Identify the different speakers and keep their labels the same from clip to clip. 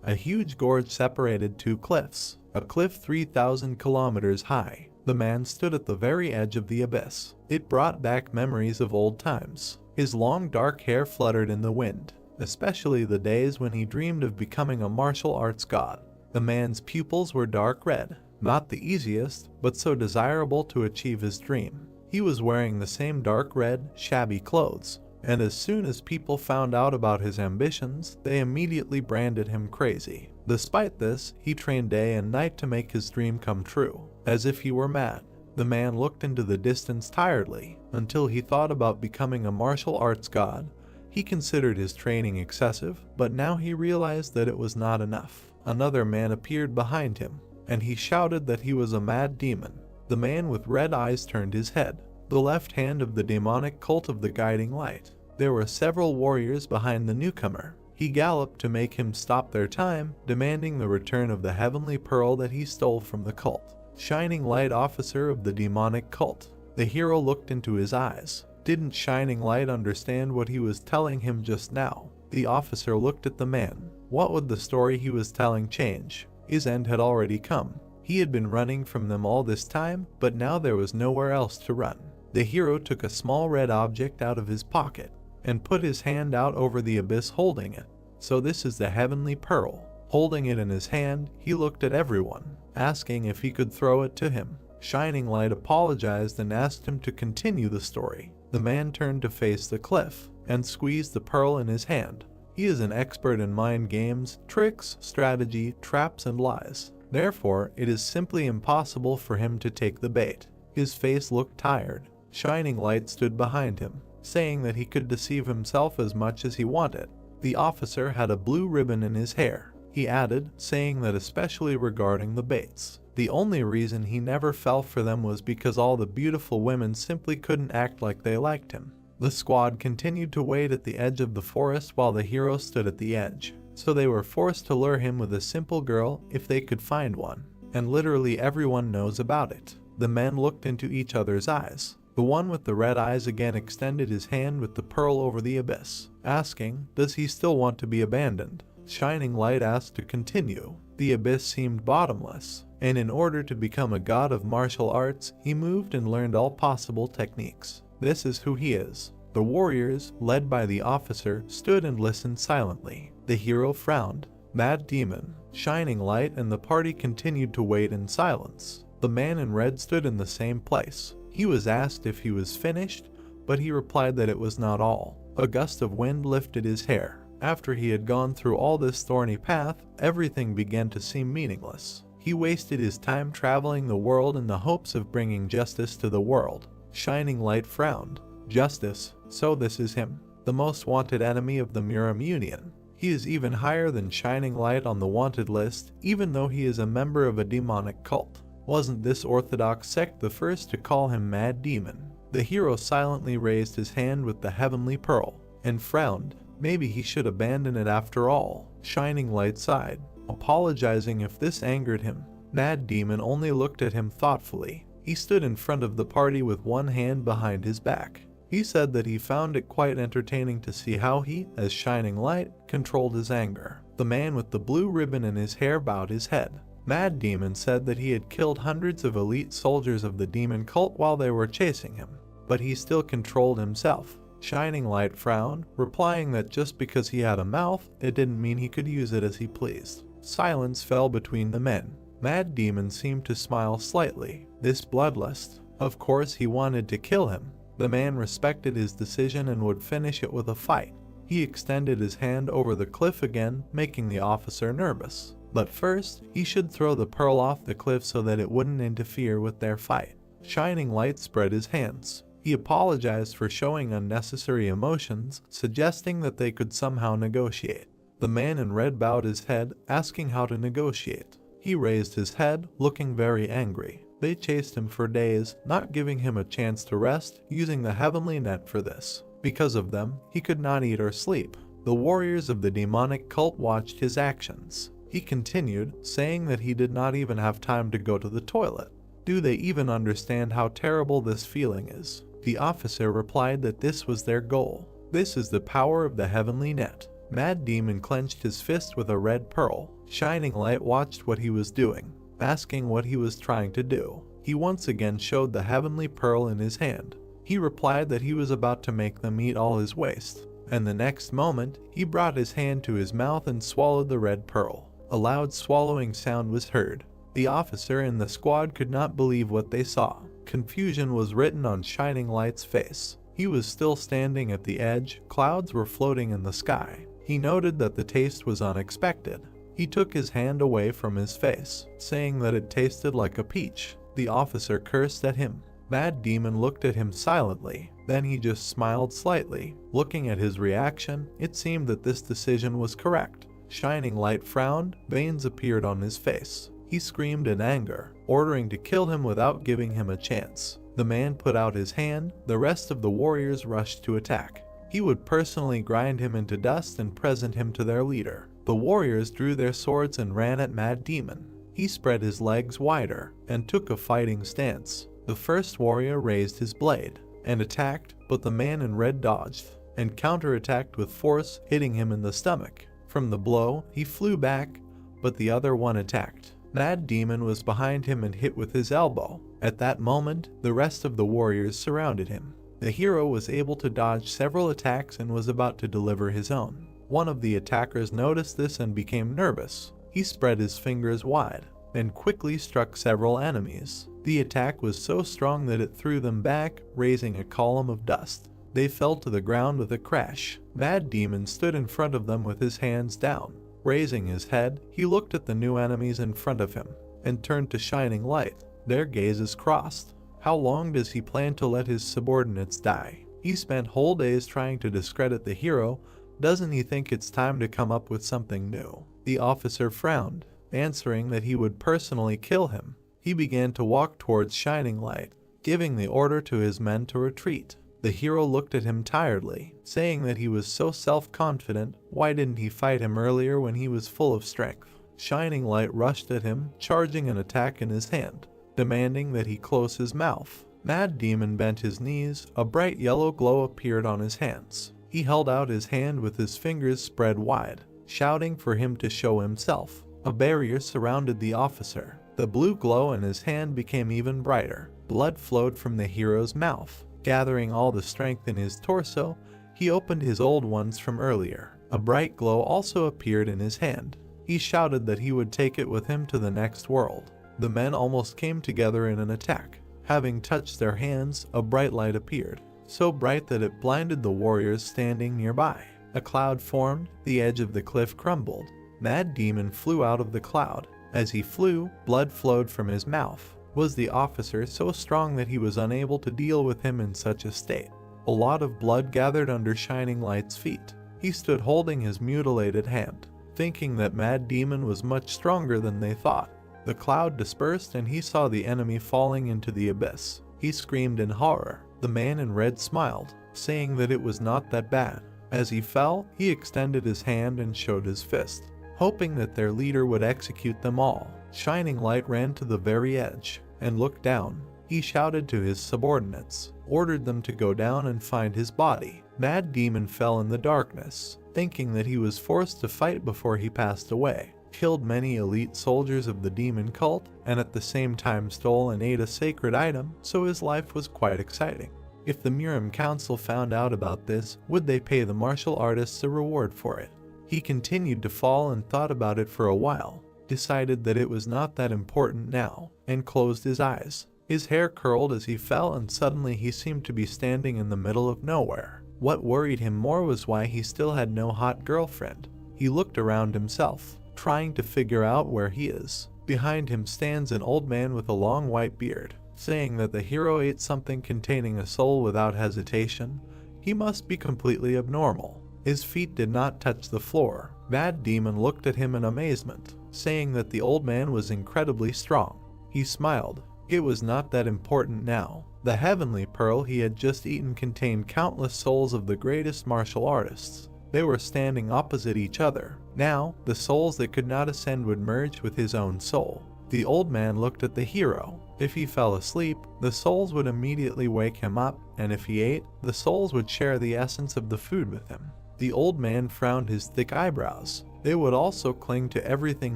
Speaker 1: A huge gorge separated two cliffs, a cliff 3,000 kilometers high. The man stood at the very edge of the abyss. It brought back memories of old times. His long dark hair fluttered in the wind, especially the days when he dreamed of becoming a martial arts god. The man's pupils were dark red, not the easiest, but so desirable to achieve his dream. He was wearing the same dark red, shabby clothes, and as soon as people found out about his ambitions, they immediately branded him crazy. Despite this, he trained day and night to make his dream come true, as if he were mad. The man looked into the distance tiredly, until he thought about becoming a martial arts god. He considered his training excessive, but now he realized that it was not enough. Another man appeared behind him, and he shouted that he was a mad demon. The man with red eyes turned his head, the left hand of the demonic cult of the guiding light. There were several warriors behind the newcomer. He galloped to make him stop their time, demanding the return of the heavenly pearl that he stole from the cult. Shining Light, officer of the demonic cult. The hero looked into his eyes. Didn't Shining Light understand what he was telling him just now? The officer looked at the man. What would the story he was telling change? His end had already come. He had been running from them all this time, but now there was nowhere else to run. The hero took a small red object out of his pocket and put his hand out over the abyss holding it. So this is the heavenly pearl. Holding it in his hand, he looked at everyone, asking if he could throw it to him. Shining Light apologized and asked him to continue the story. The man turned to face the cliff and squeezed the pearl in his hand. He is an expert in mind games, tricks, strategy, traps, and lies. Therefore, it is simply impossible for him to take the bait. His face looked tired. Shining Light stood behind him, saying that he could deceive himself as much as he wanted. The officer had a blue ribbon in his hair. He added, saying that especially regarding the baits, the only reason he never fell for them was because all the beautiful women simply couldn't act like they liked him. The squad continued to wait at the edge of the forest while the hero stood at the edge, so they were forced to lure him with a simple girl if they could find one, and literally everyone knows about it. The men looked into each other's eyes. The one with the red eyes again extended his hand with the pearl over the abyss, asking, does he still want to be abandoned? Shining Light asked to continue. The abyss seemed bottomless, and in order to become a god of martial arts, he moved and learned all possible techniques. This is who he is. The warriors, led by the officer, stood and listened silently. The hero frowned. Mad Demon, Shining Light, and the party continued to wait in silence. The man in red stood in the same place. He was asked if he was finished, but he replied that it was not all. A gust of wind lifted his hair. After he had gone through all this thorny path, everything began to seem meaningless. He wasted his time traveling the world in the hopes of bringing justice to the world. Shining Light frowned. Justice, so this is him, the most wanted enemy of the Muram Union. He is even higher than Shining Light on the wanted list, even though he is a member of a demonic cult. Wasn't this orthodox sect the first to call him Mad Demon? The hero silently raised his hand with the heavenly pearl, and frowned. Maybe he should abandon it after all. Shining Light sighed, apologizing if this angered him. Mad Demon only looked at him thoughtfully. He stood in front of the party with one hand behind his back. He said that he found it quite entertaining to see how he, as Shining Light, controlled his anger. The man with the blue ribbon in his hair bowed his head. Mad Demon said that he had killed hundreds of elite soldiers of the demon cult while they were chasing him, but he still controlled himself. Shining Light frowned, replying that just because he had a mouth, it didn't mean he could use it as he pleased. Silence fell between the men. Mad Demon seemed to smile slightly. This bloodlust. Of course he wanted to kill him. The man respected his decision and would finish it with a fight. He extended his hand over the cliff again, making the officer nervous. But first, he should throw the pearl off the cliff so that it wouldn't interfere with their fight. Shining Light spread his hands. He apologized for showing unnecessary emotions, suggesting that they could somehow negotiate. The man in red bowed his head, asking how to negotiate. He raised his head, looking very angry. They chased him for days, not giving him a chance to rest, using the heavenly net for this. Because of them, he could not eat or sleep. The warriors of the demonic cult watched his actions. He continued, saying that he did not even have time to go to the toilet. Do they even understand how terrible this feeling is? The officer replied that this was their goal. This is the power of the heavenly net. Mad Demon clenched his fist with a red pearl. Shining Light watched what he was doing, asking what he was trying to do. He once again showed the heavenly pearl in his hand. He replied that he was about to make them eat all his waste, and the next moment, he brought his hand to his mouth and swallowed the red pearl. A loud swallowing sound was heard. The officer and the squad could not believe what they saw. Confusion was written on Shining Light's face. He was still standing at the edge, clouds were floating in the sky. He noted that the taste was unexpected. He took his hand away from his face, saying that it tasted like a peach. The officer cursed at him. Mad Demon looked at him silently, then he just smiled slightly. Looking at his reaction, it seemed that this decision was correct. Shining Light frowned, veins appeared on his face. He screamed in anger, ordering to kill him without giving him a chance. The man put out his hand, the rest of the warriors rushed to attack. He would personally grind him into dust and present him to their leader. The warriors drew their swords and ran at Mad Demon. He spread his legs wider and took a fighting stance. The first warrior raised his blade and attacked, but the man in red dodged and counterattacked with force, hitting him in the stomach. From the blow, he flew back, but the other one attacked. Mad Demon was behind him and hit with his elbow. At that moment, the rest of the warriors surrounded him. The hero was able to dodge several attacks and was about to deliver his own. One of the attackers noticed this and became nervous. He spread his fingers wide and quickly struck several enemies. The attack was so strong that it threw them back, raising a column of dust. They fell to the ground with a crash. Mad Demon stood in front of them with his hands down. Raising his head, he looked at the new enemies in front of him and turned to Shining Light. Their gazes crossed. How long does he plan to let his subordinates die? He spent whole days trying to discredit the hero. Doesn't he think it's time to come up with something new? The officer frowned, answering that he would personally kill him. He began to walk towards Shining Light, giving the order to his men to retreat. The hero looked at him tiredly, saying that he was so self-confident, why didn't he fight him earlier when he was full of strength? Shining Light rushed at him, charging an attack in his hand, demanding that he close his mouth. Mad Demon bent his knees, a bright yellow glow appeared on his hands. He held out his hand with his fingers spread wide, shouting for him to show himself. A barrier surrounded the officer. The blue glow in his hand became even brighter. Blood flowed from the hero's mouth. Gathering all the strength in his torso, he opened his old ones from earlier. A bright glow also appeared in his hand. He shouted that he would take it with him to the next world. The men almost came together in an attack. Having touched their hands, a bright light appeared, so bright that it blinded the warriors standing nearby. A cloud formed, the edge of the cliff crumbled. Mad Demon flew out of the cloud. As he flew, blood flowed from his mouth. Was the officer so strong that he was unable to deal with him in such a state? A lot of blood gathered under Shining Light's feet. He stood holding his mutilated hand, thinking that Mad Demon was much stronger than they thought. The cloud dispersed and he saw the enemy falling into the abyss. He screamed in horror. The man in red smiled, saying that it was not that bad. As he fell, he extended his hand and showed his fist, hoping that their leader would execute them all. Shining Light ran to the very edge and looked down. He shouted to his subordinates, ordered them to go down and find his body. Mad Demon fell in the darkness, thinking that he was forced to fight before he passed away. Killed many elite soldiers of the demon cult, and at the same time stole and ate a sacred item, so his life was quite exciting. If the Miram Council found out about this, would they pay the martial artists a reward for it? He continued to fall and thought about it for a while, decided that it was not that important now, and closed his eyes. His hair curled as he fell and suddenly he seemed to be standing in the middle of nowhere. What worried him more was why he still had no hot girlfriend. He looked around himself, trying to figure out where he is. Behind him stands an old man with a long white beard, saying that the hero ate something containing a soul without hesitation. He must be completely abnormal. His feet did not touch the floor. Mad Demon looked at him in amazement, saying that the old man was incredibly strong. He smiled. It was not that important now. The heavenly pearl he had just eaten contained countless souls of the greatest martial artists. They were standing opposite each other. Now, the souls that could not ascend would merge with his own soul. The old man looked at the hero. If he fell asleep, the souls would immediately wake him up, and if he ate, the souls would share the essence of the food with him. The old man frowned his thick eyebrows. They would also cling to everything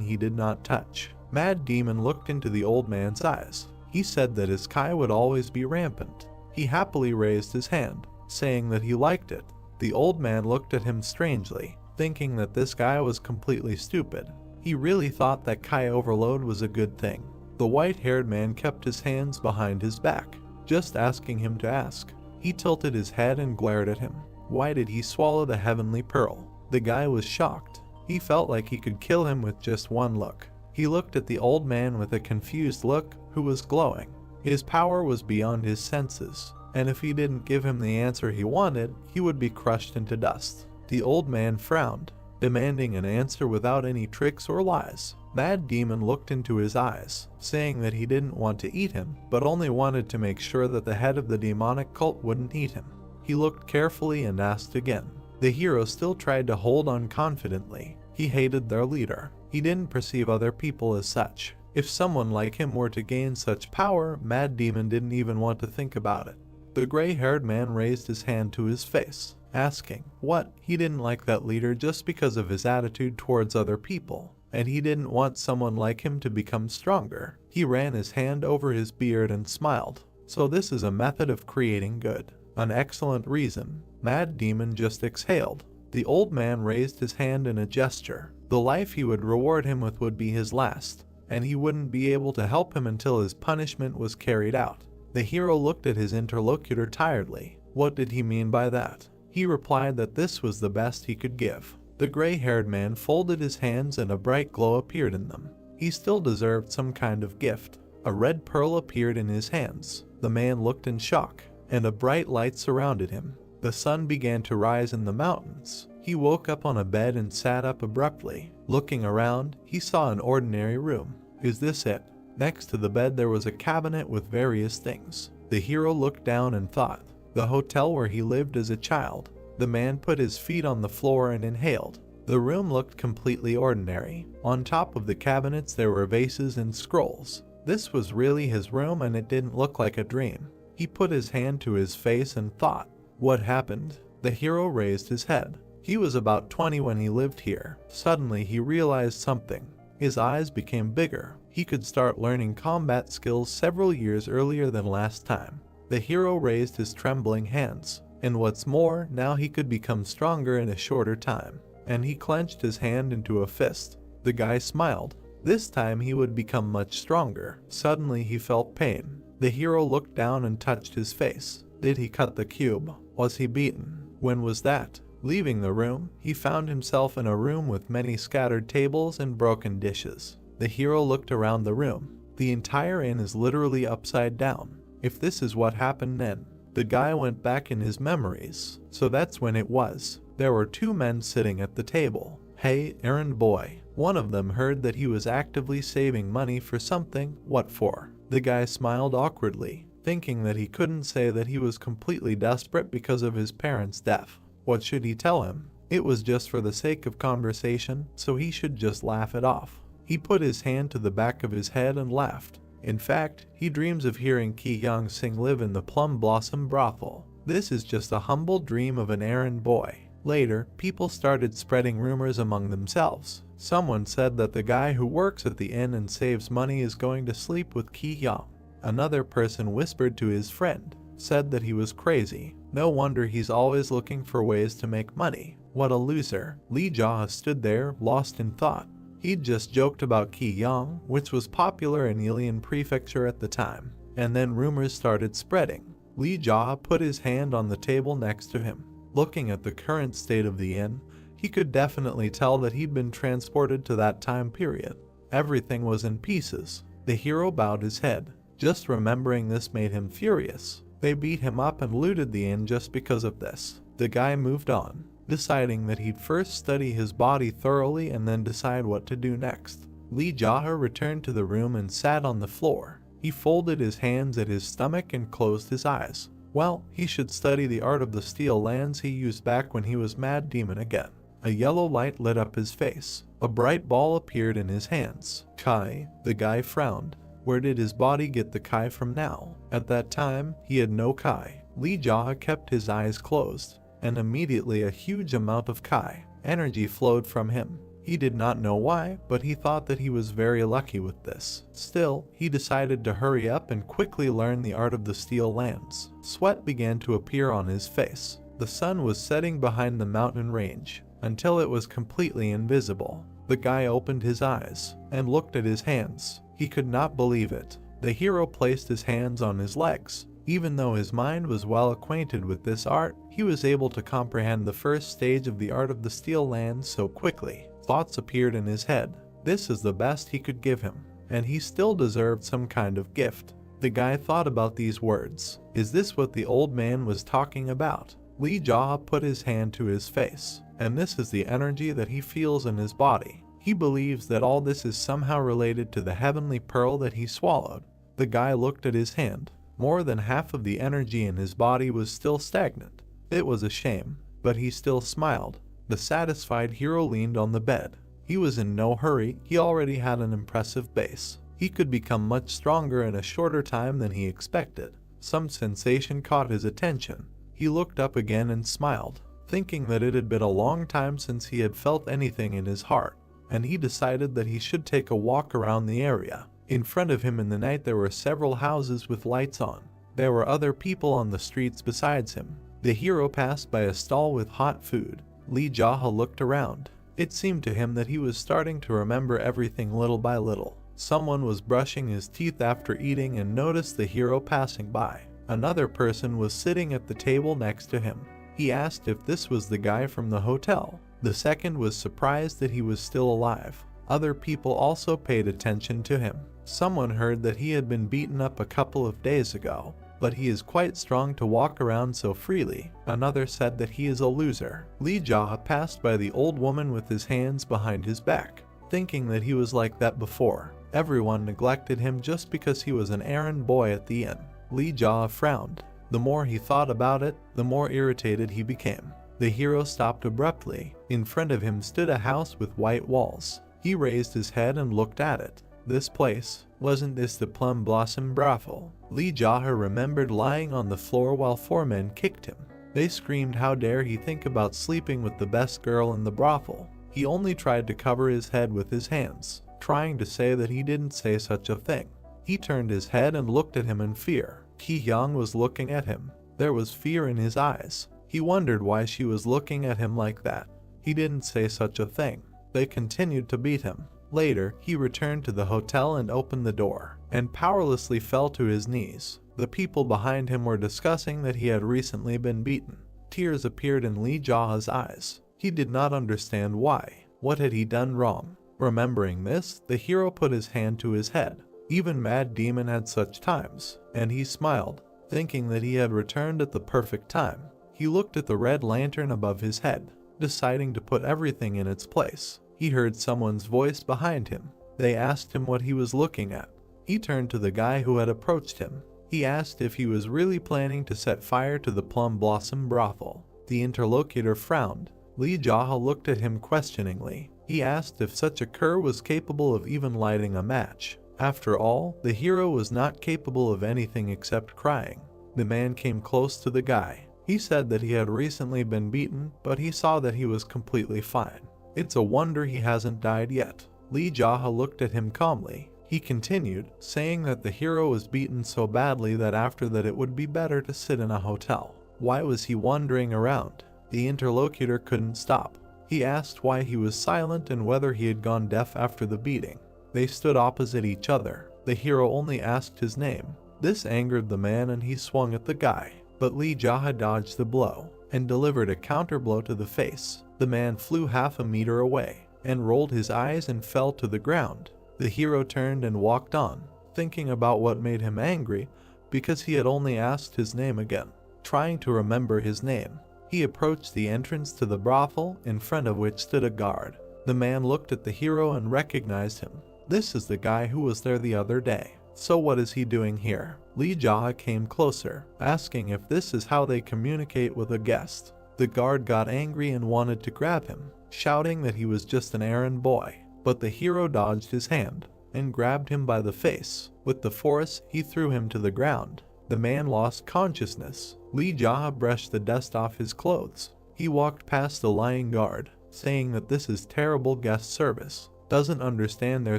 Speaker 1: he did not touch. Mad Demon looked into the old man's eyes. He said that his Kai would always be rampant. He happily raised his hand, saying that he liked it. The old man looked at him strangely, thinking that this guy was completely stupid. He really thought that Kai overload was a good thing. The white-haired man kept his hands behind his back, just asking him to ask. He tilted his head and glared at him. Why did he swallow the heavenly pearl? The guy was shocked. He felt like he could kill him with just one look. He looked at the old man with a confused look, who was glowing. His power was beyond his senses, and if he didn't give him the answer he wanted, he would be crushed into dust. The old man frowned, demanding an answer without any tricks or lies. Mad Demon looked into his eyes, saying that he didn't want to eat him, but only wanted to make sure that the head of the demonic cult wouldn't eat him. He looked carefully and asked again. The hero still tried to hold on confidently. He hated their leader. He didn't perceive other people as such. If someone like him were to gain such power, Mad Demon didn't even want to think about it. The gray-haired man raised his hand to his face, asking what? He didn't like that leader just because of his attitude towards other people, and he didn't want someone like him to become stronger. He ran his hand over his beard and smiled. So this is a method of creating good. An excellent reason. Mad Demon just exhaled. The old man raised his hand in a gesture. The life he would reward him with would be his last, and he wouldn't be able to help him until his punishment was carried out. The hero looked at his interlocutor tiredly. What did he mean by that? He replied that this was the best he could give. The gray-haired man folded his hands and a bright glow appeared in them. He still deserved some kind of gift. A red pearl appeared in his hands. The man looked in shock, and a bright light surrounded him. The sun began to rise in the mountains. He woke up on a bed and sat up abruptly. Looking around, he saw an ordinary room. Is this it? Next to the bed there was a cabinet with various things. The hero looked down and thought, the hotel where he lived as a child. The man put his feet on the floor and inhaled. The room looked completely ordinary. On top of the cabinets there were vases and scrolls. This was really his room and it didn't look like a dream. He put his hand to his face and thought, what happened? The hero raised his head. He was about 20 when he lived here. Suddenly he realized something. His eyes became bigger. He could start learning combat skills several years earlier than last time. The hero raised his trembling hands. And what's more, now he could become stronger in a shorter time. And he clenched his hand into a fist. The guy smiled. This time he would become much stronger. Suddenly he felt pain. The hero looked down and touched his face. Did he cut the cube? Was he beaten? When was that? Leaving the room, he found himself in a room with many scattered tables and broken dishes. The hero looked around the room. The entire inn is literally upside down. If this is what happened then, the guy went back in his memories. So that's when it was. There were two men sitting at the table. Hey, errand boy. One of them heard that he was actively saving money for something. What for? The guy smiled awkwardly, thinking that he couldn't say that he was completely desperate because of his parents' death. What should he tell him? It was just for the sake of conversation, so he should just laugh it off. He put his hand to the back of his head and laughed. In fact, he dreams of hearing Ki Young Sing live in the Plum Blossom brothel. This is just a humble dream of an errand boy. Later, people started spreading rumors among themselves. Someone said that the guy who works at the inn and saves money is going to sleep with Ki Young. Another person whispered to his friend, said that he was crazy. No wonder he's always looking for ways to make money. What a loser. Li Jia stood there, lost in thought. He'd just joked about Ki Young, which was popular in Ilian Prefecture at the time. And then rumors started spreading. Li Jia put his hand on the table next to him. Looking at the current state of the inn, he could definitely tell that he'd been transported to that time period. Everything was in pieces. The hero bowed his head. Just remembering this made him furious. They beat him up and looted the inn just because of this. The guy moved on, deciding that he'd first study his body thoroughly and then decide what to do next. Li Jia returned to the room and sat on the floor. He folded his hands at his stomach and closed his eyes. Well, he should study the art of the steel lands he used back when he was Mad Demon again. A yellow light lit up his face. A bright ball appeared in his hands. Kai, the guy frowned. Where did his body get the Kai from now? At that time, he had no Kai. Li Jia kept his eyes closed. and immediately a huge amount of Kai energy flowed from him. He did not know why, but he thought that he was very lucky with this. Still, he decided to hurry up and quickly learn the art of the steel lands. Sweat began to appear on his face. The sun was setting behind the mountain range until it was completely invisible. The guy opened his eyes and looked at his hands. He could not believe it. The hero placed his hands on his legs. Even though his mind was well acquainted with this art, he was able to comprehend the first stage of the art of the steel lands so quickly. Thoughts appeared in his head. This is the best he could give him, and he still deserved some kind of gift. The guy thought about these words. Is this what the old man was talking about? Lee Jaw put his hand to his face, and this is the energy that he feels in his body. He believes that all this is somehow related to the heavenly pearl that he swallowed. The guy looked at his hand. More than half of the energy in his body was still stagnant. It was a shame, but he still smiled. The satisfied hero leaned on the bed. He was in no hurry. He already had an impressive base. He could become much stronger in a shorter time than he expected. Some sensation caught his attention. He looked up again and smiled, thinking that it had been a long time since he had felt anything in his heart, and he decided that he should take a walk around the area. In front of him in the night there were several houses with lights on. There were other people on the streets besides him. The hero passed by a stall with hot food. Lee Jaha looked around. It seemed to him that he was starting to remember everything little by little. Someone was brushing his teeth after eating and noticed the hero passing by. Another person was sitting at the table next to him. He asked if this was the guy from the hotel. The second was surprised that he was still alive. Other people also paid attention to him. Someone heard that he had been beaten up a couple of days ago, but he is quite strong to walk around so freely. Another said that he is a loser. Lee Jaw passed by the old woman with his hands behind his back, thinking that he was like that before. Everyone neglected him just because he was an errand boy at the inn. Lee Jaw frowned. The more he thought about it, the more irritated he became. The hero stopped abruptly. In front of him stood a house with white walls. He raised his head and looked at it. This place, wasn't this the Plum Blossom brothel? Lee Jaha remembered lying on the floor while 4 men kicked him. They screamed how dare he think about sleeping with the best girl in the brothel. He only tried to cover his head with his hands, trying to say that he didn't say such a thing. He turned his head and looked at him in fear. Ki Hyung was looking at him. There was fear in his eyes. He wondered why she was looking at him like that. He didn't say such a thing. They continued to beat him. Later, he returned to the hotel and opened the door, and powerlessly fell to his knees. The people behind him were discussing that he had recently been beaten. Tears appeared in Lee Jaha's eyes. He did not understand why. What had he done wrong? Remembering this, the hero put his hand to his head. Even Mad Demon had such times, and he smiled, thinking that he had returned at the perfect time. He looked at the red lantern above his head, deciding to put everything in its place. He heard someone's voice behind him. They asked him what he was looking at. He turned to the guy who had approached him. He asked if he was really planning to set fire to the Plum Blossom brothel. The interlocutor frowned. Lee Jaha looked at him questioningly. He asked if such a cur was capable of even lighting a match. After all, the hero was not capable of anything except crying. The man came close to the guy. He said that he had recently been beaten, but he saw that he was completely fine. It's a wonder he hasn't died yet. Lee Jaha looked at him calmly. He continued, saying that the hero was beaten so badly that after that it would be better to sit in a hotel. Why was he wandering around? The interlocutor couldn't stop. He asked why he was silent and whether he had gone deaf after the beating. They stood opposite each other. The hero only asked his name. This angered the man and he swung at the guy, but Lee Jaha dodged the blow and delivered a counterblow to the face. The man flew half a meter away and rolled his eyes and fell to the ground. The hero turned and walked on, thinking about what made him angry because he had only asked his name again. Trying to remember his name, he approached the entrance to the brothel, in front of which stood a guard. The man looked at the hero and recognized him. This is the guy who was there the other day. So what is he doing here? Lee Jaha came closer, asking if this is how they communicate with a guest. The guard got angry and wanted to grab him, shouting that he was just an errand boy. But the hero dodged his hand and grabbed him by the face. With the force, he threw him to the ground. The man lost consciousness. Lee Jaha brushed the dust off his clothes. He walked past the lying guard, saying that this is terrible guest service. Doesn't understand they're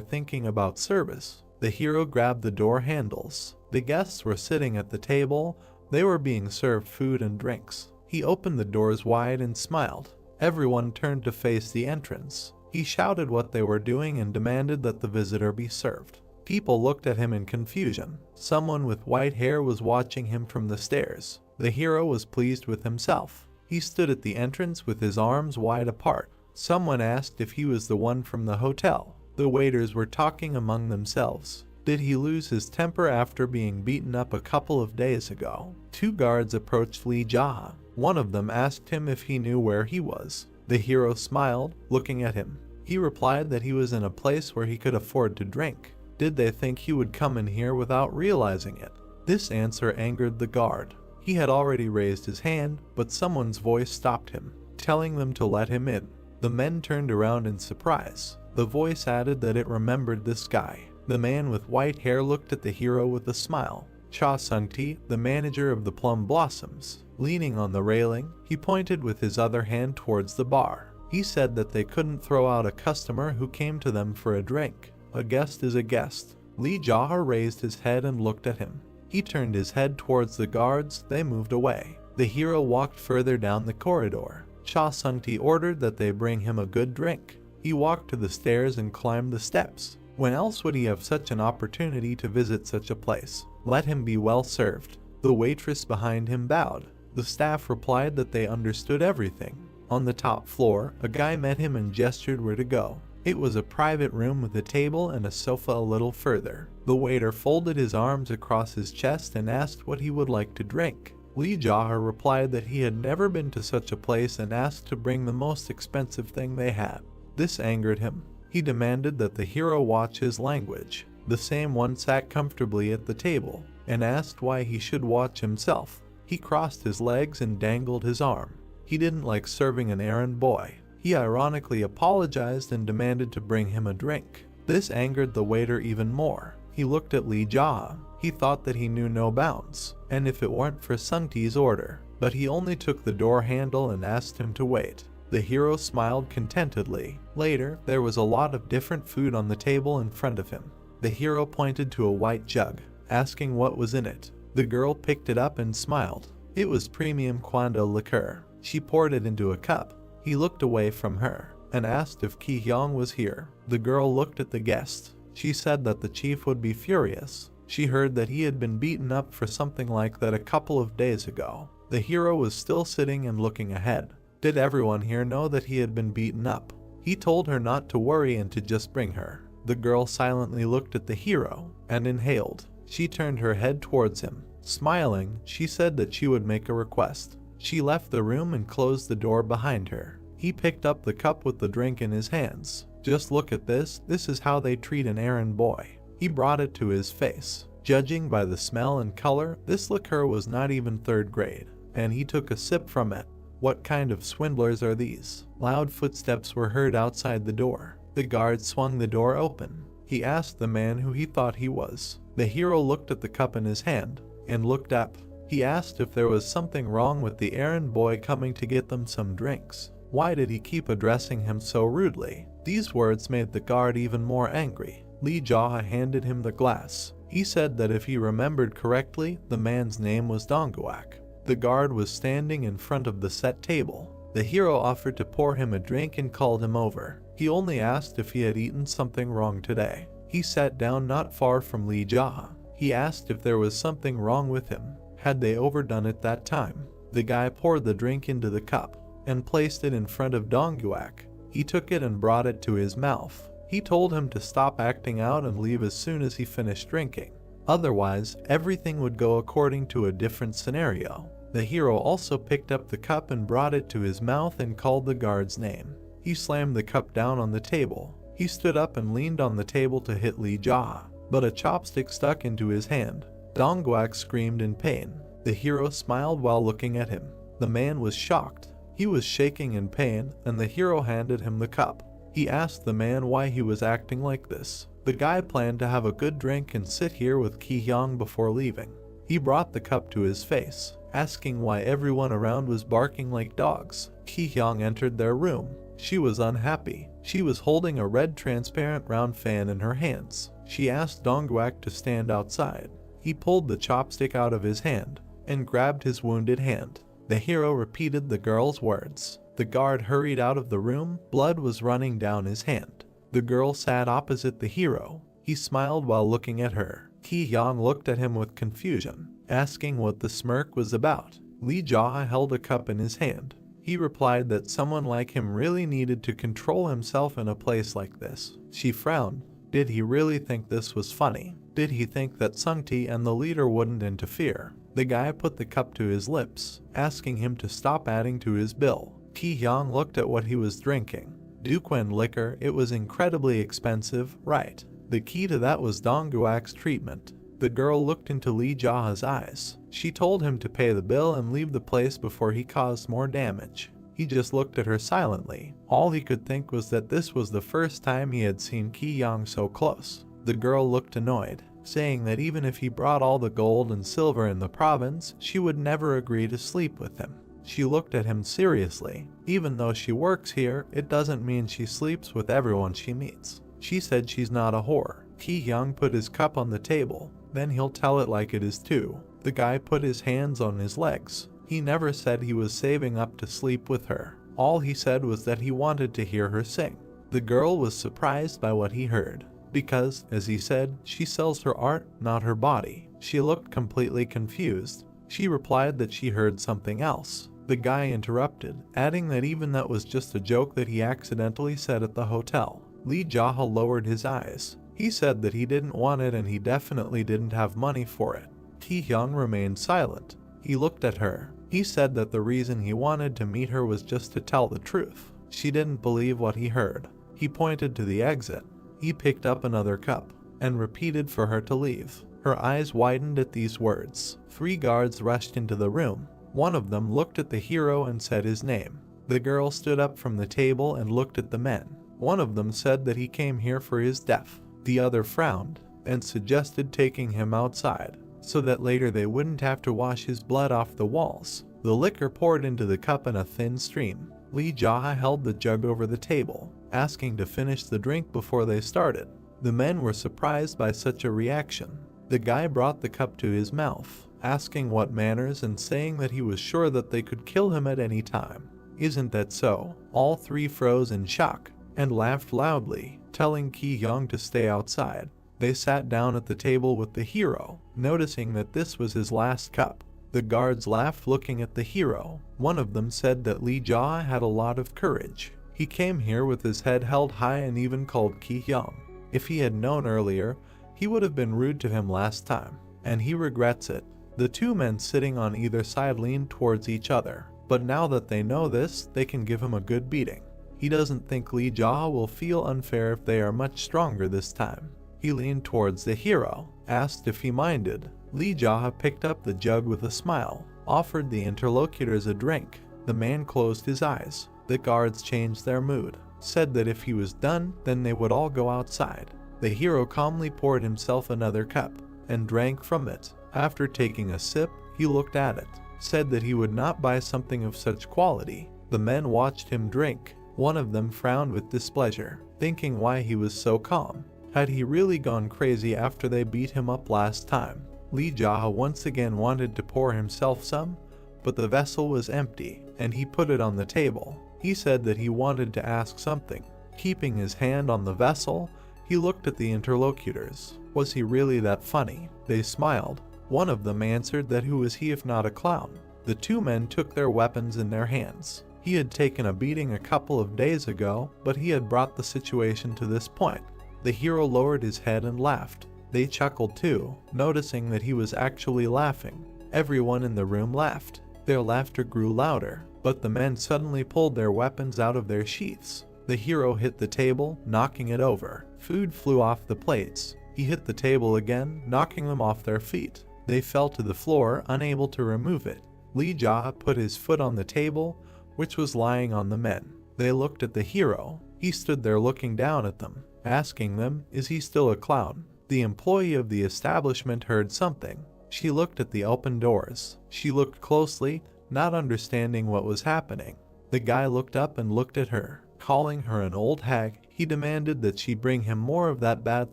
Speaker 1: thinking about service. The hero grabbed the door handles. The guests were sitting at the table. They were being served food and drinks. He opened the doors wide and smiled. Everyone turned to face the entrance. He shouted what they were doing and demanded that the visitor be served. People looked at him in confusion. Someone with white hair was watching him from the stairs. The hero was pleased with himself. He stood at the entrance with his arms wide apart. Someone asked if he was the one from the hotel. The waiters were talking among themselves. Did he lose his temper after being beaten up a couple of days ago? Two guards approached Lee Jaha. One of them asked him if he knew where he was. The hero smiled, looking at him. He replied that he was in a place where he could afford to drink. Did they think he would come in here without realizing it? This answer angered the guard. He had already raised his hand, but someone's voice stopped him, telling them to let him in. The men turned around in surprise. The voice added that it remembered this guy. The man with white hair looked at the hero with a smile. Cha Sung-ti, the manager of the Plum Blossoms. Leaning on the railing, he pointed with his other hand towards the bar. He said that they couldn't throw out a customer who came to them for a drink. A guest is a guest. Lee Jaha raised his head and looked at him. He turned his head towards the guards. They moved away. The hero walked further down the corridor. Cha Sung-ti ordered that they bring him a good drink. He walked to the stairs and climbed the steps. When else would he have such an opportunity to visit such a place? Let him be well served. The waitress behind him bowed. The staff replied that they understood everything. On the top floor, a guy met him and gestured where to go. It was a private room with a table and a sofa a little further. The waiter folded his arms across his chest and asked what he would like to drink. Lee Jaha replied that he had never been to such a place and asked to bring the most expensive thing they had. This angered him. He demanded that the hero watch his language. The same one sat comfortably at the table and asked why he should watch himself. He crossed his legs and dangled his arm. He didn't like serving an errand boy. He ironically apologized and demanded to bring him a drink. This angered the waiter even more. He looked at Lee Jaha. He thought that he knew no bounds, and if it weren't for Sung-ti's order, but he only took the door handle and asked him to wait. The hero smiled contentedly. Later, there was a lot of different food on the table in front of him. The hero pointed to a white jug, asking what was in it. The girl picked it up and smiled. It was premium Kwanda liqueur. She poured it into a cup. He looked away from her and asked if Ki Hyung was here. The girl looked at the guest. She said that the chief would be furious. She heard that he had been beaten up for something like that a couple of days ago. The hero was still sitting and looking ahead. Did everyone here know that he had been beaten up? He told her not to worry and to just bring her. The girl silently looked at the hero and inhaled. She turned her head towards him. Smiling, she said that she would make a request. She left the room and closed the door behind her. He picked up the cup with the drink in his hands. Just look at this. This is how they treat an errand boy. He brought it to his face. Judging by the smell and color, this liqueur was not even third grade, and he took a sip from it. What kind of swindlers are these? Loud footsteps were heard outside the door. The guard swung the door open. He asked the man who he thought he was. The hero looked at the cup in his hand and looked up. He asked if there was something wrong with the errand boy coming to get them some drinks. Why did he keep addressing him so rudely? These words made the guard even more angry. Lee Jaha handed him the glass. He said that if he remembered correctly, the man's name was Dongguak. The guard was standing in front of the set table. The hero offered to pour him a drink and called him over. He only asked if he had eaten something wrong today. He sat down not far from Lee Jaha. He asked if there was something wrong with him. Had they overdone it that time? The guy poured the drink into the cup and placed it in front of Dongguak. He took it and brought it to his mouth. He told him to stop acting out and leave as soon as he finished drinking. Otherwise, everything would go according to a different scenario. The hero also picked up the cup and brought it to his mouth and called the guard's name. He slammed the cup down on the table. He stood up and leaned on the table to hit Lee Jaha, but a chopstick stuck into his hand. Dongguak screamed in pain. The hero smiled while looking at him. The man was shocked. He was shaking in pain, and the hero handed him the cup. He asked the man why he was acting like this. The guy planned to have a good drink and sit here with Ki Hyung before leaving. He brought the cup to his face, asking why everyone around was barking like dogs. Ki-hyung entered their room. She was unhappy. She was holding a red transparent round fan in her hands. She asked Dongguak to stand outside. He pulled the chopstick out of his hand and grabbed his wounded hand. The hero repeated the girl's words. The guard hurried out of the room. Blood was running down his hand. The girl sat opposite the hero. He smiled while looking at her. Ki-hyung looked at him with confusion, asking what the smirk was about. Lee Jae held a cup in his hand. He replied that someone like him really needed to control himself in a place like this. She frowned. Did he really think this was funny? Did he think that Sungti and the leader wouldn't interfere? The guy put the cup to his lips, asking him to stop adding to his bill. Ki-hyung looked at what he was drinking. Duquan liquor. It was incredibly expensive, right? The key to that was Dongguak's treatment. The girl looked into Lee Jae's eyes. She told him to pay the bill and leave the place before he caused more damage. He just looked at her silently. All he could think was that this was the first time he had seen Ki-hyung so close. The girl looked annoyed, saying that even if he brought all the gold and silver in the province, she would never agree to sleep with him. She looked at him seriously. Even though she works here, it doesn't mean she sleeps with everyone she meets. She said she's not a whore. Ki-hyung put his cup on the table. Then he'll tell it like it is too. The guy put his hands on his legs. He never said he was saving up to sleep with her. All he said was that he wanted to hear her sing. The girl was surprised by what he heard, because, as he said, she sells her art, not her body. She looked completely confused. She replied that she heard something else. The guy interrupted, adding that even that was just a joke that he accidentally said at the hotel. Lee Jae lowered his eyes. He said that he didn't want it and he definitely didn't have money for it. Ki-hyung remained silent. He looked at her. He said that the reason he wanted to meet her was just to tell the truth. She didn't believe what he heard. He pointed to the exit. He picked up another cup and repeated for her to leave. Her eyes widened at these words. 3 guards rushed into the room. One of them looked at the hero and said his name. The girl stood up from the table and looked at the men. One of them said that he came here for his death. The other frowned and suggested taking him outside, so that later they wouldn't have to wash his blood off the walls. The liquor poured into the cup in a thin stream. Lee Jae held the jug over the table, asking to finish the drink before they started. The men were surprised by such a reaction. The guy brought the cup to his mouth, asking what manners and saying that he was sure that they could kill him at any time. Isn't that so? All 3 froze in shock and laughed loudly, telling Ki-hyung to stay outside. They sat down at the table with the hero, noticing that this was his last cup. The guards laughed looking at the hero. One of them said that Lee Jae had a lot of courage. He came here with his head held high and even called Ki-hyung. If he had known earlier, he would have been rude to him last time, and he regrets it. The 2 men sitting on either side leaned towards each other, but now that they know this, they can give him a good beating. He doesn't think Lee Jae will feel unfair if they are much stronger this time. He leaned towards the hero, asked if he minded. Lee Jae picked up the jug with a smile, offered the interlocutors a drink. The man closed his eyes. The guards changed their mood, said that if he was done, then they would all go outside. The hero calmly poured himself another cup and drank from it. After taking a sip, he looked at it, said that he would not buy something of such quality. The men watched him drink. One of them frowned with displeasure, thinking why he was so calm. Had he really gone crazy after they beat him up last time? Lee Jae once again wanted to pour himself some, but the vessel was empty, and he put it on the table. He said that he wanted to ask something. Keeping his hand on the vessel, he looked at the interlocutors. Was he really that funny? They smiled. One of them answered that who was he if not a clown? The 2 men took their weapons in their hands. He had taken a beating a couple of days ago, but he had brought the situation to this point. The hero lowered his head and laughed. They chuckled too, noticing that he was actually laughing. Everyone in the room laughed. Their laughter grew louder, but the men suddenly pulled their weapons out of their sheaths. The hero hit the table, knocking it over. Food flew off the plates. He hit the table again, knocking them off their feet. They fell to the floor, unable to remove it. Lee Jae put his foot on the table, which was lying on the men. They looked at the hero. He stood there looking down at them, asking them, is he still a clown? The employee of the establishment heard something. She looked at the open doors. She looked closely, not understanding what was happening. The guy looked up and looked at her. Calling her an old hag, he demanded that she bring him more of that bad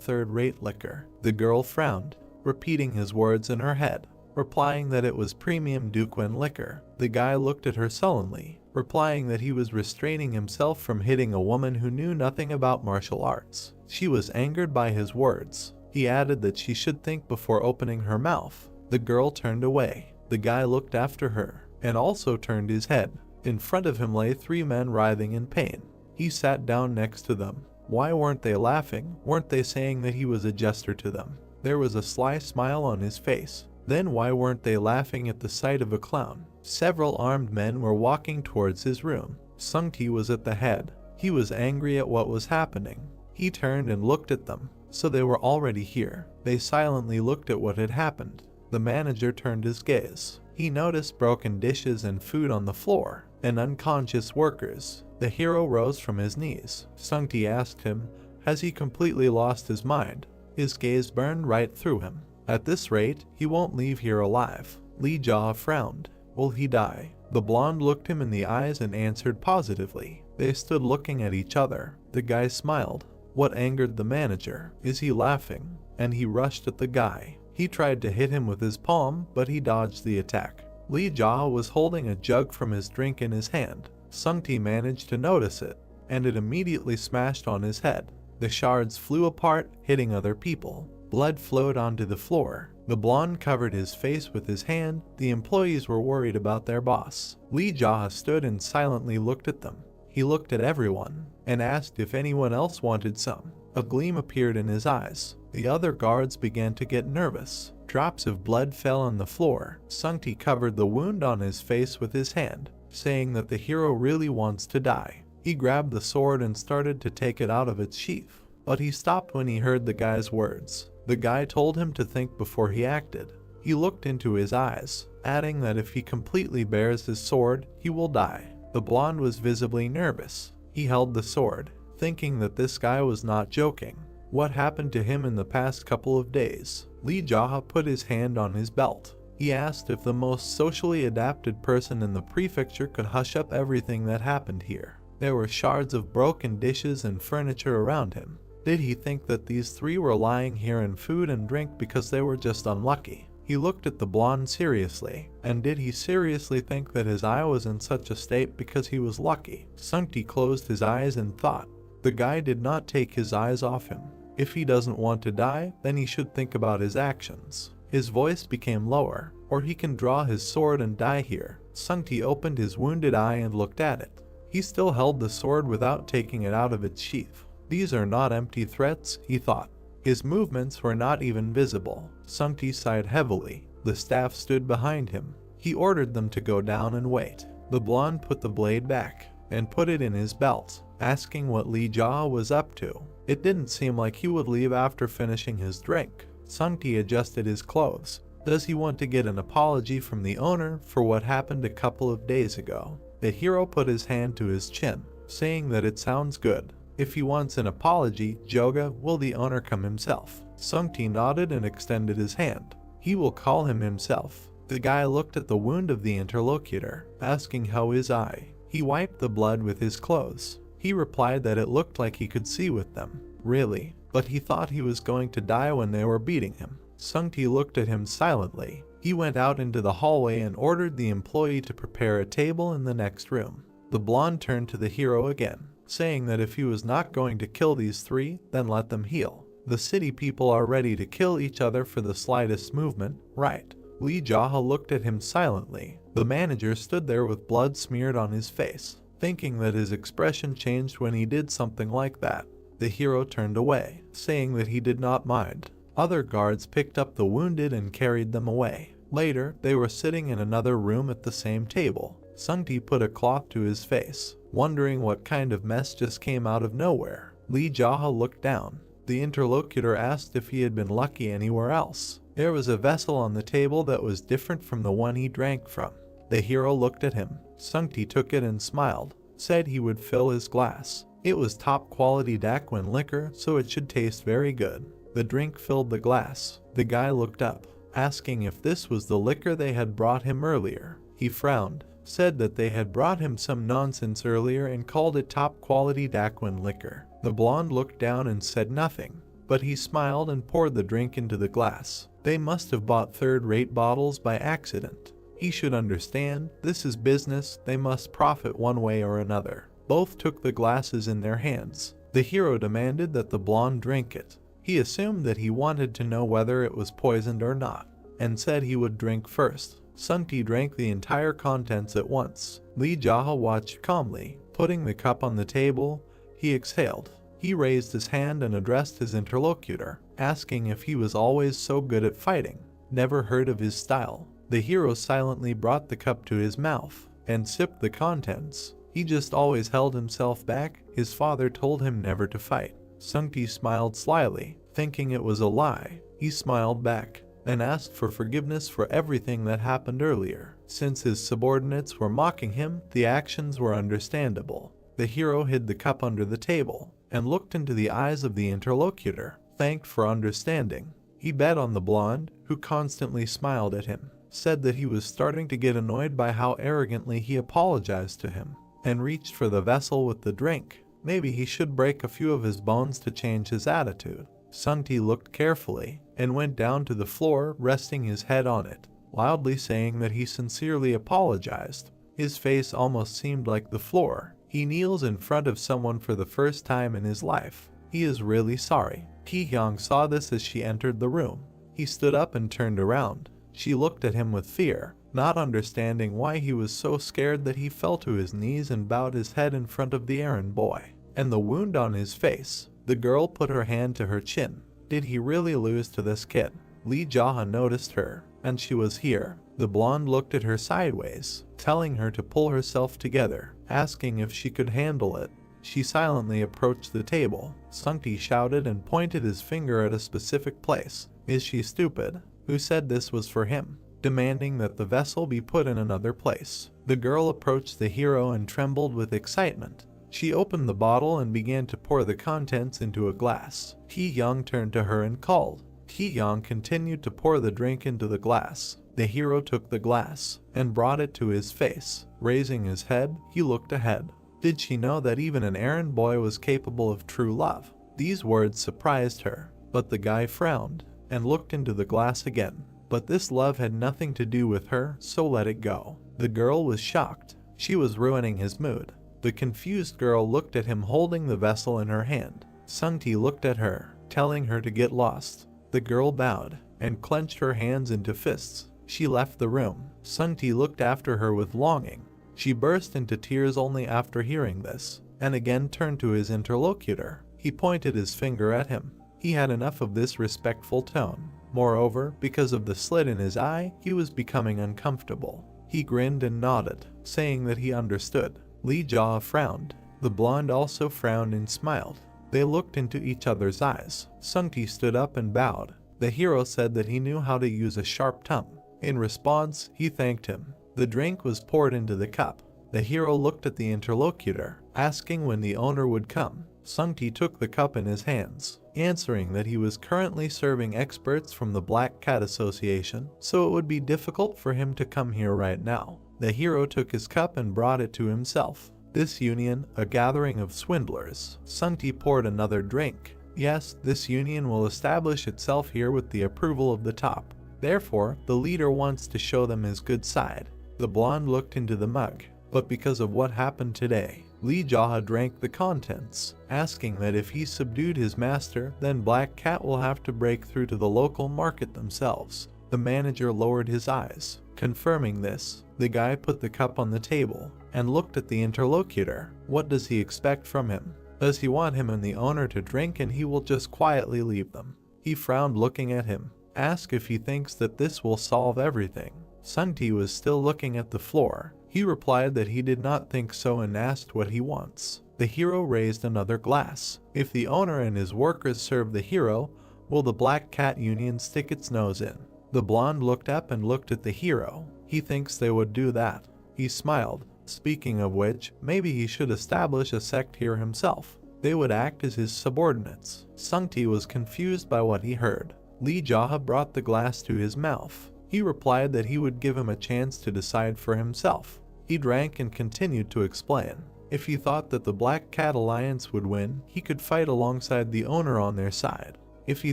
Speaker 1: third-rate liquor. The girl frowned, repeating his words in her head, replying that it was premium Duquin liquor. The guy looked at her sullenly, replying that he was restraining himself from hitting a woman who knew nothing about martial arts. She was angered by his words. He added that she should think before opening her mouth. The girl turned away. The guy looked after her, and also turned his head. In front of him lay 3 men writhing in pain. He sat down next to them. Why weren't they laughing? Weren't they saying that he was a jester to them? There was a sly smile on his face. Then why weren't they laughing at the sight of a clown? Several armed men were walking towards his room. Sungti was at the head. He was angry at what was happening. He turned and looked at them. So they were already here. They silently looked at what had happened. The manager turned his gaze. He noticed broken dishes and food on the floor, and unconscious workers. The hero rose from his knees. Sungti asked him, has he completely lost his mind? His gaze burned right through him. At this rate, he won't leave here alive. Li Jia frowned. Will he die? The blonde looked him in the eyes and answered positively. They stood looking at each other. The guy smiled. What angered the manager? Is he laughing? And he rushed at the guy. He tried to hit him with his palm, but he dodged the attack. Li Jia was holding a jug from his drink in his hand. Sungti managed to notice it, and it immediately smashed on his head. The shards flew apart, hitting other people. Blood flowed onto the floor. The blonde covered his face with his hand. The employees were worried about their boss. Li Jia stood and silently looked at them. He looked at everyone and asked if anyone else wanted some. A gleam appeared in his eyes. The other guards began to get nervous. Drops of blood fell on the floor. Sungti covered the wound on his face with his hand, saying that the hero really wants to die. He grabbed the sword and started to take it out of its sheath, but he stopped when he heard the guy's words. The guy told him to think before he acted. He looked into his eyes, adding that if he completely bares his sword, he will die. The blonde was visibly nervous. He held the sword, thinking that this guy was not joking. What happened to him in the past couple of days? Li Jia put his hand on his belt. He asked if the most socially adapted person in the prefecture could hush up everything that happened here. There were shards of broken dishes and furniture around him. Did he think that these 3 were lying here in food and drink because they were just unlucky? He looked at the blonde seriously, and did he seriously think that his eye was in such a state because he was lucky? Sungti closed his eyes and thought. The guy did not take his eyes off him. If he doesn't want to die, then he should think about his actions. His voice became lower, or he can draw his sword and die here. Sungti opened his wounded eye and looked at it. He still held the sword without taking it out of its sheath. These are not empty threats, he thought. His movements were not even visible. Sungti sighed heavily. The staff stood behind him. He ordered them to go down and wait. The blonde put the blade back and put it in his belt, asking what Li Jia was up to. It didn't seem like he would leave after finishing his drink. Sungti adjusted his clothes. Does he want to get an apology from the owner for what happened a couple of days ago? The hero put his hand to his chin, saying that it sounds good. If he wants an apology, Joga, will the owner come himself? Sungti nodded and extended his hand. He will call him himself. The guy looked at the wound of the interlocutor, asking how his eye. He wiped the blood with his clothes. He replied that it looked like he could see with them. Really? But he thought he was going to die when they were beating him. Sungti looked at him silently. He went out into the hallway and ordered the employee to prepare a table in the next room. The blonde turned to the hero again, saying that if he was not going to kill these 3, then let them heal. The city people are ready to kill each other for the slightest movement, right? Li Jia looked at him silently. The manager stood there with blood smeared on his face, thinking that his expression changed when he did something like that. The hero turned away, saying that he did not mind. Other guards picked up the wounded and carried them away. Later, they were sitting in another room at the same table. Sungti put a cloth to his face, wondering what kind of mess just came out of nowhere. Li Jia looked down. The interlocutor asked if he had been lucky anywhere else. There was a vessel on the table that was different from the one he drank from. The hero looked at him. Sungti took it and smiled, said he would fill his glass. It was top quality Daquin liquor, so it should taste very good. The drink filled the glass. The guy looked up. asking if this was the liquor they had brought him earlier. He frowned, said that they had brought him some nonsense earlier and called it top-quality Daquin liquor. The blonde looked down and said nothing, but he smiled and poured the drink into the glass. They must have bought third-rate bottles by accident. He should understand, this is business, they must profit one way or another. Both took the glasses in their hands. The hero demanded that the blonde drink it. He assumed that he wanted to know whether it was poisoned or not, and said he would drink first. Sunti drank the entire contents at once. Lee Jaha watched calmly. Putting the cup on the table, he exhaled. He raised his hand and addressed his interlocutor, asking if he was always so good at fighting. Never heard of his style. The hero silently brought the cup to his mouth and sipped the contents. He just always held himself back. His father told him never to fight. Sunti smiled slyly, thinking it was a lie. He smiled back and asked for forgiveness for everything that happened earlier. Since his subordinates were mocking him, the actions were understandable. The hero hid the cup under the table and looked into the eyes of the interlocutor, thanked for understanding. He bet on the blonde, who constantly smiled at him, said that he was starting to get annoyed by how arrogantly he apologized to him, and reached for the vessel with the drink. Maybe he should break a few of his bones to change his attitude. Sunti looked carefully and went down to the floor, resting his head on it, loudly saying that he sincerely apologized. His face almost seemed like the floor. He kneels in front of someone for the first time in his life. He is really sorry. Ki-hyung saw this as she entered the room. He stood up and turned around. She looked at him with fear, not understanding why he was so scared that he fell to his knees and bowed his head in front of the errand boy. And the wound on his face. The girl put her hand to her chin. Did he really lose to this kid? Lee Jaha noticed her, and she was here. The blonde looked at her sideways, telling her to pull herself together, asking if she could handle it. She silently approached the table. Sunti shouted and pointed his finger at a specific place. Is she stupid? Who said this was for him? Demanding that the vessel be put in another place. The girl approached the hero and trembled with excitement. She opened the bottle and began to pour the contents into a glass. Ki-hyung turned to her and called. Ki-hyung continued to pour the drink into the glass. The hero took the glass and brought it to his face. Raising his head, he looked ahead. Did she know that even an errand boy was capable of true love? These words surprised her, but the guy frowned and looked into the glass again. But this love had nothing to do with her, so let it go. The girl was shocked. She was ruining his mood. The confused girl looked at him holding the vessel in her hand. Sunti looked at her, telling her to get lost. The girl bowed and clenched her hands into fists. She left the room. Sunti looked after her with longing. She burst into tears only after hearing this, and again turned to his interlocutor. He pointed his finger at him. He had enough of this respectful tone. Moreover, because of the slit in his eye, he was becoming uncomfortable. He grinned and nodded, saying that he understood. Lee Jaw frowned. The blonde also frowned and smiled. They looked into each other's eyes. Sunti stood up and bowed. The hero said that he knew how to use a sharp tongue. In response, he thanked him. The drink was poured into the cup. The hero looked at the interlocutor, asking when the owner would come. Sunti took the cup in his hands, answering that he was currently serving experts from the Black Cat Association, so it would be difficult for him to come here right now. The hero took his cup and brought it to himself. This union, a gathering of swindlers. Sunti poured another drink. Yes, this union will establish itself here with the approval of the top. Therefore, the leader wants to show them his good side. The blonde looked into the mug, but because of what happened today, Lee Jaha drank the contents, asking that if he subdued his master, then Black Cat will have to break through to the local market themselves. The manager lowered his eyes. Confirming this, the guy put the cup on the table and looked at the interlocutor. What does he expect from him? Does he want him and the owner to drink and he will just quietly leave them? He frowned looking at him, asked if he thinks that this will solve everything. Sunti was still looking at the floor. He replied that he did not think so and asked what he wants. The hero raised another glass. If the owner and his workers serve the hero, will the Black Cat Union stick its nose in? The blonde looked up and looked at the hero. He thinks they would do that. He smiled. Speaking of which, maybe he should establish a sect here himself. They would act as his subordinates. Sunti was confused by what he heard. Li Jaha brought the glass to his mouth. He replied that he would give him a chance to decide for himself. He drank and continued to explain. If he thought that the Black Cat Alliance would win, he could fight alongside the owner on their side. If he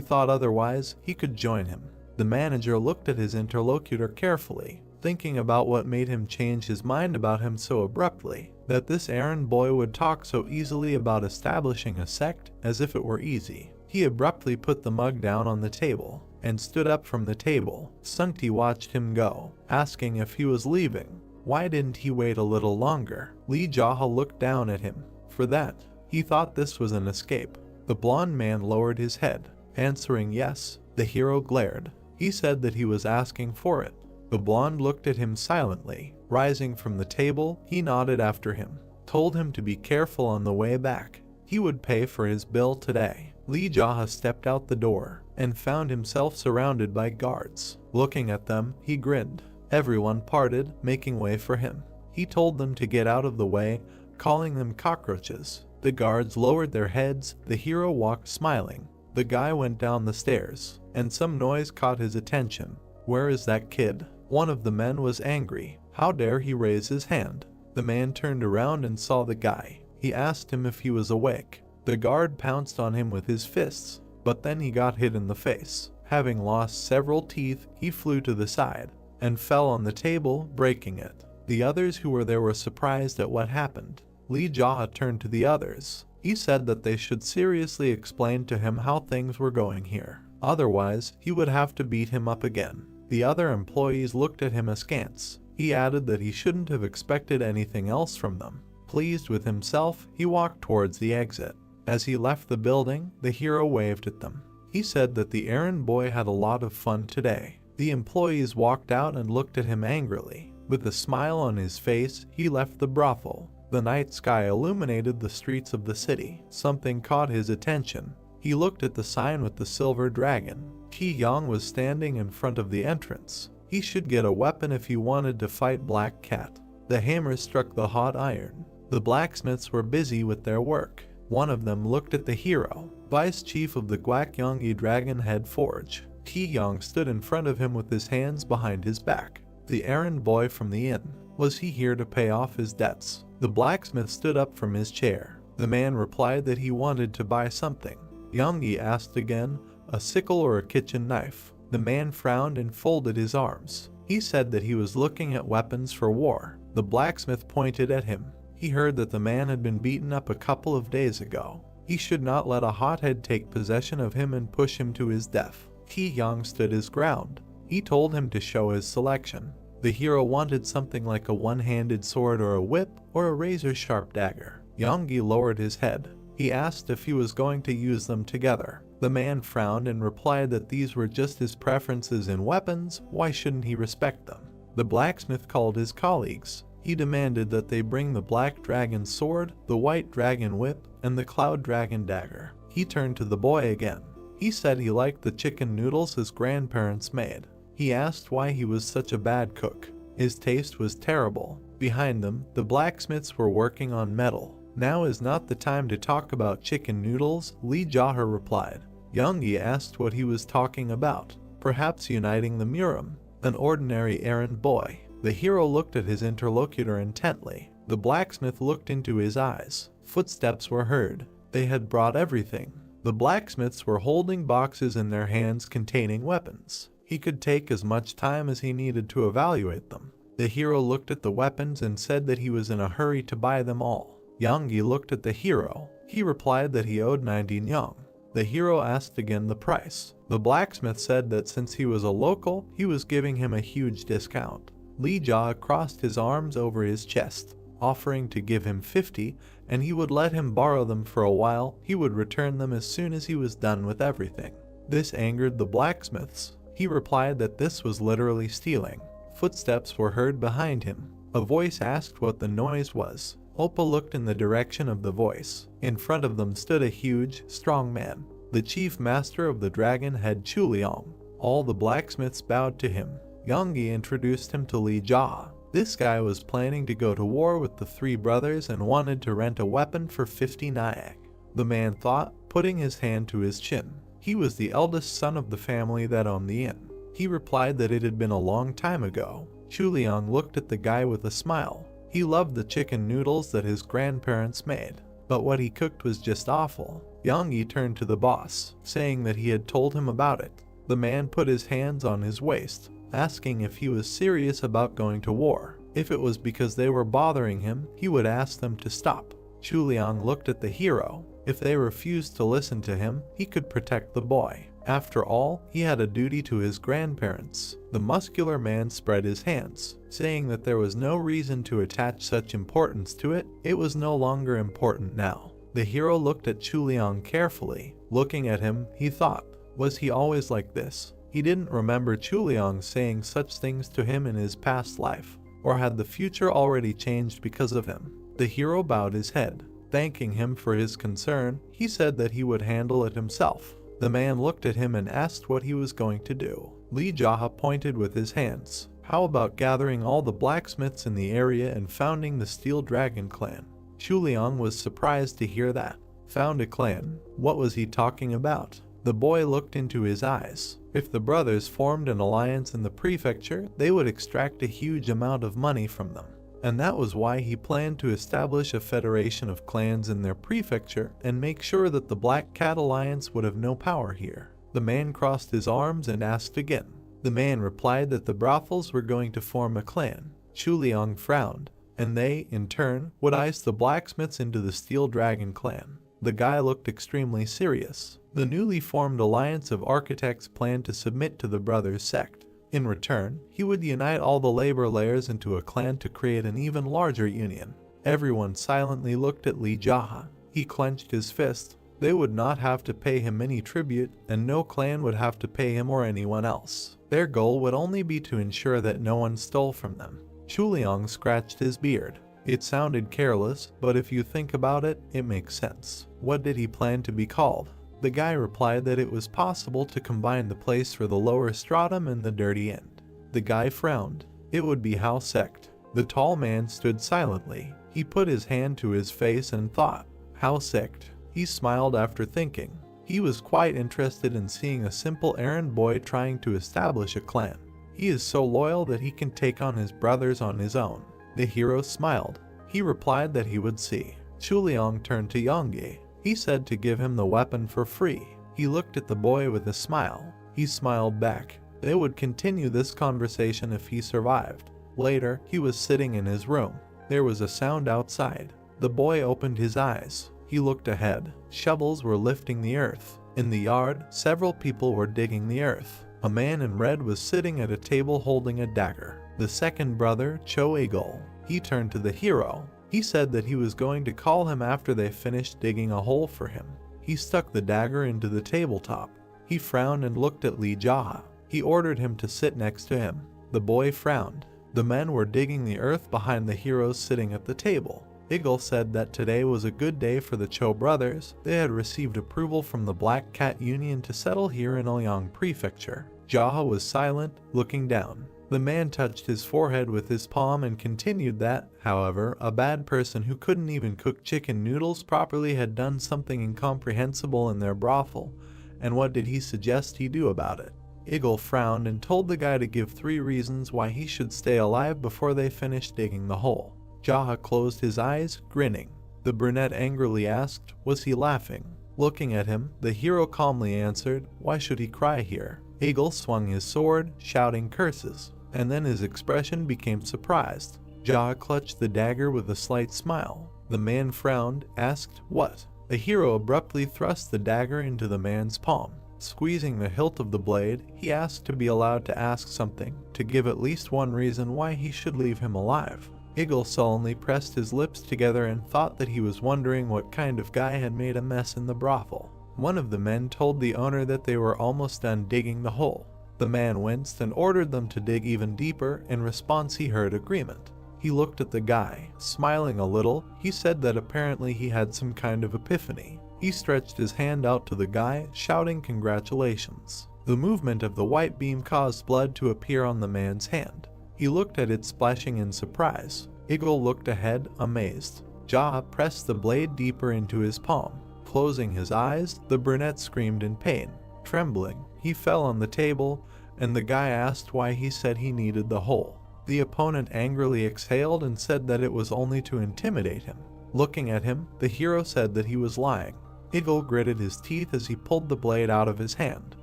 Speaker 1: thought otherwise, he could join him. The manager looked at his interlocutor carefully, thinking about what made him change his mind about him so abruptly, that this errand boy would talk so easily about establishing a sect as if it were easy. He abruptly put the mug down on the table and stood up from the table. Sungti watched him go, asking if he was leaving. Why didn't he wait a little longer? Li Jaha looked down at him. For that, he thought this was an escape. The blonde man lowered his head, answering yes. The hero glared. He said that he was asking for it. The blonde looked at him silently. Rising from the table, he nodded after him, told him to be careful on the way back. He would pay for his bill today. Li Jaha stepped out the door and found himself surrounded by guards. Looking at them, he grinned. Everyone parted, making way for him. He told them to get out of the way, calling them cockroaches. The guards lowered their heads. The hero walked smiling. The guy went down the stairs, and some noise caught his attention. Where is that kid? One of the men was angry. How dare he raise his hand? The man turned around and saw the guy. He asked him if he was awake. The guard pounced on him with his fists, but then he got hit in the face. Having lost several teeth, he flew to the side and fell on the table, breaking it. The others who were there were surprised at what happened. Li Jaha turned to the others. He said that they should seriously explain to him how things were going here. Otherwise, he would have to beat him up again. The other employees looked at him askance. He added that he shouldn't have expected anything else from them. Pleased with himself, he walked towards the exit. As he left the building, the hero waved at them. He said that the errand boy had a lot of fun today. The employees walked out and looked at him angrily. With a smile on his face, he left the brothel. The night sky illuminated the streets of the city. Something caught his attention. He looked at the sign with the silver dragon. Ki Yang was standing in front of the entrance. He should get a weapon if he wanted to fight Black Cat. The hammer struck the hot iron. The blacksmiths were busy with their work. One of them looked at the hero, vice chief of the Gwakyongi Dragon Head Forge. Ki Yang stood in front of him with his hands behind his back. The errand boy from the inn. Was he here to pay off his debts? The blacksmith stood up from his chair. The man replied that he wanted to buy something. Yongi asked again, a sickle or a kitchen knife. The man frowned and folded his arms. He said that he was looking at weapons for war. The blacksmith pointed at him. He heard that the man had been beaten up a couple of days ago. He should not let a hothead take possession of him and push him to his death. Ki Yang stood his ground. He told him to show his selection. The hero wanted something like a one-handed sword or a whip or a razor-sharp dagger. Yongi lowered his head. He asked if he was going to use them together. The man frowned and replied that these were just his preferences in weapons. Why shouldn't he respect them? The blacksmith called his colleagues. He demanded that they bring the black dragon sword, the white dragon whip, and the cloud dragon dagger. He turned to the boy again. He said he liked the chicken noodles his grandparents made. He asked why he was such a bad cook. His taste was terrible. Behind them, the blacksmiths were working on metal. Now is not the time to talk about chicken noodles, Li Jaha replied. Yongi asked what he was talking about. Perhaps uniting the Murim, an ordinary errand boy. The hero looked at his interlocutor intently. The blacksmith looked into his eyes. Footsteps were heard. They had brought everything. The blacksmiths were holding boxes in their hands containing weapons. He could take as much time as he needed to evaluate them. The hero looked at the weapons and said that he was in a hurry to buy them all. Yongi looked at the hero. He replied that he owed 90 nyang. The hero asked again the price. The blacksmith said that since he was a local, he was giving him a huge discount. Li Jaha crossed his arms over his chest, offering to give him 50, and he would let him borrow them for a while. He would return them as soon as he was done with everything. This angered the blacksmiths. He replied that this was literally stealing. Footsteps were heard behind him. A voice asked what the noise was. Oppa looked in the direction of the voice. In front of them stood a huge, strong man, the chief master of the dragon head Chuliang. All the blacksmiths bowed to him. Yongi introduced him to Li Jaha. This guy was planning to go to war with the three brothers and wanted to rent a weapon for 50 nyack. The man thought, putting his hand to his chin. He was the eldest son of the family that owned the inn. He replied that it had been a long time ago. Chuliang looked at the guy with a smile. He loved the chicken noodles that his grandparents made, but what he cooked was just awful. Yang turned to the boss, saying that he had told him about it. The man put his hands on his waist, asking if he was serious about going to war. If it was because they were bothering him, he would ask them to stop. Chuliang looked at the hero. If they refused to listen to him, he could protect the boy. After all, he had a duty to his grandparents. The muscular man spread his hands, saying that there was no reason to attach such importance to it. It was no longer important now. The hero looked at Chuliang carefully. Looking at him, he thought, was he always like this? He didn't remember Chuliang saying such things to him in his past life. Or had the future already changed because of him? The hero bowed his head. Thanking him for his concern, he said that he would handle it himself. The man looked at him and asked what he was going to do. Li Jaha pointed with his hands. How about gathering all the blacksmiths in the area and founding the Steel Dragon clan? Chuliang was surprised to hear that. Found a clan? What was he talking about? The boy looked into his eyes. If the brothers formed an alliance in the prefecture, they would extract a huge amount of money from them. And that was why he planned to establish a federation of clans in their prefecture and make sure that the Black Cat Alliance would have no power here. The man crossed his arms and asked again. The man replied that the brothels were going to form a clan. Chuliang frowned, and they, in turn, would ice the blacksmiths into the Steel Dragon clan. The guy looked extremely serious. The newly formed alliance of architects planned to submit to the brothers' sect. In return, he would unite all the labor layers into a clan to create an even larger union. Everyone silently looked at Li Jaha. He clenched his fist. They would not have to pay him any tribute, and no clan would have to pay him or anyone else. Their goal would only be to ensure that no one stole from them. Chuliang scratched his beard. It sounded careless, but if you think about it, it makes sense. What did he plan to be called? The guy replied that it was possible to combine the place for the lower stratum and the dirty end. The guy frowned. It would be Hao sect. The tall man stood silently. He put his hand to his face and thought, Hao sect. He smiled after thinking. He was quite interested in seeing a simple errand boy trying to establish a clan. He is so loyal that he can take on his brothers on his own. The hero smiled. He replied that he would see. Chuliang turned to Yonggi. He said to give him the weapon for free. He looked at the boy with a smile. He smiled back. They would continue this conversation if he survived. Later, he was sitting in his room. There was a sound outside. The boy opened his eyes. He looked ahead. Shovels were lifting the earth. In the yard, several people were digging the earth. A man in red was sitting at a table holding a dagger. The second brother, Cho Eagle. He turned to the hero. He said that he was going to call him after they finished digging a hole for him. He stuck the dagger into the tabletop. He frowned and looked at Li Jaha. He ordered him to sit next to him. The boy frowned. The men were digging the earth behind the heroes sitting at the table. Eagle said that today was a good day for the Cho brothers. They had received approval from the Black Cat Union to settle here in Ouyang Prefecture. Jaha was silent, looking down. The man touched his forehead with his palm and continued that, however, a bad person who couldn't even cook chicken noodles properly had done something incomprehensible in their brothel, and what did he suggest he do about it? Eagle frowned and told the guy to give 3 reasons why he should stay alive before they finished digging the hole. Jaha closed his eyes, grinning. The brunette angrily asked, was he laughing? Looking at him, the hero calmly answered, why should he cry here? Eagle swung his sword, shouting curses, and then his expression became surprised. Jaha clutched the dagger with a slight smile. The man frowned, asked, what? The hero abruptly thrust the dagger into the man's palm. Squeezing the hilt of the blade, he asked to be allowed to ask something, to give at least one reason why he should leave him alive. Eagle sullenly pressed his lips together and thought that he was wondering what kind of guy had made a mess in the brothel. One of the men told the owner that they were almost done digging the hole. The man winced and ordered them to dig even deeper. In response, he heard agreement. He looked at the guy. Smiling a little, he said that apparently he had some kind of epiphany. He stretched his hand out to the guy, shouting congratulations. The movement of the white beam caused blood to appear on the man's hand. He looked at it splashing in surprise. Eagle looked ahead, amazed. Jaha pressed the blade deeper into his palm. Closing his eyes, the brunette screamed in pain. Trembling, he fell on the table, and the guy asked why he said he needed the hole. The opponent angrily exhaled and said that it was only to intimidate him. Looking at him, the hero said that he was lying. Ignoble gritted his teeth as he pulled the blade out of his hand.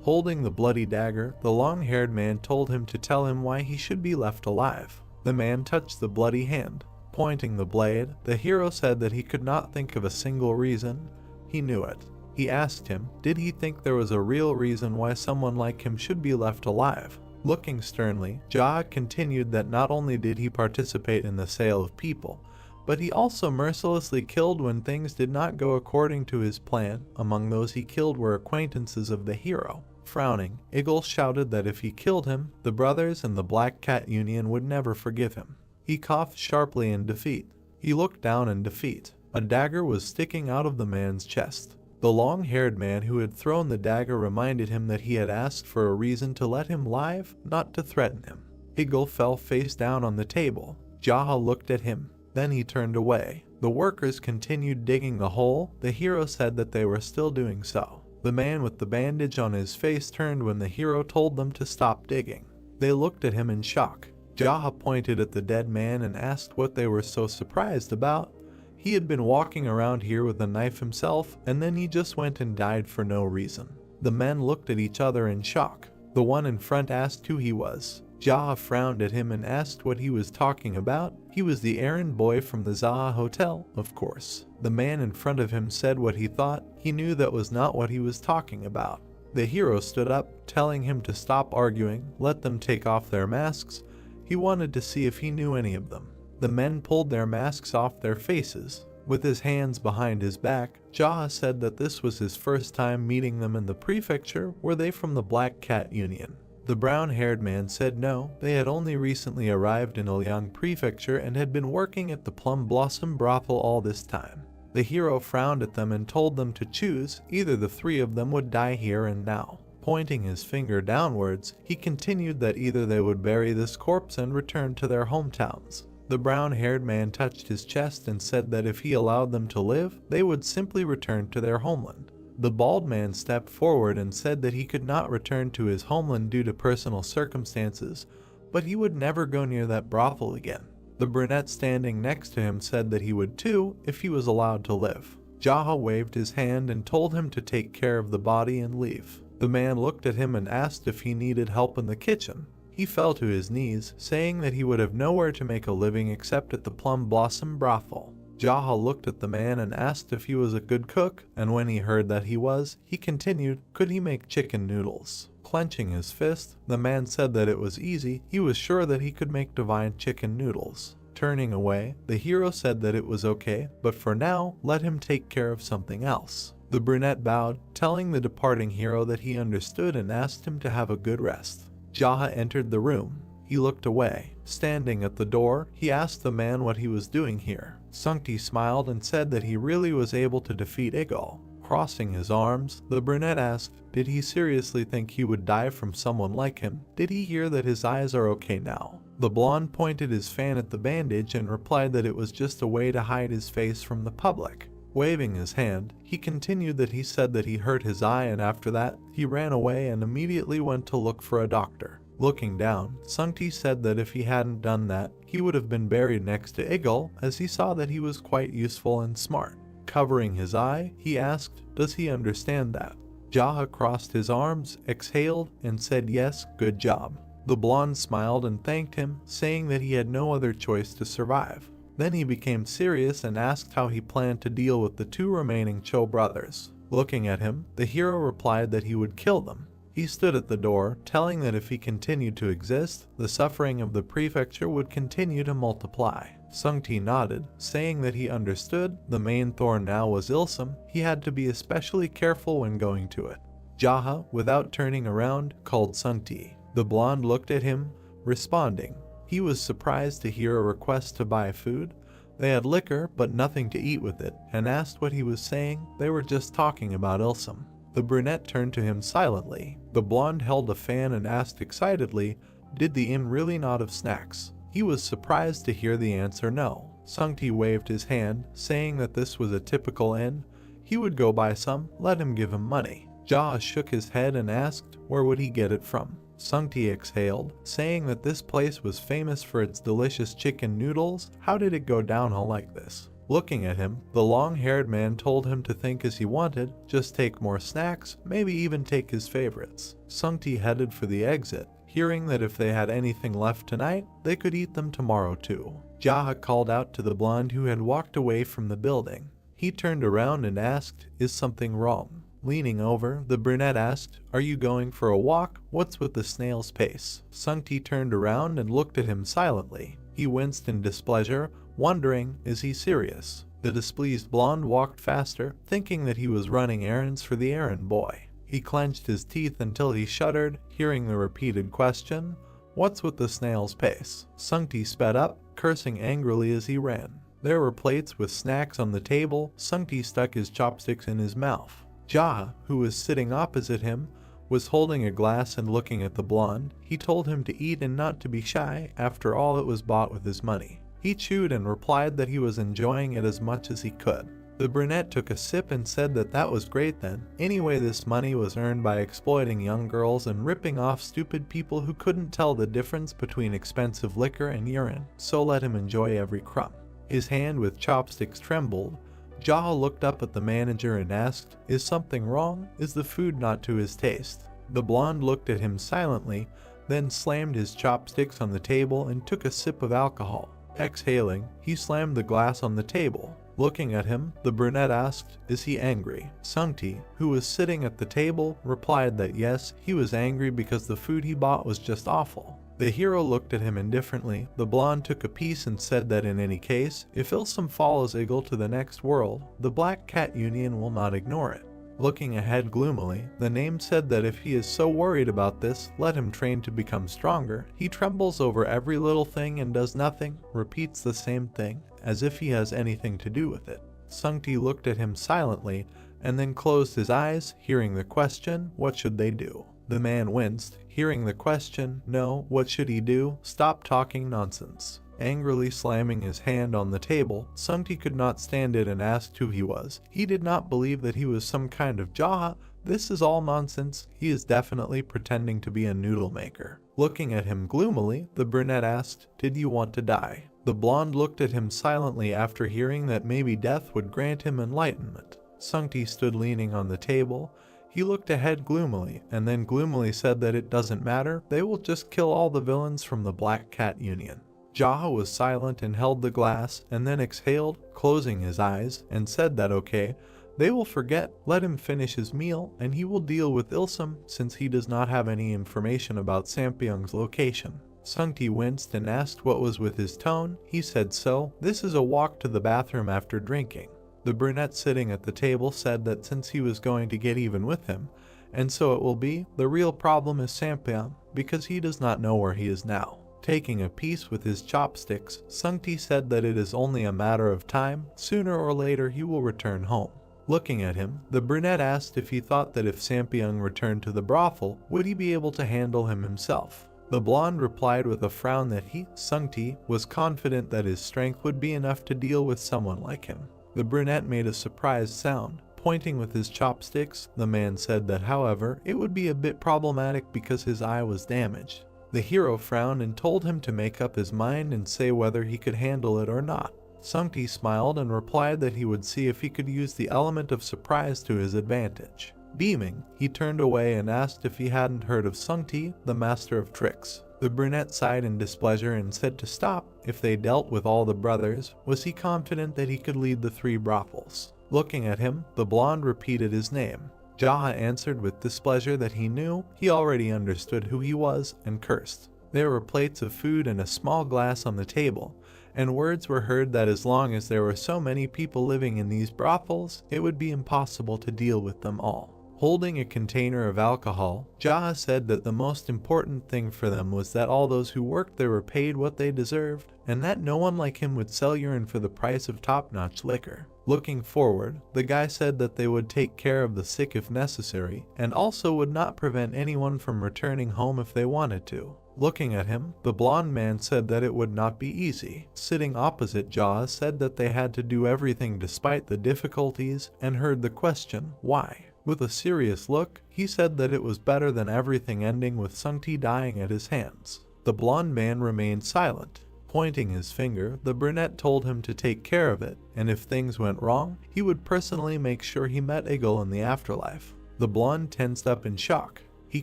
Speaker 1: Holding the bloody dagger, the long-haired man told him to tell him why he should be left alive. The man touched the bloody hand. Pointing the blade, the hero said that he could not think of a single reason. He knew it. He asked him, did he think there was a real reason why someone like him should be left alive? Looking sternly, Jaha continued that not only did he participate in the sale of people, but he also mercilessly killed when things did not go according to his plan. Among those he killed were acquaintances of the hero. Frowning, Ignoble shouted that if he killed him, the brothers and the Black Cat Union would never forgive him. He coughed sharply in defeat. He looked down in defeat. A dagger was sticking out of the man's chest. The long-haired man who had thrown the dagger reminded him that he had asked for a reason to let him live, not to threaten him. Ignoble fell face down on the table. Jaha looked at him. Then he turned away. The workers continued digging the hole. The hero said that they were still doing so. The man with the bandage on his face turned when the hero told them to stop digging. They looked at him in shock. Jaha pointed at the dead man and asked what they were so surprised about. He had been walking around here with a knife himself, and then he just went and died for no reason. The men looked at each other in shock. The one in front asked who he was. Jaha frowned at him and asked what he was talking about. He was the errand boy from the Zaha Hotel, of course. The man in front of him said what he thought. He knew that was not what he was talking about. The hero stood up, telling him to stop arguing, let them take off their masks. He wanted to see if he knew any of them. The men pulled their masks off their faces. With his hands behind his back, Jaha said that this was his first time meeting them in the prefecture. Were they from the Black Cat Union? The brown-haired man said no, they had only recently arrived in Ilyang Prefecture and had been working at the Plum Blossom brothel all this time. The hero frowned at them and told them to choose, either the three of them would die here and now. Pointing his finger downwards, he continued that either they would bury this corpse and return to their hometowns. The brown-haired man touched his chest and said that if he allowed them to live, they would simply return to their homeland. The bald man stepped forward and said that he could not return to his homeland due to personal circumstances, but he would never go near that brothel again. The brunette standing next to him said that he would too if he was allowed to live. Jaha waved his hand and told him to take care of the body and leave. The man looked at him and asked if he needed help in the kitchen. He fell to his knees, saying that he would have nowhere to make a living except at the Plum Blossom brothel. Jaha looked at the man and asked if he was a good cook, and when he heard that he was, he continued, could he make chicken noodles? Clenching his fist, the man said that it was easy. He was sure that he could make divine chicken noodles. Turning away, the hero said that it was okay, but for now, let him take care of something else. The brunette bowed, telling the departing hero that he understood and asked him to have a good rest. Jaha entered the room. He looked away. Standing at the door, he asked the man what he was doing here. Sungti smiled and said that he really was able to defeat Ignoble. Crossing his arms, the brunette asked, did he seriously think he would die from someone like him? Did he hear that his eyes are okay now? The blonde pointed his fan at the bandage and replied that it was just a way to hide his face from the public. Waving his hand, he continued that he said that he hurt his eye, and after that, he ran away and immediately went to look for a doctor. Looking down, Sungti said that if he hadn't done that, he would have been buried next to Ignoble, as he saw that he was quite useful and smart. Covering his eye, he asked, does he understand that? Jaha crossed his arms, exhaled, and said yes, good job. The blonde smiled and thanked him, saying that he had no other choice to survive. Then he became serious and asked how he planned to deal with the two remaining Cho brothers. Looking at him, the hero replied that he would kill them. He stood at the door, telling that if he continued to exist, the suffering of the prefecture would continue to multiply. Sungti nodded, saying that he understood. The main thorn now was Ilsum. He had to be especially careful when going to it. Jaha, without turning around, called Sungti. The blonde looked at him, responding. He was surprised to hear a request to buy food. They had liquor, but nothing to eat with it, and asked what he was saying. They were just talking about Ilsum. The brunette turned to him silently. The blonde held a fan and asked excitedly, did the inn really not have snacks? He was surprised to hear the answer no. Sungti waved his hand, saying that this was a typical inn. He would go buy some, let him give him money. Jaha shook his head and asked where would he get it from. Sungti exhaled, saying that this place was famous for its delicious chicken noodles. How did it go downhill like this? Looking at him, the long-haired man told him to think as he wanted, just take more snacks, maybe even take his favorites. Sungti headed for the exit, hearing that if they had anything left tonight, they could eat them tomorrow too. Jaha called out to the blonde who had walked away from the building. He turned around and asked, "Is something wrong?" Leaning over, the brunette asked, "Are you going for a walk? What's with the snail's pace?" Sungti turned around and looked at him silently. He winced in displeasure, wondering, is he serious? The displeased blonde walked faster, thinking that he was running errands for the errand boy. He clenched his teeth until he shuddered, hearing the repeated question, "What's with the snail's pace?" Sungti sped up, cursing angrily as he ran. There were plates with snacks on the table. Sungti stuck his chopsticks in his mouth. Jaha, who was sitting opposite him, was holding a glass and looking at the blonde. He told him to eat and not to be shy, after all it was bought with his money. He chewed and replied that he was enjoying it as much as he could. The brunette took a sip and said that that was great then. Anyway, this money was earned by exploiting young girls and ripping off stupid people who couldn't tell the difference between expensive liquor and urine, so let him enjoy every crumb. His hand with chopsticks trembled. Jaha looked up at the manager and asked, "Is something wrong? Is the food not to his taste?" The blonde looked at him silently, then slammed his chopsticks on the table and took a sip of alcohol. Exhaling, he slammed the glass on the table. Looking at him, the brunette asked, "Is he angry?" Sungti, who was sitting at the table, replied that yes, he was angry because the food he bought was just awful. The hero looked at him indifferently. The blonde took a piece and said that in any case, if Ilsum follows Iggle to the next world, the Black Cat Union will not ignore it. Looking ahead gloomily, the name said that if he is so worried about this, let him train to become stronger. He trembles over every little thing and does nothing, repeats the same thing, as if he has anything to do with it. Sungti looked at him silently, and then closed his eyes, hearing the question, "What should they do?" The man winced, hearing the question, "No, what should he do? Stop talking nonsense." Angrily slamming his hand on the table, Sungti could not stand it and asked who he was. He did not believe that he was some kind of Jaha. This is all nonsense. He is definitely pretending to be a noodle maker. Looking at him gloomily, the brunette asked, "Did you want to die?" The blonde looked at him silently after hearing that maybe death would grant him enlightenment. Sungti stood leaning on the table. He looked ahead gloomily, and then gloomily said that it doesn't matter, they will just kill all the villains from the Black Cat Union. Jaha was silent and held the glass, and then exhaled, closing his eyes, and said that okay, they will forget, let him finish his meal, and he will deal with Ilsum since he does not have any information about Sampyeong's location. Sungti winced and asked what was with his tone. He said so, this is a walk to the bathroom after drinking. The brunette sitting at the table said that since he was going to get even with him, and so it will be, the real problem is Sampyeong, because he does not know where he is now. Taking a piece with his chopsticks, Sungti said that it is only a matter of time, sooner or later he will return home. Looking at him, the brunette asked if he thought that if Sampyeong returned to the brothel, would he be able to handle him himself. The blonde replied with a frown that he, Sungti, was confident that his strength would be enough to deal with someone like him. The brunette made a surprised sound. Pointing with his chopsticks, the man said that however, it would be a bit problematic because his eye was damaged. The hero frowned and told him to make up his mind and say whether he could handle it or not. Sungti smiled and replied that he would see if he could use the element of surprise to his advantage. Beaming, he turned away and asked if he hadn't heard of Sungti, the master of tricks. The brunette sighed in displeasure and said to stop. If they dealt with all the brothers, was he confident that he could lead the 3 brothels? Looking at him, the blonde repeated his name. Jaha answered with displeasure that he knew, he already understood who he was, and cursed. There were plates of food and a small glass on the table, and words were heard that as long as there were so many people living in these brothels, it would be impossible to deal with them all. Holding a container of alcohol, Jaha said that the most important thing for them was that all those who worked there were paid what they deserved, and that no one like him would sell urine for the price of top-notch liquor. Looking forward, the guy said that they would take care of the sick if necessary, and also would not prevent anyone from returning home if they wanted to. Looking at him, the blonde man said that it would not be easy. Sitting opposite Jaha said that they had to do everything despite the difficulties, and heard the question, why? With a serious look, he said that it was better than everything ending with Sungti dying at his hands. The blonde man remained silent. Pointing his finger, the brunette told him to take care of it, and if things went wrong, he would personally make sure he met Ignoble in the afterlife. The blonde tensed up in shock. He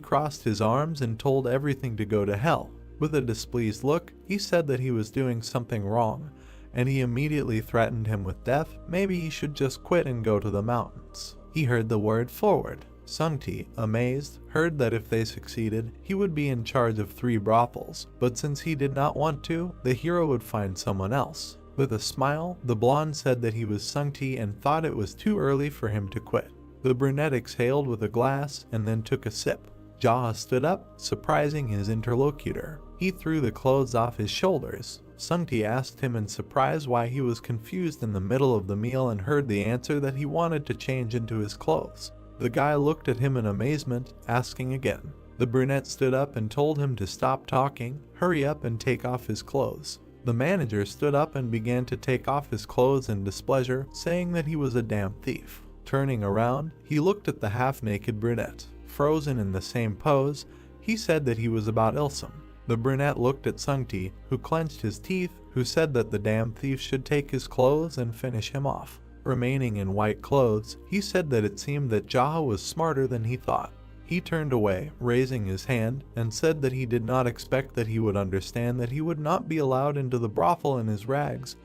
Speaker 1: crossed his arms and told everything to go to hell. With a displeased look, he said that he was doing something wrong, and he immediately threatened him with death. Maybe he should just quit and go to the mountains. He heard the word forward. Sungti, amazed, heard that if they succeeded, he would be in charge of 3 brothels, but since he did not want to, the hero would find someone else. With a smile, the blonde said that he was Sungti and thought it was too early for him to quit. The brunette exhaled with a glass and then took a sip. Jaha stood up, surprising his interlocutor. He threw the clothes off his shoulders. Sungti asked him in surprise why he was confused in the middle of the meal and heard the answer that he wanted to change into his clothes. The guy looked at him in amazement, asking again. The brunette stood up and told him to stop talking, hurry up and take off his clothes. The manager stood up and began to take off his clothes in displeasure, saying that he was a damn thief. Turning around, he looked at the half-naked brunette. Frozen in the same pose, he said that he was about Ilsum. The brunette looked at Sungti, who clenched his teeth, who said that the damn thief should take his clothes and finish him off. Remaining in white clothes, he said that it seemed that Jaha was smarter than he thought. He turned away, raising his hand, and said that he did not expect that he would understand that he would not be allowed into the brothel in his rags,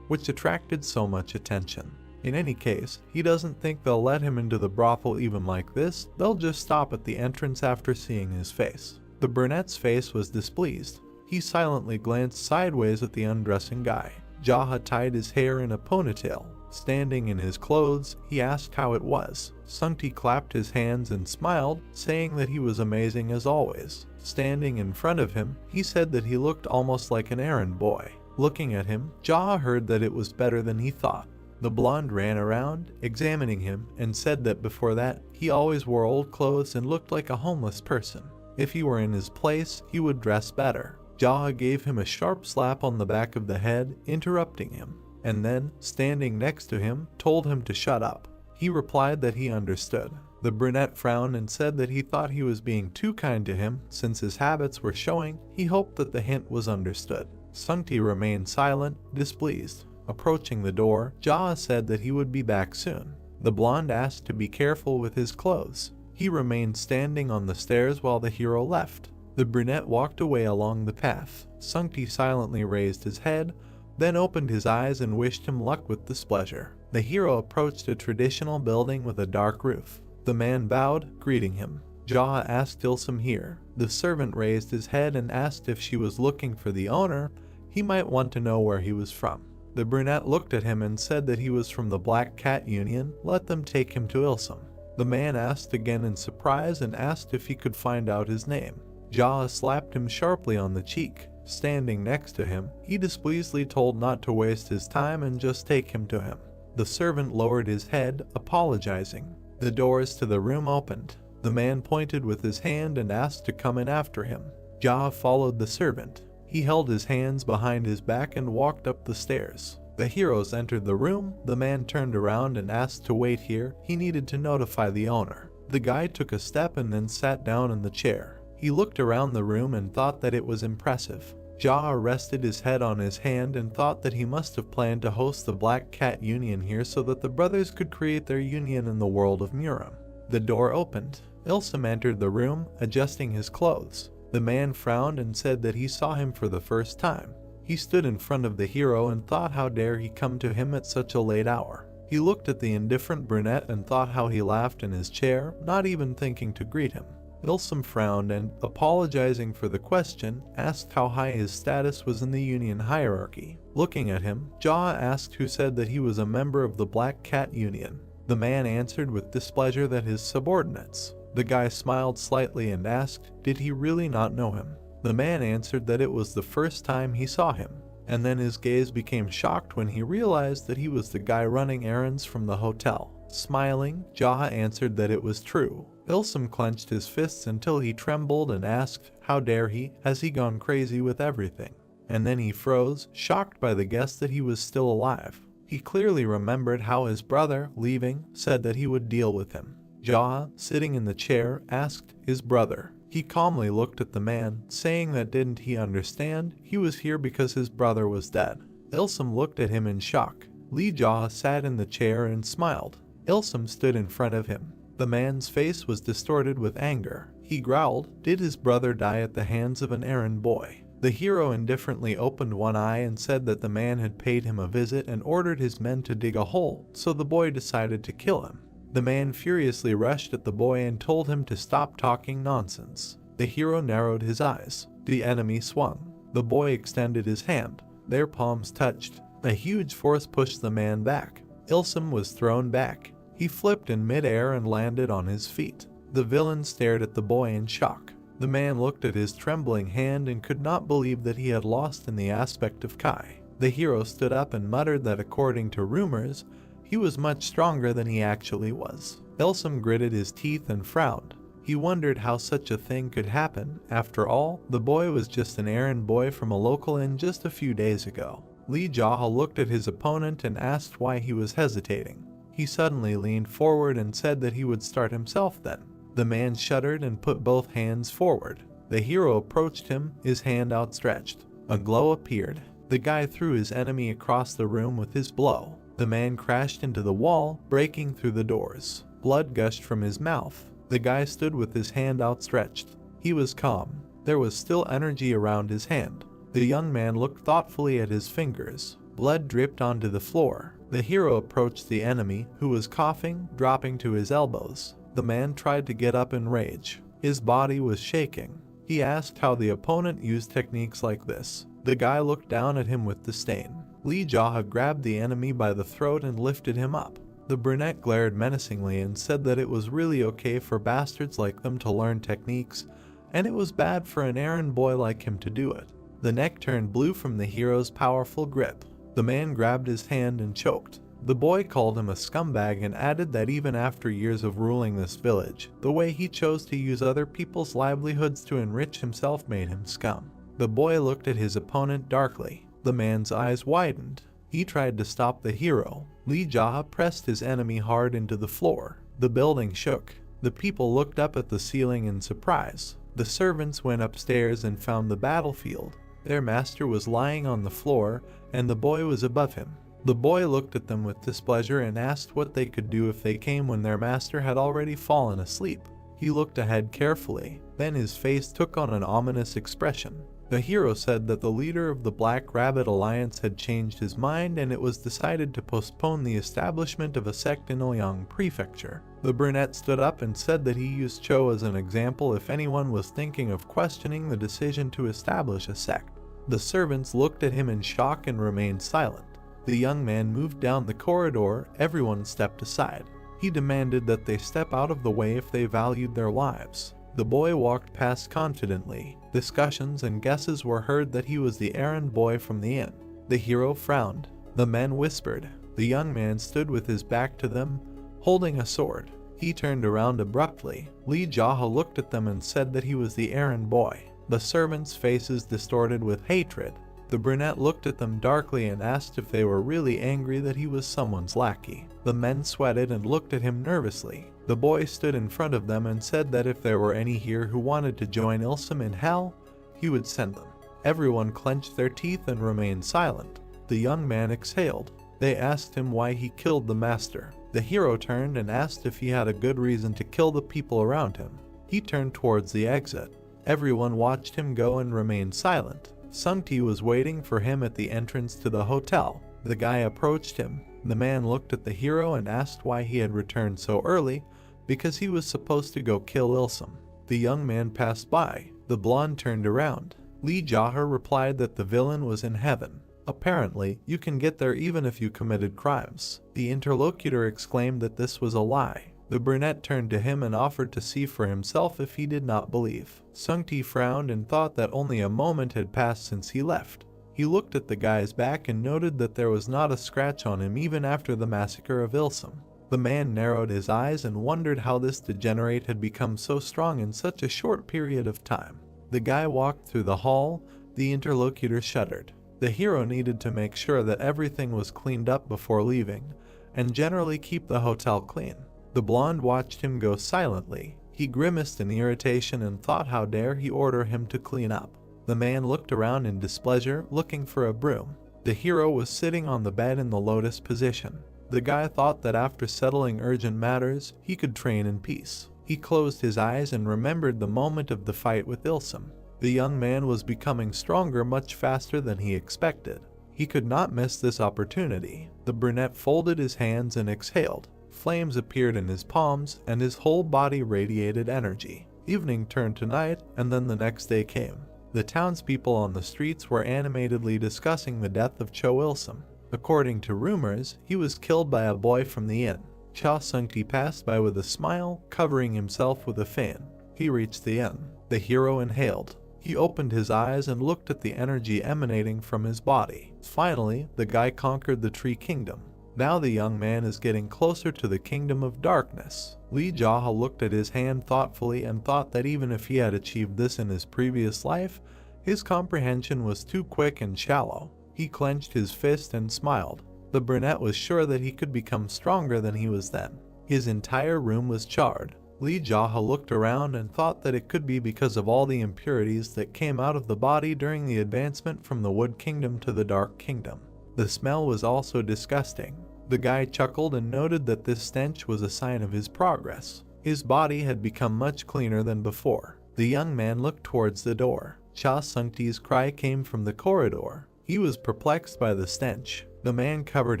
Speaker 1: which attracted so much attention. In any case, he doesn't think they'll let him into the brothel even like this. They'll just stop at the entrance after seeing his face. The brunette's face was displeased. He silently glanced sideways at the undressing guy. Jaha tied his hair in a ponytail. Standing in his clothes, he asked how it was. Sungti clapped his hands and smiled, saying that he was amazing as always. Standing in front of him, he said that he looked almost like an errand boy. Looking at him, Jaha heard that it was better than he thought. The blonde ran around, examining him, and said that before that, he always wore old clothes and looked like a homeless person. If he were in his place, he would dress better. Jaha gave him a sharp slap on the back of the head, interrupting him, and then, standing next to him, told him to shut up. He replied that he understood. The brunette frowned and said that he thought he was being too kind to him. Since his habits were showing, he hoped that the hint was understood. Sungti remained silent, displeased. Approaching the door, Jaha said that he would be back soon. The blonde asked to be careful with his clothes. He remained standing on the stairs while the hero left. The brunette walked away along the path. Sungti silently raised his head, then opened his eyes and wished him luck with displeasure. The hero approached a traditional building with a dark roof. The man bowed, greeting him. Jaha asked Ilsum here. The servant raised his head and asked if she was looking for the owner. He might want to know where he was from. The brunette looked at him and said that he was from the Black Cat Union. Let them take him to Ilsum. The man asked again in surprise and asked if he could find out his name. Jaha slapped him sharply on the cheek. Standing next to him, he displeasedly told not to waste his time and just take him to him. The servant lowered his head, apologizing. The doors to the room opened. The man pointed with his hand and asked to come in after him. Jaha followed the servant. He held his hands behind his back and walked up the stairs. The heroes entered the room. The man turned around and asked to wait here. He needed to notify the owner. The guy took a step and then sat down in the chair. He looked around the room and thought that it was impressive. Jaha rested his head on his hand and thought that he must have planned to host the Black Cat Union here so that the brothers could create their union in the world of Muram. The door opened. Ilsum entered the room, adjusting his clothes. The man frowned and said that he saw him for the first time. He stood in front of the hero and thought how dare he come to him at such a late hour. He looked at the indifferent brunette and thought how he laughed in his chair, not even thinking to greet him. Ilsum frowned and, apologizing for the question, asked how high his status was in the union hierarchy. Looking at him, Jaha asked who said that he was a member of the Black Cat Union. The man answered with displeasure that his subordinates. The guy smiled slightly and asked, did he really not know him? The man answered that it was the first time he saw him, and then his gaze became shocked when he realized that he was the guy running errands from the hotel. Smiling, Jaha answered that it was true. Ilsum clenched his fists until he trembled and asked, how dare he? Has he gone crazy with everything? And then he froze, shocked by the guess that he was still alive. He clearly remembered how his brother, leaving, said that he would deal with him. Jaha, sitting in the chair, asked his brother. He calmly looked at the man, saying that didn't he understand? He was here because his brother was dead. Ilsum looked at him in shock. Lee Jaha sat in the chair and smiled. Ilsum stood in front of him. The man's face was distorted with anger. He growled, "Did his brother die at the hands of an errand boy?" The hero indifferently opened one eye and said that the man had paid him a visit and ordered his men to dig a hole, so the boy decided to kill him. The man furiously rushed at the boy and told him to stop talking nonsense. The hero narrowed his eyes. The enemy swung. The boy extended his hand. Their palms touched. A huge force pushed the man back. Ilsum was thrown back. He flipped in midair and landed on his feet. The villain stared at the boy in shock. The man looked at his trembling hand and could not believe that he had lost in the aspect of Kai. The hero stood up and muttered that according to rumors, he was much stronger than he actually was. Ilsum gritted his teeth and frowned. He wondered how such a thing could happen. After all, the boy was just an errand boy from a local inn just a few days ago. Lee Jaha looked at his opponent and asked why he was hesitating. He suddenly leaned forward and said that he would start himself then. The man shuddered and put both hands forward. The hero approached him, his hand outstretched. A glow appeared. The guy threw his enemy across the room with his blow. The man crashed into the wall, breaking through the doors. Blood gushed from his mouth. The guy stood with his hand outstretched. He was calm. There was still energy around his hand. The young man looked thoughtfully at his fingers. Blood dripped onto the floor. The hero approached the enemy, who was coughing, dropping to his elbows. The man tried to get up in rage. His body was shaking. He asked how the opponent used techniques like this. The guy looked down at him with disdain. Lee Jaha grabbed the enemy by the throat and lifted him up. The brunette glared menacingly and said that it was really okay for bastards like them to learn techniques, and it was bad for an errand boy like him to do it. The neck turned blue from the hero's powerful grip. The man grabbed his hand and choked. The boy called him a scumbag and added that even after years of ruling this village, the way he chose to use other people's livelihoods to enrich himself made him scum. The boy looked at his opponent darkly. The man's eyes widened. He tried to stop the hero. Lee Jaha pressed his enemy hard into the floor. The building shook. The people looked up at the ceiling in surprise. The servants went upstairs and found the battlefield. Their master was lying on the floor, and the boy was above him. The boy looked at them with displeasure and asked what they could do if they came when their master had already fallen asleep. He looked ahead carefully. Then his face took on an ominous expression. The hero said that the leader of the Black Rabbit Alliance had changed his mind and it was decided to postpone the establishment of a sect in Ouyang Prefecture. The brunette stood up and said that he used Cho as an example if anyone was thinking of questioning the decision to establish a sect. The servants looked at him in shock and remained silent. The young man moved down the corridor. Everyone stepped aside. He demanded that they step out of the way if they valued their lives. The boy walked past confidently. Discussions and guesses were heard that he was the errand boy from the inn. The hero frowned. The men whispered. The young man stood with his back to them, holding a sword. He turned around abruptly. Lee Jaha looked at them and said that he was the errand boy. The servants' faces distorted with hatred. The brunette looked at them darkly and asked if they were really angry that he was someone's lackey. The men sweated and looked at him nervously. The boy stood in front of them and said that if there were any here who wanted to join Ilsum in hell, he would send them. Everyone clenched their teeth and remained silent. The young man exhaled. They asked him why he killed the master. The hero turned and asked if he had a good reason to kill the people around him. He turned towards the exit. Everyone watched him go and remained silent. Sungti was waiting for him at the entrance to the hotel. The guy approached him. The man looked at the hero and asked why he had returned so early, because he was supposed to go kill Ilsum. The young man passed by. The blonde turned around. Lee Jaha replied that the villain was in heaven. Apparently, you can get there even if you committed crimes. The interlocutor exclaimed that this was a lie. The brunette turned to him and offered to see for himself if he did not believe. Sungti frowned and thought that only a moment had passed since he left. He looked at the guy's back and noted that there was not a scratch on him even after the massacre of Ilsum. The man narrowed his eyes and wondered how this degenerate had become so strong in such a short period of time. The guy walked through the hall. The interlocutor shuddered. The hero needed to make sure that everything was cleaned up before leaving, and generally keep the hotel clean. The blonde watched him go silently. He grimaced in irritation and thought how dare he order him to clean up. The man looked around in displeasure, looking for a broom. The hero was sitting on the bed in the lotus position. The guy thought that after settling urgent matters, he could train in peace. He closed his eyes and remembered the moment of the fight with Ilsum. The young man was becoming stronger much faster than he expected. He could not miss this opportunity. The brunette folded his hands and exhaled. Flames appeared in his palms, and his whole body radiated energy. Evening turned to night, and then the next day came. The townspeople on the streets were animatedly discussing the death of Cho Ilsum. According to rumors, he was killed by a boy from the inn. Cha Sung-ti passed by with a smile, covering himself with a fan. He reached the inn. The hero inhaled. He opened his eyes and looked at the energy emanating from his body. Finally, the guy conquered the tree kingdom. Now the young man is getting closer to the kingdom of darkness. Li Jaha looked at his hand thoughtfully and thought that even if he had achieved this in his previous life, his comprehension was too quick and shallow. He clenched his fist and smiled. The brunette was sure that he could become stronger than he was then. His entire room was charred. Li Jaha looked around and thought that it could be because of all the impurities that came out of the body during the advancement from the Wood Kingdom to the Dark Kingdom. The smell was also disgusting. The guy chuckled and noted that this stench was a sign of his progress. His body had become much cleaner than before. The young man looked towards the door. Cha Sung-ti's cry came from the corridor. He was perplexed by the stench. The man covered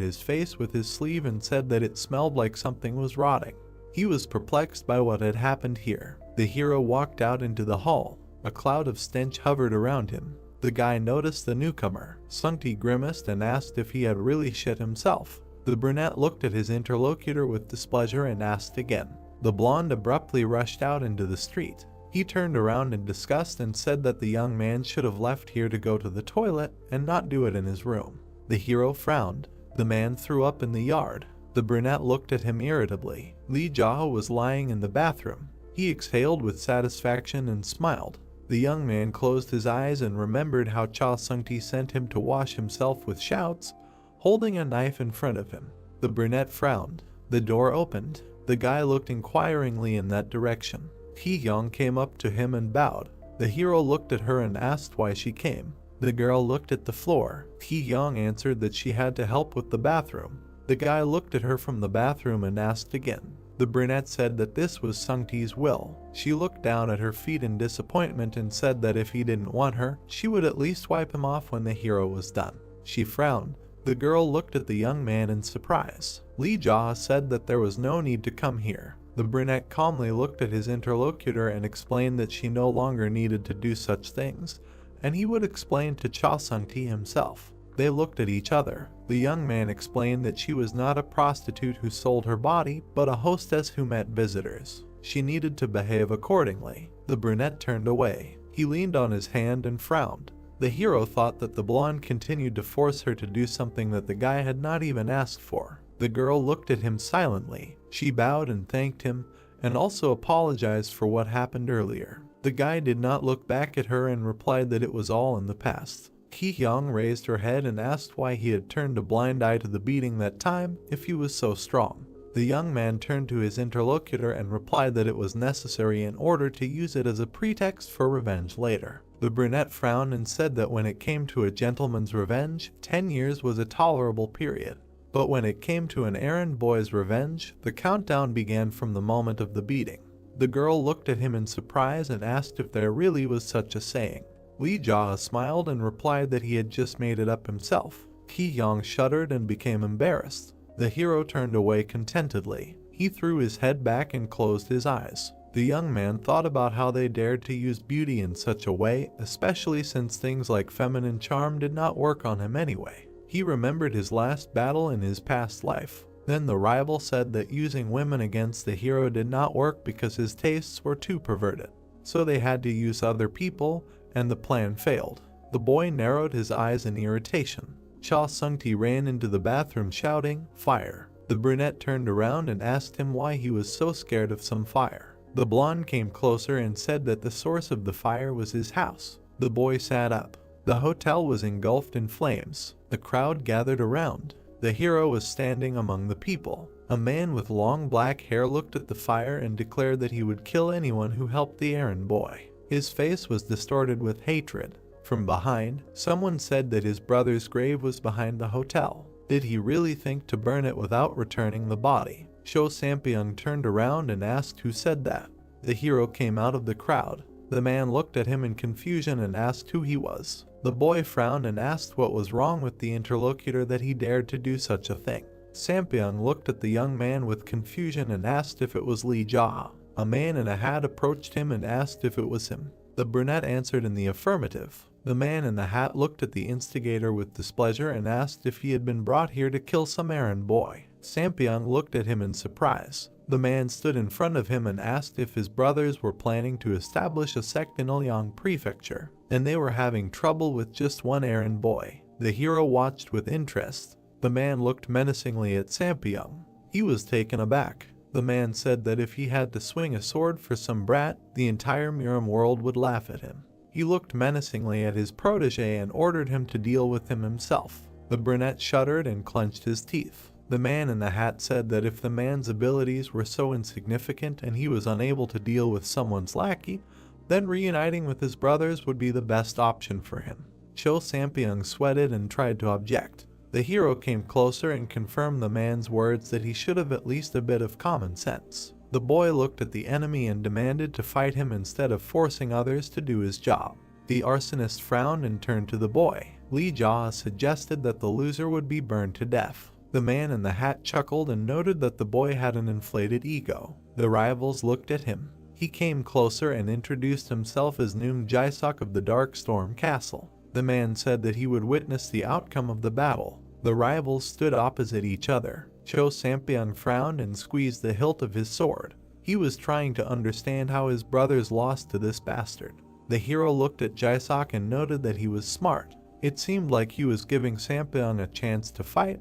Speaker 1: his face with his sleeve and said that it smelled like something was rotting. He was perplexed by what had happened here. The hero walked out into the hall. A cloud of stench hovered around him. The guy noticed the newcomer. Sung-ti grimaced and asked if he had really shit himself. The brunette looked at his interlocutor with displeasure and asked again. The blonde abruptly rushed out into the street. He turned around in disgust and said that the young man should have left here to go to the toilet and not do it in his room. The hero frowned. The man threw up in the yard. The brunette looked at him irritably. Li Jaha was lying in the bathroom. He exhaled with satisfaction and smiled. The young man closed his eyes and remembered how Cha Sung-ti sent him to wash himself with shouts, holding a knife in front of him. The brunette frowned. The door opened. The guy looked inquiringly in that direction. Hee-young came up to him and bowed. The hero looked at her and asked why she came. The girl looked at the floor. Hee-young answered that she had to help with the bathroom. The guy looked at her from the bathroom and asked again. The brunette said that this was Sung-ti's will. She looked down at her feet in disappointment and said that if he didn't want her, she would at least wipe him off when the hero was done. She frowned. The girl looked at the young man in surprise. Li Jaha said that there was no need to come here. The brunette calmly looked at his interlocutor and explained that she no longer needed to do such things, and he would explain to Cha Sung-ti himself. They looked at each other. The young man explained that she was not a prostitute who sold her body, but a hostess who met visitors. She needed to behave accordingly. The brunette turned away. He leaned on his hand and frowned. The hero thought that the blonde continued to force her to do something that the guy had not even asked for. The girl looked at him silently. She bowed and thanked him, and also apologized for what happened earlier. The guy did not look back at her and replied that it was all in the past. Hee-young raised her head and asked why he had turned a blind eye to the beating that time if he was so strong. The young man turned to his interlocutor and replied that it was necessary in order to use it as a pretext for revenge later. The brunette frowned and said that when it came to a gentleman's revenge, 10 years was a tolerable period. But when it came to an errand boy's revenge, the countdown began from the moment of the beating. The girl looked at him in surprise and asked if there really was such a saying. Li Jaha smiled and replied that he had just made it up himself. Hee-young shuddered and became embarrassed. The hero turned away contentedly. He threw his head back and closed his eyes. The young man thought about how they dared to use beauty in such a way, especially since things like feminine charm did not work on him anyway. He remembered his last battle in his past life. Then the rival said that using women against the hero did not work because his tastes were too perverted. So they had to use other people, and the plan failed. The boy narrowed his eyes in irritation. Cha Sung-ti ran into the bathroom shouting, "Fire!" The brunette turned around and asked him why he was so scared of some fire. The blonde came closer and said that the source of the fire was his house. The boy sat up. The hotel was engulfed in flames. The crowd gathered around. The hero was standing among the people. A man with long black hair looked at the fire and declared that he would kill anyone who helped the errand boy. His face was distorted with hatred. From behind, someone said that his brother's grave was behind the hotel. Did he really think to burn it without returning the body? Cho Sampyeong turned around and asked who said that. The hero came out of the crowd. The man looked at him in confusion and asked who he was. The boy frowned and asked what was wrong with the interlocutor that he dared to do such a thing. Sampyeong looked at the young man with confusion and asked if it was Lee Jae. A man in a hat approached him and asked if it was him. The brunette answered in the affirmative. The man in the hat looked at the instigator with displeasure and asked if he had been brought here to kill some errand boy. Sampyeong looked at him in surprise. The man stood in front of him and asked if his brothers were planning to establish a sect in Ilyang Prefecture, and they were having trouble with just one errand boy. The hero watched with interest. The man looked menacingly at Sampyeong. He was taken aback. The man said that if he had to swing a sword for some brat, the entire Miram world would laugh at him. He looked menacingly at his protege and ordered him to deal with him himself. The brunette shuddered and clenched his teeth. The man in the hat said that if the man's abilities were so insignificant and he was unable to deal with someone's lackey, then reuniting with his brothers would be the best option for him. Cho Sampyeong sweated and tried to object. The hero came closer and confirmed the man's words that he should have at least a bit of common sense. The boy looked at the enemy and demanded to fight him instead of forcing others to do his job. The arsonist frowned and turned to the boy. Lee Jae suggested that the loser would be burned to death. The man in the hat chuckled and noted that the boy had an inflated ego. The rivals looked at him. He came closer and introduced himself as Noong Jae-sok of the Dark Storm Castle. The man said that he would witness the outcome of the battle. The rivals stood opposite each other. Cho Sampyeong frowned and squeezed the hilt of his sword. He was trying to understand how his brothers lost to this bastard. The hero looked at Jae-sok and noted that he was smart. It seemed like he was giving Sampyeong a chance to fight,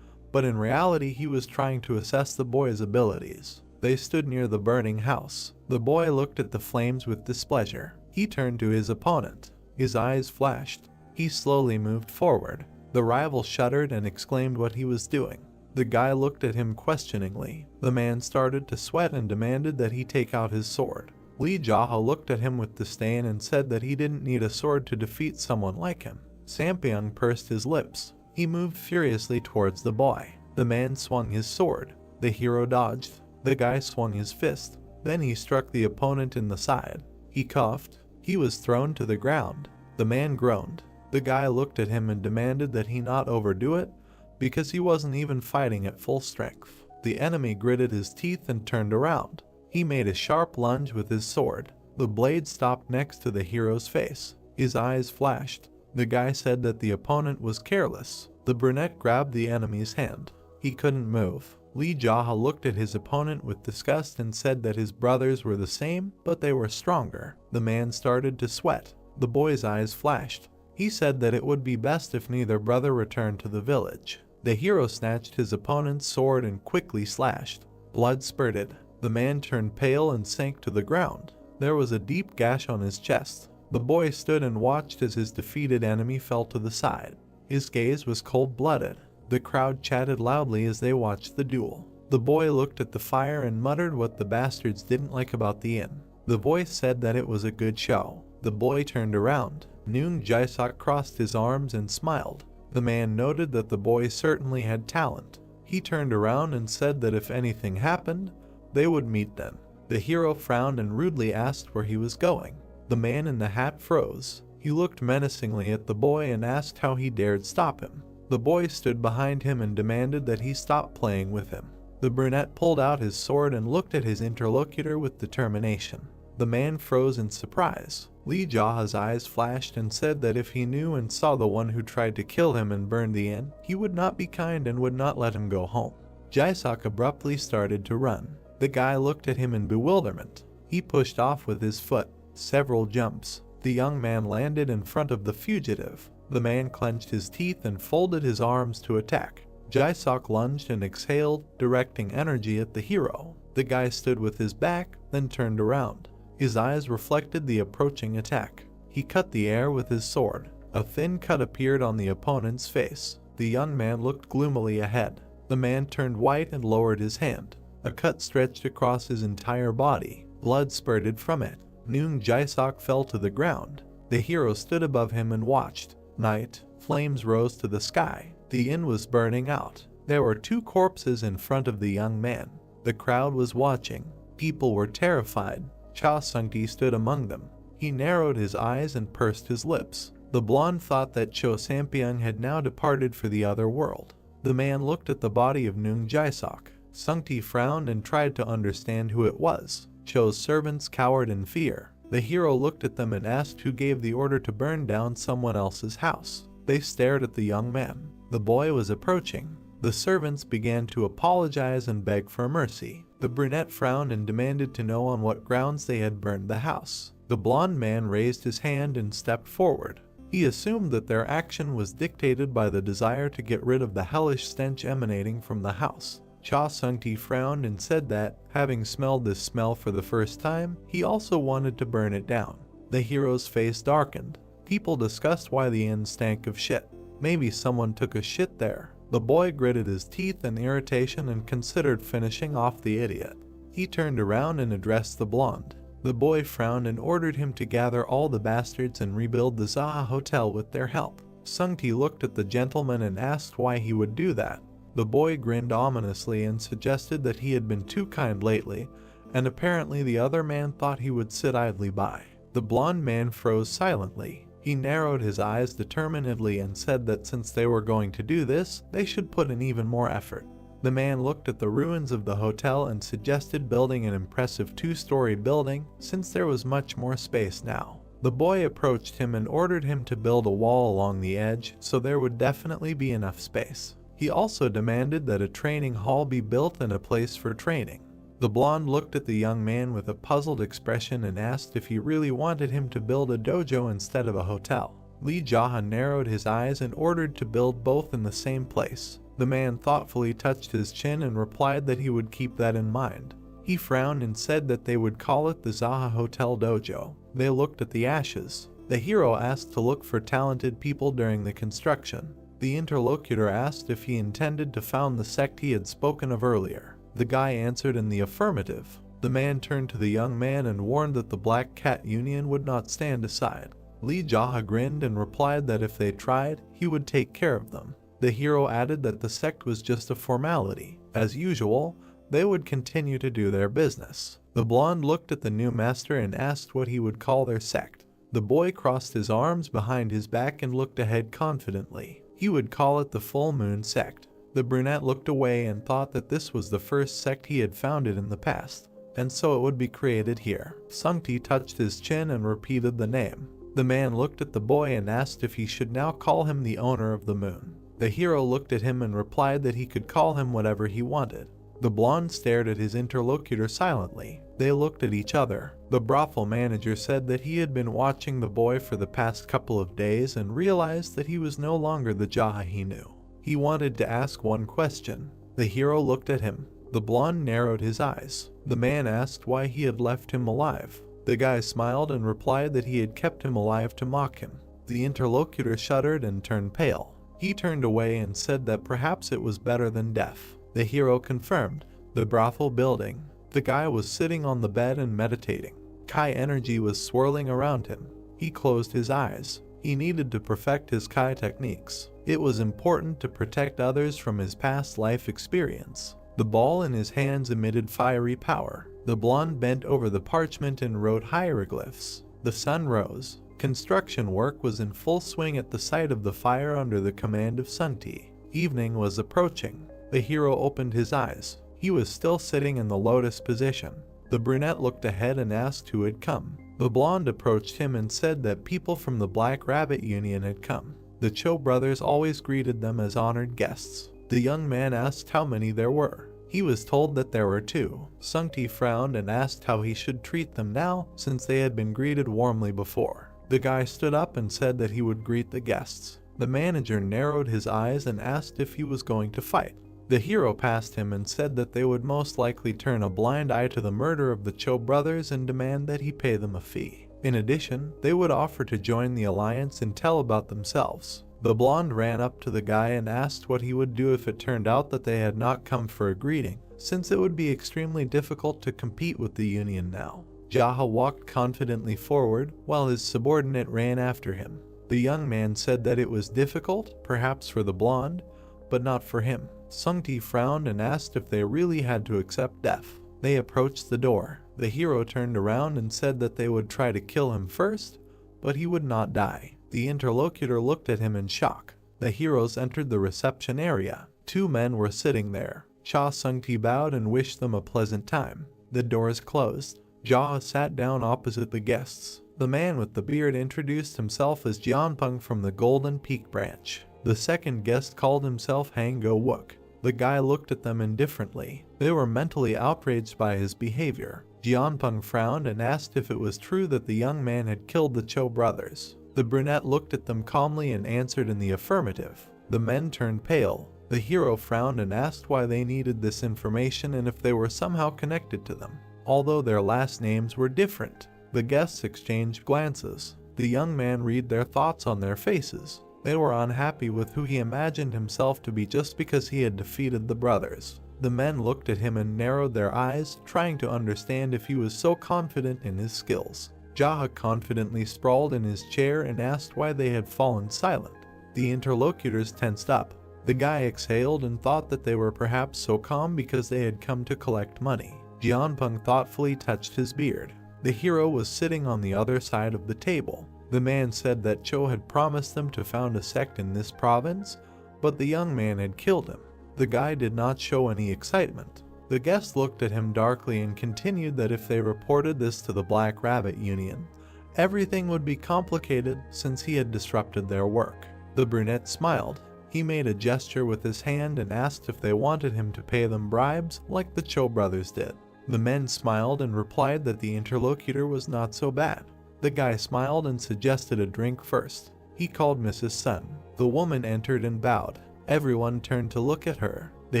Speaker 1: but in reality he was trying to assess the boy's abilities. They stood near the burning house. The boy looked at the flames with displeasure. He turned to his opponent. His eyes flashed. He slowly moved forward. The rival shuddered and exclaimed what he was doing. The guy looked at him questioningly. The man started to sweat and demanded that he take out his sword. Lee Jae looked at him with disdain and said that he didn't need a sword to defeat someone like him. Sampyeong pursed his lips. He moved furiously towards the boy. The man swung his sword. The hero dodged. The guy swung his fist. Then he struck the opponent in the side. He coughed. He was thrown to the ground. The man groaned. The guy looked at him and demanded that he not overdo it, because he wasn't even fighting at full strength. The enemy gritted his teeth and turned around. He made a sharp lunge with his sword. The blade stopped next to the hero's face. His eyes flashed. The guy said that the opponent was careless. The brunette grabbed the enemy's hand. He couldn't move. Lee Jae looked at his opponent with disgust and said that his brothers were the same, but they were stronger. The man started to sweat. The boy's eyes flashed. He said that it would be best if neither brother returned to the village. The hero snatched his opponent's sword and quickly slashed. Blood spurted. The man turned pale and sank to the ground. There was a deep gash on his chest. The boy stood and watched as his defeated enemy fell to the side. His gaze was cold-blooded. The crowd chatted loudly as they watched the duel. The boy looked at the fire and muttered what the bastards didn't like about the inn. The voice said that it was a good show. The boy turned around. Noong Jae-sok crossed his arms and smiled. The man noted that the boy certainly had talent. He turned around and said that if anything happened, they would meet then. The hero frowned and rudely asked where he was going. The man in the hat froze. He looked menacingly at the boy and asked how he dared stop him. The boy stood behind him and demanded that he stop playing with him. The brunette pulled out his sword and looked at his interlocutor with determination. The man froze in surprise. Lee Jae's eyes flashed and said that if he knew and saw the one who tried to kill him and burn the inn, he would not be kind and would not let him go home. Jae-sok abruptly started to run. The guy looked at him in bewilderment. He pushed off with his foot. Several jumps. The young man landed in front of the fugitive. The man clenched his teeth and folded his arms to attack. Jae-sok lunged and exhaled, directing energy at the hero. The guy stood with his back, then turned around. His eyes reflected the approaching attack. He cut the air with his sword. A thin cut appeared on the opponent's face. The young man looked gloomily ahead. The man turned white and lowered his hand. A cut stretched across his entire body. Blood spurted from it. Noong Jae-sok fell to the ground. The hero stood above him and watched. Night. Flames rose to the sky. The inn was burning out. There were 2 corpses in front of the young man. The crowd was watching. People were terrified. Cha Sung-ti stood among them. He narrowed his eyes and pursed his lips. The blonde thought that Cho Sampyeong had now departed for the other world. The man looked at the body of Noong Jae-sok. Sung-ti frowned and tried to understand who it was. Cho's servants cowered in fear. The hero looked at them and asked who gave the order to burn down someone else's house. They stared at the young man. The boy was approaching. The servants began to apologize and beg for mercy. The brunette frowned and demanded to know on what grounds they had burned the house. The blonde man raised his hand and stepped forward. He assumed that their action was dictated by the desire to get rid of the hellish stench emanating from the house. Cha Sung-ti frowned and said that, having smelled this smell for the first time, he also wanted to burn it down. The hero's face darkened. People discussed why the inn stank of shit. Maybe someone took a shit there. The boy gritted his teeth in irritation and considered finishing off the idiot. He turned around and addressed the blonde. The boy frowned and ordered him to gather all the bastards and rebuild the Zaha Hotel with their help. Sung-ti looked at the gentleman and asked why he would do that. The boy grinned ominously and suggested that he had been too kind lately, and apparently the other man thought he would sit idly by. The blonde man froze silently. He narrowed his eyes determinedly and said that since they were going to do this, they should put in even more effort. The man looked at the ruins of the hotel and suggested building an impressive 2-story building, since there was much more space now. The boy approached him and ordered him to build a wall along the edge, so there would definitely be enough space. He also demanded that a training hall be built and a place for training. The blonde looked at the young man with a puzzled expression and asked if he really wanted him to build a dojo instead of a hotel. Lee Jaha narrowed his eyes and ordered to build both in the same place. The man thoughtfully touched his chin and replied that he would keep that in mind. He frowned and said that they would call it the Zaha Hotel Dojo. They looked at the ashes. The hero asked to look for talented people during the construction. The interlocutor asked if he intended to found the sect he had spoken of earlier. The guy answered in the affirmative. The man turned to the young man and warned that the Black Cat Union would not stand aside. Lee Jaha grinned and replied that if they tried, he would take care of them. The hero added that the sect was just a formality. As usual, they would continue to do their business. The blonde looked at the new master and asked what he would call their sect. The boy crossed his arms behind his back and looked ahead confidently. He would call it the Full Moon Sect. The brunette looked away and thought that this was the first sect he had founded in the past, and so it would be created here. Sung-ti touched his chin and repeated the name. The man looked at the boy and asked if he should now call him the owner of the moon. The hero looked at him and replied that he could call him whatever he wanted. The blonde stared at his interlocutor silently. They looked at each other. The brothel manager said that he had been watching the boy for the past couple of days and realized that he was no longer the Jaha he knew. He wanted to ask one question. The hero looked at him. The blonde narrowed his eyes. The man asked why he had left him alive. The guy smiled and replied that he had kept him alive to mock him. The interlocutor shuddered and turned pale. He turned away and said that perhaps it was better than death. The hero confirmed. The brothel building. The guy was sitting on the bed and meditating. Kai energy was swirling around him. He closed his eyes. He needed to perfect his Kai techniques. It was important to protect others from his past life experience. The ball in his hands emitted fiery power. The blonde bent over the parchment and wrote hieroglyphs. The sun rose. Construction work was in full swing at the site of the fire under the command of Sung-ti. Evening was approaching. The hero opened his eyes. He was still sitting in the lotus position. The brunette looked ahead and asked who had come. The blonde approached him and said that people from the Black Rabbit Union had come. The Cho brothers always greeted them as honored guests. The young man asked how many there were. He was told that there were 2. Sung-ti frowned and asked how he should treat them now, since they had been greeted warmly before. The guy stood up and said that he would greet the guests. The manager narrowed his eyes and asked if he was going to fight. The hero passed him and said that they would most likely turn a blind eye to the murder of the Cho brothers and demand that he pay them a fee. In addition, they would offer to join the alliance and tell about themselves. The blonde ran up to the guy and asked what he would do if it turned out that they had not come for a greeting, since it would be extremely difficult to compete with the union now. Jaha walked confidently forward, while his subordinate ran after him. The young man said that it was difficult, perhaps for the blonde, but not for him. Sungti frowned and asked if they really had to accept death. They approached the door. The hero turned around and said that they would try to kill him first, but he would not die. The interlocutor looked at him in shock. The heroes entered the reception area. 2 men were sitting there. Cha Sungti bowed and wished them a pleasant time. The doors closed. Jaha sat down opposite the guests. The man with the beard introduced himself as Jianpeng from the Golden Peak branch. The second guest called himself Hango Wook. The guy looked at them indifferently. They were mentally outraged by his behavior. Jianpeng frowned and asked if it was true that the young man had killed the Cho brothers. The brunette looked at them calmly and answered in the affirmative. The men turned pale. The hero frowned and asked why they needed this information and if they were somehow connected to them, although their last names were different. The guests exchanged glances. The young man read their thoughts on their faces. They were unhappy with who he imagined himself to be just because he had defeated the brothers. The men looked at him and narrowed their eyes, trying to understand if he was so confident in his skills. Jaha confidently sprawled in his chair and asked why they had fallen silent. The interlocutors tensed up. The guy exhaled and thought that they were perhaps so calm because they had come to collect money. Jianpeng thoughtfully touched his beard. The hero was sitting on the other side of the table. The man said that Cho had promised them to found a sect in this province, but the young man had killed him. The guy did not show any excitement. The guest looked at him darkly and continued that if they reported this to the Black Rabbit Union, everything would be complicated since he had disrupted their work. The brunette smiled. He made a gesture with his hand and asked if they wanted him to pay them bribes like the Cho brothers did. The men smiled and replied that the interlocutor was not so bad. The guy smiled and suggested a drink first. He called Mrs. Sun. The woman entered and bowed. Everyone turned to look at her. The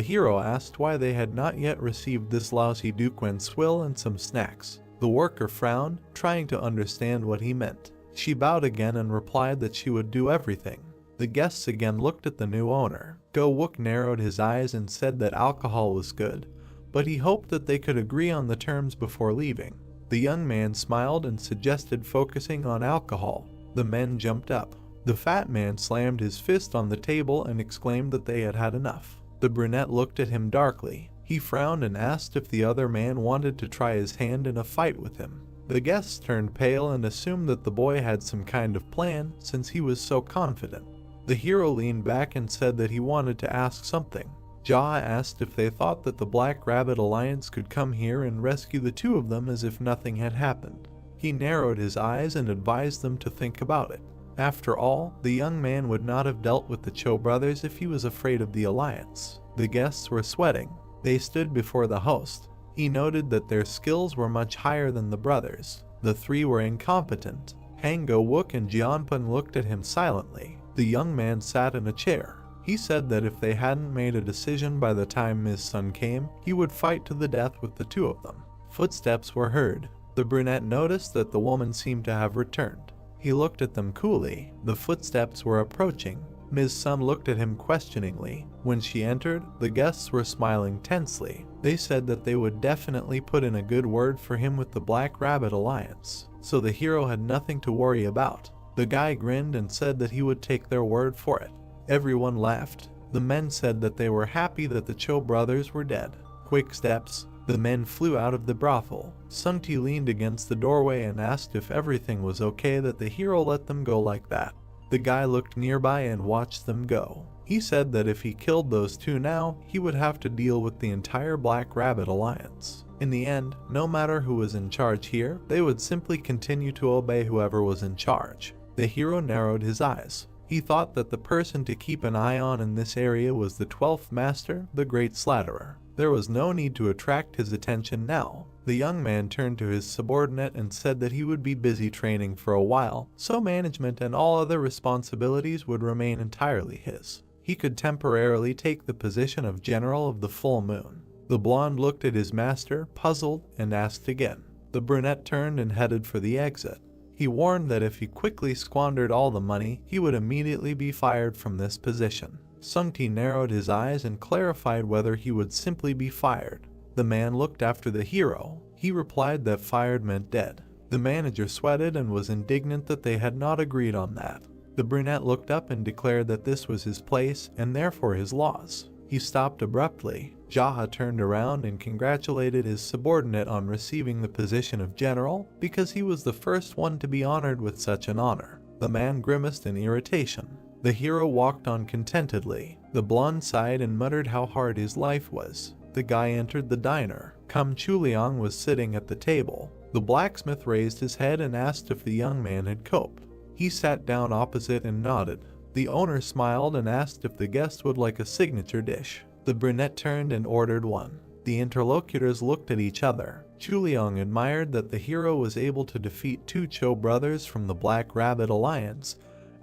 Speaker 1: hero asked why they had not yet received this lousy Duquen swill and some snacks. The worker frowned, trying to understand what he meant. She bowed again and replied that she would do everything. The guests again looked at the new owner. Go Wook narrowed his eyes and said that alcohol was good, but he hoped that they could agree on the terms before leaving. The young man smiled and suggested focusing on alcohol. The men jumped up. The fat man slammed his fist on the table and exclaimed that they had had enough. The brunette looked at him darkly. He frowned and asked if the other man wanted to try his hand in a fight with him. The guests turned pale and assumed that the boy had some kind of plan since he was so confident. The hero leaned back and said that he wanted to ask something. Jaha asked if they thought that the Black Rabbit Alliance could come here and rescue the 2 of them as if nothing had happened. He narrowed his eyes and advised them to think about it. After all, the young man would not have dealt with the Cho brothers if he was afraid of the Alliance. The guests were sweating. They stood before the host. He noted that their skills were much higher than the brothers. The 3 were incompetent. Hango Wook and Jianpeng looked at him silently. The young man sat in a chair. He said that if they hadn't made a decision by the time Ms. Sun came, he would fight to the death with the 2 of them. Footsteps were heard. The brunette noticed that the woman seemed to have returned. He looked at them coolly. The footsteps were approaching. Ms. Sun looked at him questioningly. When she entered, the guests were smiling tensely. They said that they would definitely put in a good word for him with the Black Rabbit Alliance, so the hero had nothing to worry about. The guy grinned and said that he would take their word for it. Everyone laughed. The men said that they were happy that the Cho brothers were dead. Quick steps. The men flew out of the brothel. Sungti leaned against the doorway and asked if everything was okay that the hero let them go like that. The guy looked nearby and watched them go. He said that if he killed those 2 now, he would have to deal with the entire Black Rabbit Alliance. In the end, no matter who was in charge here, they would simply continue to obey whoever was in charge. The hero narrowed his eyes. He thought that the person to keep an eye on in this area was the 12th Master, the Great Slatterer. There was no need to attract his attention now. The young man turned to his subordinate and said that he would be busy training for a while, so management and all other responsibilities would remain entirely his. He could temporarily take the position of General of the Full Moon. The blonde looked at his master, puzzled, and asked again. The brunette turned and headed for the exit. He warned that if he quickly squandered all the money, he would immediately be fired from this position. Sungti narrowed his eyes and clarified whether he would simply be fired. The man looked after the hero. He replied that fired meant dead. The manager sweated and was indignant that they had not agreed on that. The brunette looked up and declared that this was his place and therefore his laws. He stopped abruptly. Jaha turned around and congratulated his subordinate on receiving the position of general because he was the first one to be honored with such an honor. The man grimaced in irritation. The hero walked on contentedly. The blonde sighed and muttered how hard his life was. The guy entered the diner. Kam Chuliang was sitting at the table. The blacksmith raised his head and asked if the young man had coped. He sat down opposite and nodded. The owner smiled and asked if the guest would like a signature dish. The brunette turned and ordered one. The interlocutors looked at each other. Chuliang admired that the hero was able to defeat two Cho brothers from the Black Rabbit Alliance,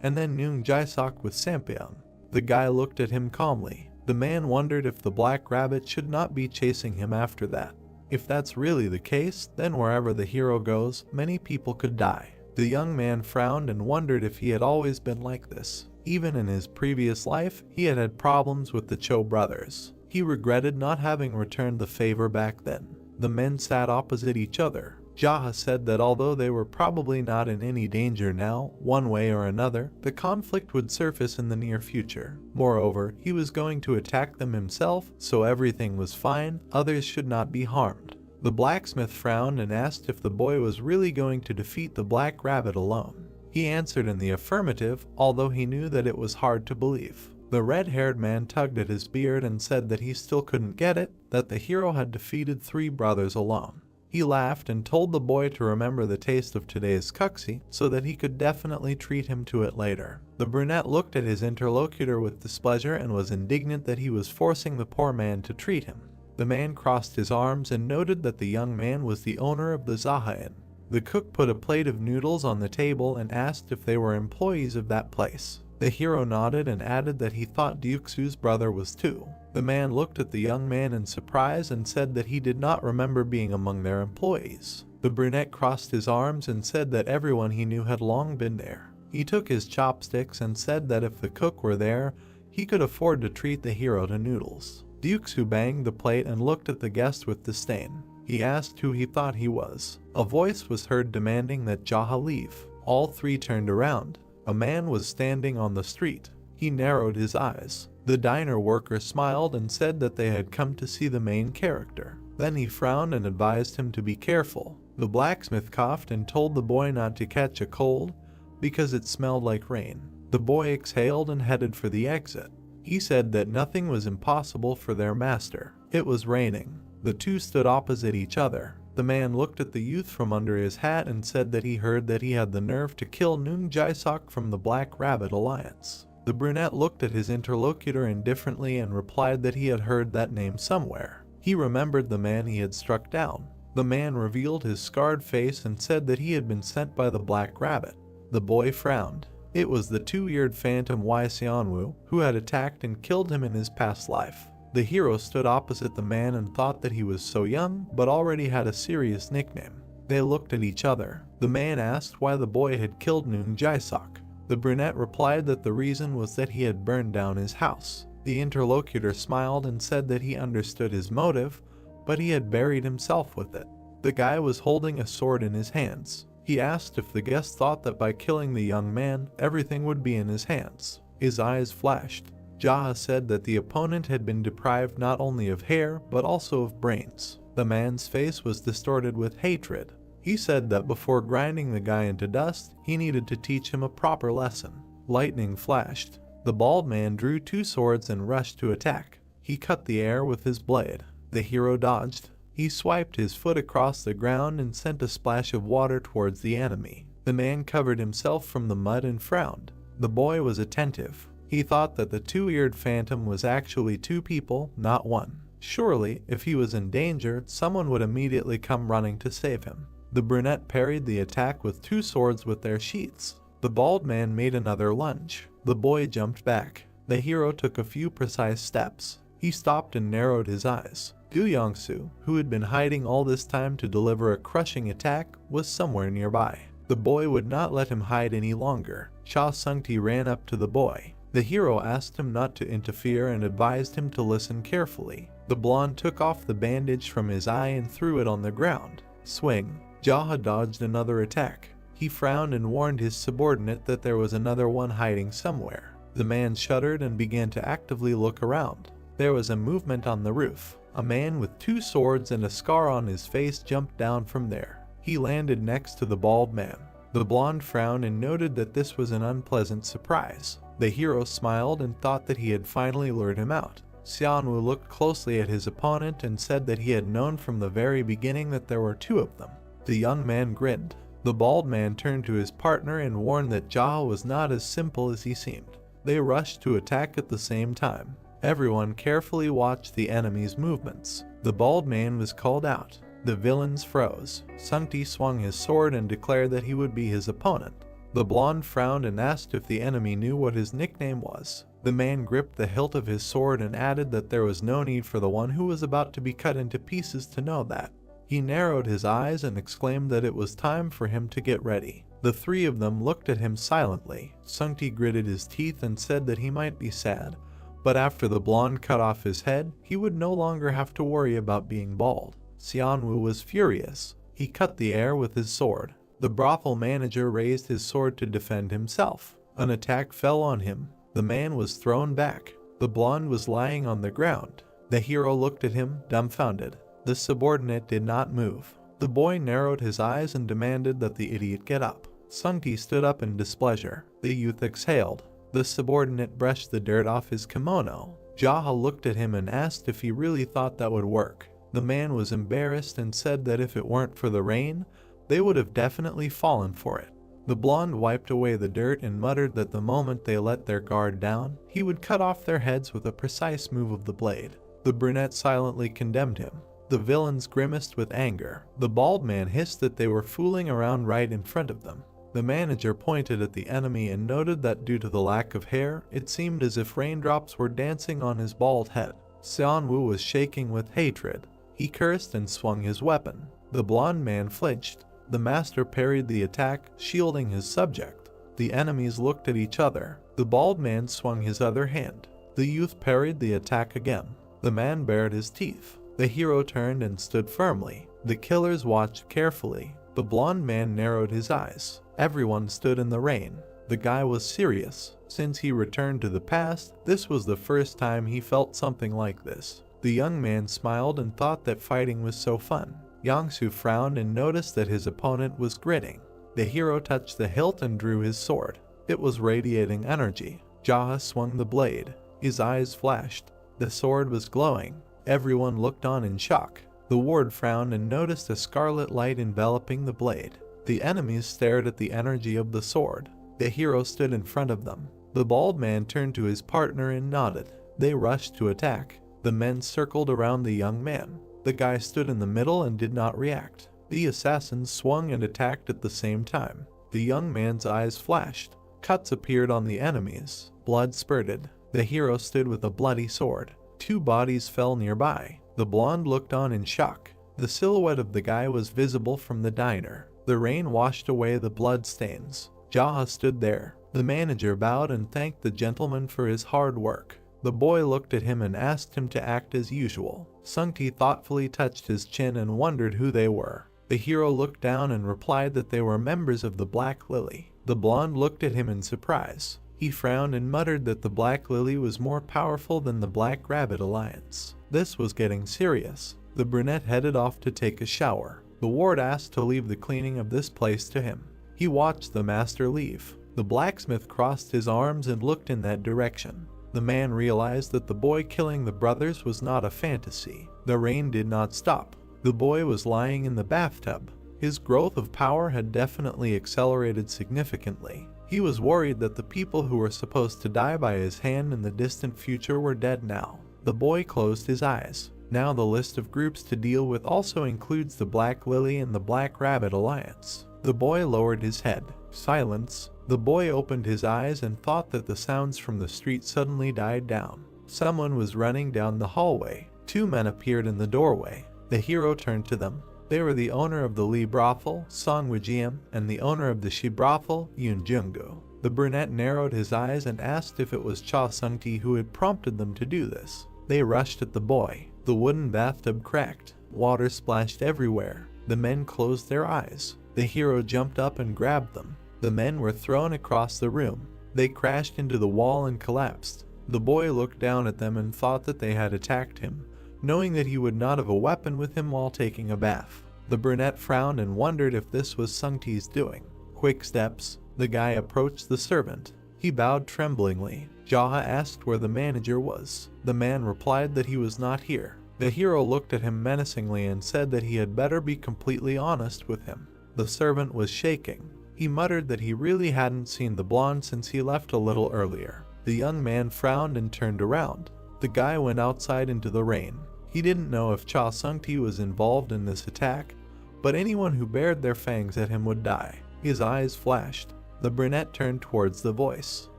Speaker 1: and then Noong Jae-sok with Sampyeong. The guy looked at him calmly. The man wondered if the Black Rabbit should not be chasing him after that. If that's really the case, then wherever the hero goes, many people could die. The young man frowned and wondered if he had always been like this. Even in his previous life, he had had problems with the Cho brothers. He regretted not having returned the favor back then. The men sat opposite each other. Jaha said that although they were probably not in any danger now, one way or another, the conflict would surface in the near future. Moreover, he was going to attack them himself, so everything was fine, others should not be harmed. The blacksmith frowned and asked if the boy was really going to defeat the Black Rabbit alone. He answered in the affirmative, although he knew that it was hard to believe. The red-haired man tugged at his beard and said that he still couldn't get it, that the hero had defeated 3 brothers alone. He laughed and told the boy to remember the taste of today's kuxi so that he could definitely treat him to it later. The brunette looked at his interlocutor with displeasure and was indignant that he was forcing the poor man to treat him. The man crossed his arms and noted that the young man was the owner of the Zaha Inn. The cook put a plate of noodles on the table and asked if they were employees of that place. The hero nodded and added that he thought Dukesu's brother was too. The man looked at the young man in surprise and said that he did not remember being among their employees. The brunette crossed his arms and said that everyone he knew had long been there. He took his chopsticks and said that if the cook were there, he could afford to treat the hero to noodles. Dukesu banged the plate and looked at the guest with disdain. He asked who he thought he was. A voice was heard demanding that Jaha leave. All 3 turned around. A man was standing on the street. He narrowed his eyes. The diner worker smiled and said that they had come to see the main character. Then he frowned and advised him to be careful. The blacksmith coughed and told the boy not to catch a cold because it smelled like rain. The boy exhaled and headed for the exit. He said that nothing was impossible for their master. It was raining. The 2 stood opposite each other. The man looked at the youth from under his hat and said that he heard that he had the nerve to kill Noong Jae-sok from the Black Rabbit Alliance. The brunette looked at his interlocutor indifferently and replied that he had heard that name somewhere. He remembered the man he had struck down. The man revealed his scarred face and said that he had been sent by the Black Rabbit. The boy frowned. It was the 2-eared phantom Wai Seonwoo, who had attacked and killed him in his past life. The hero stood opposite the man and thought that he was so young, but already had a serious nickname. They looked at each other. The man asked why the boy had killed Noong Jae-sok. The brunette replied that the reason was that he had burned down his house. The interlocutor smiled and said that he understood his motive, but he had buried himself with it. The guy was holding a sword in his hands. He asked if the guest thought that by killing the young man, everything would be in his hands. His eyes flashed. Jaha said that the opponent had been deprived not only of hair, but also of brains. The man's face was distorted with hatred. He said that before grinding the guy into dust, he needed to teach him a proper lesson. Lightning flashed. The bald man drew 2 swords and rushed to attack. He cut the air with his blade. The hero dodged. He swiped his foot across the ground and sent a splash of water towards the enemy. The man covered himself from the mud and frowned. The boy was attentive. He thought that the 2-eared phantom was actually 2 people, not 1. Surely, if he was in danger, someone would immediately come running to save him. The brunette parried the attack with 2 swords with their sheaths. The bald man made another lunge. The boy jumped back. The hero took a few precise steps. He stopped and narrowed his eyes. Du Yongsu, who had been hiding all this time to deliver a crushing attack, was somewhere nearby. The boy would not let him hide any longer. Cha Sung-ti ran up to the boy. The hero asked him not to interfere and advised him to listen carefully. The blonde took off the bandage from his eye and threw it on the ground. Swing. Jaha dodged another attack. He frowned and warned his subordinate that there was another one hiding somewhere. The man shuddered and began to actively look around. There was a movement on the roof. A man with 2 swords and a scar on his face jumped down from there. He landed next to the bald man. The blonde frowned and noted that this was an unpleasant surprise. The hero smiled and thought that he had finally lured him out. Xianwu looked closely at his opponent and said that he had known from the very beginning that there were 2 of them. The young man grinned. The bald man turned to his partner and warned that Jaha was not as simple as he seemed. They rushed to attack at the same time. Everyone carefully watched the enemy's movements. The bald man was called out. The villains froze. Sung-ti swung his sword and declared that he would be his opponent. The blonde frowned and asked if the enemy knew what his nickname was. The man gripped the hilt of his sword and added that there was no need for the one who was about to be cut into pieces to know that. He narrowed his eyes and exclaimed that it was time for him to get ready. The 3 of them looked at him silently. Sung-ti gritted his teeth and said that he might be sad, but after the blonde cut off his head, he would no longer have to worry about being bald. Xianwu was furious. He cut the air with his sword. The brothel manager raised his sword to defend himself. An attack fell on him. The man was thrown back. The blonde was lying on the ground. The hero looked at him, dumbfounded. The subordinate did not move. The boy narrowed his eyes and demanded that the idiot get up. Sung-ti stood up in displeasure. The youth exhaled. The subordinate brushed the dirt off his kimono. Jaha looked at him and asked if he really thought that would work. The man was embarrassed and said that if it weren't for the rain, they would have definitely fallen for it. The blonde wiped away the dirt and muttered that the moment they let their guard down, he would cut off their heads with a precise move of the blade. The brunette silently condemned him. The villains grimaced with anger. The bald man hissed that they were fooling around right in front of them. The manager pointed at the enemy and noted that due to the lack of hair, it seemed as if raindrops were dancing on his bald head. Xianwu was shaking with hatred. He cursed and swung his weapon. The blonde man flinched. The master parried the attack, shielding his subject. The enemies looked at each other. The bald man swung his other hand. The youth parried the attack again. The man bared his teeth. The hero turned and stood firmly. The killers watched carefully. The blonde man narrowed his eyes. Everyone stood in the rain. The guy was serious. Since he returned to the past, this was the first time he felt something like this. The young man smiled and thought that fighting was so fun. Yangsu frowned and noticed that his opponent was grinning. The hero touched the hilt and drew his sword. It was radiating energy. Jaha swung the blade. His eyes flashed. The sword was glowing. Everyone looked on in shock. The ward frowned and noticed a scarlet light enveloping the blade. The enemies stared at the energy of the sword. The hero stood in front of them. The bald man turned to his partner and nodded. They rushed to attack. The men circled around the young man. The guy stood in the middle and did not react. The assassins swung and attacked at the same time. The young man's eyes flashed. Cuts appeared on the enemies. Blood spurted. The hero stood with a bloody sword. 2 bodies fell nearby. The blonde looked on in shock. The silhouette of the guy was visible from the diner. The rain washed away the blood stains. Jaha stood there. The manager bowed and thanked the gentleman for his hard work. The boy looked at him and asked him to act as usual. Sung-ti thoughtfully touched his chin and wondered who they were. The hero looked down and replied that they were members of the Black Lily. The blonde looked at him in surprise. He frowned and muttered that the Black Lily was more powerful than the Black Rabbit Alliance. This was getting serious. The brunette headed off to take a shower. The ward asked to leave the cleaning of this place to him. He watched the master leave. The blacksmith crossed his arms and looked in that direction. The man realized that the boy killing the brothers was not a fantasy. The rain did not stop. The boy was lying in the bathtub. His growth of power had definitely accelerated significantly. He was worried that the people who were supposed to die by his hand in the distant future were dead now. The boy closed his eyes. Now the list of groups to deal with also includes the Black Lily and the Black Rabbit Alliance. The boy lowered his head. Silence. The boy opened his eyes and thought that the sounds from the street suddenly died down. Someone was running down the hallway. 2 men appeared in the doorway. The hero turned to them. They were the owner of the Lee brothel, Song Wijiem, and the owner of the Shi brothel, Yoon Junggu. The brunette narrowed his eyes and asked if it was Cha Sung-ti who had prompted them to do this. They rushed at the boy. The wooden bathtub cracked. Water splashed everywhere. The men closed their eyes. The hero jumped up and grabbed them. The men were thrown across the room. They crashed into the wall and collapsed. The boy looked down at them and thought that they had attacked him, knowing that he would not have a weapon with him while taking a bath. The brunette frowned and wondered if this was Sung-ti's doing. Quick steps. The guy approached the servant. He bowed tremblingly. Jaha asked where the manager was. The man replied that he was not here. The hero looked at him menacingly and said that he had better be completely honest with him. The servant was shaking. He muttered that he really hadn't seen the blonde since he left a little earlier. The young man frowned and turned around. The guy went outside into the rain. He didn't know if Cha Sung-ti was involved in this attack, but anyone who bared their fangs at him would die. His eyes flashed. The brunette turned towards the voice.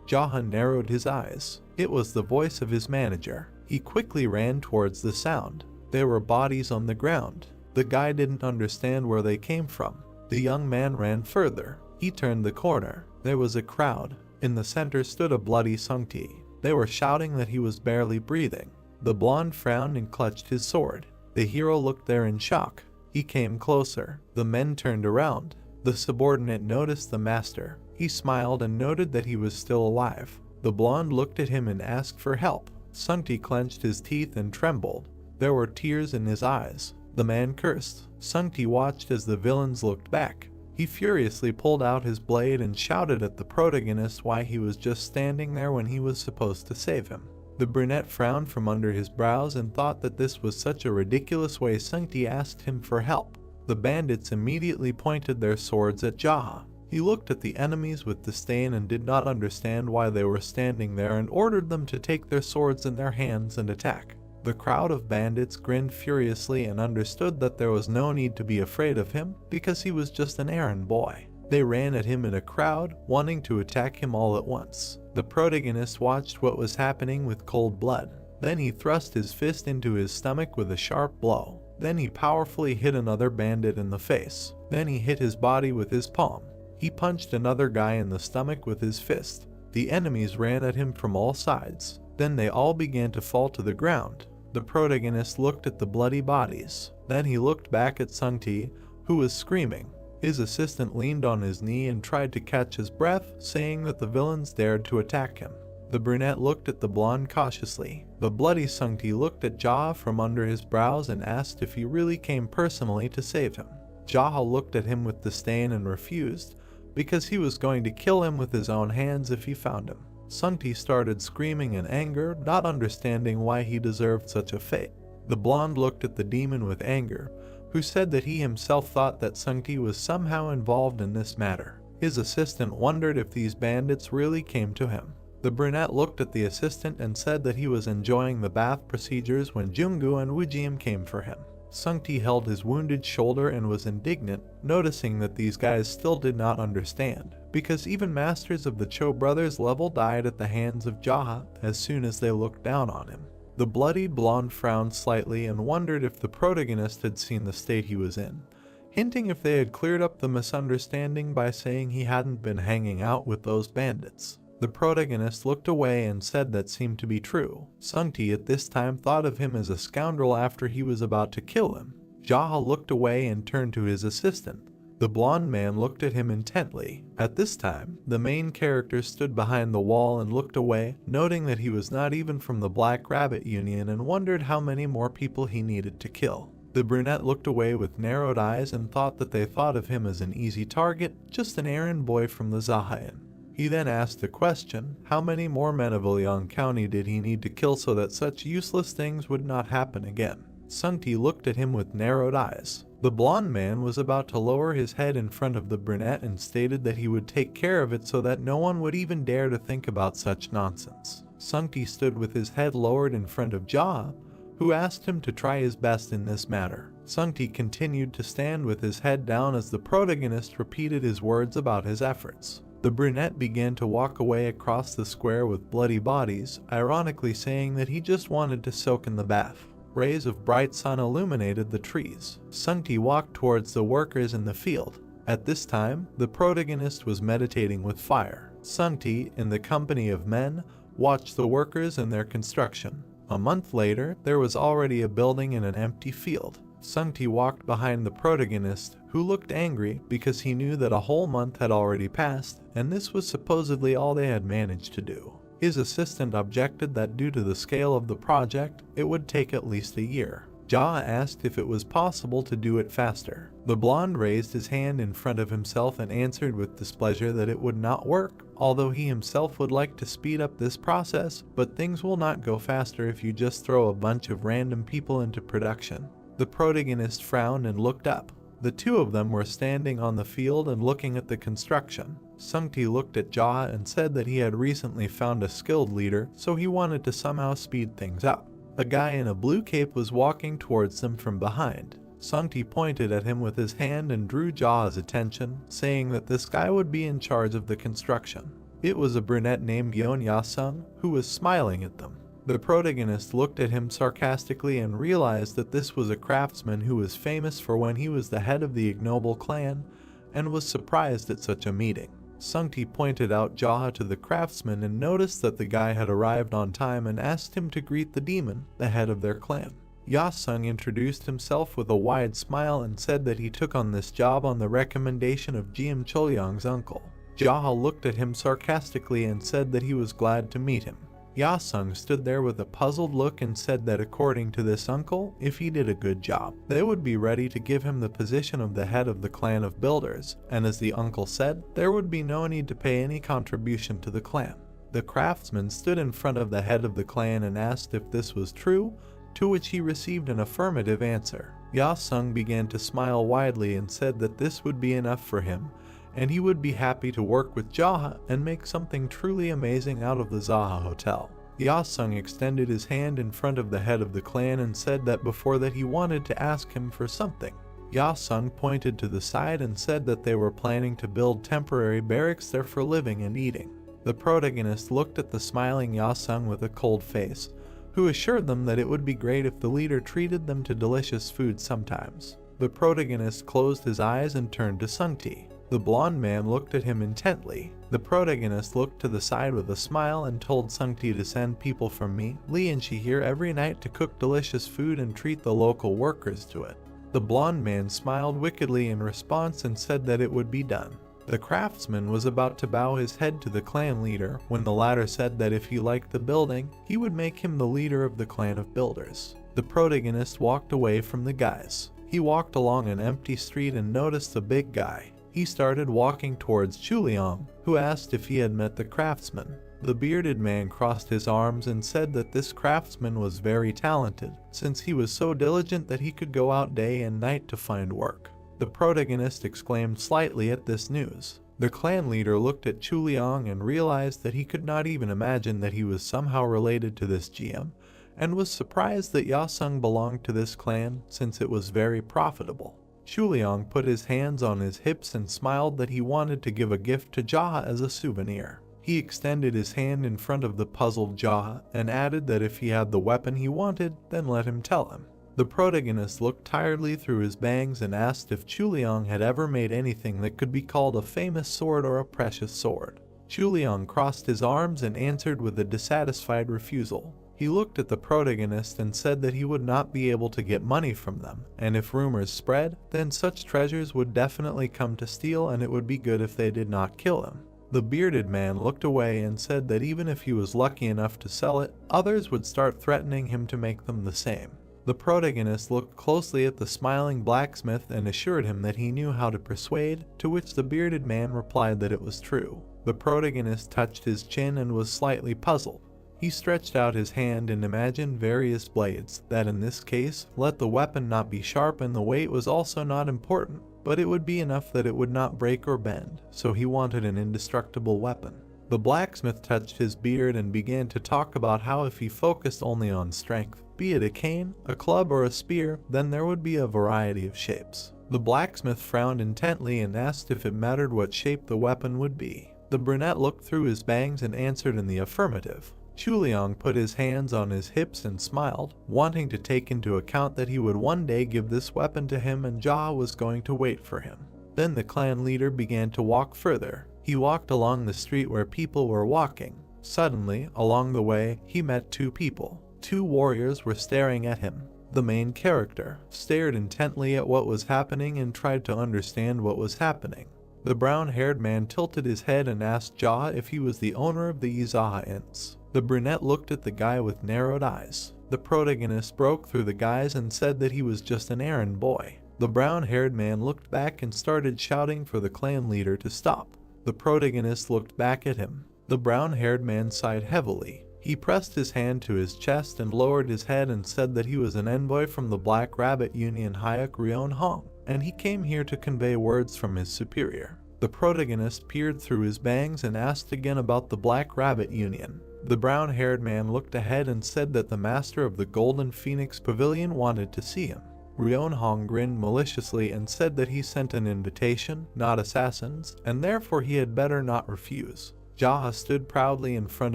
Speaker 1: Jaha narrowed his eyes. It was the voice of his manager. He quickly ran towards the sound. There were bodies on the ground. The guy didn't understand where they came from. The young man ran further. He turned the corner. There was a crowd. In the center stood a bloody Sung-ti. They were shouting that he was barely breathing. The blonde frowned and clutched his sword. The hero looked there in shock. He came closer. The men turned around. The subordinate noticed the master. He smiled and noted that he was still alive. The blonde looked at him and asked for help. Sung-ti clenched his teeth and trembled. There were tears in his eyes. The man cursed. Sung-ti watched as the villains looked back. He furiously pulled out his blade and shouted at the protagonist why he was just standing there when he was supposed to save him. The brunette frowned from under his brows and thought that this was such a ridiculous way Sung-ti asked him for help. The bandits immediately pointed their swords at Jaha. He looked at the enemies with disdain and did not understand why they were standing there and ordered them to take their swords in their hands and attack. The crowd of bandits grinned furiously and understood that there was no need to be afraid of him because he was just an errand boy. They ran at him in a crowd, wanting to attack him all at once. The protagonist watched what was happening with cold blood. Then he thrust his fist into his stomach with a sharp blow. Then he powerfully hit another bandit in the face. Then he hit his body with his palm. He punched another guy in the stomach with his fist. The enemies ran at him from all sides. Then they all began to fall to the ground. The protagonist looked at the bloody bodies. Then he looked back at Sung-ti, who was screaming. His assistant leaned on his knee and tried to catch his breath, saying that the villains dared to attack him. The brunette looked at the blonde cautiously. The bloody Sung-ti looked at Jaha from under his brows and asked if he really came personally to save him. Jaha looked at him with disdain and refused, because he was going to kill him with his own hands if he found him. Sung-ti started screaming in anger, not understanding why he deserved such a fate. The blonde looked at the demon with anger, who said that he himself thought that Sung-ti was somehow involved in this matter. His assistant wondered if these bandits really came to him. The brunette looked at the assistant and said that he was enjoying the bath procedures when Junggu and Wijiem came for him. Sung-ti held his wounded shoulder and was indignant, noticing that these guys still did not understand, because even masters of the Cho brothers level died at the hands of Jaha as soon as they looked down on him. The bloodied blonde frowned slightly and wondered if the protagonist had seen the state he was in, hinting if they had cleared up the misunderstanding by saying he hadn't been hanging out with those bandits. The protagonist looked away and said that seemed to be true. Sung-ti at this time thought of him as a scoundrel after he was about to kill him. Jaha looked away and turned to his assistant. The blonde man looked at him intently. At this time, the main character stood behind the wall and looked away, noting that he was not even from the Black Rabbit Union and wondered how many more people he needed to kill. The brunette looked away with narrowed eyes and thought that they thought of him as an easy target, just an errand boy from the Zahayan. He then asked the question, how many more men of Ilyang County did he need to kill so that such useless things would not happen again? Sung-ti looked at him with narrowed eyes. The blonde man was about to lower his head in front of the brunette and stated that he would take care of it so that no one would even dare to think about such nonsense. Sung-ti stood with his head lowered in front of Jaha, who asked him to try his best in this matter. Sung-ti continued to stand with his head down as the protagonist repeated his words about his efforts. The brunette began to walk away across the square with bloody bodies, ironically saying that he just wanted to soak in the bath. Rays of bright sun illuminated the trees. Sungti walked towards the workers in the field. At this time, the protagonist was meditating with fire. Sungti, in the company of men, watched the workers in their construction. A month later, there was already a building in an empty field. Sungti walked behind the protagonist, who looked angry because he knew that a whole month had already passed, and this was supposedly all they had managed to do. His assistant objected that due to the scale of the project, it would take at least a year. Jaha asked if it was possible to do it faster. The blonde raised his hand in front of himself and answered with displeasure that it would not work, although he himself would like to speed up this process, but things will not go faster if you just throw a bunch of random people into production. The protagonist frowned and looked up. The two of them were standing on the field and looking at the construction. Sungti looked at Jaha and said that he had recently found a skilled leader, so he wanted to somehow speed things up. A guy in a blue cape was walking towards them from behind. Sungti pointed at him with his hand and drew Jaha's attention, saying that this guy would be in charge of the construction. It was a brunette named Yeon Ya-sung, who was smiling at them. The protagonist looked at him sarcastically and realized that this was a craftsman who was famous for when he was the head of the Ignoble clan, and was surprised at such a meeting. Sungti pointed out Jaha to the craftsman and noticed that the guy had arrived on time and asked him to greet the demon, the head of their clan. Ya-sung introduced himself with a wide smile and said that he took on this job on the recommendation of GM Cholyang's uncle. Jaha looked at him sarcastically and said that he was glad to meet him. Ya-sung stood there with a puzzled look and said that according to this uncle, if he did a good job, they would be ready to give him the position of the head of the clan of builders, and as the uncle said, there would be no need to pay any contribution to the clan. The craftsman stood in front of the head of the clan and asked if this was true, to which he received an affirmative answer. Ya-sung began to smile widely and said that this would be enough for him, and he would be happy to work with Jaha and make something truly amazing out of the Zaha Hotel. Ya-sung extended his hand in front of the head of the clan and said that before that he wanted to ask him for something. Ya-sung pointed to the side and said that they were planning to build temporary barracks there for living and eating. The protagonist looked at the smiling Ya-sung with a cold face, who assured them that it would be great if the leader treated them to delicious food sometimes. The protagonist closed his eyes and turned to Sungti. The blonde man looked at him intently. The protagonist looked to the side with a smile and told Sungti to send people from me, Lee and she here every night to cook delicious food and treat the local workers to it. The blonde man smiled wickedly in response and said that it would be done. The craftsman was about to bow his head to the clan leader when the latter said that if he liked the building, he would make him the leader of the clan of builders. The protagonist walked away from the guys. He walked along an empty street and noticed the big guy. He started walking towards Cholyang, who asked if he had met the craftsman. The bearded man crossed his arms and said that this craftsman was very talented, since he was so diligent that he could go out day and night to find work. The protagonist exclaimed slightly at this news. The clan leader looked at Cholyang and realized that he could not even imagine that he was somehow related to this GM, and was surprised that Ya-sung belonged to this clan since it was very profitable. Cholyang put his hands on his hips and smiled that he wanted to give a gift to Jaha as a souvenir. He extended his hand in front of the puzzled Jaha and added that if he had the weapon he wanted, then let him tell him. The protagonist looked tiredly through his bangs and asked if Cholyang had ever made anything that could be called a famous sword or a precious sword. Cholyang crossed his arms and answered with a dissatisfied refusal. He looked at the protagonist and said that he would not be able to get money from them, and if rumors spread, then such treasures would definitely come to steal and it would be good if they did not kill him. The bearded man looked away and said that even if he was lucky enough to sell it, others would start threatening him to make them the same. The protagonist looked closely at the smiling blacksmith and assured him that he knew how to persuade, to which the bearded man replied that it was true. The protagonist touched his chin and was slightly puzzled. He stretched out his hand and imagined various blades that in this case let the weapon not be sharp, and the weight was also not important, but it would be enough that it would not break or bend, so he wanted an indestructible weapon. The blacksmith touched his beard and began to talk about how if he focused only on strength, be it a cane, a club, or a spear, then there would be a variety of shapes. The blacksmith frowned intently and asked if it mattered what shape the weapon would be. The brunette looked through his bangs and answered in the affirmative. Chuliang put his hands on his hips and smiled, wanting to take into account that he would one day give this weapon to him and Jaha was going to wait for him. Then the clan leader began to walk further. He walked along the street where people were walking. Suddenly, along the way, he met two people. Two warriors were staring at him. The main character stared intently at what was happening and tried to understand what was happening. The brown-haired man tilted his head and asked Jaha if he was the owner of the Izaha Inns. The brunette looked at the guy with narrowed eyes. The protagonist broke through the guys and said that he was just an errand boy. The brown-haired man looked back and started shouting for the clan leader to stop. The protagonist looked back at him. The brown-haired man sighed heavily. He pressed his hand to his chest and lowered his head and said that he was an envoy from the Black Rabbit Union Hayek Ryon Hong, and he came here to convey words from his superior. The protagonist peered through his bangs and asked again about the Black Rabbit Union. The brown-haired man looked ahead and said that the master of the Golden Phoenix Pavilion wanted to see him. Ryon Hong grinned maliciously and said that he sent an invitation, not assassins, and therefore he had better not refuse. Jaha stood proudly in front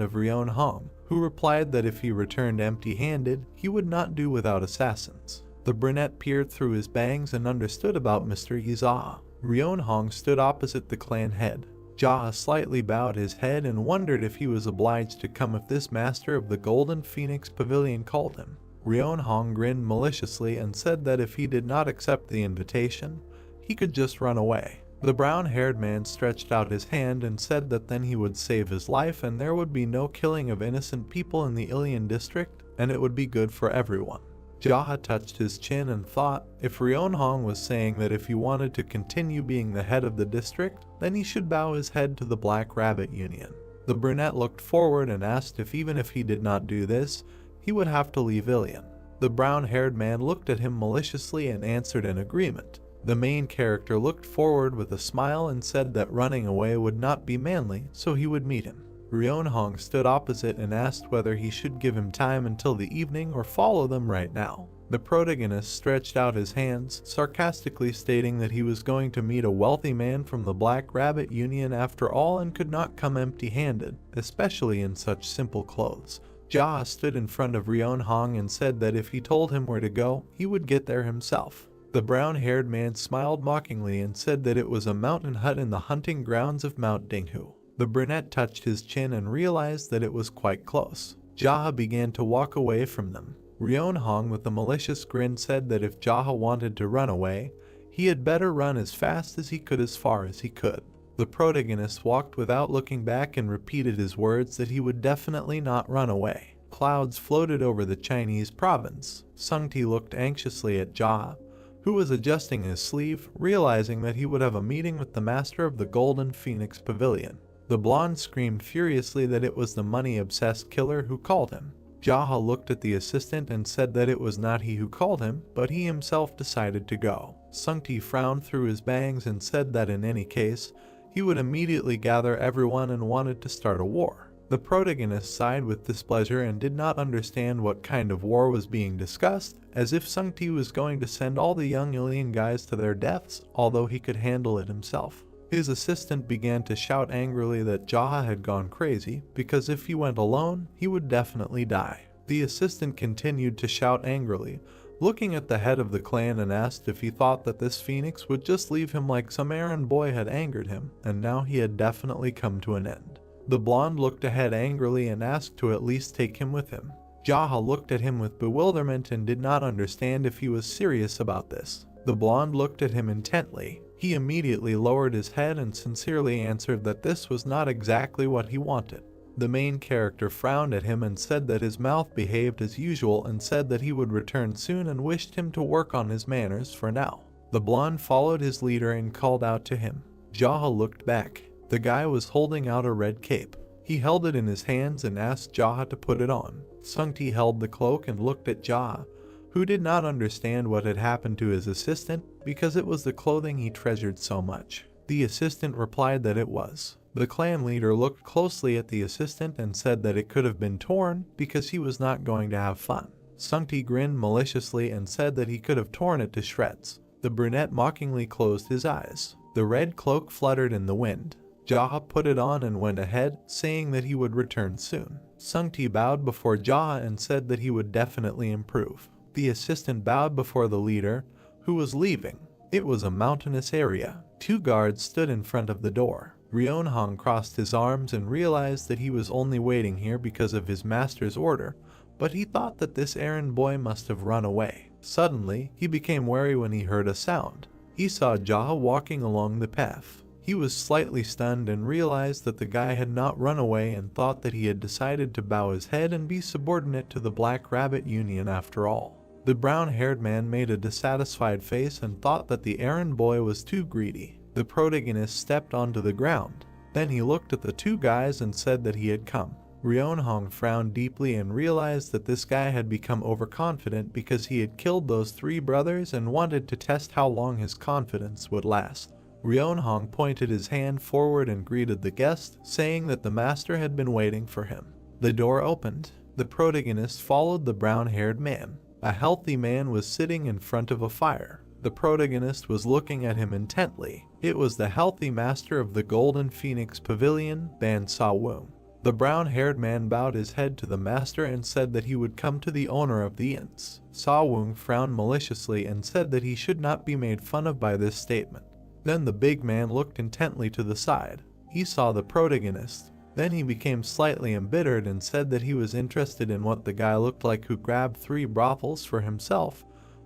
Speaker 1: of Ryon Hong, who replied that if he returned empty-handed, he would not do without assassins. The brunette peered through his bangs and understood about Mr. Yizaha. Ryon Hong stood opposite the clan head. Jaha slightly bowed his head and wondered if he was obliged to come if this master of the Golden Phoenix Pavilion called him. Ryon Hong grinned maliciously and said that if he did not accept the invitation, he could just run away. The brown-haired man stretched out his hand and said that then he would save his life and there would be no killing of innocent people in the Ilian district, and it would be good for everyone. Jaha touched his chin and thought, if Ryon Hong was saying that if he wanted to continue being the head of the district, then he should bow his head to the Black Rabbit Union. The brunette looked forward and asked if even if he did not do this, he would have to leave Ilian. The brown-haired man looked at him maliciously and answered in agreement. The main character looked forward with a smile and said that running away would not be manly, so he would meet him. Ryon Hong stood opposite and asked whether he should give him time until the evening or follow them right now. The protagonist stretched out his hands, sarcastically stating that he was going to meet a wealthy man from the Black Rabbit Union after all and could not come empty-handed, especially in such simple clothes. Jaha stood in front of Ryon Hong and said that if he told him where to go, he would get there himself. The brown-haired man smiled mockingly and said that it was a mountain hut in the hunting grounds of Mount Dinghu. The brunette touched his chin and realized that it was quite close. Jaha began to walk away from them. Ryon Hong with a malicious grin said that if Jaha wanted to run away, he had better run as fast as he could as far as he could. The protagonist walked without looking back and repeated his words that he would definitely not run away. Clouds floated over the Chinese province. Sungti looked anxiously at Jaha, who was adjusting his sleeve, realizing that he would have a meeting with the master of the Golden Phoenix Pavilion. The blonde screamed furiously that it was the money-obsessed killer who called him. Jaha looked at the assistant and said that it was not he who called him, but he himself decided to go. Sungti frowned through his bangs and said that in any case, he would immediately gather everyone and wanted to start a war. The protagonist sighed with displeasure and did not understand what kind of war was being discussed, as if Sungti was going to send all the young Ilian guys to their deaths, although he could handle it himself. His assistant began to shout angrily that Jaha had gone crazy, because if he went alone, he would definitely die. The assistant continued to shout angrily, looking at the head of the clan and asked if he thought that this phoenix would just leave him like some errand boy had angered him, and now he had definitely come to an end. The blonde looked ahead angrily and asked to at least take him with him. Jaha looked at him with bewilderment and did not understand if he was serious about this. The blonde looked at him intently. He immediately lowered his head and sincerely answered that this was not exactly what he wanted. The main character frowned at him and said that his mouth behaved as usual and said that he would return soon and wished him to work on his manners for now. The blonde followed his leader and called out to him. Jaha looked back. The guy was holding out a red cape. He held it in his hands and asked Jaha to put it on. Sungti held the cloak and looked at Jaha, who did not understand what had happened to his assistant because it was the clothing he treasured so much. The assistant replied that it was. The clan leader looked closely at the assistant and said that it could have been torn because he was not going to have fun. Sungti grinned maliciously and said that he could have torn it to shreds. The brunette mockingly closed his eyes. The red cloak fluttered in the wind. Jaha put it on and went ahead, saying that he would return soon. Sungti bowed before Jaha and said that he would definitely improve. The assistant bowed before the leader, who was leaving. It was a mountainous area. 2 guards stood in front of the door. Ryeonhong crossed his arms and realized that he was only waiting here because of his master's order, but he thought that this errand boy must have run away. Suddenly, he became wary when he heard a sound. He saw Jaha walking along the path. He was slightly stunned and realized that the guy had not run away and thought that he had decided to bow his head and be subordinate to the Black Rabbit Union after all. The brown-haired man made a dissatisfied face and thought that the errand boy was too greedy. The protagonist stepped onto the ground. Then he looked at the 2 guys and said that he had come. Ryeonhong frowned deeply and realized that this guy had become overconfident because he had killed those 3 brothers and wanted to test how long his confidence would last. Ryeonhong pointed his hand forward and greeted the guest, saying that the master had been waiting for him. The door opened. The protagonist followed the brown-haired man. A healthy man was sitting in front of a fire. The protagonist was looking at him intently. It was the healthy master of the Golden Phoenix Pavilion, Ban Sa-woong. The brown-haired man bowed his head to the master and said that he would come to the owner of the inns. Sa-woong frowned maliciously and said that he should not be made fun of by this statement. Then the big man looked intently to the side. He saw the protagonist. Then he became slightly embittered and said that he was interested in what the guy looked like who grabbed 3 brothels for himself,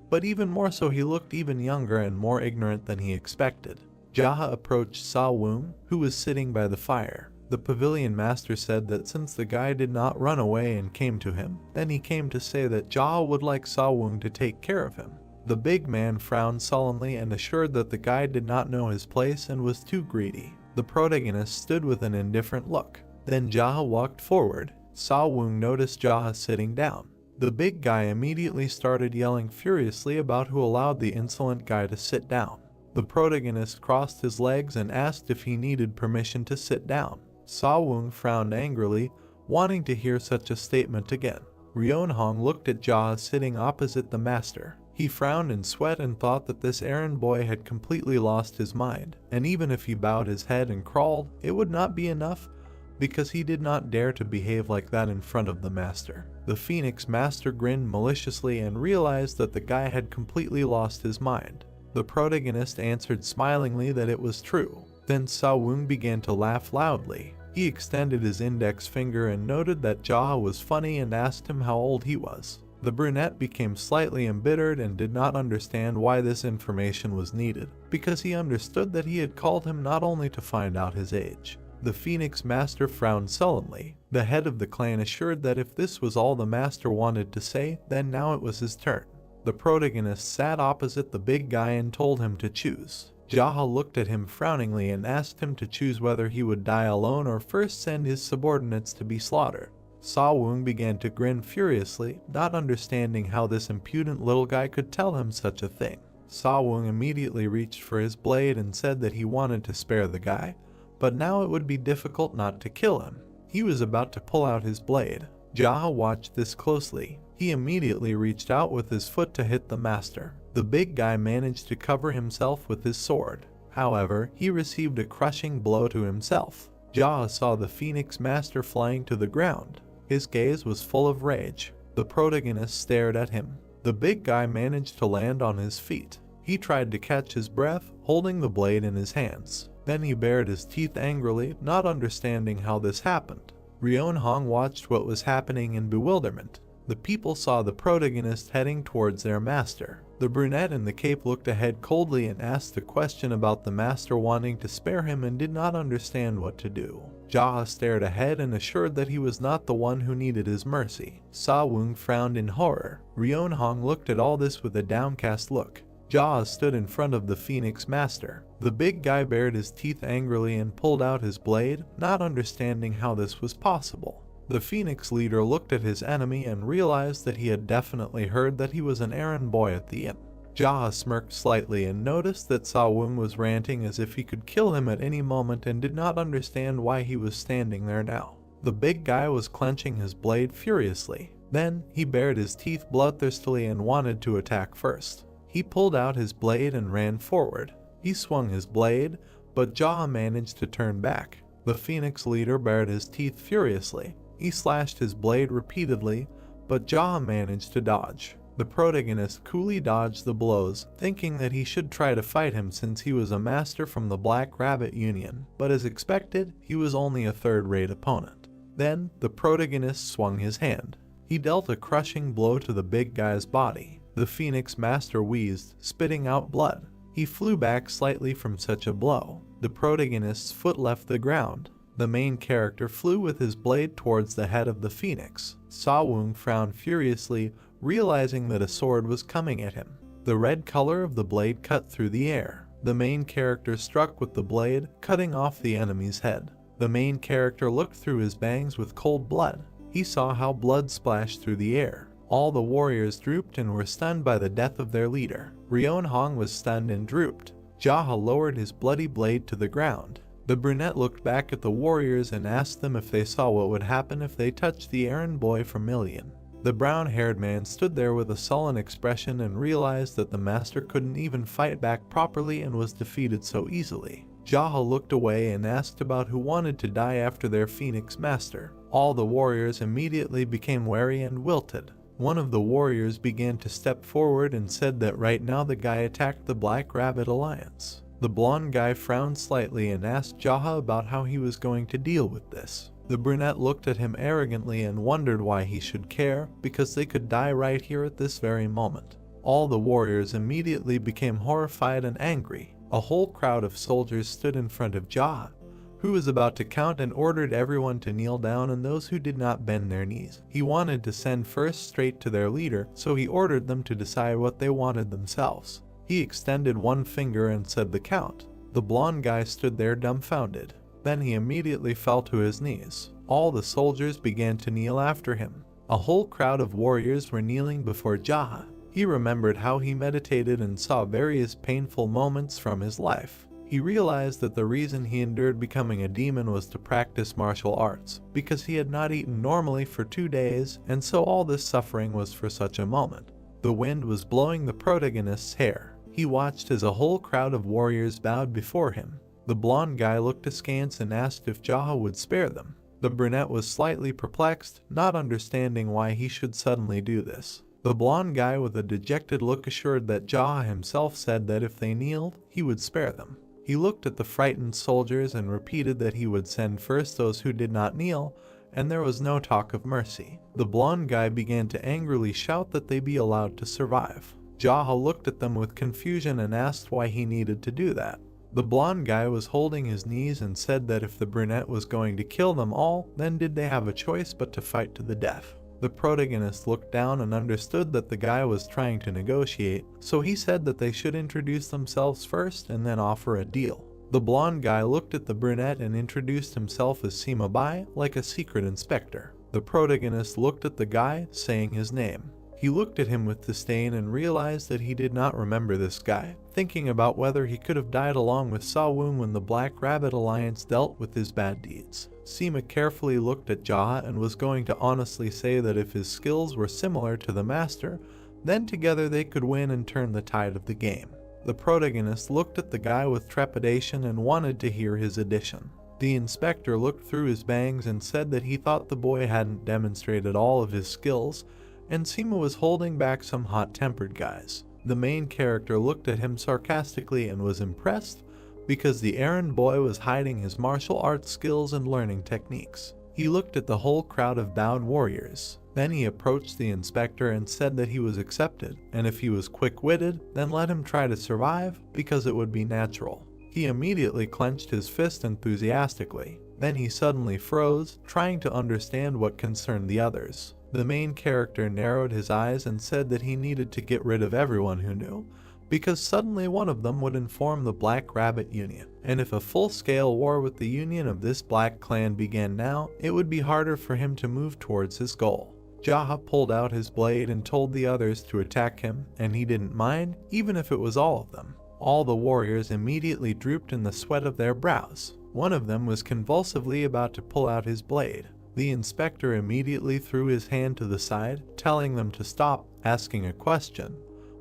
Speaker 1: but even more so he looked even younger and more ignorant than he expected. Jaha approached Sa-woong, who was sitting by the fire. The pavilion master said that since the guy did not run away and came to him, then he came to say that Jaha would like Sa-woong to take care of him. The big man frowned sullenly and assured that the guy did not know his place and was too greedy. The protagonist stood with an indifferent look. Then Jaha walked forward. Sa-woong noticed Jaha sitting down. The big guy immediately started yelling furiously about who allowed the insolent guy to sit down. The protagonist crossed his legs and asked if he needed permission to sit down. Sa-woong frowned angrily, wanting to hear such a statement again. Ryeonhong looked at Jaha sitting opposite the master. He frowned in sweat and thought that this errand boy had completely lost his mind, and even if he bowed his head and crawled, it would not be enough because he did not dare to behave like that in front of the master. The Phoenix master grinned maliciously and realized that the guy had completely lost his mind. The protagonist answered smilingly that it was true. Then Sa-woong began to laugh loudly. He extended his index finger and noted that Jaha was funny and asked him how old he was. The brunette became slightly embittered and did not understand why this information was needed, because he understood that he had called him not only to find out his age. The Phoenix master frowned sullenly. The head of the clan assured that if this was all the master wanted to say, then now it was his turn. The protagonist sat opposite the big guy and told him to choose. Jaha looked at him frowningly and asked him to choose whether he would die alone or first send his subordinates to be slaughtered. Sa-woong began to grin furiously, not understanding how this impudent little guy could tell him such a thing. Sa-woong immediately reached for his blade and said that he wanted to spare the guy, but now it would be difficult not to kill him. He was about to pull out his blade. Jaha watched this closely. He immediately reached out with his foot to hit the master. The big guy managed to cover himself with his sword. However, he received a crushing blow to himself. Jaha saw the Phoenix master flying to the ground. His gaze was full of rage. The protagonist stared at him. The big guy managed to land on his feet. He tried to catch his breath, holding the blade in his hands. Then he bared his teeth angrily, not understanding how this happened. Ryeonhong watched what was happening in bewilderment. The people saw the protagonist heading towards their master. The brunette in the cape looked ahead coldly and asked a question about the master wanting to spare him and did not understand what to do. Jaha stared ahead and assured that he was not the one who needed his mercy. Sa-woong frowned in horror. Ryeonhong looked at all this with a downcast look. Jaha stood in front of the Phoenix master. The big guy bared his teeth angrily and pulled out his blade, not understanding how this was possible. The Phoenix leader looked at his enemy and realized that he had definitely heard that he was an errand boy at the inn. Jaha smirked slightly and noticed that Sa-woong was ranting as if he could kill him at any moment and did not understand why he was standing there now. The big guy was clenching his blade furiously. Then, he bared his teeth bloodthirstily and wanted to attack first. He pulled out his blade and ran forward. He swung his blade, but Jaha managed to turn back. The Phoenix leader bared his teeth furiously. He slashed his blade repeatedly, but Jaha managed to dodge. The protagonist coolly dodged the blows, thinking that he should try to fight him since he was a master from the Black Rabbit Union, but as expected, he was only a third-rate opponent. Then, the protagonist swung his hand. He dealt a crushing blow to the big guy's body. The Phoenix master wheezed, spitting out blood. He flew back slightly from such a blow. The protagonist's foot left the ground. The main character flew with his blade towards the head of the Phoenix. Sawung frowned furiously, realizing that a sword was coming at him. The red color of the blade cut through the air. The main character struck with the blade, cutting off the enemy's head. The main character looked through his bangs with cold blood. He saw how blood splashed through the air. All the warriors drooped and were stunned by the death of their leader. Ryeonhong was stunned and drooped. Jaha lowered his bloody blade to the ground. The brunette looked back at the warriors and asked them if they saw what would happen if they touched the errand boy from Million. The brown-haired man stood there with a sullen expression and realized that the master couldn't even fight back properly and was defeated so easily. Jaha looked away and asked about who wanted to die after their Phoenix master. All the warriors immediately became wary and wilted. One of the warriors began to step forward and said that right now the guy attacked the Black Rabbit Alliance. The blonde guy frowned slightly and asked Jaha about how he was going to deal with this. The brunette looked at him arrogantly and wondered why he should care, because they could die right here at this very moment. All the warriors immediately became horrified and angry. A whole crowd of soldiers stood in front of Jaha, who was about to count, and ordered everyone to kneel down and those who did not bend their knees. He wanted to send first straight to their leader, so he ordered them to decide what they wanted themselves. He extended one finger and said the count. The blonde guy stood there dumbfounded. Then he immediately fell to his knees. All the soldiers began to kneel after him. A whole crowd of warriors were kneeling before Jaha. He remembered how he meditated and saw various painful moments from his life. He realized that the reason he endured becoming a demon was to practice martial arts, because he had not eaten normally for 2 days, and so all this suffering was for such a moment. The wind was blowing the protagonist's hair. He watched as a whole crowd of warriors bowed before him. The blonde guy looked askance and asked if Jaha would spare them. The brunette was slightly perplexed, not understanding why he should suddenly do this. The blonde guy with a dejected look assured that Jaha himself said that if they kneeled, he would spare them. He looked at the frightened soldiers and repeated that he would send first those who did not kneel, and there was no talk of mercy. The blonde guy began to angrily shout that they be allowed to survive. Jaha looked at them with confusion and asked why he needed to do that. The blonde guy was holding his knees and said that if the brunette was going to kill them all, then did they have a choice but to fight to the death. The protagonist looked down and understood that the guy was trying to negotiate, so he said that they should introduce themselves first and then offer a deal. The blonde guy looked at the brunette and introduced himself as Sima Bai, like a secret inspector. The protagonist looked at the guy, saying his name. He looked at him with disdain and realized that he did not remember this guy, thinking about whether he could have died along with Sawung when the Black Rabbit Alliance dealt with his bad deeds. Sima carefully looked at Jaha and was going to honestly say that if his skills were similar to the master, then together they could win and turn the tide of the game. The protagonist looked at the guy with trepidation and wanted to hear his addition. The inspector looked through his bangs and said that he thought the boy hadn't demonstrated all of his skills, and Sima was holding back some hot-tempered guys. The main character looked at him sarcastically and was impressed because the errand boy was hiding his martial arts skills and learning techniques. He looked at the whole crowd of bowed warriors. Then he approached the inspector and said that he was accepted, and if he was quick-witted, then let him try to survive because it would be natural. He immediately clenched his fist enthusiastically. Then he suddenly froze, trying to understand what concerned the others. The main character narrowed his eyes and said that he needed to get rid of everyone who knew, because suddenly one of them would inform the Black Rabbit Union, and if a full-scale war with the union of this black clan began now, it would be harder for him to move towards his goal. Jaha pulled out his blade and told the others to attack him, and he didn't mind, even if it was all of them. All the warriors immediately drooped in the sweat of their brows. One of them was convulsively about to pull out his blade. The inspector immediately threw his hand to the side, telling them to stop, asking a question.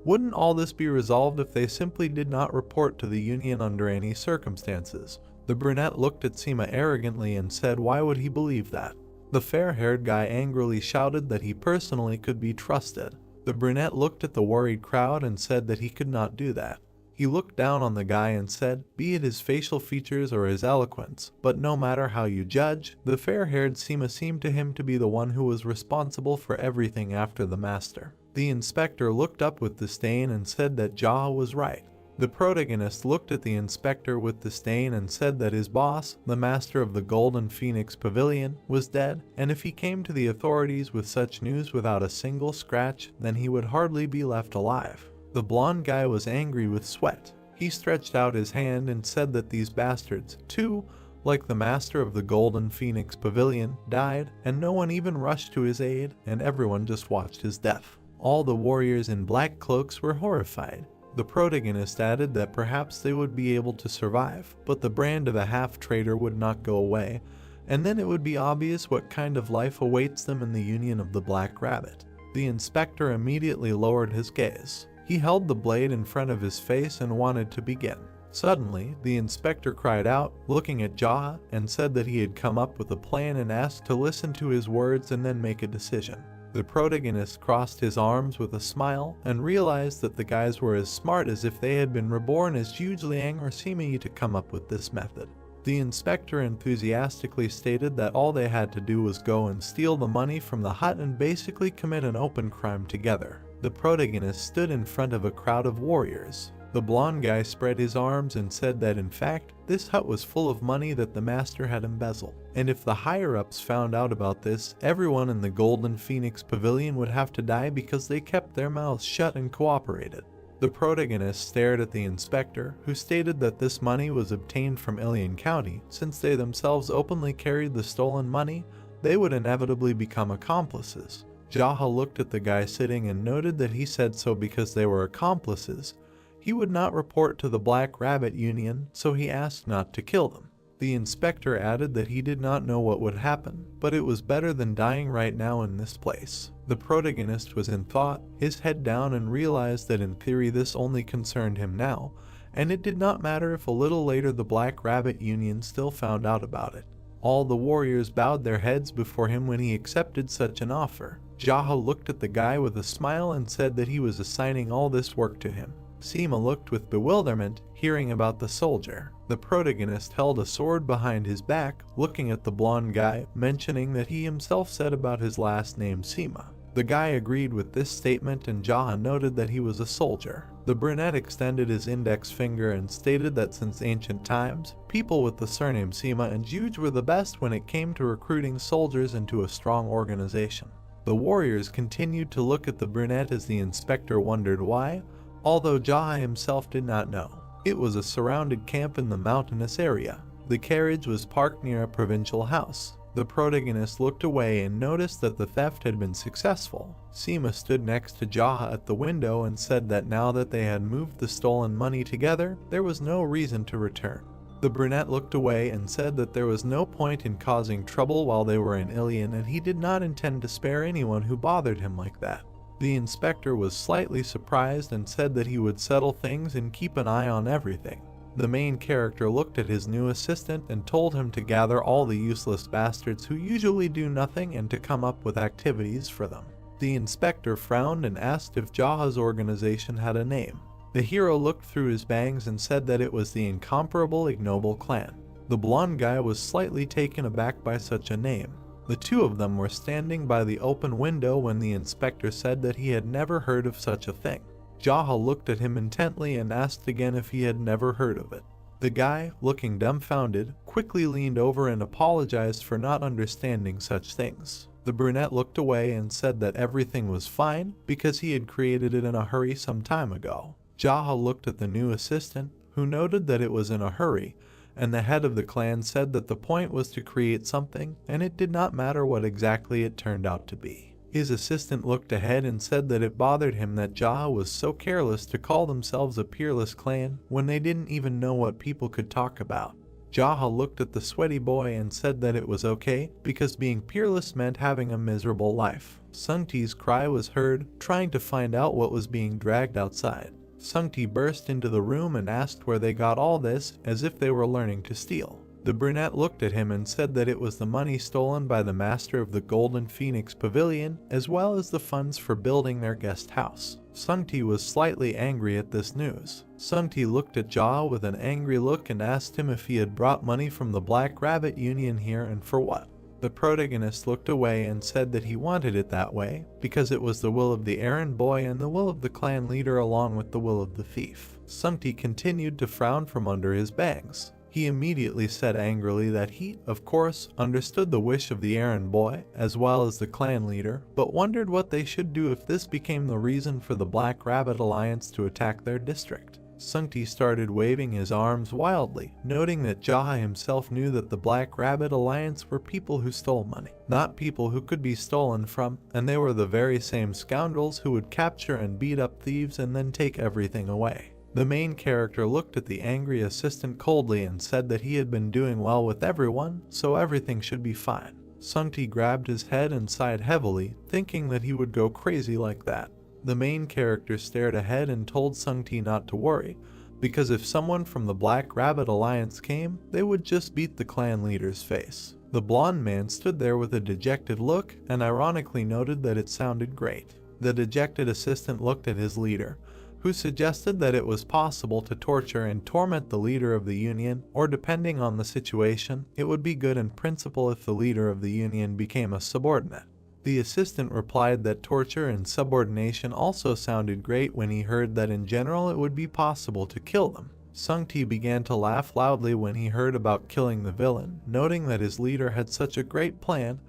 Speaker 1: Wouldn't all this be resolved if they simply did not report to the union under any circumstances? The brunette looked at Sima arrogantly and said why would he believe that? The fair-haired guy angrily shouted that he personally could be trusted. The brunette looked at the worried crowd and said that he could not do that. He looked down on the guy and said, be it his facial features or his eloquence, but no matter how you judge, the fair-haired Sima seemed to him to be the one who was responsible for everything after the master. The inspector looked up with disdain and said that Jaha was right. The protagonist looked at the inspector with disdain and said that his boss, the master of the Golden Phoenix Pavilion, was dead, and if he came to the authorities with such news without a single scratch, then he would hardly be left alive. The blonde guy was angry with sweat. He stretched out his hand and said that these bastards, too, like the master of the Golden Phoenix Pavilion, died, and no one even rushed to his aid, and everyone just watched his death. All the warriors in black cloaks were horrified. The protagonist added that perhaps they would be able to survive, but the brand of a half-traitor would not go away, and then it would be obvious what kind of life awaits them in the Union of the Black Rabbit. The inspector immediately lowered his gaze. He held the blade in front of his face and wanted to begin. Suddenly, the inspector cried out, looking at Jaha, and said that he had come up with a plan and asked to listen to his words and then make a decision. The protagonist crossed his arms with a smile and realized that the guys were as smart as if they had been reborn as Zhuge Liang or Sima to come up with this method. The inspector enthusiastically stated that all they had to do was go and steal the money from the hut and basically commit an open crime together. The protagonist stood in front of a crowd of warriors. The blonde guy spread his arms and said that in fact, this hut was full of money that the master had embezzled. And if the higher-ups found out about this, everyone in the Golden Phoenix Pavilion would have to die because they kept their mouths shut and cooperated. The protagonist stared at the inspector, who stated that this money was obtained from Ilian County. Since they themselves openly carried the stolen money, they would inevitably become accomplices. Jaha looked at the guy sitting and noted that he said so because they were accomplices. He would not report to the Black Rabbit Union, so he asked not to kill them. The inspector added that he did not know what would happen, but it was better than dying right now in this place. The protagonist was in thought, his head down, and realized that in theory this only concerned him now, and it did not matter if a little later the Black Rabbit Union still found out about it. All the warriors bowed their heads before him when he accepted such an offer. Jaha looked at the guy with a smile and said that he was assigning all this work to him. Sima looked with bewilderment, hearing about the soldier. The protagonist held a sword behind his back, looking at the blonde guy, mentioning that he himself said about his last name Sima. The guy agreed with this statement and Jaha noted that he was a soldier. The brunette extended his index finger and stated that since ancient times, people with the surname Sima and Zhuge were the best when it came to recruiting soldiers into a strong organization. The warriors continued to look at the brunette as the inspector wondered why, although Jaha himself did not know. It was a surrounded camp in the mountainous area. The carriage was parked near a provincial house. The protagonist looked away and noticed that the theft had been successful. Sima stood next to Jaha at the window and said that now that they had moved the stolen money together, there was no reason to return. The brunette looked away and said that there was no point in causing trouble while they were in Ilian, and he did not intend to spare anyone who bothered him like that. The inspector was slightly surprised and said that he would settle things and keep an eye on everything. The main character looked at his new assistant and told him to gather all the useless bastards who usually do nothing and to come up with activities for them. The inspector frowned and asked if Jaha's organization had a name. The hero looked through his bangs and said that it was the incomparable Ignoble clan. The blonde guy was slightly taken aback by such a name. The two of them were standing by the open window when the inspector said that he had never heard of such a thing. Jaha looked at him intently and asked again if he had never heard of it. The guy, looking dumbfounded, quickly leaned over and apologized for not understanding such things. The brunette looked away and said that everything was fine because he had created it in a hurry some time ago. Jaha looked at the new assistant, who noted that it was in a hurry, and the head of the clan said that the point was to create something, and it did not matter what exactly it turned out to be. His assistant looked ahead and said that it bothered him that Jaha was so careless to call themselves a peerless clan when they didn't even know what people could talk about. Jaha looked at the sweaty boy and said that it was okay because being peerless meant having a miserable life. Sungti's cry was heard, trying to find out what was being dragged outside. Sungti burst into the room and asked where they got all this, as if they were learning to steal. The brunette looked at him and said that it was the money stolen by the master of the Golden Phoenix Pavilion, as well as the funds for building their guest house. Sungti was slightly angry at this news. Sungti looked at Jaha with an angry look and asked him if he had brought money from the Black Rabbit Union here and for what. The protagonist looked away and said that he wanted it that way because it was the will of the errand boy and the will of the clan leader along with the will of the thief. Sungti continued to frown from under his bangs. He immediately said angrily that he, of course, understood the wish of the errand boy as well as the clan leader, but wondered what they should do if this became the reason for the Black Rabbit Alliance to attack their district. Sungti started waving his arms wildly, noting that Jaha himself knew that the Black Rabbit Alliance were people who stole money, not people who could be stolen from, and they were the very same scoundrels who would capture and beat up thieves and then take everything away. The main character looked at the angry assistant coldly and said that he had been doing well with everyone, so everything should be fine. Sungti grabbed his head and sighed heavily, thinking that he would go crazy like that. The main character stared ahead and told Sungti not to worry, because if someone from the Black Rabbit Alliance came, they would just beat the clan leader's face. The blonde man stood there with a dejected look and ironically noted that it sounded great. The dejected assistant looked at his leader, who suggested that it was possible to torture and torment the leader of the union, or depending on the situation, it would be good in principle if the leader of the union became a subordinate. The assistant replied that torture and subordination also sounded great when he heard that in general it would be possible to kill them. Sungti began to laugh loudly when he heard about killing the villain, noting that his leader had such a great plan,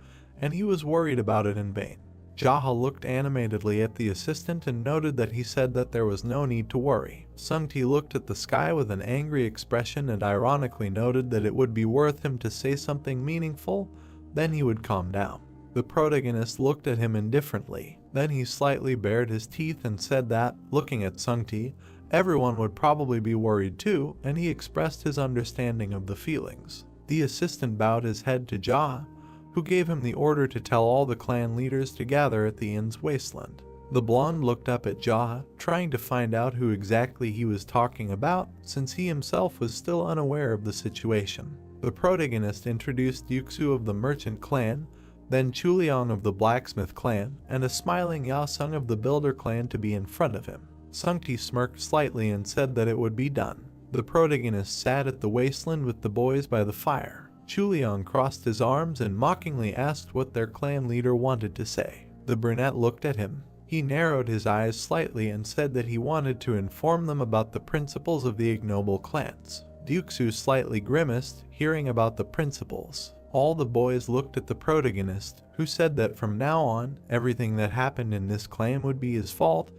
Speaker 1: and he was worried about it in vain. Jaha looked animatedly at the assistant and noted that he said that there was no need to worry. Sungti looked at the sky with an angry expression and ironically noted that it would be worth him to say something meaningful, then he would calm down. The protagonist looked at him indifferently. Then he slightly bared his teeth and said that, looking at Sungti, everyone would probably be worried too, and he expressed his understanding of the feelings. The assistant bowed his head to Jaha, who gave him the order to tell all the clan leaders to gather at the inn's wasteland. The blonde looked up at Jaha, trying to find out who exactly he was talking about, since he himself was still unaware of the situation. The protagonist introduced Yuxu of the merchant clan, then Chuliang of the blacksmith clan, and a smiling Yasung of the builder clan to be in front of him. Sungti smirked slightly and said that it would be done. The protagonist sat at the wasteland with the boys by the fire. Chuliang crossed his arms and mockingly asked what their clan leader wanted to say. The brunette looked at him. He narrowed his eyes slightly and said that he wanted to inform them about the principles of the ignoble clans. Yuxu slightly grimaced, hearing about the principles. All the boys looked at the protagonist, who said that from now on, everything that happened in this clan would be his fault,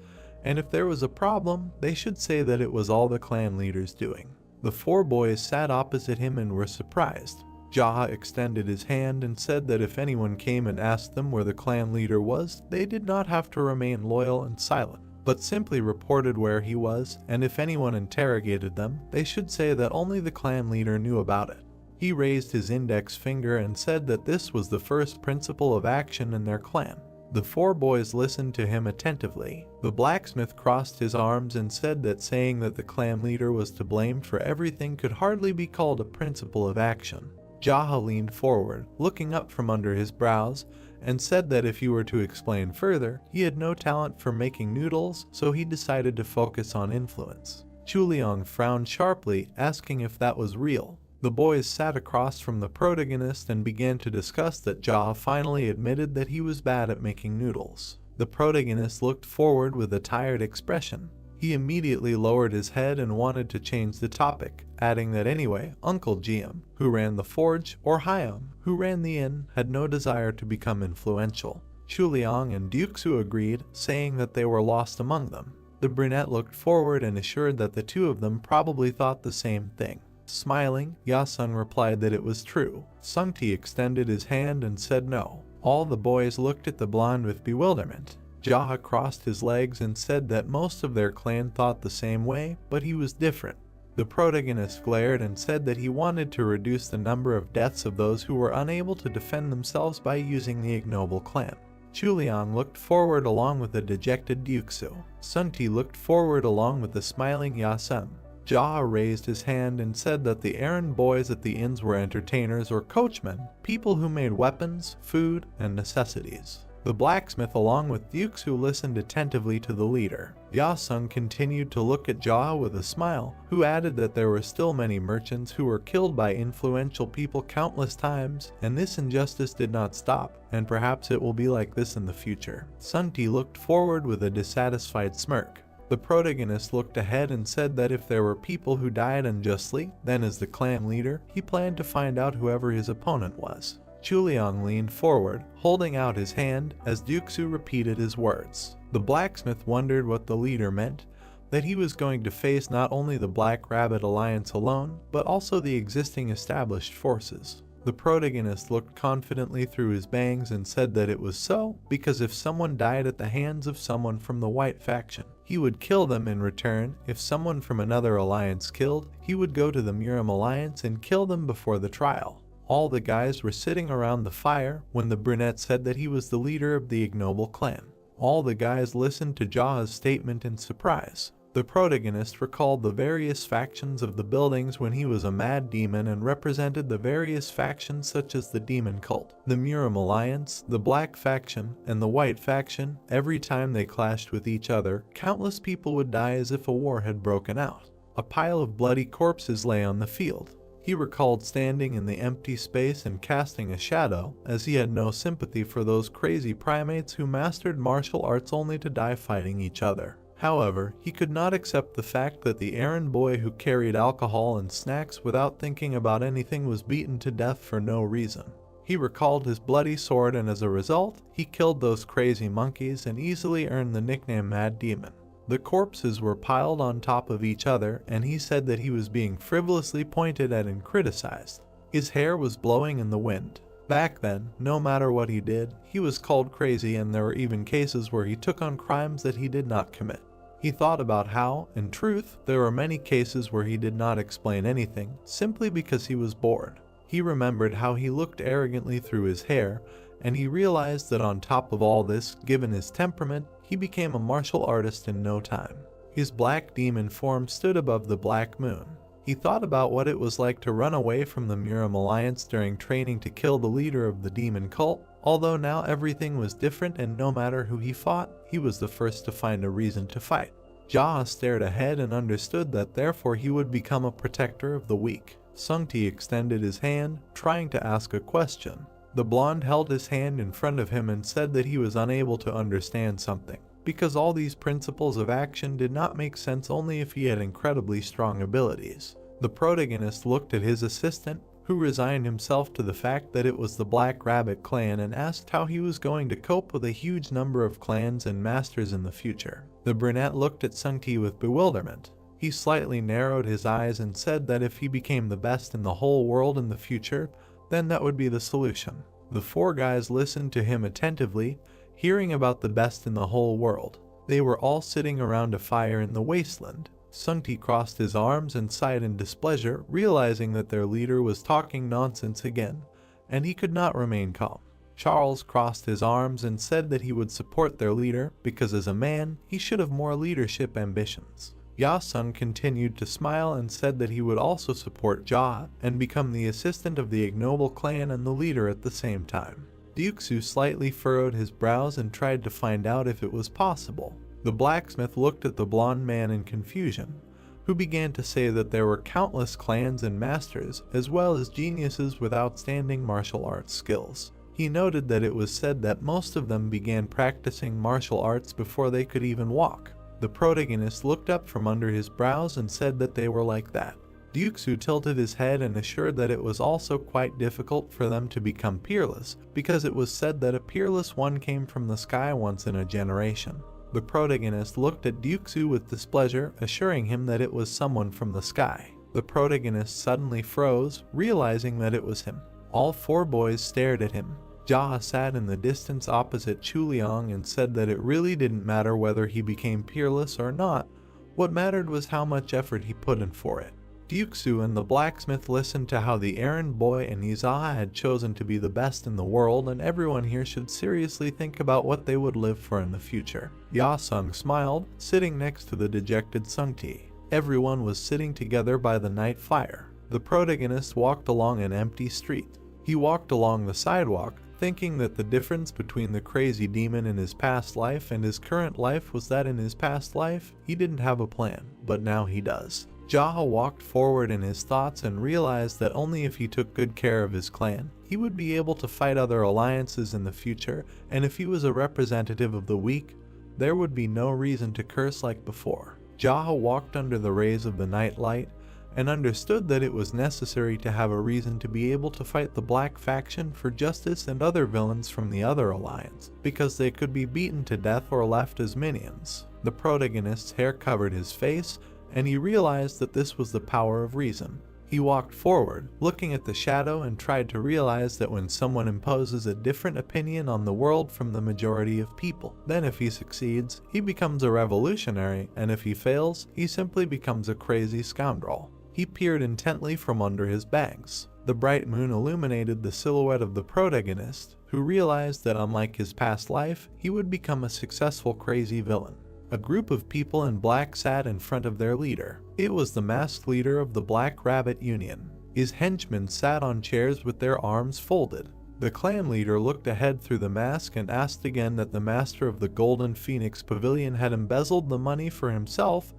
Speaker 1: and if there was a problem, they should say that it was all the clan leader's doing. The four boys sat opposite him and were surprised. Jaha extended his hand and said that if anyone came and asked them where the clan leader was, they did not have to remain loyal and silent, but simply reported where he was, and if anyone interrogated them, they should say that only the clan leader knew about it. He raised his index finger and said that this was the first principle of action in their clan. The four boys listened to him attentively. The blacksmith crossed his arms and said that saying that the clan leader was to blame for everything could hardly be called a principle of action. Jaha leaned forward, looking up from under his brows, and said that if he were to explain further, he had no talent for making noodles, so he decided to focus on influence. Chuliang frowned sharply, asking if that was real. The boys sat across from the protagonist and began to discuss that Jaha finally admitted that he was bad at making noodles. The protagonist looked forward with a tired expression. He immediately lowered his head and wanted to change the topic, adding that anyway, Uncle Jiam, who ran the forge, or Hyam, who ran the inn, had no desire to become influential. Chuliang and Yuxu agreed, saying that they were lost among them. The brunette looked forward and assured that the two of them probably thought the same thing. Smiling, Yasung replied that it was true. Sungti extended his hand and said no. All the boys looked at the blonde with bewilderment. Jaha crossed his legs and said that most of their clan thought the same way, but he was different. The protagonist glared and said that he wanted to reduce the number of deaths of those who were unable to defend themselves by using the Ignoble clan. Chuliang looked forward along with a dejected Duxu. Sunti looked forward along with a smiling Yasem. Jia raised his hand and said that the errand boys at the inns were entertainers or coachmen, people who made weapons, food, and necessities. The blacksmith along with Duxu listened attentively to the leader. Yasung continued to look at Jia with a smile, who added that there were still many merchants who were killed by influential people countless times, and this injustice did not stop, and perhaps it will be like this in the future. Sunti looked forward with a dissatisfied smirk. The protagonist looked ahead and said that if there were people who died unjustly, then as the clan leader, he planned to find out whoever his opponent was. Chuliang leaned forward, holding out his hand as Duxu repeated his words. The blacksmith wondered what the leader meant, that he was going to face not only the Black Rabbit Alliance alone, but also the existing established forces. The protagonist looked confidently through his bangs and said that it was so, because if someone died at the hands of someone from the White faction, he would kill them in return. If someone from another alliance killed, he would go to the Muram Alliance and kill them before the trial. All the guys were sitting around the fire when the brunette said that he was the leader of the Ignoble clan. All the guys listened to Ja's statement in surprise. The protagonist recalled the various factions of the buildings when he was a mad demon and represented the various factions such as the Demon Cult, the Muram Alliance, the Black faction, and the White faction. Every time they clashed with each other, countless people would die as if a war had broken out. A pile of bloody corpses lay on the field. He recalled standing in the empty space and casting a shadow, as he had no sympathy for those crazy primates who mastered martial arts only to die fighting each other. However, he could not accept the fact that the errand boy who carried alcohol and snacks without thinking about anything was beaten to death for no reason. He recalled his bloody sword, and as a result, he killed those crazy monkeys and easily earned the nickname Mad Demon. The corpses were piled on top of each other, and he said that he was being frivolously pointed at and criticized. His hair was blowing in the wind. Back then, no matter what he did, he was called crazy, and there were even cases where he took on crimes that he did not commit. He thought about how, in truth, there were many cases where he did not explain anything, simply because he was bored. He remembered how he looked arrogantly through his hair, and he realized that on top of all this, given his temperament, he became a martial artist in no time. His black demon form stood above the black moon. He thought about what it was like to run away from the Muram Alliance during training to kill the leader of the demon cult, although now everything was different, and no matter who he fought, he was the first to find a reason to fight. Jia stared ahead and understood that therefore he would become a protector of the weak. Sungti extended his hand, trying to ask a question. The blonde held his hand in front of him and said that he was unable to understand something, because all these principles of action did not make sense only if he had incredibly strong abilities. The protagonist looked at his assistant, who resigned himself to the fact that it was the Black Rabbit clan, and asked how he was going to cope with a huge number of clans and masters in the future. The brunette looked at Sungti with bewilderment. He slightly narrowed his eyes and said that if he became the best in the whole world in the future, then that would be the solution. The four guys listened to him attentively, hearing about the best in the whole world. They were all sitting around a fire in the wasteland. Sungti crossed his arms and sighed in displeasure, realizing that their leader was talking nonsense again, and he could not remain calm. Charles crossed his arms and said that he would support their leader, because as a man, he should have more leadership ambitions. Yasung continued to smile and said that he would also support Jia and become the assistant of the Ignoble clan and the leader at the same time. Duxu slightly furrowed his brows and tried to find out if it was possible. The blacksmith looked at the blonde man in confusion, who began to say that there were countless clans and masters, as well as geniuses with outstanding martial arts skills. He noted that it was said that most of them began practicing martial arts before they could even walk. The protagonist looked up from under his brows and said that they were like that. Duxu tilted his head and assured that it was also quite difficult for them to become peerless, because it was said that a peerless one came from the sky once in a generation. The protagonist looked at Duxu with displeasure, assuring him that it was someone from the sky. The protagonist suddenly froze, realizing that it was him. All four boys stared at him. Jia sat in the distance opposite Chuliang and said that it really didn't matter whether he became peerless or not. What mattered was how much effort he put in for it. Ryuksu and the blacksmith listened to how the errand boy and Izaha had chosen to be the best in the world, and everyone here should seriously think about what they would live for in the future. Yasung smiled, sitting next to the dejected Sungti. Everyone was sitting together by the night fire. The protagonist walked along an empty street. He walked along the sidewalk, thinking that the difference between the crazy demon in his past life and his current life was that in his past life, he didn't have a plan, but now he does. Jaha walked forward in his thoughts and realized that only if he took good care of his clan, he would be able to fight other alliances in the future, and if he was a representative of the weak, there would be no reason to curse like before. Jaha walked under the rays of the night light and understood that it was necessary to have a reason to be able to fight the Black faction for justice and other villains from the other alliance, because they could be beaten to death or left as minions. The protagonist's hair covered his face, and he realized that this was the power of reason. He walked forward, looking at the shadow, and tried to realize that when someone imposes a different opinion on the world from the majority of people, then if he succeeds, he becomes a revolutionary, and if he fails, he simply becomes a crazy scoundrel. He peered intently from under his bags. The bright moon illuminated the silhouette of the protagonist, who realized that unlike his past life, he would become a successful crazy villain. A group of people in black sat in front of their leader. It was the masked leader of the Black Rabbit Union. His henchmen sat on chairs with their arms folded. The clan leader looked ahead through the mask and asked again that the master of the Golden Phoenix Pavilion had embezzled the money for himself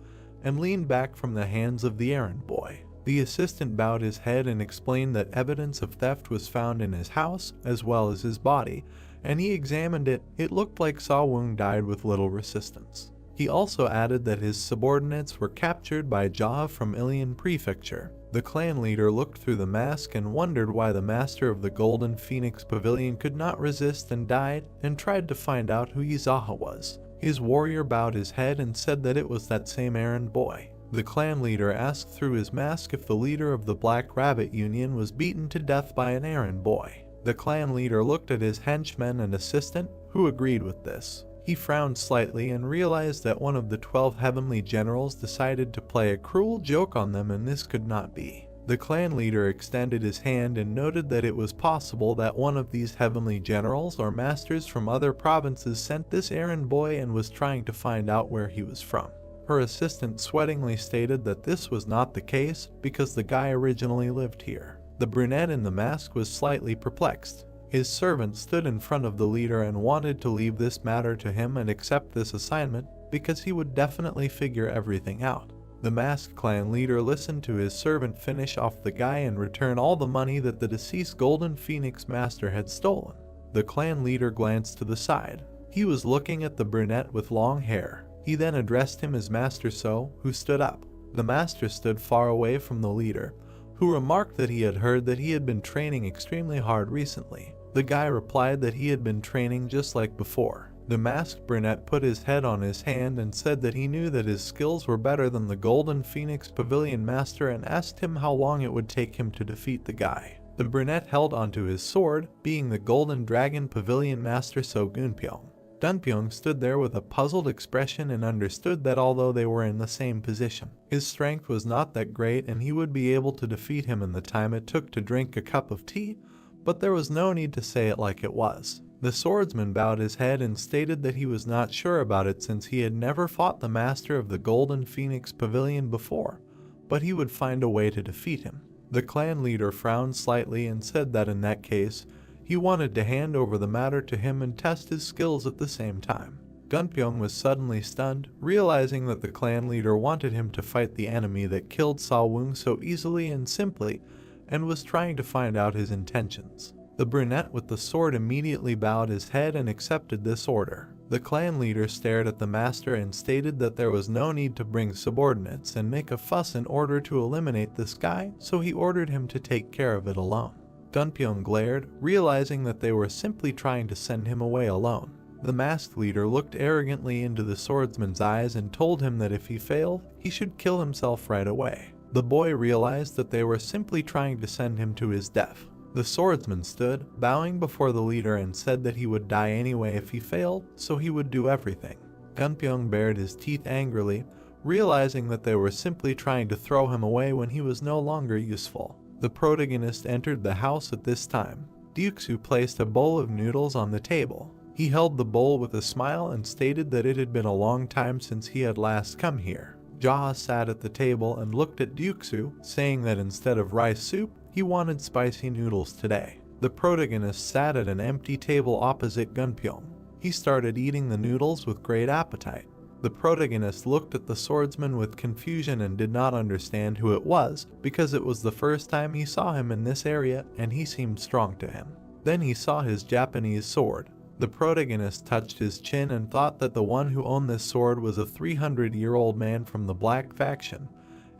Speaker 1: and leaned back from the hands of the errand boy. The assistant bowed his head and explained that evidence of theft was found in his house as well as his body, and he examined it. It looked like Sa Wung died with little resistance. He also added that his subordinates were captured by Jaha from Ilian Prefecture. The clan leader looked through the mask and wondered why the master of the Golden Phoenix Pavilion could not resist and died, and tried to find out who Izaha was. His warrior bowed his head and said that it was that same errand boy. The clan leader asked through his mask if the leader of the Black Rabbit Union was beaten to death by an errand boy. The clan leader looked at his henchmen and assistant, who agreed with this. He frowned slightly and realized that one of the 12 heavenly generals decided to play a cruel joke on them, and this could not be. The clan leader extended his hand and noted that it was possible that one of these heavenly generals or masters from other provinces sent this errand boy and was trying to find out where he was from. Her assistant sweatingly stated that this was not the case because the guy originally lived here. The brunette in the mask was slightly perplexed. His servant stood in front of the leader and wanted to leave this matter to him and accept this assignment because he would definitely figure everything out. The masked clan leader listened to his servant finish off the guy and return all the money that the deceased Golden Phoenix master had stolen. The clan leader glanced to the side. He was looking at the brunette with long hair. He then addressed him as Master So, who stood up. The master stood far away from the leader, who remarked that he had heard that he had been training extremely hard recently. The guy replied that he had been training just like before. The masked brunette put his head on his hand and said that he knew that his skills were better than the Golden Phoenix Pavilion master and asked him how long it would take him to defeat the guy. The brunette held onto his sword, being the Golden Dragon Pavilion master So Gunpyeong. Dunpyeong stood there with a puzzled expression and understood that although they were in the same position, his strength was not that great and he would be able to defeat him in the time it took to drink a cup of tea, but there was no need to say it like it was. The swordsman bowed his head and stated that he was not sure about it since he had never fought the master of the Golden Phoenix Pavilion before, but he would find a way to defeat him. The clan leader frowned slightly and said that in that case, he wanted to hand over the matter to him and test his skills at the same time. Gunpyeong was suddenly stunned, realizing that the clan leader wanted him to fight the enemy that killed Sa Wung so easily and simply, and was trying to find out his intentions. The brunette with the sword immediately bowed his head and accepted this order. The clan leader stared at the master and stated that there was no need to bring subordinates and make a fuss in order to eliminate this guy, so he ordered him to take care of it alone. Gunpyeong glared, realizing that they were simply trying to send him away alone. The masked leader looked arrogantly into the swordsman's eyes and told him that if he failed, he should kill himself right away. The boy realized that they were simply trying to send him to his death. The swordsman stood, bowing before the leader, and said that he would die anyway if he failed, so he would do everything. Gunpyeong bared his teeth angrily, realizing that they were simply trying to throw him away when he was no longer useful. The protagonist entered the house at this time. Ryuksu placed a bowl of noodles on the table. He held the bowl with a smile and stated that it had been a long time since he had last come here. Jaha sat at the table and looked at Ryuksu, saying that instead of rice soup, he wanted spicy noodles today. The protagonist sat at an empty table opposite Gunpyeong. He started eating the noodles with great appetite. The protagonist looked at the swordsman with confusion and did not understand who it was, because it was the first time he saw him in this area and he seemed strong to him. Then he saw his Japanese sword. The protagonist touched his chin and thought that the one who owned this sword was a 300-year-old man from the Black faction,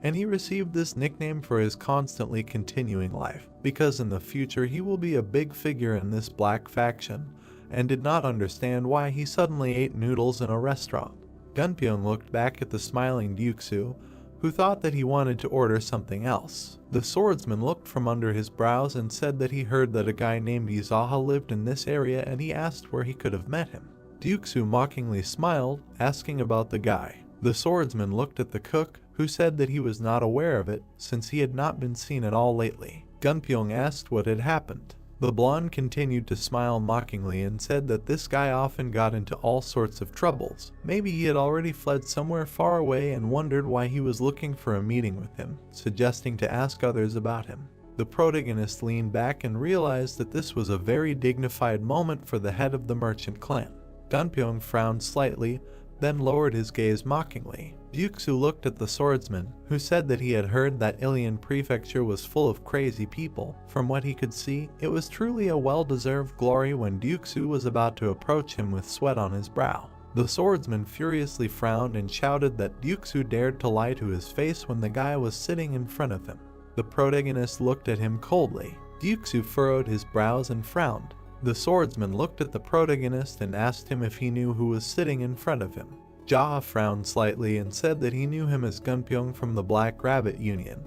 Speaker 1: and he received this nickname for his constantly continuing life, because in the future he will be a big figure in this Black faction, and did not understand why he suddenly ate noodles in a restaurant. Gunpyeong looked back at the smiling Ryuksu, who thought that he wanted to order something else. The swordsman looked from under his brows and said that he heard that a guy named Izaha lived in this area and he asked where he could have met him. Ryuksu mockingly smiled, asking about the guy. The swordsman looked at the cook, who said that he was not aware of it since he had not been seen at all lately. Gunpyeong asked what had happened. The blonde continued to smile mockingly and said that this guy often got into all sorts of troubles. Maybe he had already fled somewhere far away and wondered why he was looking for a meeting with him, suggesting to ask others about him. The protagonist leaned back and realized that this was a very dignified moment for the head of the merchant clan. Gunpyeong frowned slightly, then lowered his gaze mockingly. Ryuksu looked at the swordsman, who said that he had heard that Ilian Prefecture was full of crazy people. From what he could see, it was truly a well-deserved glory when Ryuksu was about to approach him with sweat on his brow. The swordsman furiously frowned and shouted that Ryuksu dared to lie to his face when the guy was sitting in front of him. The protagonist looked at him coldly. Ryuksu furrowed his brows and frowned. The swordsman looked at the protagonist and asked him if he knew who was sitting in front of him. Jaha frowned slightly and said that he knew him as Gunpyeong from the Black Rabbit Union,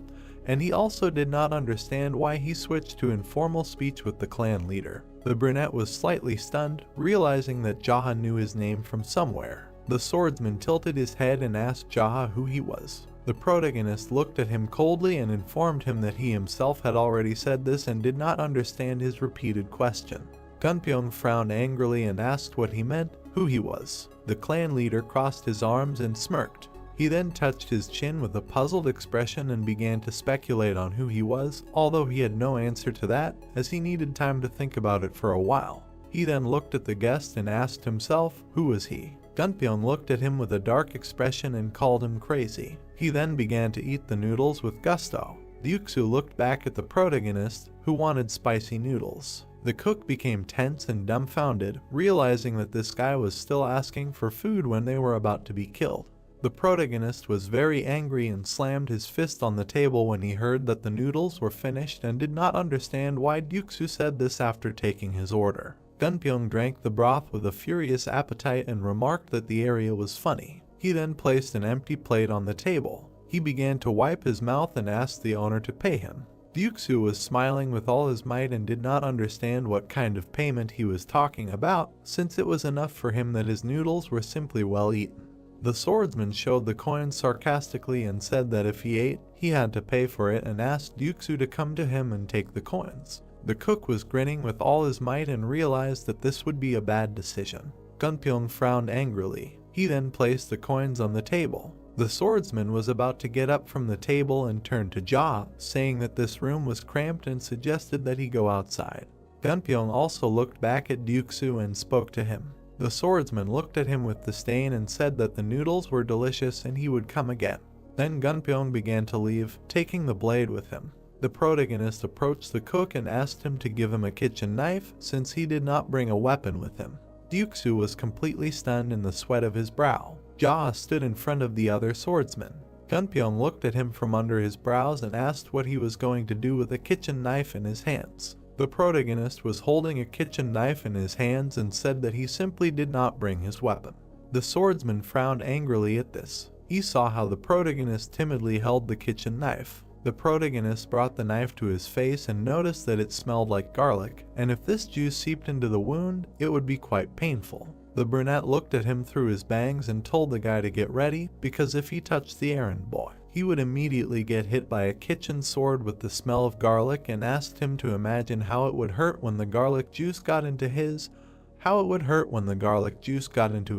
Speaker 1: and he also did not understand why he switched to informal speech with the clan leader. The brunette was slightly stunned, realizing that Jaha knew his name from somewhere. The swordsman tilted his head and asked Jaha who he was. The protagonist looked at him coldly and informed him that he himself had already said this and did not understand his repeated question. Gunpyeong frowned angrily and asked what he meant, who he was. The clan leader crossed his arms and smirked. He then touched his chin with a puzzled expression and began to speculate on who he was, although he had no answer to that, as he needed time to think about it for a while. He then looked at the guest and asked himself, who was he? Gunpyeong looked at him with a dark expression and called him crazy. He then began to eat the noodles with gusto. Ryuksu looked back at the protagonist, who wanted spicy noodles. The cook became tense and dumbfounded, realizing that this guy was still asking for food when they were about to be killed. The protagonist was very angry and slammed his fist on the table when he heard that the noodles were finished and did not understand why Ryuksu said this after taking his order. Gunpyeong drank the broth with a furious appetite and remarked that the area was funny. He then placed an empty plate on the table. He began to wipe his mouth and asked the owner to pay him. Ryuksu was smiling with all his might and did not understand what kind of payment he was talking about, since it was enough for him that his noodles were simply well eaten. The swordsman showed the coins sarcastically and said that if he ate, he had to pay for it and asked Ryuksu to come to him and take the coins. The cook was grinning with all his might and realized that this would be a bad decision. Gunpyeong frowned angrily. He then placed the coins on the table. The swordsman was about to get up from the table and turned to Jaha, saying that this room was cramped and suggested that he go outside. Gunpyeong also looked back at Ryuksu and spoke to him. The swordsman looked at him with disdain and said that the noodles were delicious and he would come again. Then Gunpyeong began to leave, taking the blade with him. The protagonist approached the cook and asked him to give him a kitchen knife since he did not bring a weapon with him. Ryuksu was completely stunned in the sweat of his brow. Jaha stood in front of the other swordsman. Gunpyeong looked at him from under his brows and asked what he was going to do with a kitchen knife in his hands. The protagonist was holding a kitchen knife in his hands and said that he simply did not bring his weapon. The swordsman frowned angrily at this. He saw how the protagonist timidly held the kitchen knife. The protagonist brought the knife to his face and noticed that it smelled like garlic, and if this juice seeped into the wound, it would be quite painful. The brunette looked at him through his bangs and told the guy to get ready because if he touched the errand boy, he would immediately get hit by a kitchen sword with the smell of garlic, and asked him to imagine how it would hurt when the garlic juice got into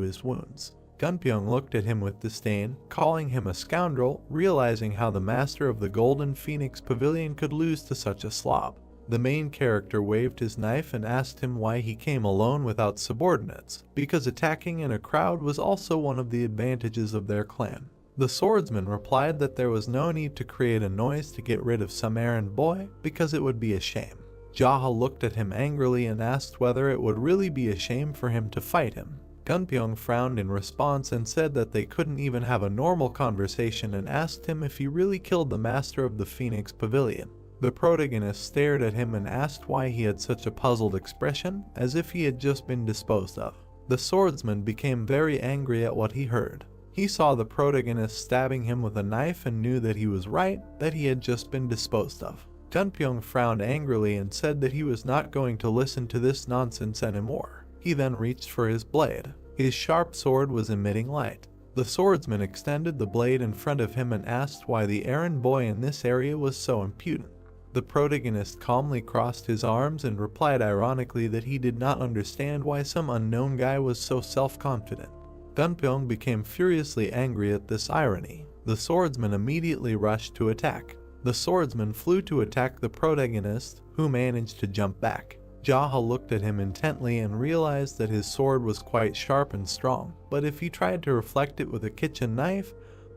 Speaker 1: his wounds. Gunpyeong looked at him with disdain, calling him a scoundrel, realizing how the master of the Golden Phoenix Pavilion could lose to such a slob. The main character waved his knife and asked him why he came alone without subordinates, because attacking in a crowd was also one of the advantages of their clan. The swordsman replied that there was no need to create a noise to get rid of some errand boy, because it would be a shame. Jaha looked at him angrily and asked whether it would really be a shame for him to fight him. Gunpyeong frowned in response and said that they couldn't even have a normal conversation, and asked him if he really killed the master of the Phoenix Pavilion. The protagonist stared at him and asked why he had such a puzzled expression, as if he had just been disposed of. The swordsman became very angry at what he heard. He saw the protagonist stabbing him with a knife and knew that he was right, that he had just been disposed of. Gunpyeong frowned angrily and said that he was not going to listen to this nonsense anymore. He then reached for his blade. His sharp sword was emitting light. The swordsman extended the blade in front of him and asked why the errand boy in this area was so impudent. The protagonist calmly crossed his arms and replied ironically that he did not understand why some unknown guy was so self-confident. Gunpyeong became furiously angry at this irony. The swordsman immediately rushed to attack. The swordsman flew to attack the protagonist, who managed to jump back. Jaha looked at him intently and realized that his sword was quite sharp and strong, but if he tried to reflect it with a kitchen knife,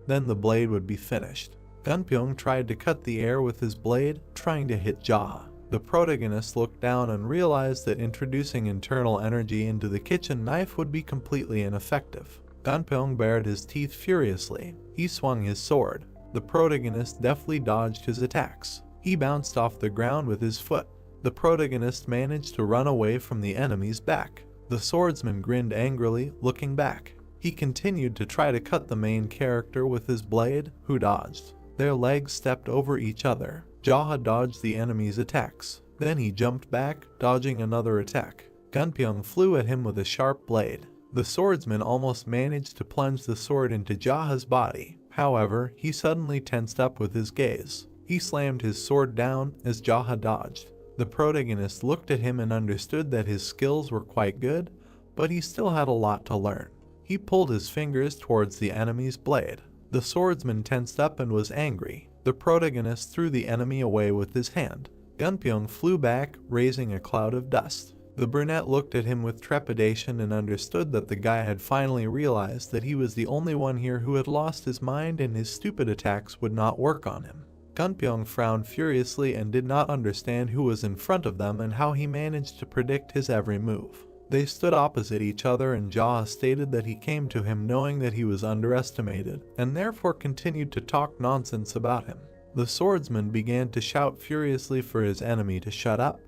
Speaker 1: then the blade would be finished. Gunpyeong tried to cut the air with his blade, trying to hit Jaha. The protagonist looked down and realized that introducing internal energy into the kitchen knife would be completely ineffective. Gunpyeong bared his teeth furiously. He swung his sword. The protagonist deftly dodged his attacks. He bounced off the ground with his foot. The protagonist managed to run away from the enemy's back. The swordsman grinned angrily, looking back. He continued to try to cut the main character with his blade, who dodged. Their legs stepped over each other. Jaha dodged the enemy's attacks. Then he jumped back, dodging another attack. Gunpyeong flew at him with a sharp blade. The swordsman almost managed to plunge the sword into Jaha's body. However, he suddenly tensed up with his gaze. He slammed his sword down as Jaha dodged. The protagonist looked at him and understood that his skills were quite good, but he still had a lot to learn. He pulled his fingers towards the enemy's blade. The swordsman tensed up and was angry. The protagonist threw the enemy away with his hand. Gunpyeong flew back, raising a cloud of dust. The brunette looked at him with trepidation and understood that the guy had finally realized that he was the only one here who had lost his mind and his stupid attacks would not work on him. Gunpyeong frowned furiously and did not understand who was in front of them and how he managed to predict his every move. They stood opposite each other and Jaha stated that he came to him knowing that he was underestimated, and therefore continued to talk nonsense about him. The swordsman began to shout furiously for his enemy to shut up,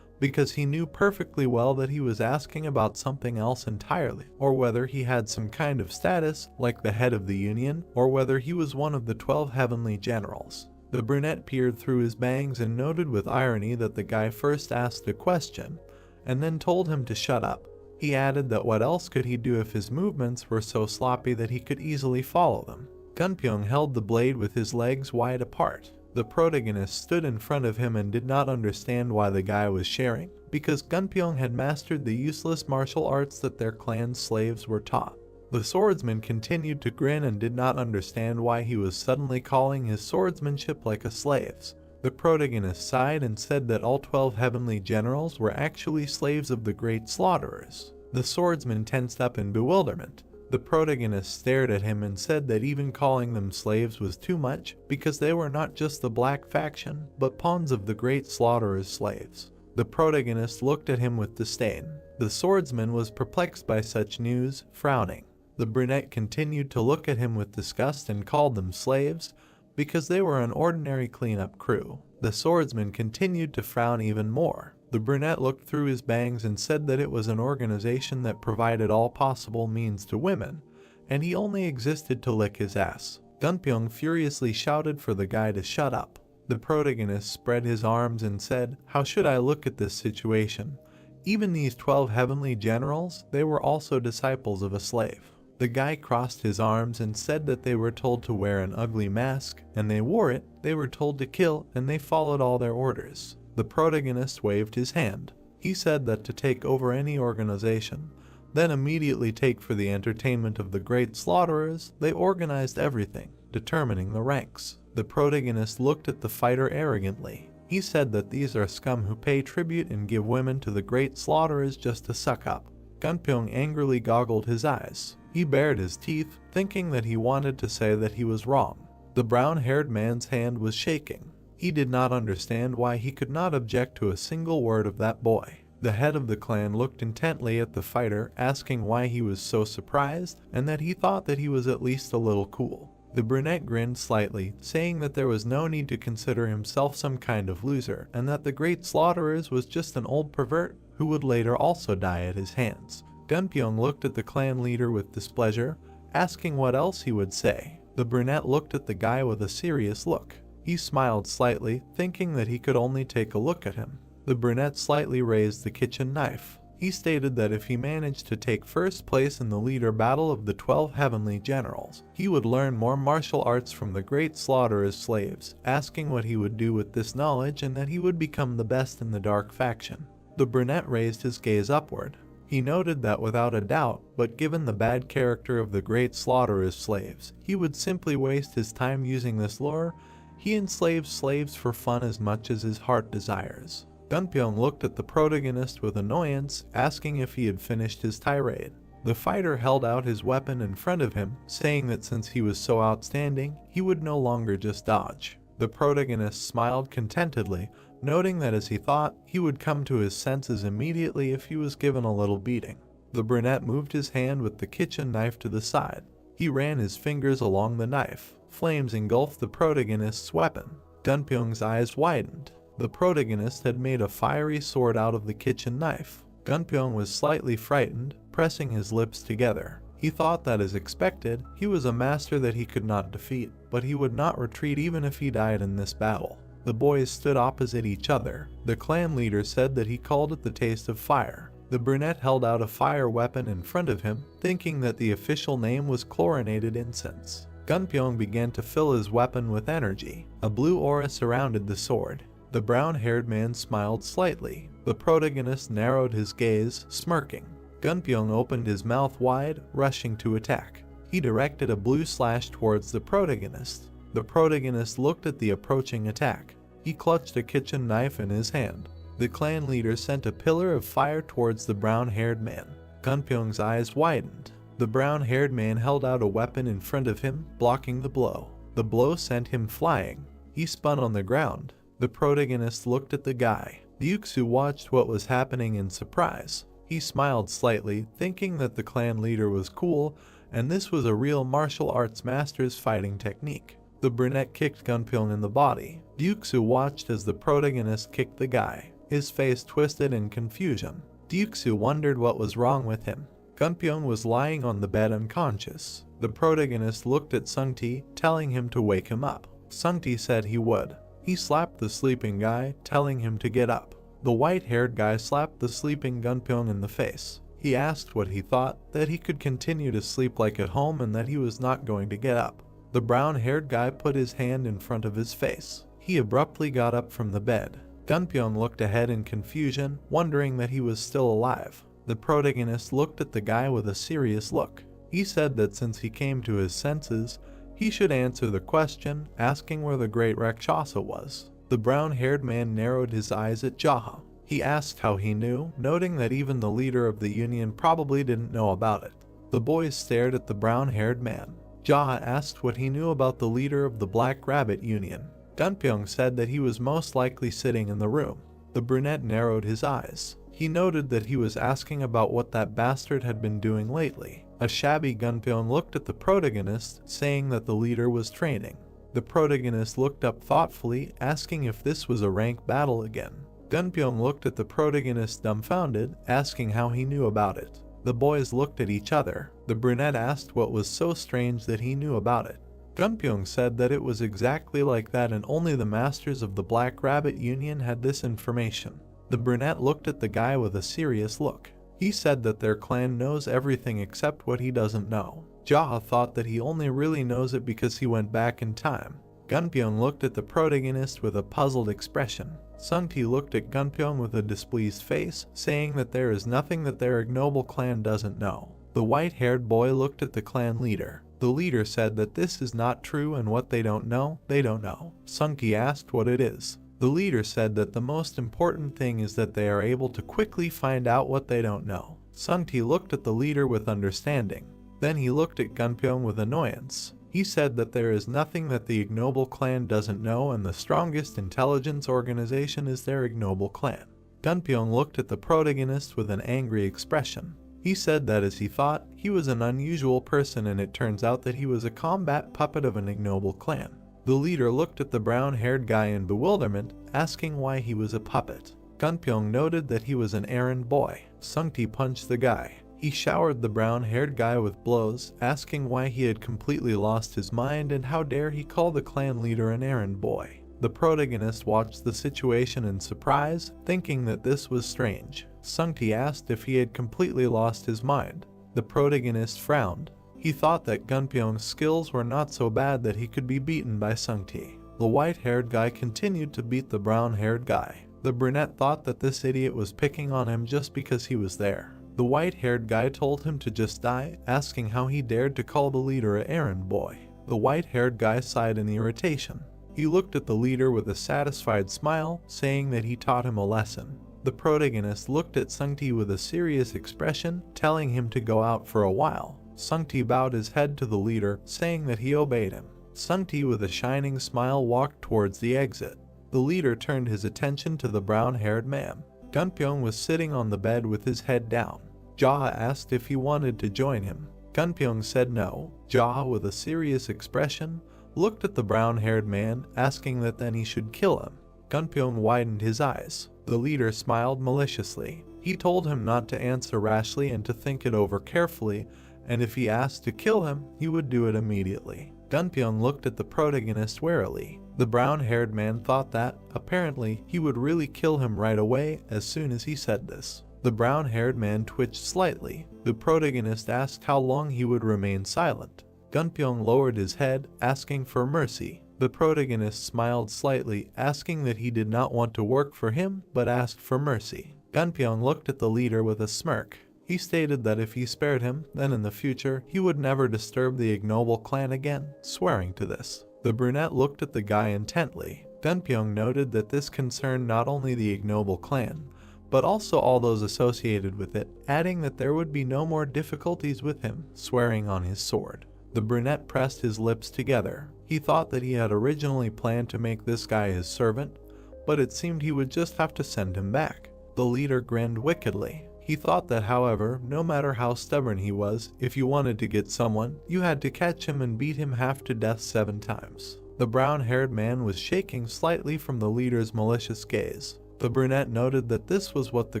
Speaker 1: because he knew perfectly well that he was asking about something else entirely, or whether he had some kind of status, like the head of the union, or whether he was one of the 12 heavenly generals. The brunette peered through his bangs and noted with irony that the guy first asked a question, and then told him to shut up. He added that what else could he do if his movements were so sloppy that he could easily follow them. Gunpyeong held the blade with his legs wide apart. The protagonist stood in front of him and did not understand why the guy was sharing, because Gunpyeong had mastered the useless martial arts that their clan's slaves were taught. The swordsman continued to grin and did not understand why he was suddenly calling his swordsmanship like a slave's. The protagonist sighed and said that all 12 heavenly generals were actually slaves of the great slaughterers. The swordsman tensed up in bewilderment. The protagonist stared at him and said that even calling them slaves was too much because they were not just the black faction, but pawns of the great slaughterer's slaves. The protagonist looked at him with disdain. The swordsman was perplexed by such news, frowning. The brunette continued to look at him with disgust and called them slaves, because they were an ordinary cleanup crew. The swordsman continued to frown even more. The brunette looked through his bangs and said that it was an organization that provided all possible means to women, and he only existed to lick his ass. Gunpyeong furiously shouted for the guy to shut up. The protagonist spread his arms and said, "How should I look at this situation? Even these 12 heavenly generals, they were also disciples of a slave. The guy crossed his arms and said that they were told to wear an ugly mask, and they wore it. They were told to kill, and they followed all their orders. The protagonist waved his hand. He said that to take over any organization, then immediately take for the entertainment of the great slaughterers, they organized everything, determining the ranks. The protagonist looked at the fighter arrogantly. He said that these are scum who pay tribute and give women to the great slaughterers just to suck up. Gunpyong angrily goggled his eyes. He bared his teeth, thinking that he wanted to say that he was wrong. The brown-haired man's hand was shaking. He did not understand why he could not object to a single word of that boy. The head of the clan looked intently at the fighter, asking why he was so surprised, and that he thought that he was at least a little cool. The brunette grinned slightly, saying that there was no need to consider himself some kind of loser, and that the great slaughterers was just an old pervert who would later also die at his hands. Gunpyong looked at the clan leader with displeasure, asking what else he would say. The brunette looked at the guy with a serious look. He smiled slightly, thinking that he could only take a look at him. The brunette slightly raised the kitchen knife. He stated that if he managed to take first place in the leader battle of the 12 heavenly generals, he would learn more martial arts from the great slaughterers' slaves, asking what he would do with this knowledge and that he would become the best in the dark faction. The brunette raised his gaze upward. He noted that without a doubt, but given the bad character of the great slaughterers' slaves, he would simply waste his time using this lure. He enslaves slaves for fun as much as his heart desires. Gunpyong looked at the protagonist with annoyance, asking if he had finished his tirade. The fighter held out his weapon in front of him, saying that since he was so outstanding, he would no longer just dodge. The protagonist smiled contentedly, noting that as he thought, he would come to his senses immediately if he was given a little beating. The brunette moved his hand with the kitchen knife to the side. He ran his fingers along the knife. Flames engulfed the protagonist's weapon. Gunpyong's eyes widened. The protagonist had made a fiery sword out of the kitchen knife. Gunpyong was slightly frightened, pressing his lips together. He thought that, as expected, he was a master that he could not defeat, but he would not retreat even if he died in this battle. The boys stood opposite each other. The clan leader said that he called it the taste of fire. The brunette held out a fire weapon in front of him, thinking that the official name was chlorinated incense. Gunpyong began to fill his weapon with energy. A blue aura surrounded the sword. The brown-haired man smiled slightly. The protagonist narrowed his gaze, smirking. Gunpyong opened his mouth wide, rushing to attack. He directed a blue slash towards the protagonist. The protagonist looked at the approaching attack. He clutched a kitchen knife in his hand. The clan leader sent a pillar of fire towards the brown-haired man. Gunpyong's eyes widened. The brown-haired man held out a weapon in front of him, blocking the blow. The blow sent him flying. He spun on the ground. The protagonist looked at the guy. Ryuksu watched what was happening in surprise. He smiled slightly, thinking that the clan leader was cool, and this was a real martial arts master's fighting technique. The brunette kicked Gunpyong in the body. Ryuksu watched as the protagonist kicked the guy. His face twisted in confusion. Ryuksu wondered what was wrong with him. Gunpyong was lying on the bed unconscious. The protagonist looked at Sungti, telling him to wake him up. Sungti said he would. He slapped the sleeping guy, telling him to get up. The white-haired guy slapped the sleeping Gunpyong in the face. He asked what he thought, that he could continue to sleep like at home and that he was not going to get up. The brown-haired guy put his hand in front of his face. He abruptly got up from the bed. Gunpyong looked ahead in confusion, wondering that he was still alive. The protagonist looked at the guy with a serious look. He said that since he came to his senses, he should answer the question, asking where the great Rakshasa was. The brown-haired man narrowed his eyes at Jaha. He asked how he knew, noting that even the leader of the union probably didn't know about it. The boys stared at the brown-haired man. Jaha asked what he knew about the leader of the Black Rabbit Union. Gunpyong said that he was most likely sitting in the room. The brunette narrowed his eyes. He noted that he was asking about what that bastard had been doing lately. A shabby Gunpyong looked at the protagonist, saying that the leader was training. The protagonist looked up thoughtfully, asking if this was a rank battle again. Gunpyong looked at the protagonist dumbfounded, asking how he knew about it. The boys looked at each other. The brunette asked what was so strange that he knew about it. Gunpyong said that it was exactly like that and only the masters of the Black Rabbit Union had this information. The brunette looked at the guy with a serious look. He said that their clan knows everything except what he doesn't know. Jaha thought that he only really knows it because he went back in time. Gunpyeong looked at the protagonist with a puzzled expression. Sungti looked at Gunpyeong with a displeased face, saying that there is nothing that their ignoble clan doesn't know. The white-haired boy looked at the clan leader. The leader said that this is not true and what they don't know, they don't know. Sungti asked what it is. The leader said that the most important thing is that they are able to quickly find out what they don't know. Sungti looked at the leader with understanding. Then he looked at Gunpyeong with annoyance. He said that there is nothing that the ignoble clan doesn't know and the strongest intelligence organization is their ignoble clan. Gunpyeong looked at the protagonist with an angry expression. He said that as he thought, he was an unusual person and it turns out that he was a combat puppet of an ignoble clan. The leader looked at the brown-haired guy in bewilderment, asking why he was a puppet. Gunpyeong noted that he was an errand boy. Sungti punched the guy. He showered the brown-haired guy with blows, asking why he had completely lost his mind and how dare he call the clan leader an errand boy. The protagonist watched the situation in surprise, thinking that this was strange. Sungti asked if he had completely lost his mind. The protagonist frowned. He thought that Gunpyeong's skills were not so bad that he could be beaten by Sungti. The white-haired guy continued to beat the brown-haired guy. The brunette thought that this idiot was picking on him just because he was there. The white-haired guy told him to just die, asking how he dared to call the leader an errand boy. The white-haired guy sighed in irritation. He looked at the leader with a satisfied smile, saying that he taught him a lesson. The protagonist looked at Sungti with a serious expression, telling him to go out for a while. Sungti bowed his head to the leader, saying that he obeyed him. Sungti with a shining smile walked towards the exit. The leader turned his attention to the brown-haired man. Gunpyeong was sitting on the bed with his head down. Jaha asked if he wanted to join him. Gunpyeong said no. Jaha, with a serious expression, looked at the brown-haired man, asking that then he should kill him. Gunpyeong widened his eyes. The leader smiled maliciously. He told him not to answer rashly and to think it over carefully, and if he asked to kill him, he would do it immediately. Gunpyeong looked at the protagonist warily. The brown-haired man thought that, apparently, he would really kill him right away as soon as he said this. The brown-haired man twitched slightly. The protagonist asked how long he would remain silent. Gunpyeong lowered his head, asking for mercy. The protagonist smiled slightly, asking that he did not want to work for him, but asked for mercy. Gunpyeong looked at the leader with a smirk. He stated that if he spared him, then in the future, he would never disturb the ignoble clan again, swearing to this. The brunette looked at the guy intently. Gunpyeong noted that this concerned not only the ignoble clan, but also all those associated with it, adding that there would be no more difficulties with him, swearing on his sword. The brunette pressed his lips together. He thought that he had originally planned to make this guy his servant, but it seemed he would just have to send him back. The leader grinned wickedly. He thought that, however, no matter how stubborn he was, if you wanted to get someone, you had to catch him and beat him half to death 7 times. The brown-haired man was shaking slightly from the leader's malicious gaze. The brunette noted that this was what the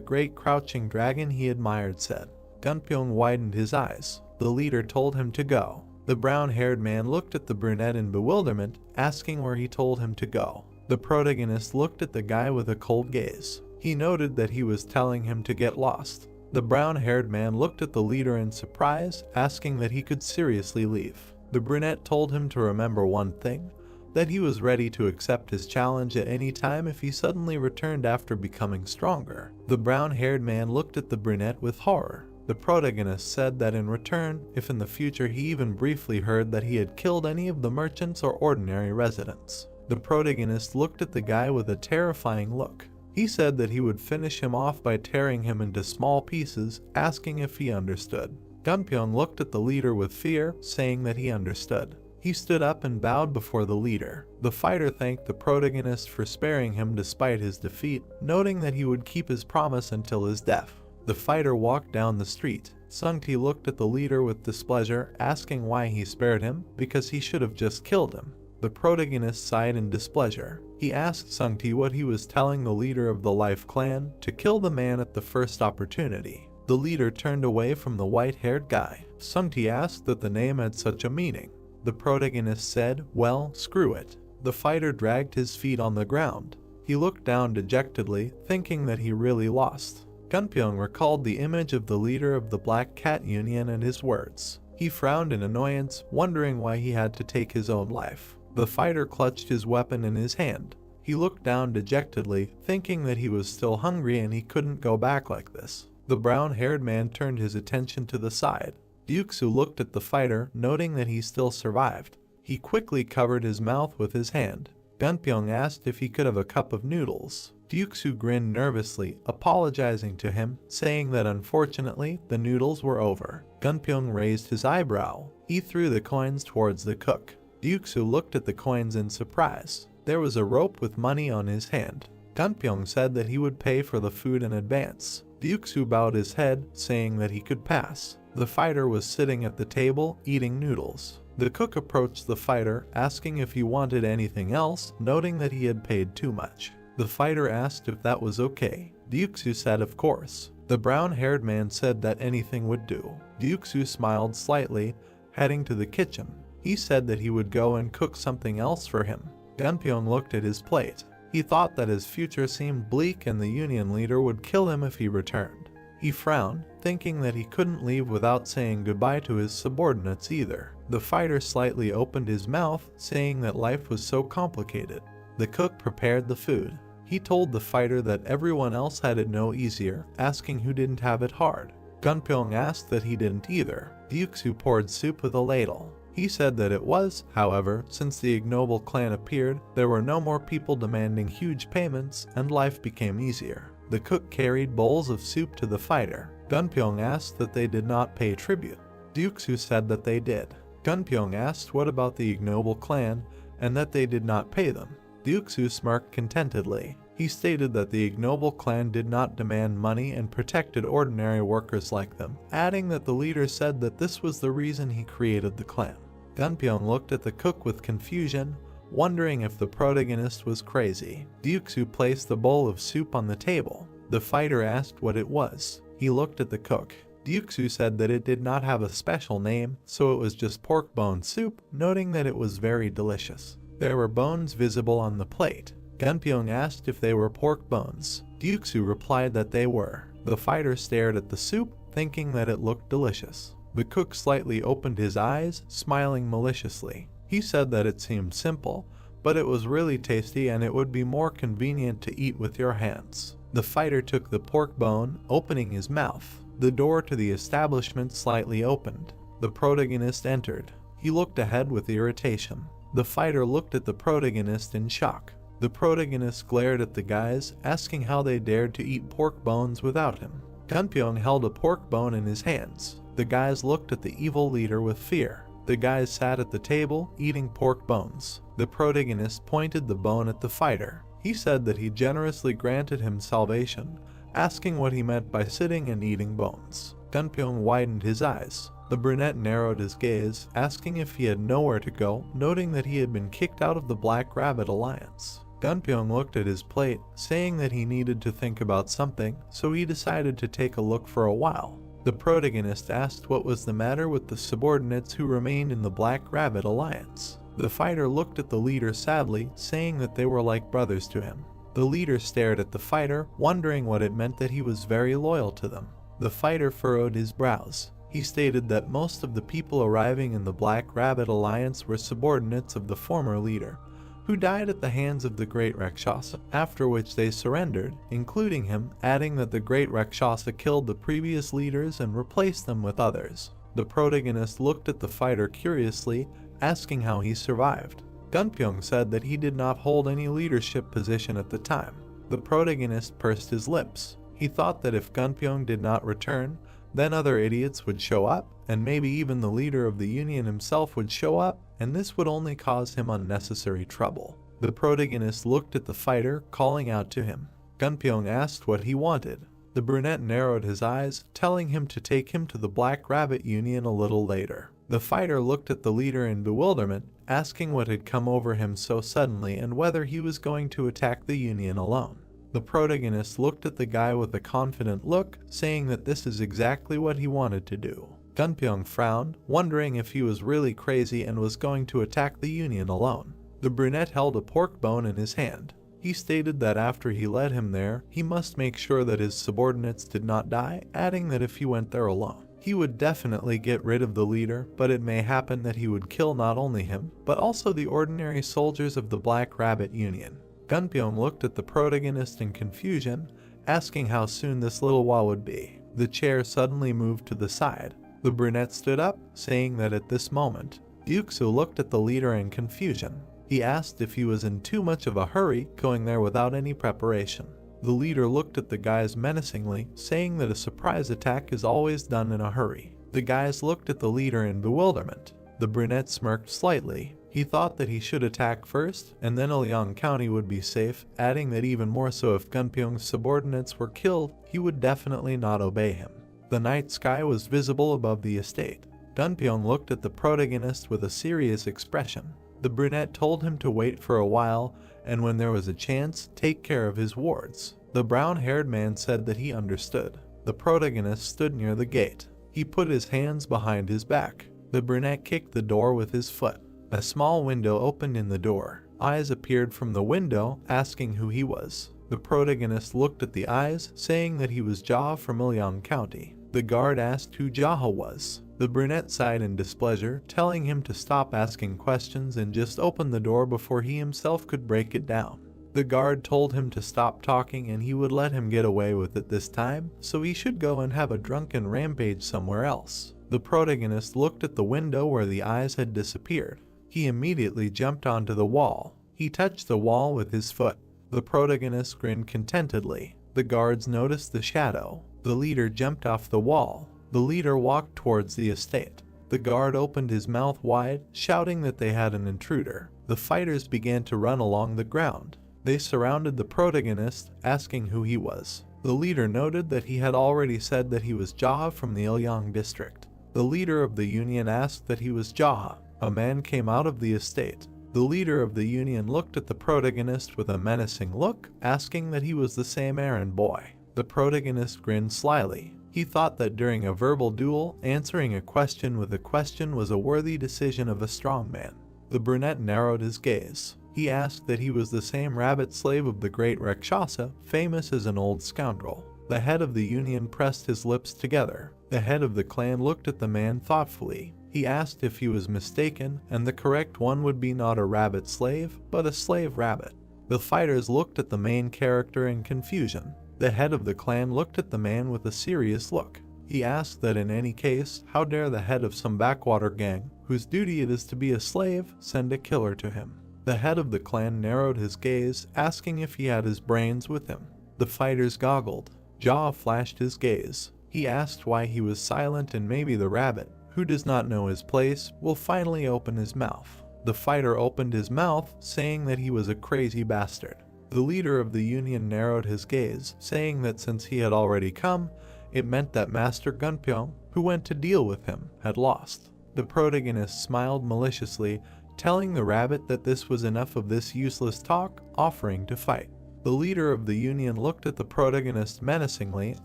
Speaker 1: great crouching dragon he admired said. Gunpyeong widened his eyes. The leader told him to go. The brown-haired man looked at the brunette in bewilderment, asking where he told him to go. The protagonist looked at the guy with a cold gaze. He noted that he was telling him to get lost. The brown-haired man looked at the leader in surprise, asking that he could seriously leave. The brunette told him to remember one thing, that he was ready to accept his challenge at any time if he suddenly returned after becoming stronger. The brown-haired man looked at the brunette with horror. The protagonist said that in return, if in the future he even briefly heard that he had killed any of the merchants or ordinary residents. The protagonist looked at the guy with a terrifying look. He said that he would finish him off by tearing him into small pieces, asking if he understood. Gunpyeong looked at the leader with fear, saying that he understood. He stood up and bowed before the leader. The fighter thanked the protagonist for sparing him despite his defeat, noting that he would keep his promise until his death. The fighter walked down the street. Sungti looked at the leader with displeasure, asking why he spared him, because he should have just killed him. The protagonist sighed in displeasure. He asked Sungti what he was telling the leader of the Life clan, to kill the man at the first opportunity. The leader turned away from the white-haired guy. Sungti asked that the name had such a meaning. The protagonist said, well, screw it. The fighter dragged his feet on the ground. He looked down dejectedly, thinking that he really lost. Gunpyong recalled the image of the leader of the Black Cat Union and his words. He frowned in annoyance, wondering why he had to take his own life. The fighter clutched his weapon in his hand. He looked down dejectedly, thinking that he was still hungry and he couldn't go back like this. The brown-haired man turned his attention to the side. Ryuksu looked at the fighter, noting that he still survived. He quickly covered his mouth with his hand. Gunpyong asked if he could have a cup of noodles. Ryuksu grinned nervously, apologizing to him, saying that unfortunately the noodles were over. Gunpyong raised his eyebrow. He threw the coins towards the cook. Ryuksu looked at the coins in surprise. There was a rope with money on his hand. Gunpyong said that he would pay for the food in advance. Ryuksu bowed his head, saying that he could pass. The fighter was sitting at the table, eating noodles. The cook approached the fighter, asking if he wanted anything else, noting that he had paid too much. The fighter asked if that was okay. Ryuksu said of course. The brown-haired man said that anything would do. Ryuksu smiled slightly, heading to the kitchen. He said that he would go and cook something else for him. Gunpyong looked at his plate. He thought that his future seemed bleak and the union leader would kill him if he returned. He frowned, thinking that he couldn't leave without saying goodbye to his subordinates either. The fighter slightly opened his mouth, saying that life was so complicated. The cook prepared the food. He told the fighter that everyone else had it no easier, asking who didn't have it hard. Gunpyong asked that he didn't either. Ryuksu poured soup with a ladle. He said that it was, however, since the Ignoble clan appeared, there were no more people demanding huge payments, and life became easier. The cook carried bowls of soup to the fighter. Gunpyong asked that they did not pay tribute. Ryuksu said that they did. Gunpyong asked what about the Ignoble clan, and that they did not pay them. Ryuksu smirked contentedly. He stated that the Ignoble clan did not demand money and protected ordinary workers like them, adding that the leader said that this was the reason he created the clan. Gunpyong looked at the cook with confusion, wondering if the protagonist was crazy. Ryuksu placed the bowl of soup on the table. The fighter asked what it was. He looked at the cook. Ryuksu said that it did not have a special name, so it was just pork bone soup, noting that it was very delicious. There were bones visible on the plate. Gunpyong asked if they were pork bones. Ryuksu replied that they were. The fighter stared at the soup, thinking that it looked delicious. The cook slightly opened his eyes, smiling maliciously. He said that it seemed simple, but it was really tasty and it would be more convenient to eat with your hands. The fighter took the pork bone, opening his mouth. The door to the establishment slightly opened. The protagonist entered. He looked ahead with irritation. The fighter looked at the protagonist in shock. The protagonist glared at the guys, asking how they dared to eat pork bones without him. Gunpyong held a pork bone in his hands. The guys looked at the evil leader with fear. The guys sat at the table, eating pork bones. The protagonist pointed the bone at the fighter. He said that he generously granted him salvation, asking what he meant by sitting and eating bones. Gunpyong widened his eyes. The brunette narrowed his gaze, asking if he had nowhere to go, noting that he had been kicked out of the Black Rabbit Alliance. Gunpyong looked at his plate, saying that he needed to think about something, so he decided to take a look for a while. The protagonist asked what was the matter with the subordinates who remained in the Black Rabbit Alliance. The fighter looked at the leader sadly, saying that they were like brothers to him. The leader stared at the fighter, wondering what it meant that he was very loyal to them. The fighter furrowed his brows. He stated that most of the people arriving in the Black Rabbit Alliance were subordinates of the former leader, who died at the hands of the Great Rakshasa, after which they surrendered, including him, adding that the Great Rakshasa killed the previous leaders and replaced them with others. The protagonist looked at the fighter curiously, asking how he survived. Gunpyong said that he did not hold any leadership position at the time. The protagonist pursed his lips. He thought that if Gunpyong did not return, then other idiots would show up, and maybe even the leader of the union himself would show up, and this would only cause him unnecessary trouble. The protagonist looked at the fighter, calling out to him. Gunpyong asked what he wanted. The brunette narrowed his eyes, telling him to take him to the Black Rabbit Union a little later. The fighter looked at the leader in bewilderment, asking what had come over him so suddenly and whether he was going to attack the union alone. The protagonist looked at the guy with a confident look, saying that this is exactly what he wanted to do. Gunpyong frowned, wondering if he was really crazy and was going to attack the union alone. The brunette held a pork bone in his hand. He stated that after he led him there, he must make sure that his subordinates did not die, adding that if he went there alone, he would definitely get rid of the leader, but it may happen that he would kill not only him, but also the ordinary soldiers of the Black Rabbit Union. Gunpyeong looked at the protagonist in confusion, asking how soon this little while would be. The chair suddenly moved to the side. The brunette stood up, saying that at this moment, Yuksu looked at the leader in confusion. He asked if he was in too much of a hurry going there without any preparation. The leader looked at the guys menacingly, saying that a surprise attack is always done in a hurry. The guys looked at the leader in bewilderment. The brunette smirked slightly. He thought that he should attack first, and then Ilyang County would be safe, adding that even more so if Gunpyeong's subordinates were killed, he would definitely not obey him. The night sky was visible above the estate. Gunpyeong looked at the protagonist with a serious expression. The brunette told him to wait for a while, and when there was a chance, take care of his wards. The brown-haired man said that he understood. The protagonist stood near the gate. He put his hands behind his back. The brunette kicked the door with his foot. A small window opened in the door. Eyes appeared from the window, asking who he was. The protagonist looked at the eyes, saying that he was Jaha from Ilyang County. The guard asked who Jaha was. The brunette sighed in displeasure, telling him to stop asking questions and just open the door before he himself could break it down. The guard told him to stop talking and he would let him get away with it this time, so he should go and have a drunken rampage somewhere else. The protagonist looked at the window where the eyes had disappeared. He immediately jumped onto the wall. He touched the wall with his foot. The protagonist grinned contentedly. The guards noticed the shadow. The leader jumped off the wall. The leader walked towards the estate. The guard opened his mouth wide, shouting that they had an intruder. The fighters began to run along the ground. They surrounded the protagonist, asking who he was. The leader noted that he had already said that he was Jaha from the Ilyang district. The leader of the union asked that he was Jaha. A man came out of the estate. The leader of the union looked at the protagonist with a menacing look, asking that he was the same errand boy. The protagonist grinned slyly. He thought that during a verbal duel, answering a question with a question was a worthy decision of a strong man. The brunette narrowed his gaze. He asked that he was the same rabbit slave of the great Rakshasa, famous as an old scoundrel. The head of the union pressed his lips together. The head of the clan looked at the man thoughtfully. He asked if he was mistaken, and the correct one would be not a rabbit slave, but a slave rabbit. The fighters looked at the main character in confusion. The head of the clan looked at the man with a serious look. He asked that in any case, how dare the head of some backwater gang, whose duty it is to be a slave, send a killer to him. The head of the clan narrowed his gaze, asking if he had his brains with him. The fighters goggled. Jaha flashed his gaze. He asked why he was silent, and maybe the rabbit, who does not know his place, will finally open his mouth. The fighter opened his mouth, saying that he was a crazy bastard. The leader of the union narrowed his gaze, saying that since he had already come, it meant that Master Gunpyeong, who went to deal with him, had lost. The protagonist smiled maliciously, telling the rabbit that this was enough of this useless talk, offering to fight. The leader of the union looked at the protagonist menacingly,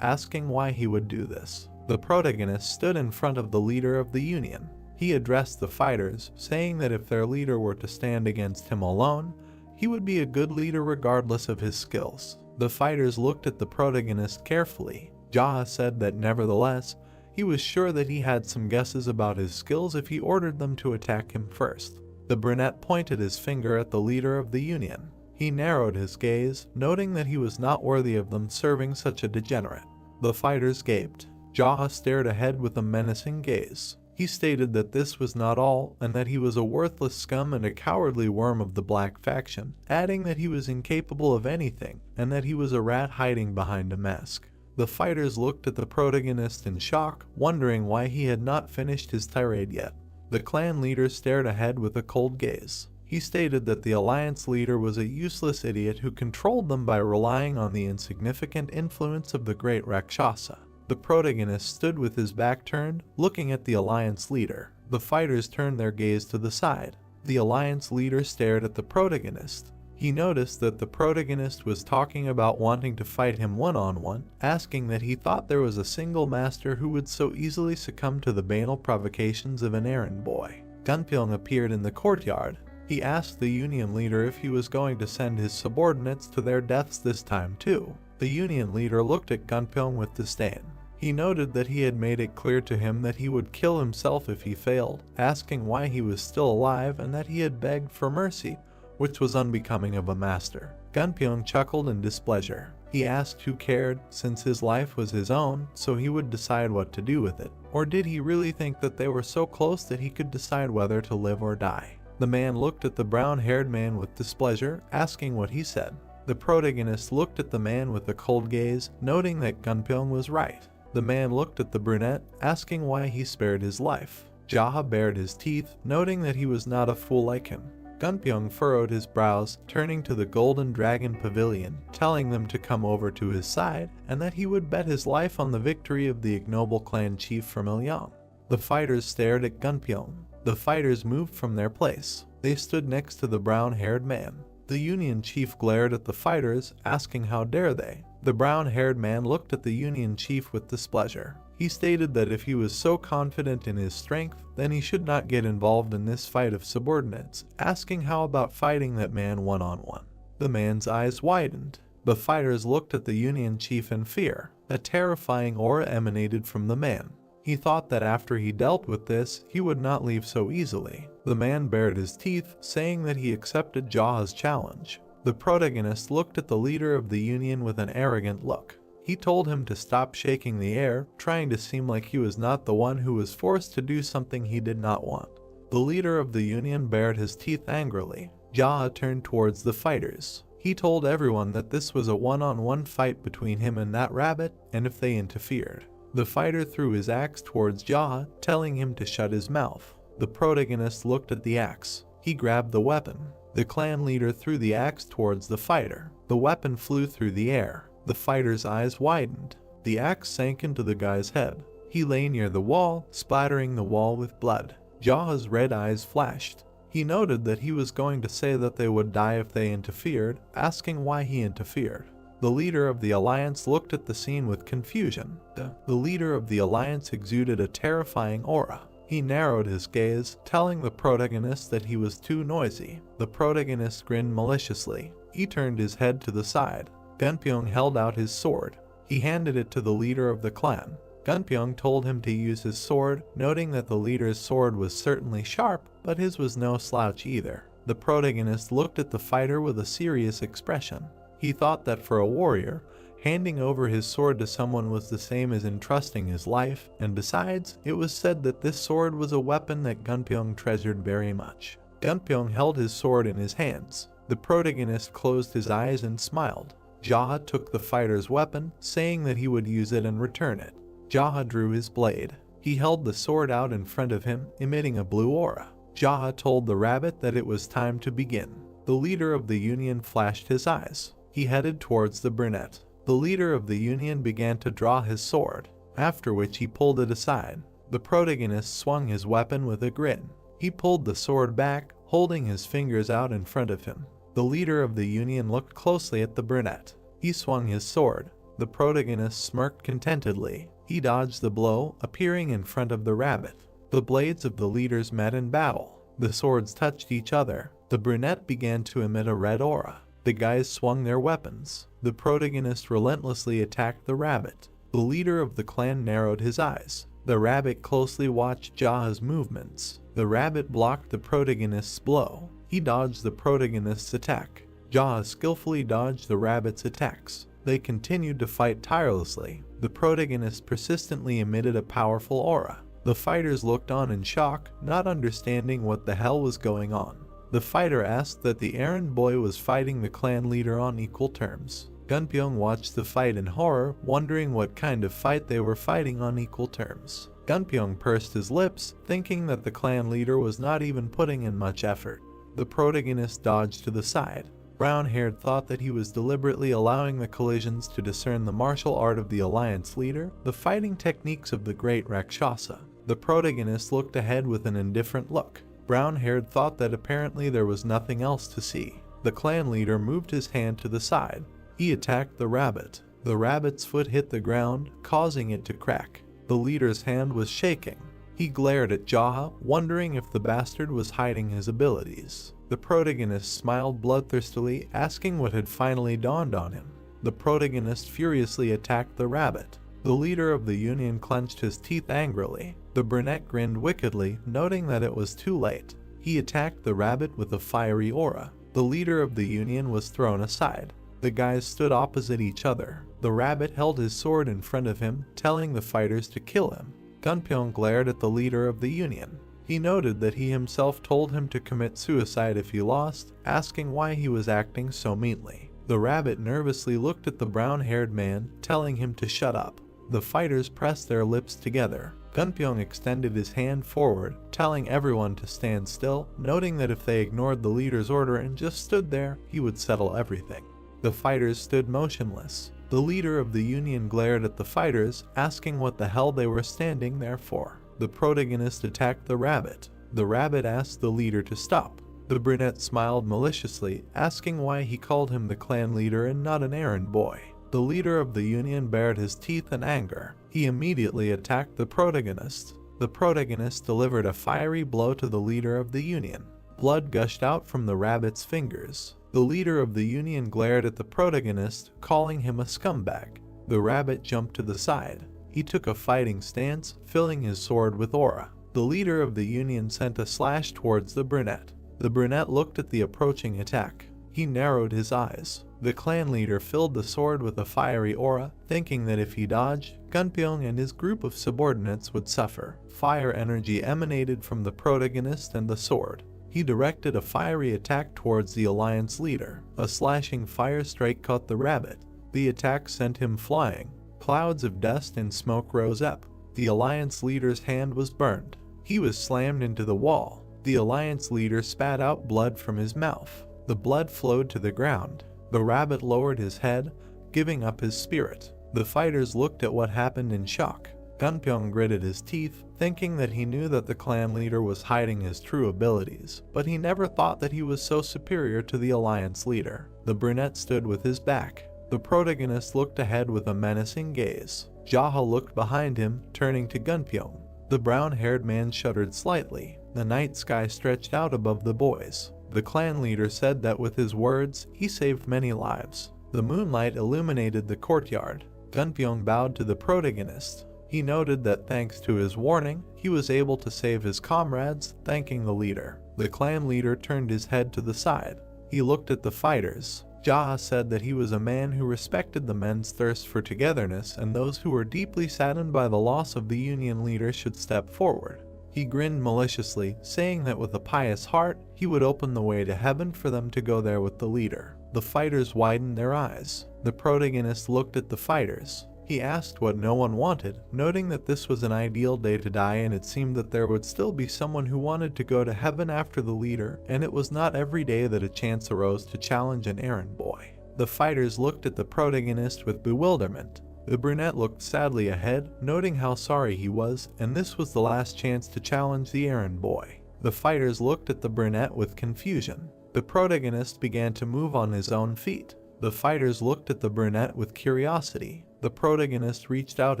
Speaker 1: asking why he would do this. The protagonist stood in front of the leader of the union. He addressed the fighters, saying that if their leader were to stand against him alone, he would be a good leader regardless of his skills. The fighters looked at the protagonist carefully. Jaha said that nevertheless, he was sure that he had some guesses about his skills if he ordered them to attack him first. The brunette pointed his finger at the leader of the union. He narrowed his gaze, noting that he was not worthy of them serving such a degenerate. The fighters gaped. Jaha stared ahead with a menacing gaze. He stated that this was not all, and that he was a worthless scum and a cowardly worm of the black faction, adding that he was incapable of anything, and that he was a rat hiding behind a mask. The fighters looked at the protagonist in shock, wondering why he had not finished his tirade yet. The clan leader stared ahead with a cold gaze. He stated that the alliance leader was a useless idiot who controlled them by relying on the insignificant influence of the great Rakshasa. The protagonist stood with his back turned, looking at the alliance leader. The fighters turned their gaze to the side. The alliance leader stared at the protagonist. He noticed that the protagonist was talking about wanting to fight him one-on-one, asking that he thought there was a single master who would so easily succumb to the banal provocations of an errand boy. Gunpyeong appeared in the courtyard. He asked the Union leader if he was going to send his subordinates to their deaths this time too. The Union leader looked at Gunpyeong with disdain. He noted that he had made it clear to him that he would kill himself if he failed, asking why he was still alive and that he had begged for mercy, which was unbecoming of a master. Gunpyeong chuckled in displeasure. He asked who cared, since his life was his own, so he would decide what to do with it. Or did he really think that they were so close that he could decide whether to live or die? The man looked at the brown-haired man with displeasure, asking what he said. The protagonist looked at the man with a cold gaze, noting that Gunpyeong was right. The man looked at the brunette, asking why he spared his life. Jaha bared his teeth, noting that he was not a fool like him. Gunpyeong furrowed his brows, turning to the Golden Dragon Pavilion, telling them to come over to his side, and that he would bet his life on the victory of the Ignoble clan chief from Ilyang. The fighters stared at Gunpyeong. The fighters moved from their place. They stood next to the brown-haired man. The Union chief glared at the fighters, asking how dare they. The brown-haired man looked at the Union chief with displeasure. He stated that if he was so confident in his strength, then he should not get involved in this fight of subordinates, asking how about fighting that man one-on-one. The man's eyes widened. The fighters looked at the Union chief in fear. A terrifying aura emanated from the man. He thought that after he dealt with this, he would not leave so easily. The man bared his teeth, saying that he accepted Jaha's challenge. The protagonist looked at the leader of the Union with an arrogant look. He told him to stop shaking the air, trying to seem like he was not the one who was forced to do something he did not want. The leader of the Union bared his teeth angrily. Jaha turned towards the fighters. He told everyone that this was a one-on-one fight between him and that rabbit, and if they interfered. The fighter threw his axe towards Jaha, telling him to shut his mouth. The protagonist looked at the axe. He grabbed the weapon. The clan leader threw the axe towards the fighter. The weapon flew through the air. The fighter's eyes widened. The axe sank into the guy's head. He lay near the wall, splattering the wall with blood. Jaha's red eyes flashed. He noted that he was going to say that they would die if they interfered, asking why he interfered. The leader of the alliance looked at the scene with confusion. The leader of the alliance exuded a terrifying aura. He narrowed his gaze, telling the protagonist that he was too noisy. The protagonist grinned maliciously. He turned his head to the side. Gunpyeong held out his sword. He handed it to the leader of the clan. Gunpyeong told him to use his sword, noting that the leader's sword was certainly sharp, but his was no slouch either. The protagonist looked at the fighter with a serious expression. He thought that for a warrior, handing over his sword to someone was the same as entrusting his life, and besides, it was said that this sword was a weapon that Gunpyeong treasured very much. Gunpyeong held his sword in his hands. The protagonist closed his eyes and smiled. Jaha took the fighter's weapon, saying that he would use it and return it. Jaha drew his blade. He held the sword out in front of him, emitting a blue aura. Jaha told the rabbit that it was time to begin. The leader of the Union flashed his eyes. He headed towards the brunette. The leader of the Union began to draw his sword, after which he pulled it aside. The protagonist swung his weapon with a grin. He pulled the sword back, holding his fingers out in front of him. The leader of the Union looked closely at the brunette. He swung his sword. The protagonist smirked contentedly. He dodged the blow, appearing in front of the rabbit. The blades of the leaders met in battle. The swords touched each other. The brunette began to emit a red aura. The guys swung their weapons. The protagonist relentlessly attacked the rabbit. The leader of the clan narrowed his eyes. The rabbit closely watched Jaha's movements. The rabbit blocked the protagonist's blow. He dodged the protagonist's attack. Jaha skillfully dodged the rabbit's attacks. They continued to fight tirelessly. The protagonist persistently emitted a powerful aura. The fighters looked on in shock, not understanding what the hell was going on. The fighter asked that the errand boy was fighting the clan leader on equal terms. Gunpyeong watched the fight in horror, wondering what kind of fight they were fighting on equal terms. Gunpyeong pursed his lips, thinking that the clan leader was not even putting in much effort. The protagonist dodged to the side. Brown-haired thought that he was deliberately allowing the collisions to discern the martial art of the alliance leader, the fighting techniques of the great Rakshasa. The protagonist looked ahead with an indifferent look. Brown-haired thought that apparently there was nothing else to see. The clan leader moved his hand to the side. He attacked the rabbit. The rabbit's foot hit the ground, causing it to crack. The leader's hand was shaking. He glared at Jaha, wondering if the bastard was hiding his abilities. The protagonist smiled bloodthirstily, asking what had finally dawned on him. The protagonist furiously attacked the rabbit. The leader of the union clenched his teeth angrily. The brunette grinned wickedly, noting that it was too late. He attacked the rabbit with a fiery aura. The leader of the union was thrown aside. The guys stood opposite each other. The rabbit held his sword in front of him, telling the fighters to kill him. Gunpyeong glared at the leader of the union. He noted that he himself told him to commit suicide if he lost, asking why he was acting so meanly. The rabbit nervously looked at the brown-haired man, telling him to shut up. The fighters pressed their lips together. Gunpyeong extended his hand forward, telling everyone to stand still, noting that if they ignored the leader's order and just stood there, he would settle everything. The fighters stood motionless. The leader of the union glared at the fighters, asking what the hell they were standing there for. The protagonist attacked the rabbit. The rabbit asked the leader to stop. The brunette smiled maliciously, asking why he called him the clan leader and not an errand boy. The leader of the union bared his teeth in anger. He immediately attacked the protagonist. The protagonist delivered a fiery blow to the leader of the union. Blood gushed out from the rabbit's fingers. The leader of the union glared at the protagonist, calling him a scumbag. The rabbit jumped to the side. He took a fighting stance, filling his sword with aura. The leader of the union sent a slash towards the brunette. The brunette looked at the approaching attack. He narrowed his eyes. The clan leader filled the sword with a fiery aura, thinking that if he dodged, Gunpyeong and his group of subordinates would suffer. Fire energy emanated from the protagonist and the sword. He directed a fiery attack towards the alliance leader. A slashing fire strike caught the rabbit. The attack sent him flying. Clouds of dust and smoke rose up. The alliance leader's hand was burned. He was slammed into the wall. The alliance leader spat out blood from his mouth. The blood flowed to the ground. The rabbit lowered his head, giving up his spirit. The fighters looked at what happened in shock. Gunpyeong gritted his teeth, thinking that he knew that the clan leader was hiding his true abilities, but he never thought that he was so superior to the alliance leader. The brunette stood with his back. The protagonist looked ahead with a menacing gaze. Jaha looked behind him, turning to Gunpyeong. The brown-haired man shuddered slightly. The night sky stretched out above the boys. The clan leader said that with his words, he saved many lives. The moonlight illuminated the courtyard. Gunpyeong bowed to the protagonist. He noted that thanks to his warning, he was able to save his comrades, thanking the leader. The clan leader turned his head to the side. He looked at the fighters. Jaha said that he was a man who respected the men's thirst for togetherness, and those who were deeply saddened by the loss of the union leader should step forward. He grinned maliciously, saying that with a pious heart, he would open the way to heaven for them to go there with the leader. The fighters widened their eyes. The protagonist looked at the fighters. He asked what no one wanted, noting that this was an ideal day to die, and it seemed that there would still be someone who wanted to go to heaven after the leader, and it was not every day that a chance arose to challenge an errand boy. The fighters looked at the protagonist with bewilderment. The brunette looked sadly ahead, noting how sorry he was, and this was the last chance to challenge the errand boy. The fighters looked at the brunette with confusion. The protagonist began to move on his own feet. The fighters looked at the brunette with curiosity. The protagonist reached out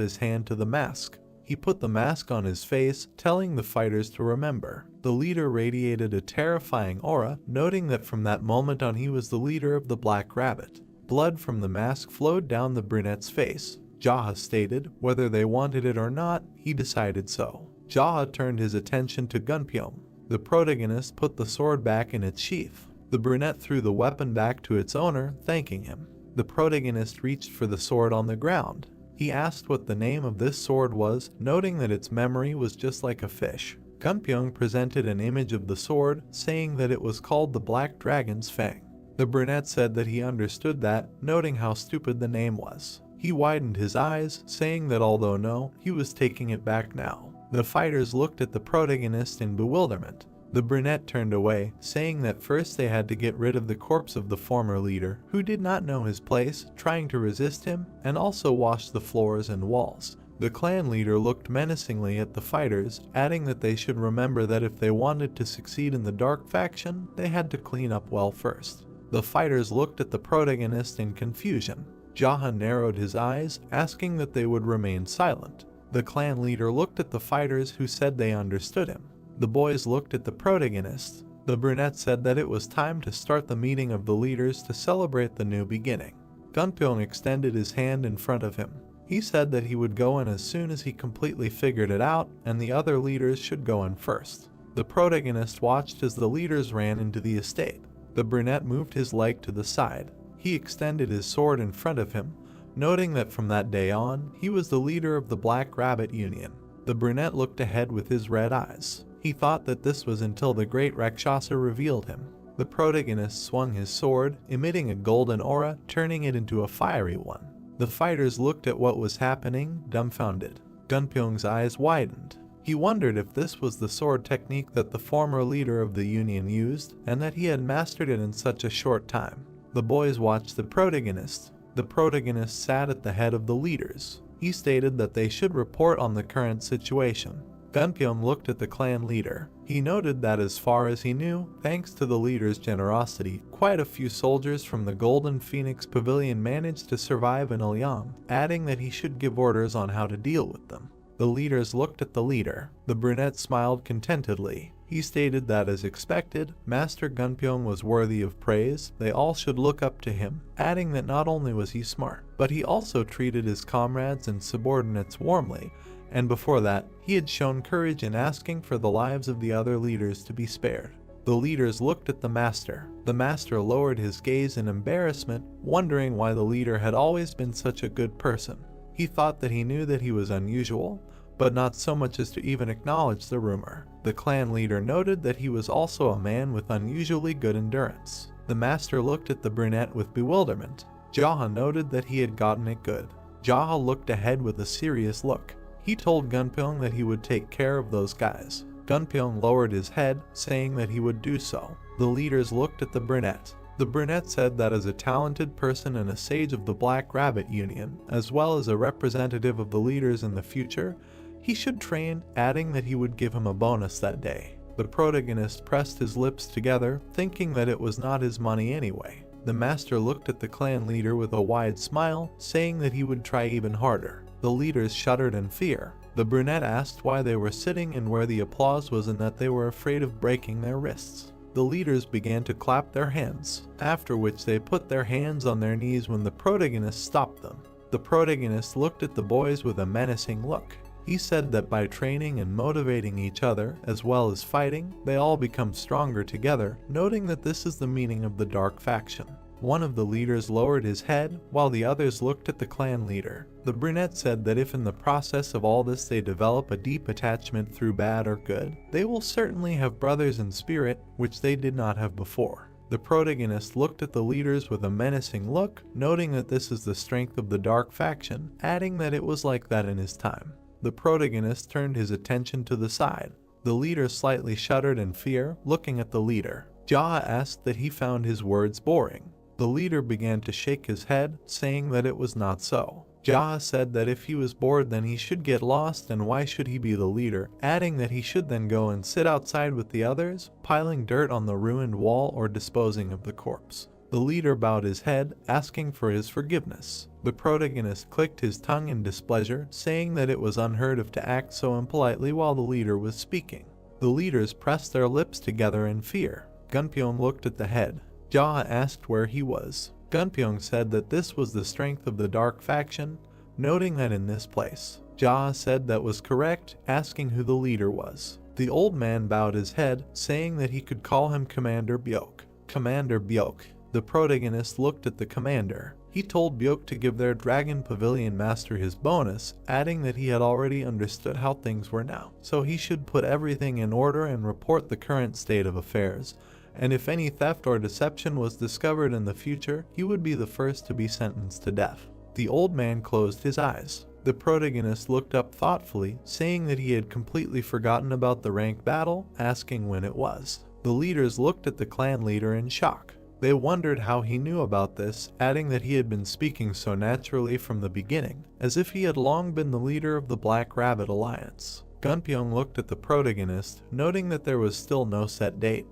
Speaker 1: his hand to the mask. He put the mask on his face, telling the fighters to remember. The leader radiated a terrifying aura, noting that from that moment on he was the leader of the Black Rabbit. Blood from the mask flowed down the brunette's face. Jaha stated, whether they wanted it or not, he decided so. Jaha turned his attention to Gunpyeong. The protagonist put the sword back in its sheath. The brunette threw the weapon back to its owner, thanking him. The protagonist reached for the sword on the ground. He asked what the name of this sword was, noting that its memory was just like a fish. Gunpyeong presented an image of the sword, saying that it was called the Black Dragon's Fang. The brunette said that he understood that, noting how stupid the name was. He widened his eyes, saying that although no, he was taking it back now. The fighters looked at the protagonist in bewilderment. The brunette turned away, saying that first they had to get rid of the corpse of the former leader, who did not know his place, trying to resist him, and also wash the floors and walls. The clan leader looked menacingly at the fighters, adding that they should remember that if they wanted to succeed in the dark faction, they had to clean up well first. The fighters looked at the protagonist in confusion. Jaha narrowed his eyes, asking that they would remain silent. The clan leader looked at the fighters, who said they understood him. The boys looked at the protagonist. The brunette said that it was time to start the meeting of the leaders to celebrate the new beginning. Gunpyeong extended his hand in front of him. He said that he would go in as soon as he completely figured it out, and the other leaders should go in first. The protagonist watched as the leaders ran into the estate. The brunette moved his leg to the side. He extended his sword in front of him, noting that from that day on, he was the leader of the Black Rabbit Union. The brunette looked ahead with his red eyes. He thought that this was until the great Rakshasa revealed him. The protagonist swung his sword, emitting a golden aura, turning it into a fiery one. The fighters looked at what was happening, dumbfounded. Gunpyeong's eyes widened. He wondered if this was the sword technique that the former leader of the union used, and that he had mastered it in such a short time. The boys watched the protagonist. The protagonist sat at the head of the leaders. He stated that they should report on the current situation. Gunpyeong looked at the clan leader. He noted that as far as he knew, thanks to the leader's generosity, quite a few soldiers from the Golden Phoenix Pavilion managed to survive in Ilyang, adding that he should give orders on how to deal with them. The leaders looked at the leader. The brunette smiled contentedly. He stated that as expected, Master Gunpyeong was worthy of praise. They all should look up to him, adding that not only was he smart, but he also treated his comrades and subordinates warmly, and before that, he had shown courage in asking for the lives of the other leaders to be spared. The leaders looked at the master. The master lowered his gaze in embarrassment, wondering why the leader had always been such a good person. He thought that he knew that he was unusual, but not so much as to even acknowledge the rumor. The clan leader noted that he was also a man with unusually good endurance. The master looked at the brunette with bewilderment. Jaha noted that he had gotten it good. Jaha looked ahead with a serious look. He told Gunpyeong that he would take care of those guys. Gunpyeong lowered his head, saying that he would do so. The leaders looked at the brunette. The brunette said that as a talented person and a sage of the Black Rabbit Union, as well as a representative of the leaders in the future, he should train, adding that he would give him a bonus that day. The protagonist pressed his lips together, thinking that it was not his money anyway. The master looked at the clan leader with a wide smile, saying that he would try even harder. The leaders shuddered in fear. The brunette asked why they were sitting and where the applause was, and that they were afraid of breaking their wrists. The leaders began to clap their hands, after which they put their hands on their knees when the protagonist stopped them. The protagonist looked at the boys with a menacing look. He said that by training and motivating each other, as well as fighting, they all become stronger together, noting that this is the meaning of the dark faction. One of the leaders lowered his head, while the others looked at the clan leader. The brunette said that if in the process of all this they develop a deep attachment through bad or good, they will certainly have brothers in spirit, which they did not have before. The protagonist looked at the leaders with a menacing look, noting that this is the strength of the dark faction, adding that it was like that in his time. The protagonist turned his attention to the side. The leader slightly shuddered in fear, looking at the leader. Jaha asked that he found his words boring. The leader began to shake his head, saying that it was not so. Jaha said that if he was bored then he should get lost, and why should he be the leader, adding that he should then go and sit outside with the others, piling dirt on the ruined wall or disposing of the corpse. The leader bowed his head, asking for his forgiveness. The protagonist clicked his tongue in displeasure, saying that it was unheard of to act so impolitely while the leader was speaking. The leaders pressed their lips together in fear. Gunpyeong looked at the head. Jaha asked where he was. Gunpyeong said that this was the strength of the dark faction, noting that in this place. Jaha said that was correct, asking who the leader was. The old man bowed his head, saying that he could call him Commander Byok. Commander Byok. The protagonist looked at the commander. He told Byok to give their Dragon Pavilion master his bonus, adding that he had already understood how things were now, so he should put everything in order and report the current state of affairs. And if any theft or deception was discovered in the future, he would be the first to be sentenced to death. The old man closed his eyes. The protagonist looked up thoughtfully, saying that he had completely forgotten about the ranked battle, asking when it was. The leaders looked at the clan leader in shock. They wondered how he knew about this, adding that he had been speaking so naturally from the beginning, as if he had long been the leader of the Black Rabbit Alliance. Gunpyeong looked at the protagonist, noting that there was still no set date.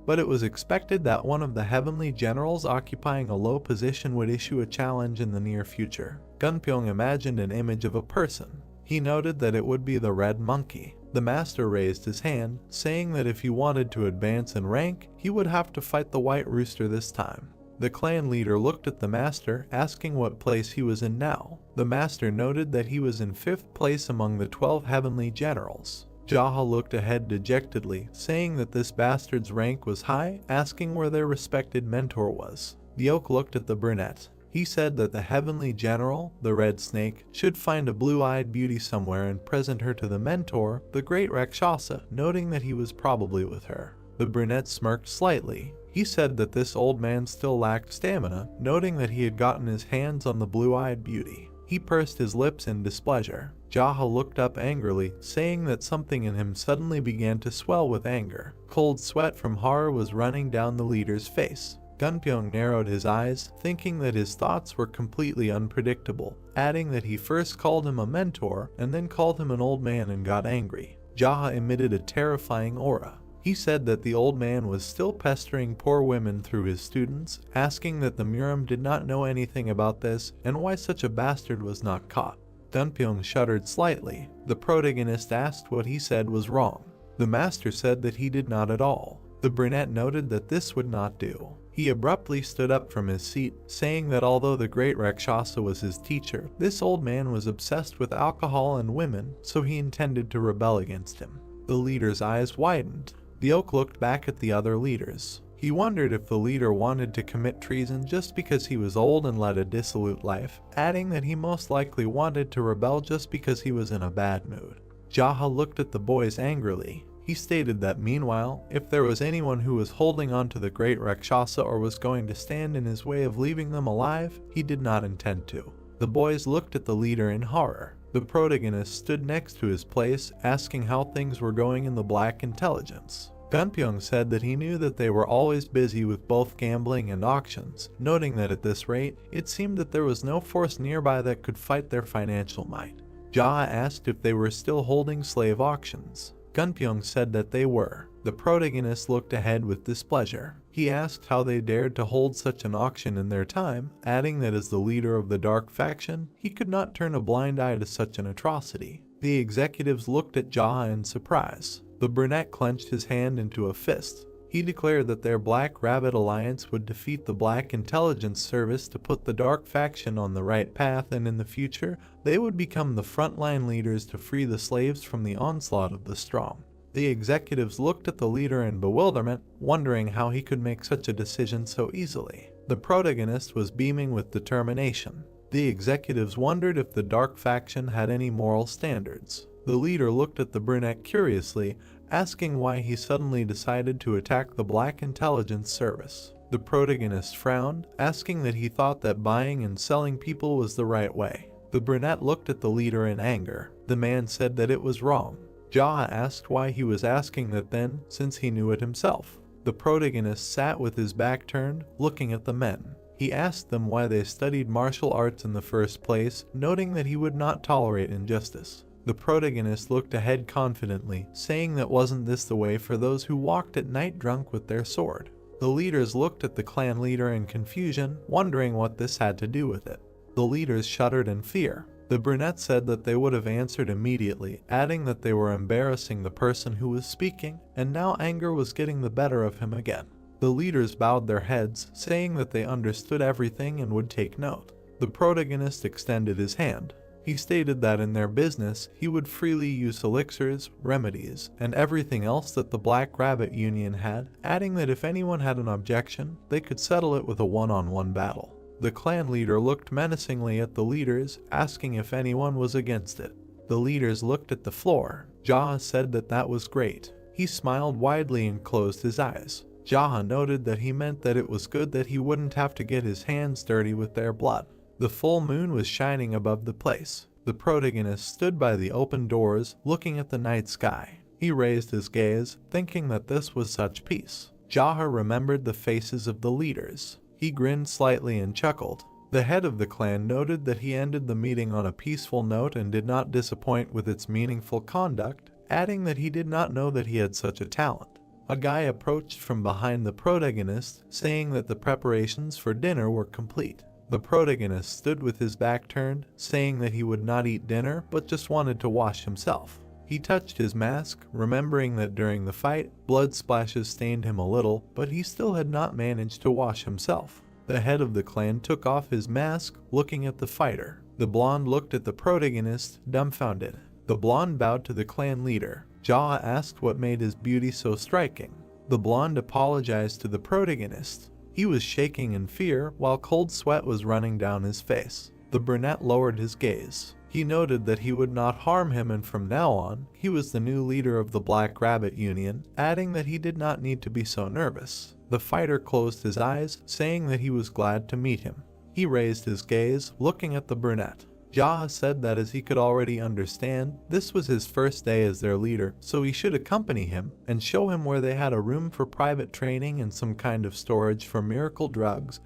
Speaker 1: But it was expected that one of the heavenly generals occupying a low position would issue a challenge in the near future. Gunpyeong imagined an image of a person. He noted that it would be the red monkey. The master raised his hand, saying that if he wanted to advance in rank, he would have to fight the White Rooster this time. The clan leader looked at the master, asking what place he was in now. The master noted that he was in 5th place among the 12 heavenly generals. Jaha looked ahead dejectedly, saying that this bastard's rank was high, asking where their respected mentor was. The oak looked at the brunette. He said that the heavenly general, the red snake, should find a blue-eyed beauty somewhere and present her to the mentor, the great Rakshasa, noting that he was probably with her. The brunette smirked slightly. He said that this old man still lacked stamina, noting that he had gotten his hands on the blue-eyed beauty. He pursed his lips in displeasure. Jaha looked up angrily, saying that something in him suddenly began to swell with anger. Cold sweat from horror was running down the leader's face. Gunpyeong narrowed his eyes, thinking that his thoughts were completely unpredictable, adding that he first called him a mentor and then called him an old man and got angry. Jaha emitted a terrifying aura. He said that the old man was still pestering poor women through his students, asking that the Murim did not know anything about this and why such a bastard was not caught. Gunpyeong shuddered slightly. The protagonist asked what he said was wrong. The master said that he did not at all. The brunette noted that this would not do. He abruptly stood up from his seat, saying that although the great Rakshasa was his teacher, this old man was obsessed with alcohol and women, so he intended to rebel against him. The leader's eyes widened. The oak looked back at the other leaders. He wondered if the leader wanted to commit treason just because he was old and led a dissolute life, adding that he most likely wanted to rebel just because he was in a bad mood. Jaha looked at the boys angrily. He stated that meanwhile, if there was anyone who was holding on to the great Rakshasa or was going to stand in his way of leaving them alive, he did not intend to. The boys looked at the leader in horror. The protagonist stood next to his place, asking how things were going in the Black Intelligence. Gunpyeong said that he knew that they were always busy with both gambling and auctions, noting that at this rate, it seemed that there was no force nearby that could fight their financial might. Jaha asked if they were still holding slave auctions. Gunpyeong said that they were. The protagonist looked ahead with displeasure. He asked how they dared to hold such an auction in their time, adding that as the leader of the dark faction, he could not turn a blind eye to such an atrocity. The executives looked at Jaha in surprise. The brunette clenched his hand into a fist. He declared that their Black Rabbit Alliance would defeat the Black Intelligence Service to put the dark faction on the right path, and in the future, they would become the frontline leaders to free the slaves from the onslaught of the strong. The executives looked at the leader in bewilderment, wondering how he could make such a decision so easily. The protagonist was beaming with determination. The executives wondered if the dark faction had any moral standards. The leader looked at the brunette curiously, asking why he suddenly decided to attack the Black Intelligence Service. The protagonist frowned, asking that he thought that buying and selling people was the right way. The brunette looked at the leader in anger. The man said that it was wrong. Jaha asked why he was asking that then, since he knew it himself. The protagonist sat with his back turned, looking at the men. He asked them why they studied martial arts in the first place, noting that he would not tolerate injustice. The protagonist looked ahead confidently, saying that wasn't this the way for those who walked at night drunk with their sword. The leaders looked at the clan leader in confusion, wondering what this had to do with it. The leaders shuddered in fear. The brunette said that they would have answered immediately, adding that they were embarrassing the person who was speaking, and now anger was getting the better of him again. The leaders bowed their heads, saying that they understood everything and would take note. The protagonist extended his hand. He stated that in their business, he would freely use elixirs, remedies, and everything else that the Black Rabbit Union had, adding that if anyone had an objection, they could settle it with a one-on-one battle. The clan leader looked menacingly at the leaders, asking if anyone was against it. The leaders looked at the floor. Jaha said that that was great. He smiled widely and closed his eyes. Jaha noted that he meant that it was good that he wouldn't have to get his hands dirty with their blood. The full moon was shining above the place. The protagonist stood by the open doors, looking at the night sky. He raised his gaze, thinking that this was such peace. Jaha remembered the faces of the leaders. He grinned slightly and chuckled. The head of the clan noted that he ended the meeting on a peaceful note and did not disappoint with its meaningful conduct, adding that he did not know that he had such a talent. A guy approached from behind the protagonist, saying that the preparations for dinner were complete. The protagonist stood with his back turned, saying that he would not eat dinner but just wanted to wash himself. He touched his mask, remembering that during the fight, blood splashes stained him a little, but he still had not managed to wash himself. The head of the clan took off his mask, looking at the fighter. The blonde looked at the protagonist, dumbfounded. The blonde bowed to the clan leader. Jaha asked what made his beauty so striking. The blonde apologized to the protagonist. He was shaking in fear, while cold sweat was running down his face. The brunette lowered his gaze. He noted that he would not harm him, and from now on, he was the new leader of the Black Rabbit Union, adding that he did not need to be so nervous. The fighter closed his eyes, saying that he was glad to meet him. He raised his gaze, looking at the brunette. Jaha said that as he could already understand, this was his first day as their leader, so he should accompany him and show him where they had a room for private training and some kind of storage for miracle drugs,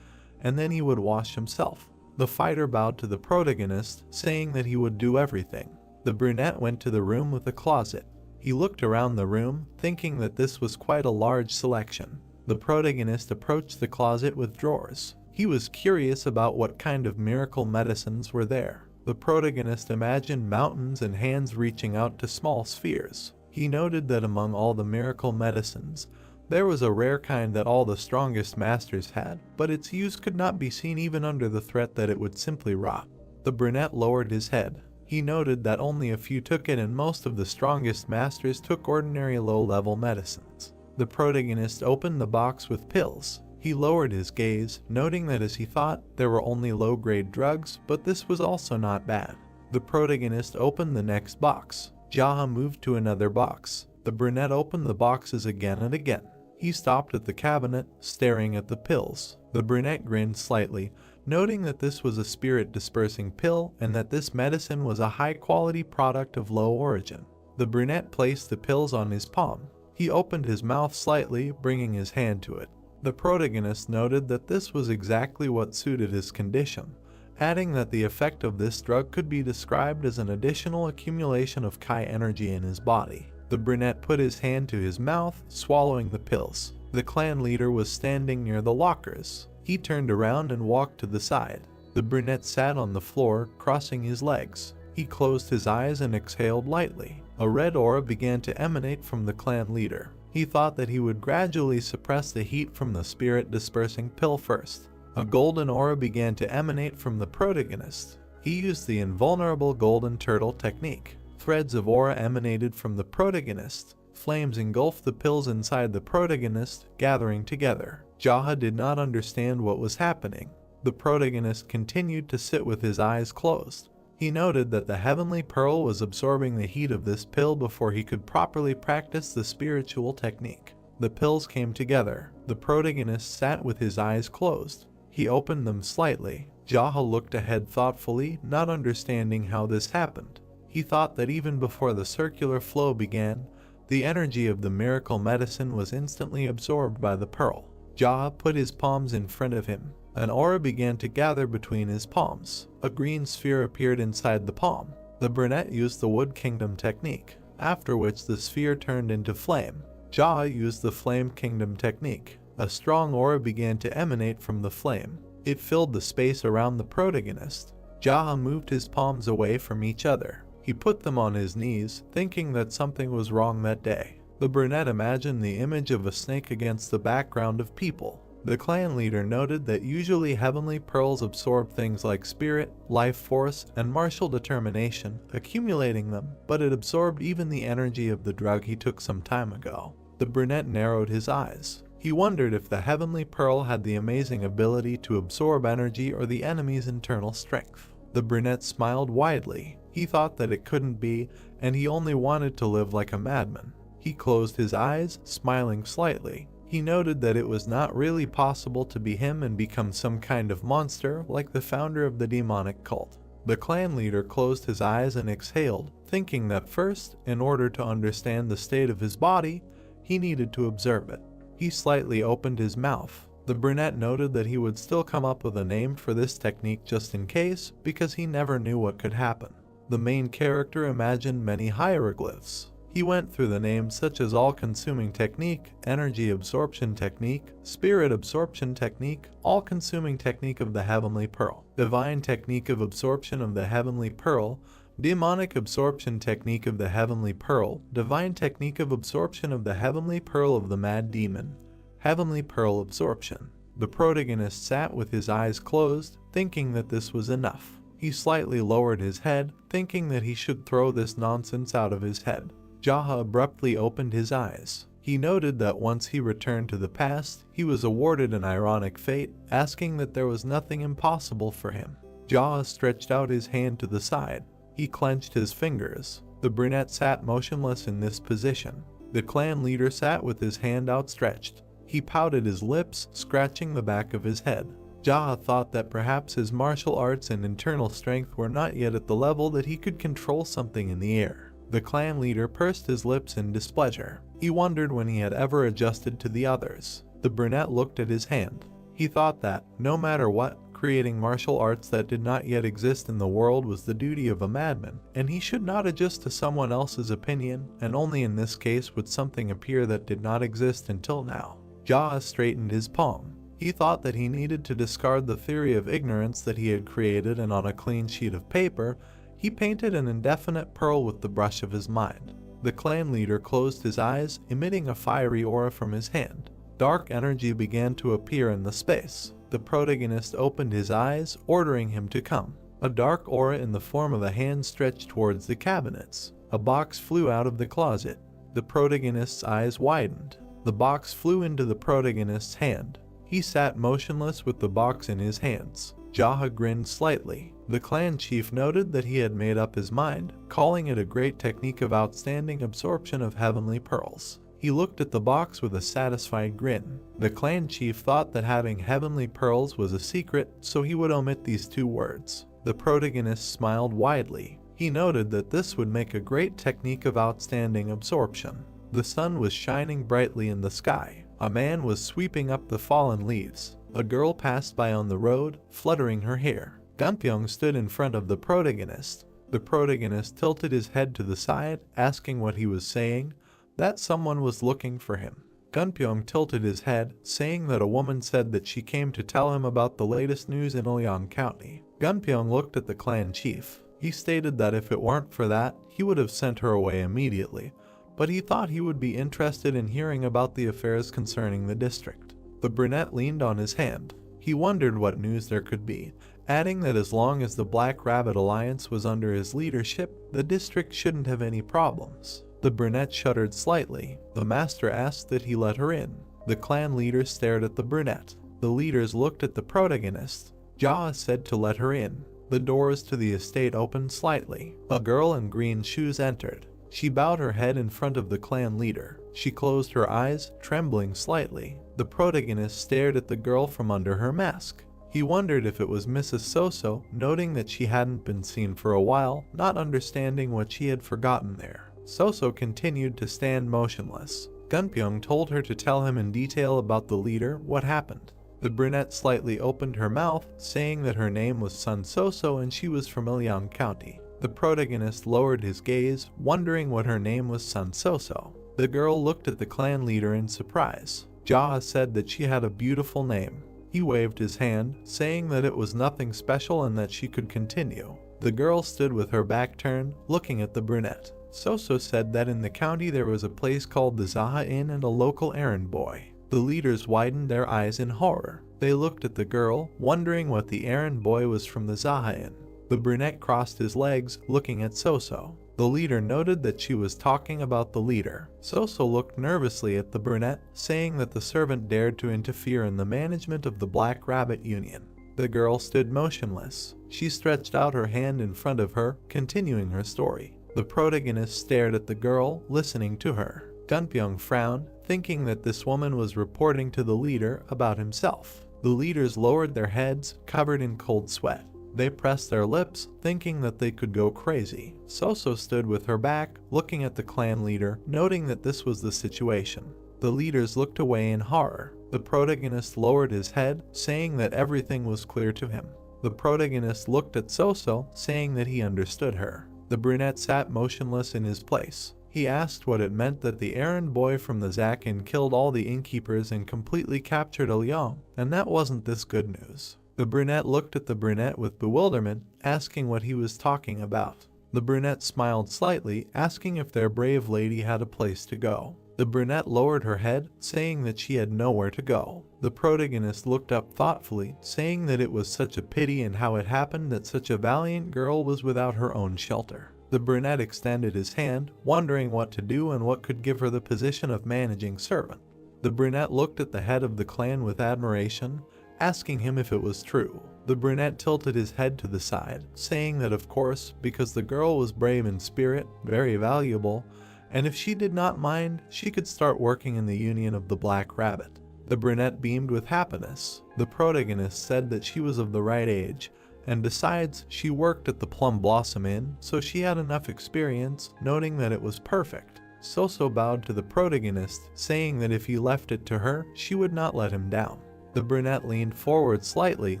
Speaker 1: and then he would wash himself. The fighter bowed to the protagonist, saying that he would do everything. The brunette went to the room with a closet. He looked around the room, thinking that this was quite a large selection. The protagonist approached the closet with drawers. He was curious about what kind of miracle medicines were there. The protagonist imagined mountains and hands reaching out to small spheres. He noted that among all the miracle medicines, there was a rare kind that all the strongest masters had, but its use could not be seen even under the threat that it would simply rot. The brunette lowered his head. He noted that only a few took it, and most of the strongest masters took ordinary low-level medicines. The protagonist opened the box with pills. He lowered his gaze, noting that as he thought, there were only low-grade drugs, but this was also not bad. The protagonist opened the next box. Jaha moved to another box. The brunette opened the boxes again and again. He stopped at the cabinet, staring at the pills. The brunette grinned slightly, noting that this was a spirit-dispersing pill and that this medicine was a high-quality product of low origin. The brunette placed the pills on his palm. He opened his mouth slightly, bringing his hand to it. The protagonist noted that this was exactly what suited his condition, adding that the effect of this drug could be described as an additional accumulation of Kai energy in his body. The brunette put his hand to his mouth, swallowing the pills. The clan leader was standing near the lockers. He turned around and walked to the side. The brunette sat on the floor, crossing his legs. He closed his eyes and exhaled lightly. A red aura began to emanate from the clan leader. He thought that he would gradually suppress the heat from the spirit-dispersing pill first. A golden aura began to emanate from the protagonist. He used the invulnerable golden turtle technique. Threads of aura emanated from the protagonist. Flames engulfed the pills inside the protagonist, gathering together. Jaha did not understand what was happening. The protagonist continued to sit with his eyes closed. He noted that the heavenly pearl was absorbing the heat of this pill before he could properly practice the spiritual technique. The pills came together. The protagonist sat with his eyes closed. He opened them slightly. Jaha looked ahead thoughtfully, not understanding how this happened. He thought that even before the circular flow began, the energy of the miracle medicine was instantly absorbed by the pearl. Jaha put his palms in front of him. An aura began to gather between his palms. A green sphere appeared inside the palm. The brunette used the Wood Kingdom technique, after which the sphere turned into flame. Jaha used the Flame Kingdom technique. A strong aura began to emanate from the flame. It filled the space around the protagonist. Jaha moved his palms away from each other. He put them on his knees, thinking that something was wrong that day. The brunette imagined the image of a snake against the background of people. The clan leader noted that usually heavenly pearls absorb things like spirit, life force, and martial determination, accumulating them, but it absorbed even the energy of the drug he took some time ago. The brunette narrowed his eyes. He wondered if the heavenly pearl had the amazing ability to absorb energy or the enemy's internal strength. The brunette smiled widely. He thought that it couldn't be, and he only wanted to live like a madman. He closed his eyes, smiling slightly. He noted that it was not really possible to be him and become some kind of monster like the founder of the demonic cult. The clan leader closed his eyes and exhaled, thinking that first, in order to understand the state of his body, he needed to observe it. He slightly opened his mouth. The brunette noted that he would still come up with a name for this technique just in case, because he never knew what could happen. The main character imagined many hieroglyphs. He went through the names such as all-consuming technique, energy absorption technique, spirit absorption technique, all-consuming technique of the heavenly pearl, divine technique of absorption of the heavenly pearl, Demonic absorption technique of the heavenly pearl. Divine technique of absorption of the heavenly pearl of the mad demon. Heavenly pearl absorption. The protagonist sat with his eyes closed, thinking that this was enough. He slightly lowered his head, thinking that he should throw this nonsense out of his head. Jaha abruptly opened his eyes. He noted that once he returned to the past, he was awarded an ironic fate, asking that there was nothing impossible for him. Jaha stretched out his hand to the side. He clenched his fingers. The brunette sat motionless in this position. The clan leader sat with his hand outstretched. He pouted his lips, scratching the back of his head. Jaha thought that perhaps his martial arts and internal strength were not yet at the level that he could control something in the air. The clan leader pursed his lips in displeasure. He wondered when he had ever adjusted to the others. The brunette looked at his hand. He thought that, no matter what, creating martial arts that did not yet exist in the world was the duty of a madman, and he should not adjust to someone else's opinion, and only in this case would something appear that did not exist until now. Jaha straightened his palm. He thought that he needed to discard the theory of ignorance that he had created, and on a clean sheet of paper, he painted an indefinite pearl with the brush of his mind. The clan leader closed his eyes, emitting a fiery aura from his hand. Dark energy began to appear in the space. The protagonist opened his eyes, ordering him to come. A dark aura in the form of a hand stretched towards the cabinets. A box flew out of the closet. The protagonist's eyes widened. The box flew into the protagonist's hand. He sat motionless with the box in his hands. Jaha grinned slightly. The clan chief noted that he had made up his mind, calling it a great technique of outstanding absorption of heavenly pearls. He looked at the box with a satisfied grin. The clan chief thought that having heavenly pearls was a secret, so he would omit these two words. The protagonist smiled widely. He noted that this would make a great technique of outstanding absorption. The sun was shining brightly in the sky. A man was sweeping up the fallen leaves. A girl passed by on the road, fluttering her hair. Gunpyeong stood in front of the protagonist. The protagonist tilted his head to the side, asking what he was saying, that someone was looking for him. Gunpyeong tilted his head, saying that a woman said that she came to tell him about the latest news in Ilyang County. Gunpyeong looked at the clan chief. He stated that if it weren't for that, he would have sent her away immediately, but he thought he would be interested in hearing about the affairs concerning the district. The brunette leaned on his hand. He wondered what news there could be, adding that as long as the Black Rabbit Alliance was under his leadership, the district shouldn't have any problems. The brunette shuddered slightly. The master asked that he let her in. The clan leaders stared at the brunette. The leaders looked at the protagonist. Jaha said to let her in. The doors to the estate opened slightly. A girl in green shoes entered. She bowed her head in front of the clan leader. She closed her eyes, trembling slightly. The protagonist stared at the girl from under her mask. He wondered if it was Mrs. Soso, noting that she hadn't been seen for a while, not understanding what she had forgotten there. Soso continued to stand motionless. Gunpyeong told her to tell him in detail about the leader, what happened. The brunette slightly opened her mouth, saying that her name was Sun Soso and she was from Ilyang County. The protagonist lowered his gaze, wondering what her name was Sun Soso. The girl looked at the clan leader in surprise. Jaha said that she had a beautiful name. He waved his hand, saying that it was nothing special and that she could continue. The girl stood with her back turned, looking at the brunette. Soso said that in the county there was a place called the Zaha Inn and a local errand boy. The leaders widened their eyes in horror. They looked at the girl, wondering what the errand boy was from the Zaha Inn. The brunette crossed his legs, looking at Soso. The leader noted that she was talking about the leader. Soso looked nervously at the brunette, saying that the servant dared to interfere in the management of the Black Rabbit Union. The girl stood motionless. She stretched out her hand in front of her, continuing her story. The protagonist stared at the girl, listening to her. Gunpyeong frowned, thinking that this woman was reporting to the leader about himself. The leaders lowered their heads, covered in cold sweat. They pressed their lips, thinking that they could go crazy. Soso stood with her back, looking at the clan leader, noting that this was the situation. The leaders looked away in horror. The protagonist lowered his head, saying that everything was clear to him. The protagonist looked at Soso, saying that he understood her. The brunette sat motionless in his place. He asked what it meant that the errand boy from the Zakin killed all the innkeepers and completely captured Ilyang, and that wasn't this good news. The brunette looked at the brunette with bewilderment, asking what he was talking about. The brunette smiled slightly, asking if their brave lady had a place to go. The brunette lowered her head, saying that she had nowhere to go. The protagonist looked up thoughtfully, saying that it was such a pity and how it happened that such a valiant girl was without her own shelter. The brunette extended his hand, wondering what to do and what could give her the position of managing servant. The brunette looked at the head of the clan with admiration, asking him if it was true. The brunette tilted his head to the side, saying that of course, because the girl was brave in spirit, very valuable, and if she did not mind, she could start working in the Union of the Black Rabbit. The brunette beamed with happiness. The protagonist said that she was of the right age, and besides, she worked at the Plum Blossom Inn, so she had enough experience, noting that it was perfect. Soso bowed to the protagonist, saying that if he left it to her, she would not let him down. The brunette leaned forward slightly,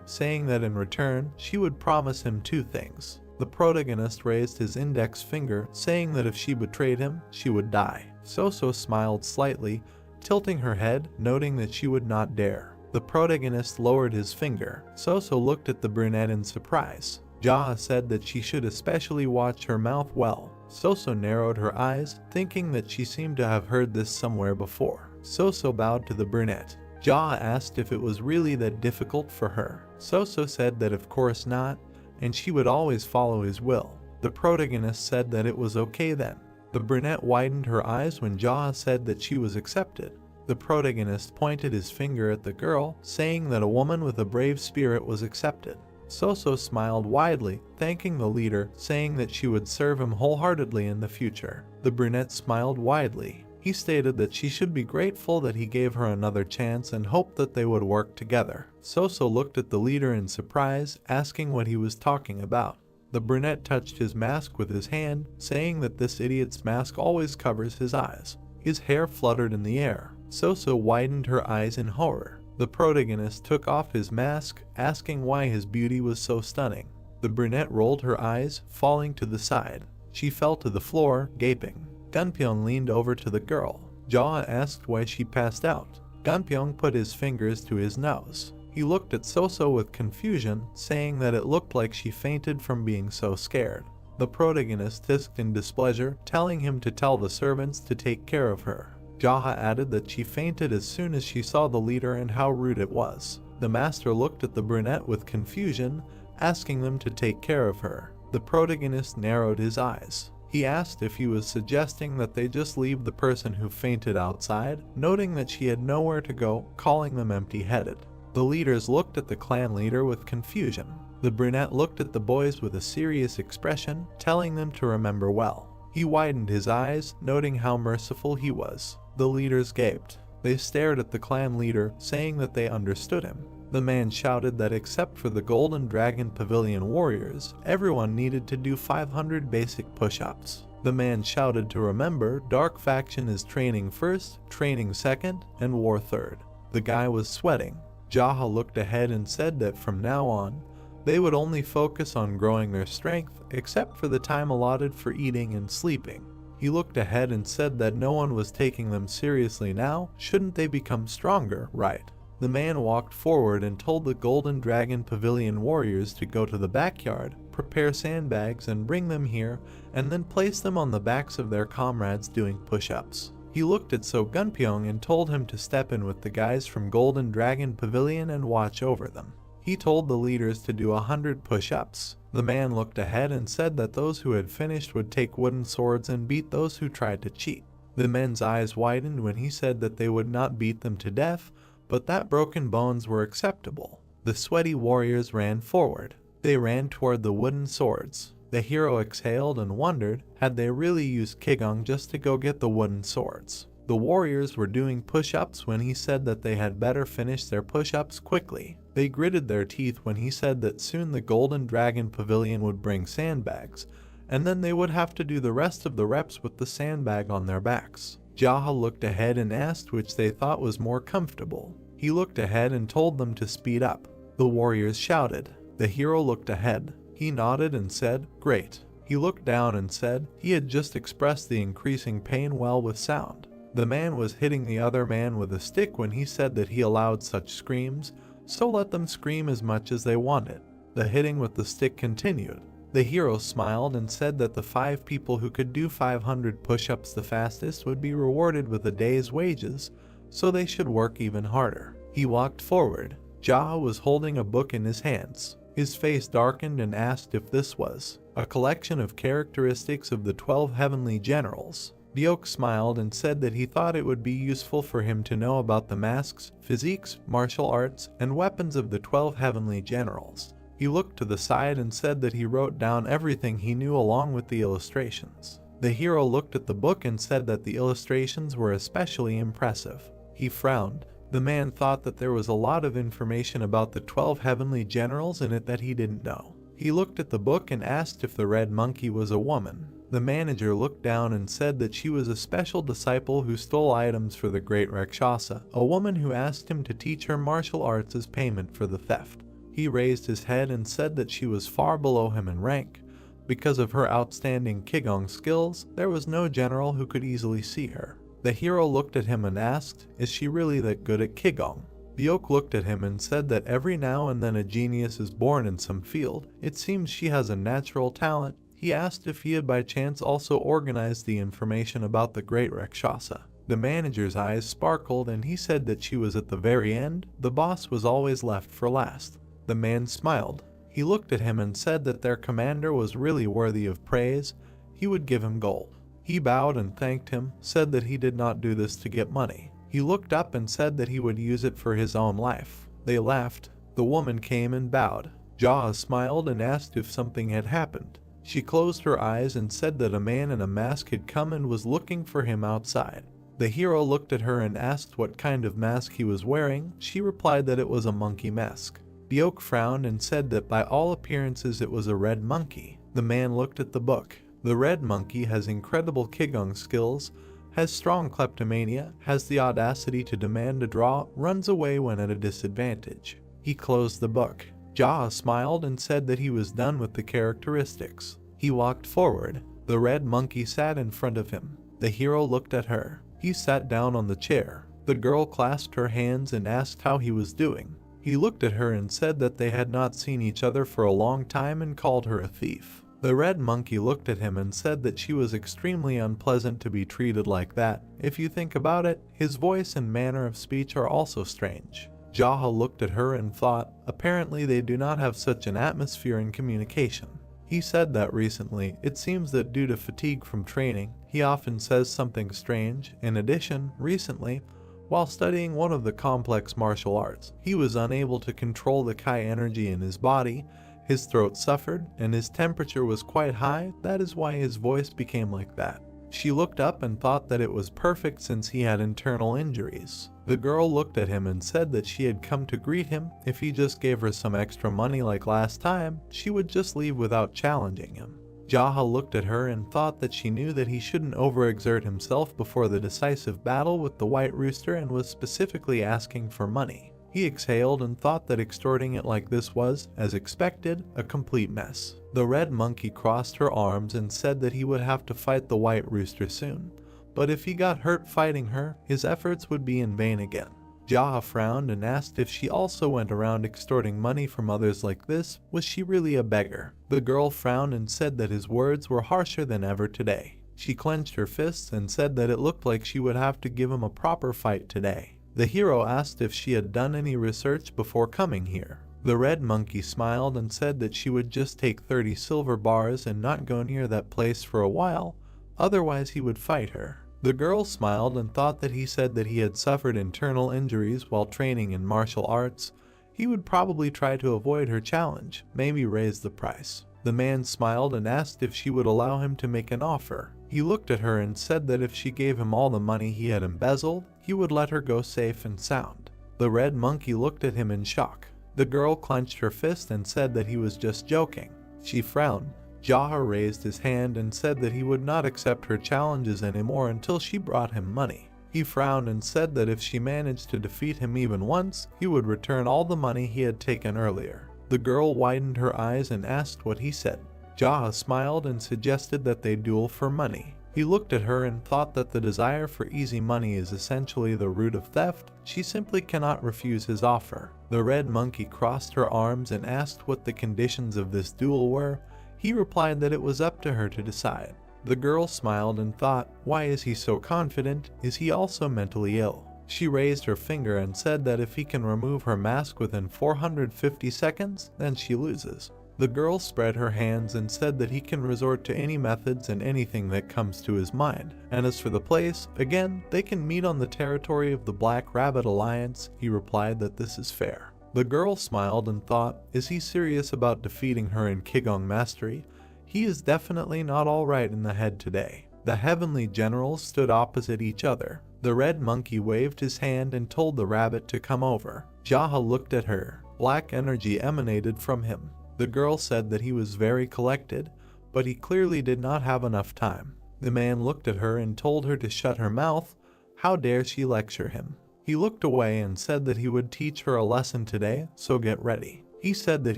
Speaker 1: saying that in return, she would promise him 2 things. The protagonist raised his index finger, saying that if she betrayed him, she would die. Soso smiled slightly, tilting her head, noting that she would not dare. The protagonist lowered his finger. Soso looked at the brunette in surprise. Jaha said that she should especially watch her mouth well. Soso narrowed her eyes, thinking that she seemed to have heard this somewhere before. Soso bowed to the brunette. Jaha asked if it was really that difficult for her. Soso said that of course not, and she would always follow his will. The protagonist said that it was okay then. The brunette widened her eyes when Jaha said that she was accepted. The protagonist pointed his finger at the girl, saying that a woman with a brave spirit was accepted. Soso smiled widely, thanking the leader, saying that she would serve him wholeheartedly in the future. The brunette smiled widely. He stated that she should be grateful that he gave her another chance and hoped that they would work together. Soso looked at the leader in surprise, asking what he was talking about. The brunette touched his mask with his hand, saying that this idiot's mask always covers his eyes. His hair fluttered in the air. Soso widened her eyes in horror. The protagonist took off his mask, asking why his beauty was so stunning. The brunette rolled her eyes, falling to the side. She fell to the floor, gaping. Gunpyeong leaned over to the girl. Jaha asked why she passed out. Gunpyeong put his fingers to his nose. He looked at Soso with confusion, saying that it looked like she fainted from being so scared. The protagonist hissed in displeasure, telling him to tell the servants to take care of her. Jaha added that she fainted as soon as she saw the leader and how rude it was. The master looked at the brunette with confusion, asking them to take care of her. The protagonist narrowed his eyes. He asked if he was suggesting that they just leave the person who fainted outside, noting that she had nowhere to go, calling them empty-headed. The leaders looked at the clan leader with confusion. The brunette looked at the boys with a serious expression, telling them to remember well. He widened his eyes, noting how merciful he was. The leaders gaped. They stared at the clan leader, saying that they understood him. The man shouted that except for the Golden Dragon Pavilion warriors, everyone needed to do 500 basic push-ups. The man shouted to remember Dark Faction is training first, training second, and war third. The guy was sweating. Jaha looked ahead and said that from now on, they would only focus on growing their strength, except for the time allotted for eating and sleeping. He looked ahead and said that no one was taking them seriously now, shouldn't they become stronger, right? The man walked forward and told the Golden Dragon Pavilion warriors to go to the backyard, prepare sandbags and bring them here, and then place them on the backs of their comrades doing push-ups. He looked at So Gunpyeong and told him to step in with the guys from Golden Dragon Pavilion and watch over them. He told the leaders to do 100 push-ups. The man looked ahead and said that those who had finished would take wooden swords and beat those who tried to cheat. The men's eyes widened when he said that they would not beat them to death, but that broken bones were acceptable. The sweaty warriors ran forward. They ran toward the wooden swords. The hero exhaled and wondered, had they really used Kigong just to go get the wooden swords? The warriors were doing push-ups when he said that they had better finish their push-ups quickly. They gritted their teeth when he said that soon the Golden Dragon Pavilion would bring sandbags, and then they would have to do the rest of the reps with the sandbag on their backs. Jaha looked ahead and asked which they thought was more comfortable. He looked ahead and told them to speed up. The warriors shouted. The hero looked ahead. He nodded and said, "Great." He looked down and said he had just expressed the increasing pain well with sound. The man was hitting the other man with a stick when he said that he allowed such screams, so let them scream as much as they wanted. The hitting with the stick continued. The hero smiled and said that the 5 people who could do 500 push-ups the fastest would be rewarded with a day's wages, so they should work even harder. He walked forward. Jaha was holding a book in his hands. His face darkened and asked if this was a collection of characteristics of the 12 heavenly generals. Deok smiled and said that he thought it would be useful for him to know about the masks, physiques, martial arts, and weapons of the 12 heavenly generals. He looked to the side and said that he wrote down everything he knew along with the illustrations. The hero looked at the book and said that the illustrations were especially impressive. He frowned. The man thought that there was a lot of information about the 12 heavenly generals in it that he didn't know. He looked at the book and asked if the red monkey was a woman. The manager looked down and said that she was a special disciple who stole items for the great Rakshasa, a woman who asked him to teach her martial arts as payment for the theft. He raised his head and said that she was far below him in rank. Because of her outstanding Qigong skills, there was no general who could easily see her. The hero looked at him and asked, "Is she really that good at Qigong?" Deok looked at him and said that every now and then a genius is born in some field. It seems she has a natural talent. He asked if he had by chance also organized the information about the great Rakshasa. The manager's eyes sparkled and he said that she was at the very end. The boss was always left for last. The man smiled. He looked at him and said that their commander was really worthy of praise. He would give him gold. He bowed and thanked him, said that he did not do this to get money. He looked up and said that he would use it for his own life. They laughed. The woman came and bowed. Jaha smiled and asked if something had happened. She closed her eyes and said that a man in a mask had come and was looking for him outside. The hero looked at her and asked what kind of mask he was wearing. She replied that it was a monkey mask. Deok frowned and said that by all appearances it was a red monkey. The man looked at the book. The red monkey has incredible Qigong skills, has strong kleptomania, has the audacity to demand a draw, runs away when at a disadvantage. He closed the book. Jaha smiled and said that he was done with the characteristics. He walked forward. The red monkey sat in front of him. The hero looked at her. He sat down on the chair. The girl clasped her hands and asked how he was doing. He looked at her and said that they had not seen each other for a long time and called her a thief. The red monkey looked at him and said that she was extremely unpleasant to be treated like that. If you think about it, his voice and manner of speech are also strange. Jaha looked at her and thought, apparently they do not have such an atmosphere in communication. He said that recently, it seems that due to fatigue from training, he often says something strange. In addition, recently, while studying one of the complex martial arts, he was unable to control the Kai energy in his body. His throat suffered, and his temperature was quite high. That is why his voice became like that. She looked up and thought that it was perfect since he had internal injuries. The girl looked at him and said that she had come to greet him. If he just gave her some extra money like last time, she would just leave without challenging him. Jaha looked at her and thought that she knew that he shouldn't overexert himself before the decisive battle with the White Rooster and was specifically asking for money. He exhaled and thought that extorting it like this was, as expected, a complete mess. The red monkey crossed her arms and said that he would have to fight the White Rooster soon, but if he got hurt fighting her, his efforts would be in vain again. Jaha frowned and asked if she also went around extorting money from others like this. Was she really a beggar? The girl frowned and said that his words were harsher than ever today. She clenched her fists and said that it looked like she would have to give him a proper fight today. The hero asked if she had done any research before coming here. The red monkey smiled and said that she would just take 30 silver bars and not go near that place for a while, otherwise he would fight her. The girl smiled and thought that he said that he had suffered internal injuries while training in martial arts. He would probably try to avoid her challenge, maybe raise the price. The man smiled and asked if she would allow him to make an offer. He looked at her and said that if she gave him all the money he had embezzled, he would let her go safe and sound. The red monkey looked at him in shock. The girl clenched her fist and said that he was just joking. She frowned. Jaha raised his hand and said that he would not accept her challenges anymore until she brought him money. He frowned and said that if she managed to defeat him even once, he would return all the money he had taken earlier. The girl widened her eyes and asked what he said. Jaha smiled and suggested that they duel for money. He looked at her and thought that the desire for easy money is essentially the root of theft. She simply cannot refuse his offer. The red monkey crossed her arms and asked what the conditions of this duel were. He replied that it was up to her to decide. The girl smiled and thought, why is he so confident? Is he also mentally ill? She raised her finger and said that if he can remove her mask within 450 seconds, then she loses. The girl spread her hands and said that he can resort to any methods and anything that comes to his mind. And as for the place, again, they can meet on the territory of the Black Rabbit Alliance. He replied that this is fair. The girl smiled and thought, is he serious about defeating her in Qigong mastery? He is definitely not all right in the head today. The heavenly generals stood opposite each other. The red monkey waved his hand and told the rabbit to come over. Jaha looked at her. Black energy emanated from him. The girl said that he was very collected, but he clearly did not have enough time. The man looked at her and told her to shut her mouth. How dare she lecture him? He looked away and said that he would teach her a lesson today, so get ready. He said that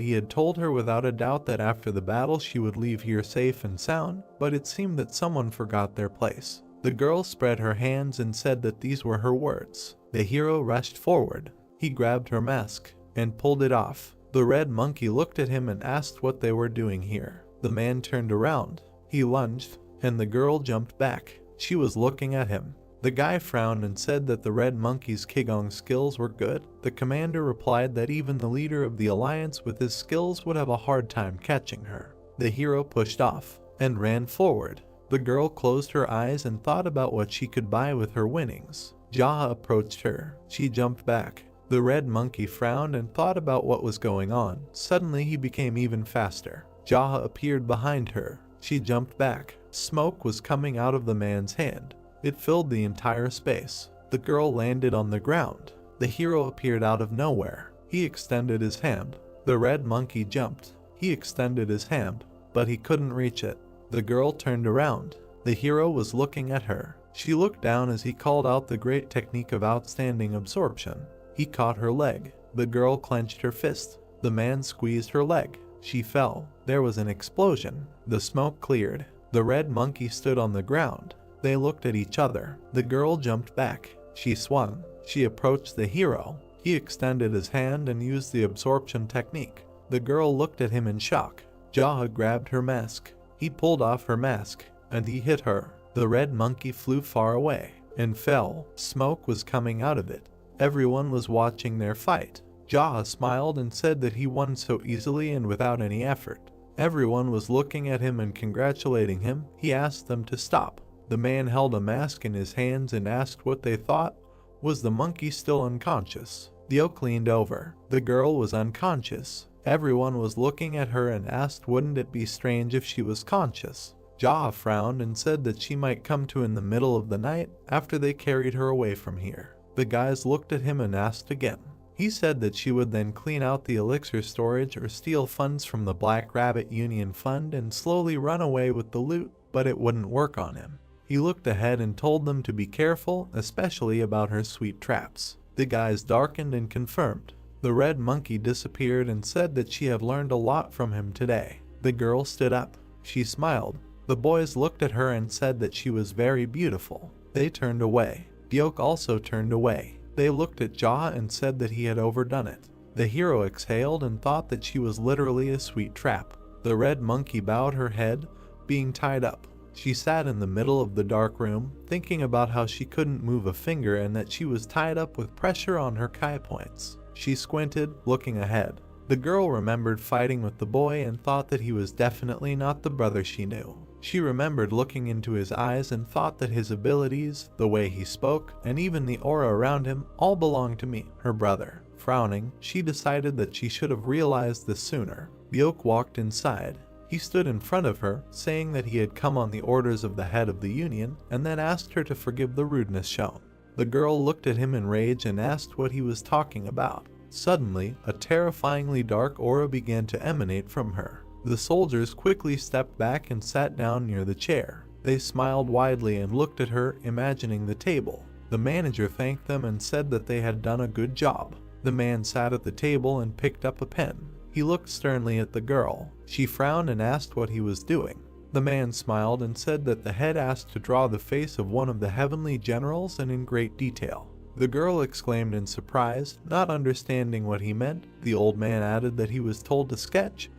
Speaker 1: he had told her without a doubt that after the battle she would leave here safe and sound, but it seemed that someone forgot their place. The girl spread her hands and said that these were her words. The hero rushed forward. He grabbed her mask and pulled it off. The red monkey looked at him and asked what they were doing here. The man turned around. He lunged, and the girl jumped back. She was looking at him. The guy frowned and said that the red monkey's Qigong skills were good. The commander replied that even the leader of the alliance with his skills would have a hard time catching her. The hero pushed off and ran forward. The girl closed her eyes and thought about what she could buy with her winnings. Jaha approached her. She jumped back. The red monkey frowned and thought about what was going on. Suddenly he became even faster. Jaha appeared behind her. She jumped back. Smoke was coming out of the man's hand. It filled the entire space. The girl landed on the ground. The hero appeared out of nowhere. He extended his hand. The red monkey jumped. He extended his hand, but he couldn't reach it. The girl turned around. The hero was looking at her. She looked down as he called out the great technique of outstanding absorption. He caught her leg. The girl clenched her fist. The man squeezed her leg. She fell. There was an explosion. The smoke cleared. The red monkey stood on the ground. They looked at each other. The girl jumped back. She swung. She approached the hero. He extended his hand and used the absorption technique. The girl looked at him in shock. Jaha grabbed her mask. He pulled off her mask, and he hit her. The red monkey flew far away and fell. Smoke was coming out of it. Everyone was watching their fight. Jaha smiled and said that he won so easily and without any effort. Everyone was looking at him and congratulating him. He asked them to stop. The man held a mask in his hands and asked what they thought. Was the monkey still unconscious? The oak leaned over. The girl was unconscious. Everyone was looking at her and asked wouldn't it be strange if she was conscious. Jaha frowned and said that she might come to in the middle of the night after they carried her away from here. The guys looked at him and asked again. He said that she would then clean out the elixir storage or steal funds from the Black Rabbit Union Fund and slowly run away with the loot, but it wouldn't work on him. He looked ahead and told them to be careful, especially about her sweet traps. The guys darkened and confirmed. The red monkey disappeared and said that she had learned a lot from him today. The girl stood up. She smiled. The boys looked at her and said that she was very beautiful. They turned away. Byeok also turned away. They looked at Jaha and said that he had overdone it. The hero exhaled and thought that she was literally a sweet trap. The red monkey bowed her head, being tied up. She sat in the middle of the dark room, thinking about how she couldn't move a finger and that she was tied up with pressure on her kai points. She squinted, looking ahead. The girl remembered fighting with the boy and thought that he was definitely not the brother she knew. She remembered looking into his eyes and thought that his abilities, the way he spoke, and even the aura around him all belonged to me, her brother. Frowning, she decided that she should have realized this sooner. Byeok walked inside. He stood in front of her, saying that he had come on the orders of the head of the union, and then asked her to forgive the rudeness shown. The girl looked at him in rage and asked what he was talking about. Suddenly, a terrifyingly dark aura began to emanate from her. The soldiers quickly stepped back and sat down near the chair. They smiled widely and looked at her, imagining the table. The manager thanked them and said that they had done a good job. The man sat at the table and picked up a pen. He looked sternly at the girl. She frowned and asked what he was doing. The man smiled and said that the head asked to draw the face of one of the heavenly generals and in great detail. The girl exclaimed in surprise, not understanding what he meant. The old man added that he was told to sketch,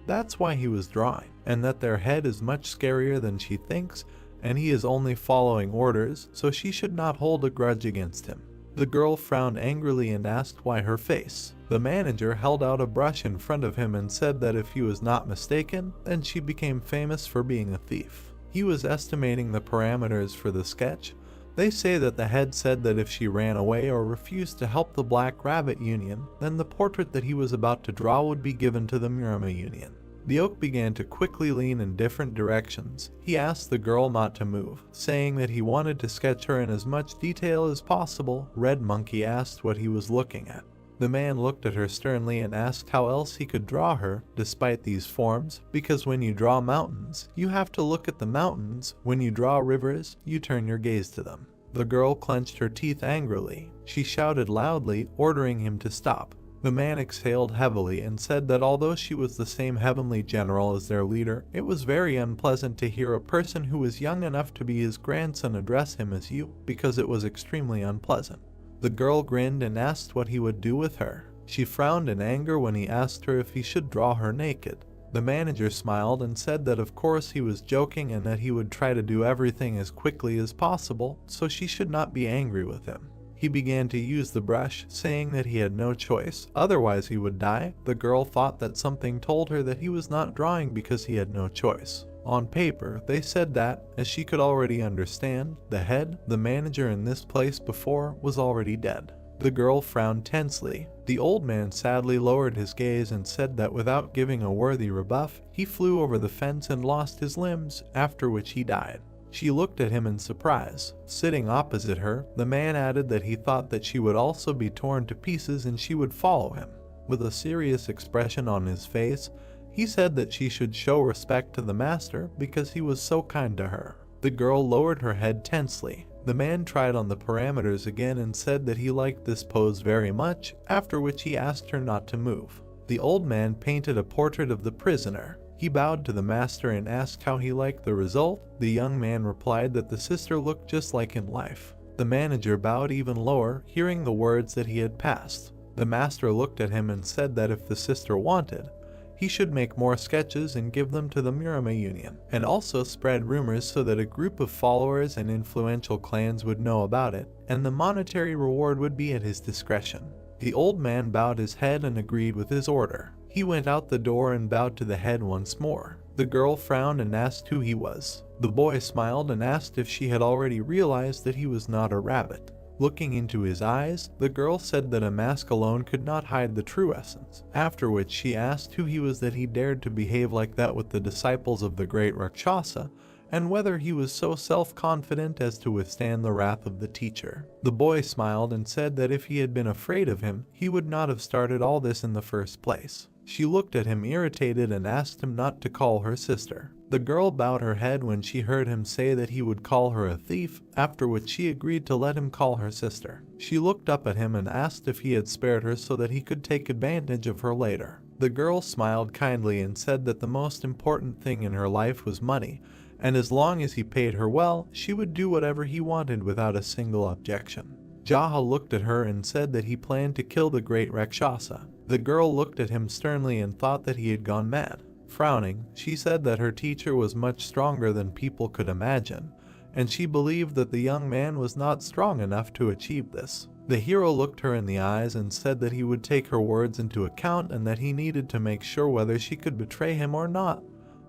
Speaker 1: That's why he was drawing, and that their head is much scarier than she thinks, and he is only following orders, so she should not hold a grudge against him. The girl frowned angrily and asked why her face. The manager held out a brush in front of him and said that if he was not mistaken, then she became famous for being a thief. He was estimating the parameters for the sketch. They say that the head said that if she ran away or refused to help the Black Rabbit Union, then the portrait that he was about to draw would be given to the Murama Union. The oak began to quickly lean in different directions. He asked the girl not to move, saying that he wanted to sketch her in as much detail as possible. Red Monkey asked what he was looking at. The man looked at her sternly and asked how else he could draw her, despite these forms, because when you draw mountains, you have to look at the mountains. When you draw rivers, you turn your gaze to them. The girl clenched her teeth angrily. She shouted loudly, ordering him to stop. The man exhaled heavily and said that although she was the same heavenly general as their leader, it was very unpleasant to hear a person who was young enough to be his grandson address him as you, because it was extremely unpleasant. The girl grinned and asked what he would do with her. She frowned in anger when he asked her if he should draw her naked. The manager smiled and said that of course he was joking and that he would try to do everything as quickly as possible, so she should not be angry with him. He began to use the brush, saying that he had no choice, otherwise he would die. The girl thought that something told her that he was not drawing because he had no choice. On paper, they said that, as she could already understand, the head, the manager in this place before, was already dead. The girl frowned tensely. The old man sadly lowered his gaze and said that without giving a worthy rebuff, he flew over the fence and lost his limbs, after which he died. She looked at him in surprise. Sitting opposite her, the man added that he thought that she would also be torn to pieces and she would follow him. With a serious expression on his face, he said that she should show respect to the master because he was so kind to her. The girl lowered her head tensely. The man tried on the parameters again and said that he liked this pose very much, after which he asked her not to move. The old man painted a portrait of the prisoner. He bowed to the master and asked how he liked the result. The young man replied that the sister looked just like in life. The manager bowed even lower, hearing the words that he had passed. The master looked at him and said that if the sister wanted, he should make more sketches and give them to the Murama Union, and also spread rumors so that a group of followers and influential clans would know about it, and the monetary reward would be at his discretion. The old man bowed his head and agreed with his order. He went out the door and bowed to the head once more. The girl frowned and asked who he was. The boy smiled and asked if she had already realized that he was not a rabbit. Looking into his eyes, the girl said that a mask alone could not hide the true essence, after which she asked who he was that he dared to behave like that with the disciples of the great Rakshasa, and whether he was so self-confident as to withstand the wrath of the teacher. The boy smiled and said that if he had been afraid of him, he would not have started all this in the first place. She looked at him irritated and asked him not to call her sister. The girl bowed her head when she heard him say that he would call her a thief, after which she agreed to let him call her sister. She looked up at him and asked if he had spared her so that he could take advantage of her later. The girl smiled kindly and said that the most important thing in her life was money, and as long as he paid her well, she would do whatever he wanted without a single objection. Jaha looked at her and said that he planned to kill the great Rakshasa. The girl looked at him sternly and thought that he had gone mad. Frowning, she said that her teacher was much stronger than people could imagine, and she believed that the young man was not strong enough to achieve this. The hero looked her in the eyes and said that he would take her words into account and that he needed to make sure whether she could betray him or not.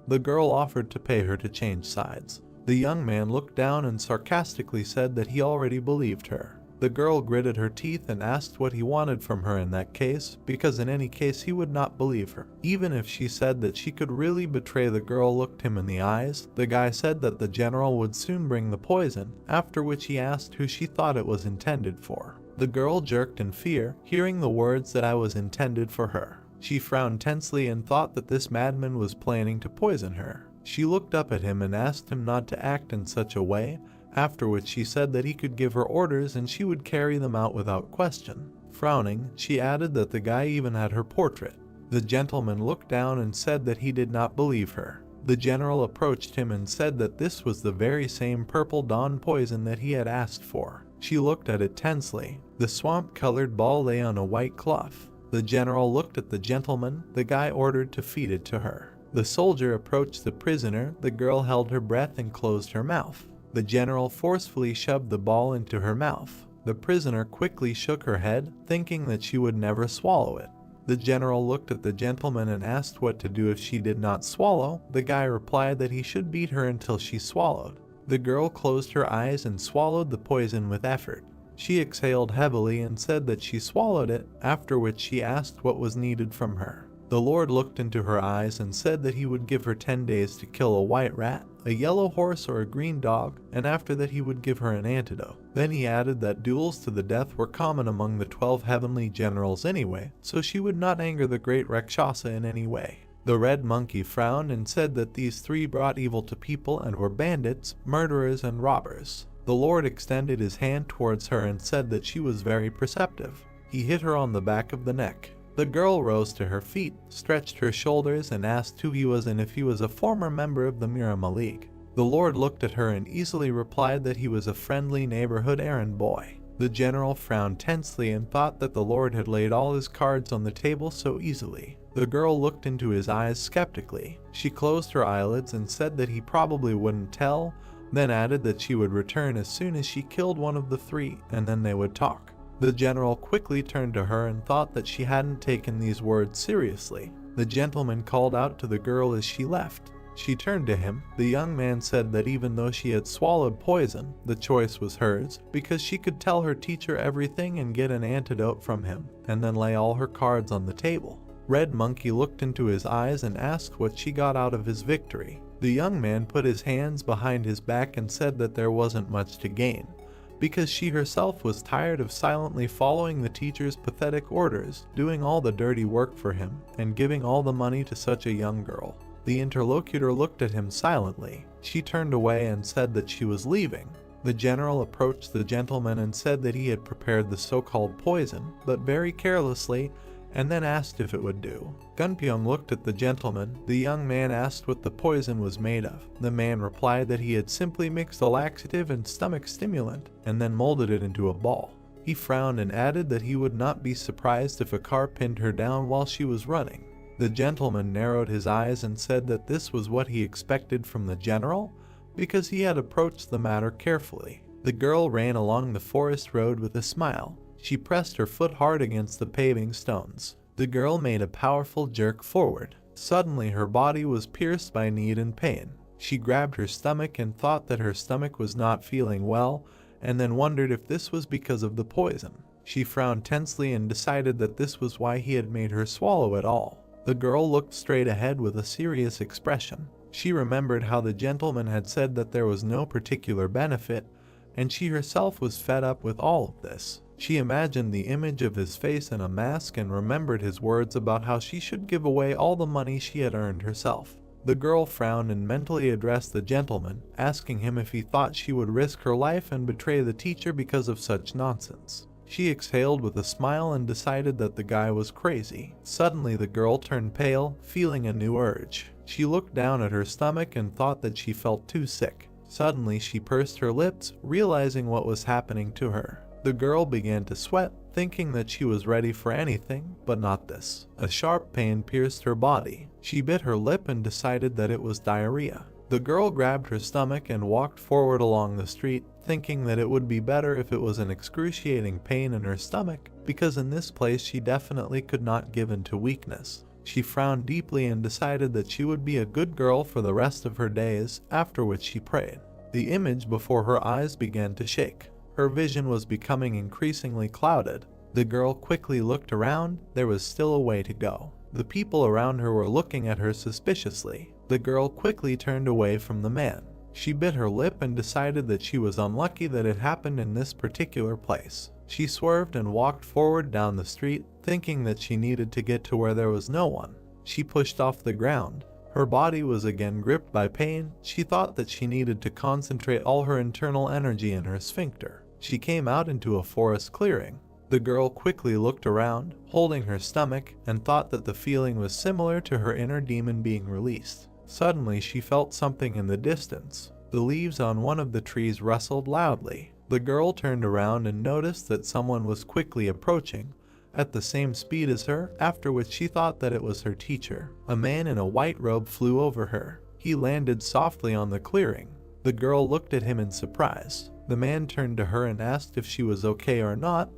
Speaker 1: The girl offered to pay her to change sides. The young man looked down and sarcastically said that he already believed her. The girl gritted her teeth and asked what he wanted from her in that case, because in any case he would not believe her. Even if she said that she could really betray, the girl looked him in the eyes. The guy said that the general would soon bring the poison, after which he asked who she thought it was intended for. The girl jerked in fear, hearing the words that I was intended for her. She frowned tensely and thought that this madman was planning to poison her. She looked up at him and asked him not to act in such a way, after which she said that he could give her orders and she would carry them out without question. Frowning, she added that the guy even had her portrait. The gentleman looked down and said that he did not believe her. The general approached him and said that this was the very same purple dawn poison that he had asked for. She looked at it tensely. The swamp-colored ball lay on a white cloth. The general looked at the gentleman the guy ordered to feed it to her. The soldier approached the prisoner. The girl held her breath and closed her mouth. The general forcefully shoved the ball into her mouth. The prisoner quickly shook her head, thinking that she would never swallow it. The general looked at the gentleman and asked what to do if she did not swallow. The guy replied that he should beat her until she swallowed. The girl closed her eyes and swallowed the poison with effort. She exhaled heavily and said that she swallowed it, after which she asked what was needed from her. The Lord looked into her eyes and said that he would give her 10 days to kill a white rat, a yellow horse, or a green dog, and after that he would give her an antidote. Then he added that duels to the death were common among the 12 heavenly generals anyway, so she would not anger the great Rakshasa in any way. The red monkey frowned and said that these three brought evil to people and were bandits, murderers, and robbers. The Lord extended his hand towards her and said that she was very perceptive. He hit her on the back of the neck. The girl rose to her feet, stretched her shoulders, and asked who he was and if he was a former member of the Mirama League. The Lord looked at her and easily replied that he was a friendly neighborhood errand boy. The general frowned tensely and thought that the Lord had laid all his cards on the table so easily. The girl looked into his eyes skeptically. She closed her eyelids and said that he probably wouldn't tell, then added that she would return as soon as she killed one of the three, and then they would talk. The general quickly turned to her and thought that she hadn't taken these words seriously. The gentleman called out to the girl as she left. She turned to him. The young man said that even though she had swallowed poison, the choice was hers, because she could tell her teacher everything and get an antidote from him, and then lay all her cards on the table. Red Monkey looked into his eyes and asked what she got out of his victory. The young man put his hands behind his back and said that there wasn't much to gain, because she herself was tired of silently following the teacher's pathetic orders, doing all the dirty work for him, and giving all the money to such a young girl. The interlocutor looked at him silently. She turned away and said that she was leaving. The general approached the gentleman and said that he had prepared the so-called poison, but very carelessly, and then asked if it would do. Gunpyeong looked at the gentleman. The young man asked what the poison was made of. The man replied that he had simply mixed a laxative and stomach stimulant, and then molded it into a ball. He frowned and added that he would not be surprised if a car pinned her down while she was running. The gentleman narrowed his eyes and said that this was what he expected from the general, because he had approached the matter carefully. The girl ran along the forest road with a smile. She pressed her foot hard against the paving stones. The girl made a powerful jerk forward. Suddenly her body was pierced by need and pain. She grabbed her stomach and thought that her stomach was not feeling well, and then wondered if this was because of the poison. She frowned tensely and decided that this was why he had made her swallow it all. The girl looked straight ahead with a serious expression. She remembered how the gentleman had said that there was no particular benefit, and she herself was fed up with all of this. She imagined the image of his face in a mask and remembered his words about how she should give away all the money she had earned herself. The girl frowned and mentally addressed the gentleman, asking him if he thought she would risk her life and betray the teacher because of such nonsense. She exhaled with a smile and decided that the guy was crazy. Suddenly the girl turned pale, feeling a new urge. She looked down at her stomach and thought that she felt too sick. Suddenly she pursed her lips, realizing what was happening to her. The girl began to sweat, thinking that she was ready for anything, but not this. A sharp pain pierced her body. She bit her lip and decided that it was diarrhea. The girl grabbed her stomach and walked forward along the street, thinking that it would be better if it was an excruciating pain in her stomach, because in this place she definitely could not give in to weakness. She frowned deeply and decided that she would be a good girl for the rest of her days, after which she prayed. The image before her eyes began to shake. Her vision was becoming increasingly clouded. The girl quickly looked around. There was still a way to go. The people around her were looking at her suspiciously. The girl quickly turned away from the man. She bit her lip and decided that she was unlucky that it happened in this particular place. She swerved and walked forward down the street, thinking that she needed to get to where there was no one. She pushed off the ground. Her body was again gripped by pain. She thought that she needed to concentrate all her internal energy in her sphincter. She came out into a forest clearing. The girl quickly looked around, holding her stomach, and thought that the feeling was similar to her inner demon being released. Suddenly she felt something in the distance. The leaves on one of the trees rustled loudly. The girl turned around and noticed that someone was quickly approaching, at the same speed as her, after which she thought that it was her teacher. A man in a white robe flew over her. He landed softly on the clearing. The girl looked at him in surprise. The man turned to her and asked if she was okay or not,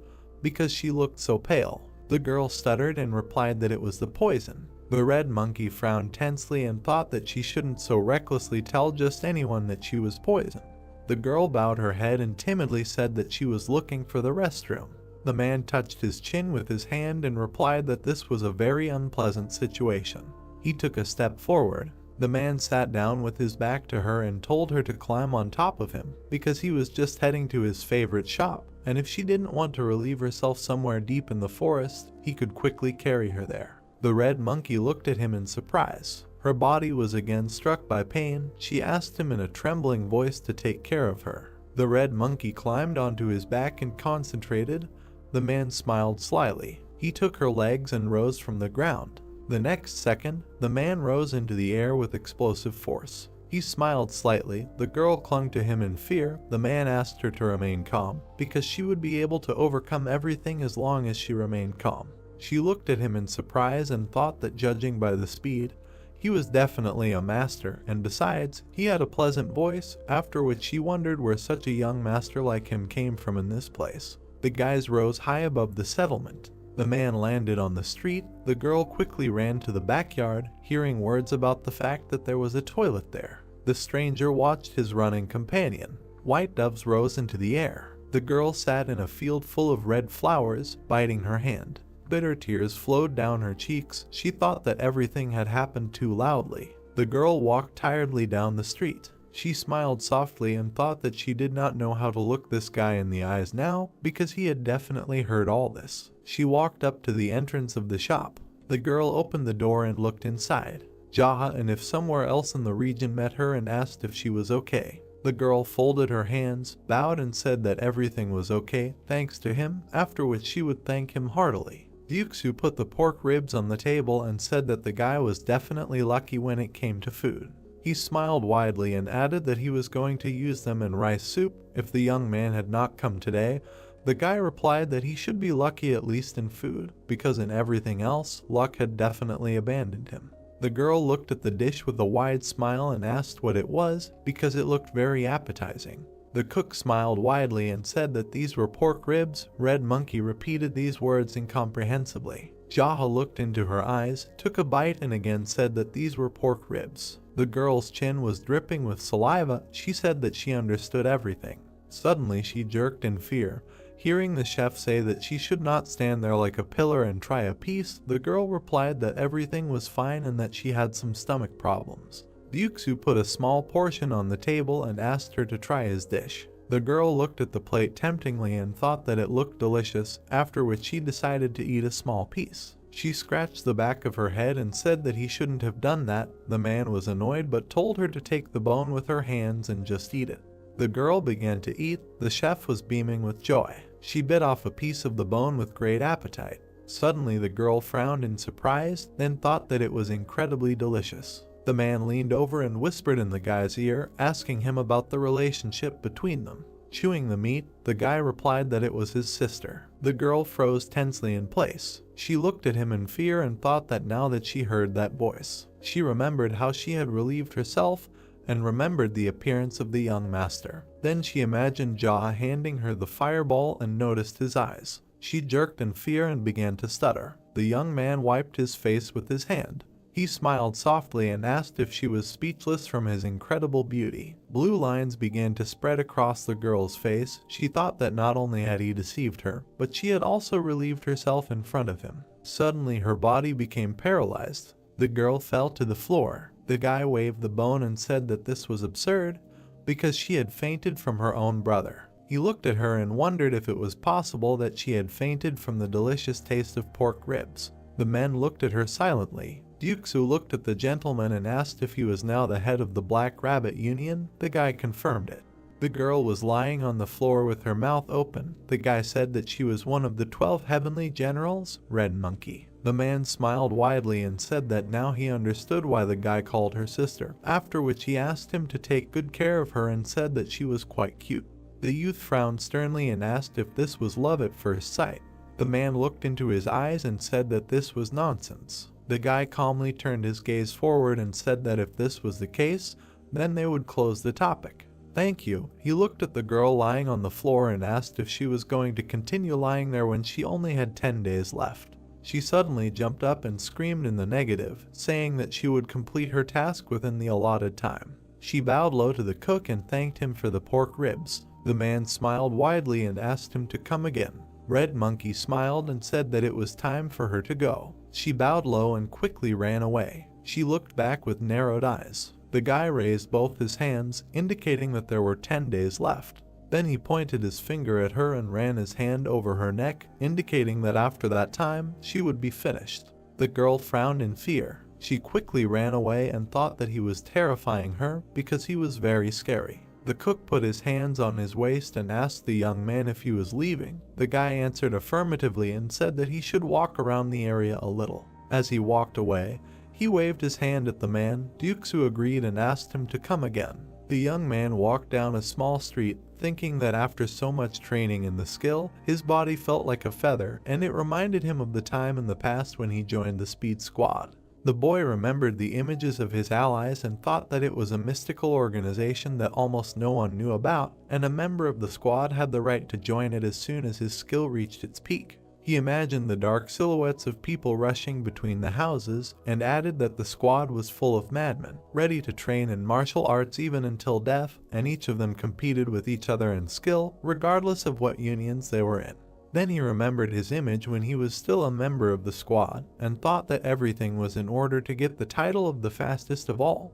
Speaker 1: because she looked so pale. The girl stuttered and replied that it was the poison. The red monkey frowned tensely and thought that she shouldn't so recklessly tell just anyone that she was poisoned. The girl bowed her head and timidly said that she was looking for the restroom. The man touched his chin with his hand and replied that this was a very unpleasant situation. He took a step forward. The man sat down with his back to her and told her to climb on top of him because he was just heading to his favorite shop, and if she didn't want to relieve herself somewhere deep in the forest, he could quickly carry her there. The red monkey looked at him in surprise. Her body was again struck by pain. She asked him in a trembling voice to take care of her. The red monkey climbed onto his back and concentrated. The man smiled slyly. He took her legs and rose from the ground. The next second, the man rose into the air with explosive force. He smiled slightly. The girl clung to him in fear. The man asked her to remain calm, because she would be able to overcome everything as long as she remained calm. She looked at him in surprise and thought that, judging by the speed, he was definitely a master, and besides, he had a pleasant voice, after which she wondered where such a young master like him came from in this place. The guys rose high above the settlement. The man landed on the street. The girl quickly ran to the backyard, hearing words about the fact that there was a toilet there. The stranger watched his running companion. White doves rose into the air. The girl sat in a field full of red flowers, biting her hand. Bitter tears flowed down her cheeks. She thought that everything had happened too loudly. The girl walked tiredly down the street. She smiled softly and thought that she did not know how to look this guy in the eyes now, because he had definitely heard all this. She walked up to the entrance of the shop. The girl opened the door and looked inside. Jaha and if somewhere else in the region met her and asked if she was okay. The girl folded her hands, bowed and said that everything was okay, thanks to him, after which she would thank him heartily. Ryuksu put the pork ribs on the table and said that the guy was definitely lucky when it came to food. He smiled widely and added that he was going to use them in rice soup if the young man had not come today. The guy replied that he should be lucky at least in food, because in everything else, luck had definitely abandoned him. The girl looked at the dish with a wide smile and asked what it was, because it looked very appetizing. The cook smiled widely and said that these were pork ribs. Red Monkey repeated these words incomprehensibly. Jaha looked into her eyes, took a bite and again said that these were pork ribs. The girl's chin was dripping with saliva. She said that she understood everything. Suddenly she jerked in fear. Hearing the chef say that she should not stand there like a pillar and try a piece, the girl replied that everything was fine and that she had some stomach problems. Ryuksu put a small portion on the table and asked her to try his dish. The girl looked at the plate temptingly and thought that it looked delicious, after which she decided to eat a small piece. She scratched the back of her head and said that he shouldn't have done that. The man was annoyed but told her to take the bone with her hands and just eat it. The girl began to eat. The chef was beaming with joy. She bit off a piece of the bone with great appetite. Suddenly the girl frowned in surprise, then thought that it was incredibly delicious. The man leaned over and whispered in the guy's ear, asking him about the relationship between them. Chewing the meat, the guy replied that it was his sister. The girl froze tensely in place. She looked at him in fear and thought that now that she heard that voice, she remembered how she had relieved herself and remembered the appearance of the young master. Then she imagined Jaha handing her the fireball and noticed his eyes. She jerked in fear and began to stutter. The young man wiped his face with his hand. He smiled softly and asked if she was speechless from his incredible beauty. Blue lines began to spread across the girl's face. She thought that not only had he deceived her, but she had also relieved herself in front of him. Suddenly her body became paralyzed. The girl fell to the floor. The guy waved the bone and said that this was absurd, because she had fainted from her own brother. He looked at her and wondered if it was possible that she had fainted from the delicious taste of pork ribs. The men looked at her silently. Ryuksu looked at the gentleman and asked if he was now the head of the Black Rabbit Union. The guy confirmed it. The girl was lying on the floor with her mouth open. The guy said that she was one of the 12 heavenly generals, Red Monkey. The man smiled widely and said that now he understood why the guy called her sister, after which he asked him to take good care of her and said that she was quite cute. The youth frowned sternly and asked if this was love at first sight. The man looked into his eyes and said that this was nonsense. The guy calmly turned his gaze forward and said that if this was the case, then they would close the topic. Thank you. He looked at the girl lying on the floor and asked if she was going to continue lying there when she only had 10 days left. She suddenly jumped up and screamed in the negative, saying that she would complete her task within the allotted time. She bowed low to the cook and thanked him for the pork ribs. The man smiled widely and asked him to come again. Red Monkey smiled and said that it was time for her to go. She bowed low and quickly ran away. She looked back with narrowed eyes. The guy raised both his hands, indicating that there were 10 days left. Then he pointed his finger at her and ran his hand over her neck, indicating that after that time, she would be finished. The girl frowned in fear. She quickly ran away and thought that he was terrifying her because he was very scary. The cook put his hands on his waist and asked the young man if he was leaving. The guy answered affirmatively and said that he should walk around the area a little. As he walked away, he waved his hand at the man. Dukes agreed and asked him to come again. The young man walked down a small street, thinking that after so much training in the skill, his body felt like a feather, and it reminded him of the time in the past when he joined the speed squad. The boy remembered the images of his allies and thought that it was a mystical organization that almost no one knew about, and a member of the squad had the right to join it as soon as his skill reached its peak. He imagined the dark silhouettes of people rushing between the houses, and added that the squad was full of madmen, ready to train in martial arts even until death, and each of them competed with each other in skill, regardless of what unions they were in. Then he remembered his image when he was still a member of the squad, and thought that everything was in order to get the title of the fastest of all.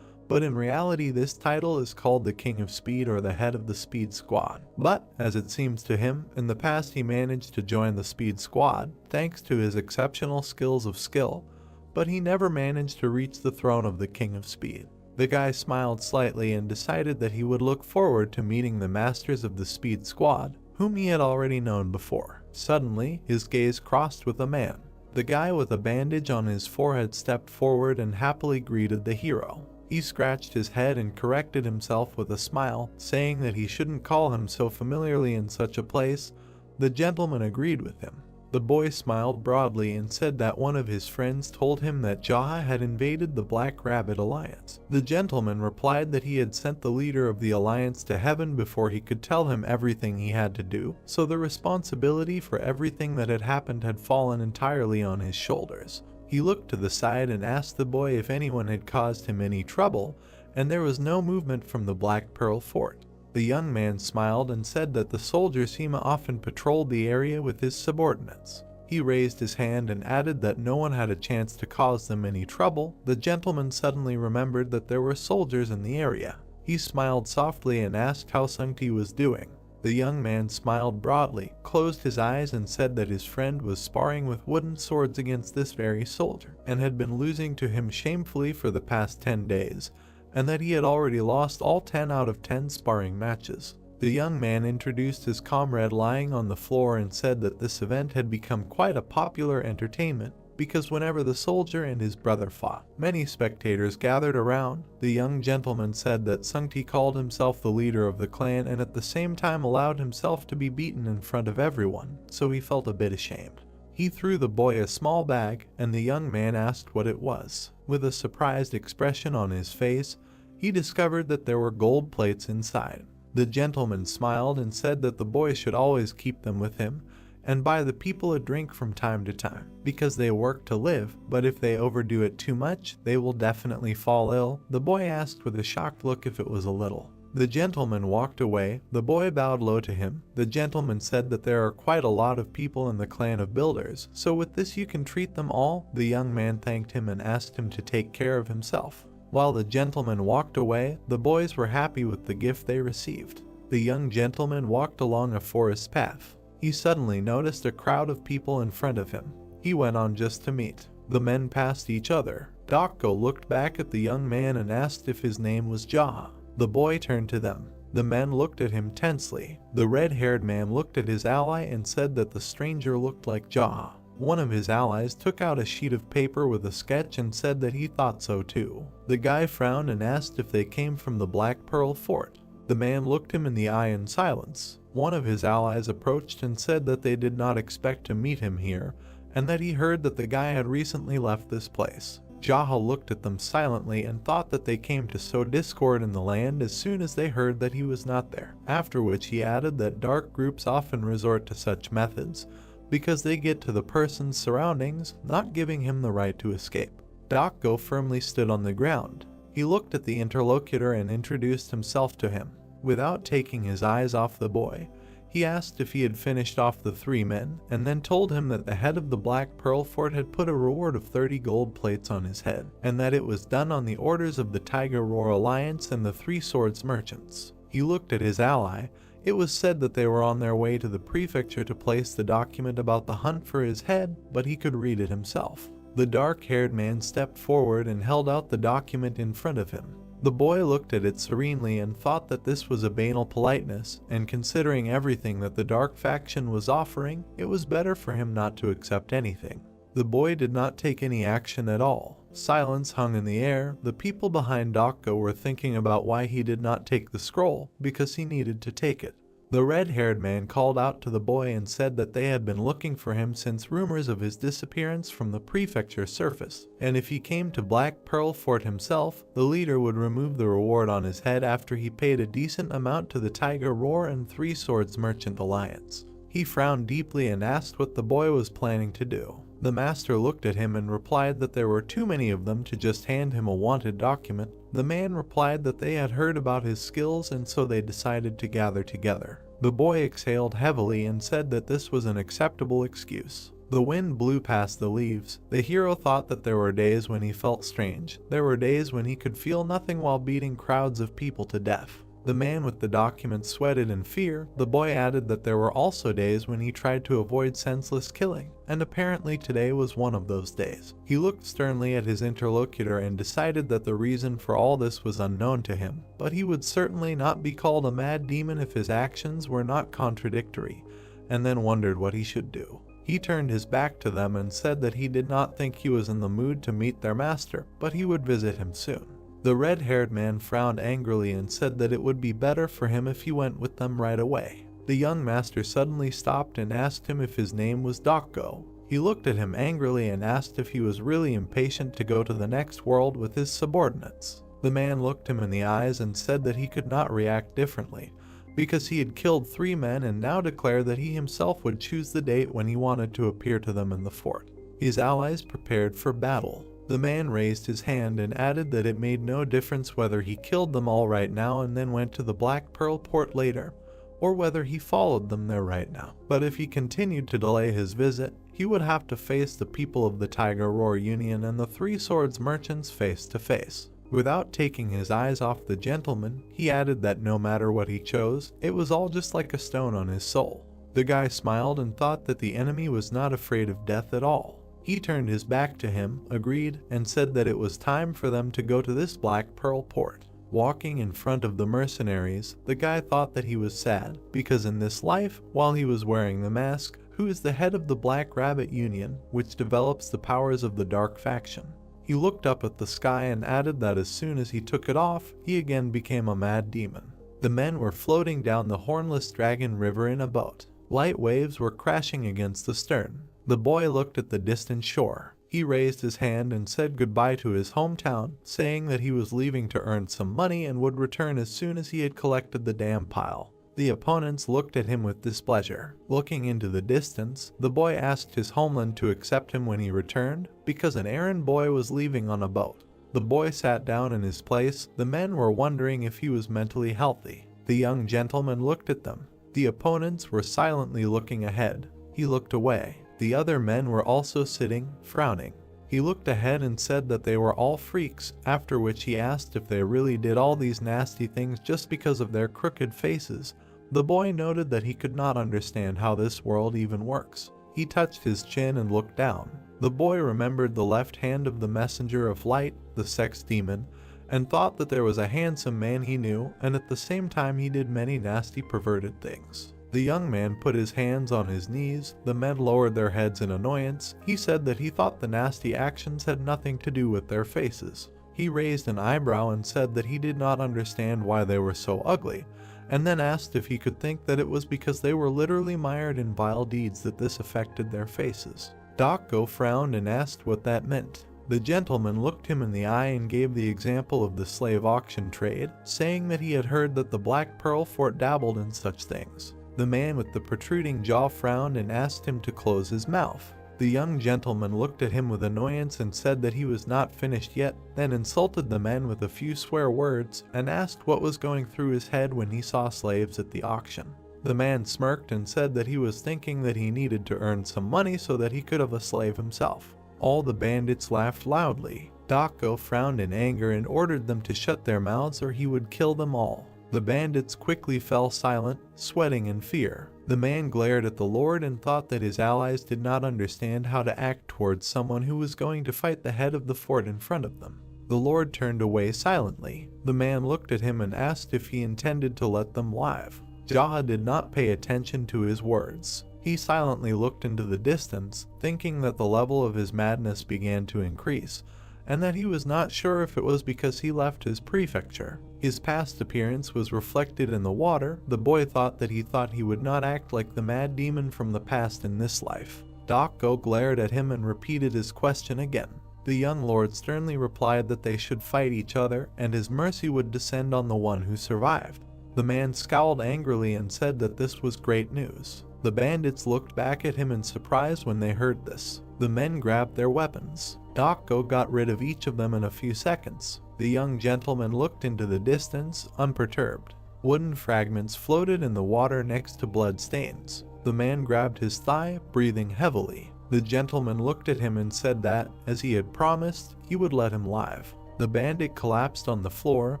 Speaker 1: But in reality, this title is called the King of Speed or the head of the Speed Squad. But, as it seems to him, in the past he managed to join the Speed Squad, thanks to his exceptional skills of skill, but he never managed to reach the throne of the King of Speed. The guy smiled slightly and decided that he would look forward to meeting the masters of the Speed Squad, whom he had already known before. Suddenly, his gaze crossed with a man. The guy with a bandage on his forehead stepped forward and happily greeted the hero. He scratched his head and corrected himself with a smile, saying that he shouldn't call him so familiarly in such a place. The gentleman agreed with him. The boy smiled broadly and said that one of his friends told him that Jaha had invaded the Black Rabbit Alliance. The gentleman replied that he had sent the leader of the alliance to heaven before he could tell him everything he had to do, so the responsibility for everything that had happened had fallen entirely on his shoulders. He looked to the side and asked the boy if anyone had caused him any trouble, and there was no movement from the Black Pearl Fort. The young man smiled and said that the soldiers often patrolled the area with his subordinates. He raised his hand and added that no one had a chance to cause them any trouble. The gentleman suddenly remembered that there were soldiers in the area. He smiled softly and asked how Sungti was doing. The young man smiled broadly, closed his eyes and said that his friend was sparring with wooden swords against this very soldier, and had been losing to him shamefully for the past 10 days, and that he had already lost all 10 out of 10 sparring matches. The young man introduced his comrade lying on the floor and said that this event had become quite a popular entertainment, because whenever the soldier and his brother fought, many spectators gathered around. The young gentleman said that Sungti called himself the leader of the clan and at the same time allowed himself to be beaten in front of everyone, so he felt a bit ashamed. He threw the boy a small bag, and the young man asked what it was. With a surprised expression on his face, he discovered that there were gold plates inside. The gentleman smiled and said that the boy should always keep them with him, and buy the people a drink from time to time, because they work to live, but if they overdo it too much, they will definitely fall ill. The boy asked with a shocked look if it was a little. The gentleman walked away. The boy bowed low to him. The gentleman said that there are quite a lot of people in the clan of builders, so with this you can treat them all. The young man thanked him and asked him to take care of himself. While the gentleman walked away, the boys were happy with the gift they received. The young gentleman walked along a forest path. He suddenly noticed a crowd of people in front of him. He went on just to meet. The men passed each other. Dokko looked back at the young man and asked if his name was Jaha. The boy turned to them. The men looked at him tensely. The red-haired man looked at his ally and said that the stranger looked like Jaha. One of his allies took out a sheet of paper with a sketch and said that he thought so too. The guy frowned and asked if they came from the Black Pearl Fort. The man looked him in the eye in silence. One of his allies approached and said that they did not expect to meet him here, and that he heard that the guy had recently left this place. Yahello looked at them silently and thought that they came to sow discord in the land as soon as they heard that he was not there, after which he added that dark groups often resort to such methods because they get to the person's surroundings, not giving him the right to escape. Dokgo firmly stood on the ground. He looked at the interlocutor and introduced himself to him. Without taking his eyes off the boy, he asked if he had finished off the 3 men, and then told him that the head of the Black Pearl Fort had put a reward of 30 gold plates on his head, and that it was done on the orders of the Tiger Roar Alliance and the 3 Swords merchants. He looked at his ally. It was said that they were on their way to the prefecture to place the document about the hunt for his head, but he could read it himself. The dark-haired man stepped forward and held out the document in front of him. The boy looked at it serenely and thought that this was a banal politeness, and considering everything that the dark faction was offering, it was better for him not to accept anything. The boy did not take any action at all. Silence hung in the air. The people behind Dokgo were thinking about why he did not take the scroll, because he needed to take it. The red-haired man called out to the boy and said that they had been looking for him since rumors of his disappearance from the prefecture surfaced, and if he came to Black Pearl Fort himself, the leader would remove the reward on his head after he paid a decent amount to the Tiger Roar and 3 Swords Merchant Alliance. He frowned deeply and asked what the boy was planning to do. The master looked at him and replied that there were too many of them to just hand him a wanted document. The man replied that they had heard about his skills and so they decided to gather together. The boy exhaled heavily and said that this was an acceptable excuse. The wind blew past the leaves. The hero thought that there were days when he felt strange. There were days when he could feel nothing while beating crowds of people to death. The man with the document sweated in fear. The boy added that there were also days when he tried to avoid senseless killing, and apparently today was one of those days. He looked sternly at his interlocutor and decided that the reason for all this was unknown to him, but he would certainly not be called a mad demon if his actions were not contradictory, and then wondered what he should do. He turned his back to them and said that he did not think he was in the mood to meet their master, but he would visit him soon. The red-haired man frowned angrily and said that it would be better for him if he went with them right away. The young master suddenly stopped and asked him if his name was Dokgo. He looked at him angrily and asked if he was really impatient to go to the next world with his subordinates. The man looked him in the eyes and said that he could not react differently, because he had killed 3 men and now declared that he himself would choose the date when he wanted to appear to them in the fort. His allies prepared for battle. The man raised his hand and added that it made no difference whether he killed them all right now and then went to the Black Pearl Port later, or whether he followed them there right now. But if he continued to delay his visit, he would have to face the people of the Tiger Roar Union and the 3 Swords merchants face to face. Without taking his eyes off the gentleman, he added that no matter what he chose, it was all just like a stone on his soul. The guy smiled and thought that the enemy was not afraid of death at all. He turned his back to him, agreed, and said that it was time for them to go to this Black Pearl Port. Walking in front of the mercenaries, the guy thought that he was sad, because in this life, while he was wearing the mask, who is the head of the Black Rabbit Union, which develops the powers of the Dark Faction. He looked up at the sky and added that as soon as he took it off, he again became a mad demon. The men were floating down the Hornless Dragon River in a boat. Light waves were crashing against the stern. The boy looked at the distant shore. He raised his hand and said goodbye to his hometown, saying that he was leaving to earn some money and would return as soon as he had collected the dam pile. The opponents looked at him with displeasure. Looking into the distance, the boy asked his homeland to accept him when he returned, because an errand boy was leaving on a boat. The boy sat down in his place. The men were wondering if he was mentally healthy. The young gentleman looked at them. The opponents were silently looking ahead. He looked away. The other men were also sitting, frowning. He looked ahead and said that they were all freaks, after which he asked if they really did all these nasty things just because of their crooked faces. The boy noted that he could not understand how this world even works. He touched his chin and looked down. The boy remembered the left hand of the messenger of light, the sex demon, and thought that there was a handsome man he knew, and at the same time he did many nasty perverted things. The young man put his hands on his knees. The men lowered their heads in annoyance. He said that he thought the nasty actions had nothing to do with their faces. He raised an eyebrow and said that he did not understand why they were so ugly, and then asked if he could think that it was because they were literally mired in vile deeds that this affected their faces. Dako frowned and asked what that meant. The gentleman looked him in the eye and gave the example of the slave auction trade, saying that he had heard that the Black Pearl Fort dabbled in such things. The man with the protruding jaw frowned and asked him to close his mouth. The young gentleman looked at him with annoyance and said that he was not finished yet, then insulted the men with a few swear words and asked what was going through his head when he saw slaves at the auction. The man smirked and said that he was thinking that he needed to earn some money so that he could have a slave himself. All the bandits laughed loudly. Dako frowned in anger and ordered them to shut their mouths or he would kill them all. The bandits quickly fell silent, sweating in fear. The man glared at the Lord and thought that his allies did not understand how to act towards someone who was going to fight the head of the fort in front of them. The Lord turned away silently. The man looked at him and asked if he intended to let them live. Jaha did not pay attention to his words. He silently looked into the distance, thinking that the level of his madness began to increase, and that he was not sure if it was because he left his prefecture. His past appearance was reflected in the water. The boy thought that he would not act like the mad demon from the past in this life. Dako glared at him and repeated his question again. The young lord sternly replied that they should fight each other, and his mercy would descend on the one who survived. The man scowled angrily and said that this was great news. The bandits looked back at him in surprise when they heard this. The men grabbed their weapons. Dako got rid of each of them in a few seconds. The young gentleman looked into the distance, unperturbed. Wooden fragments floated in the water next to blood stains. The man grabbed his thigh, breathing heavily. The gentleman looked at him and said that, as he had promised, he would let him live. The bandit collapsed on the floor,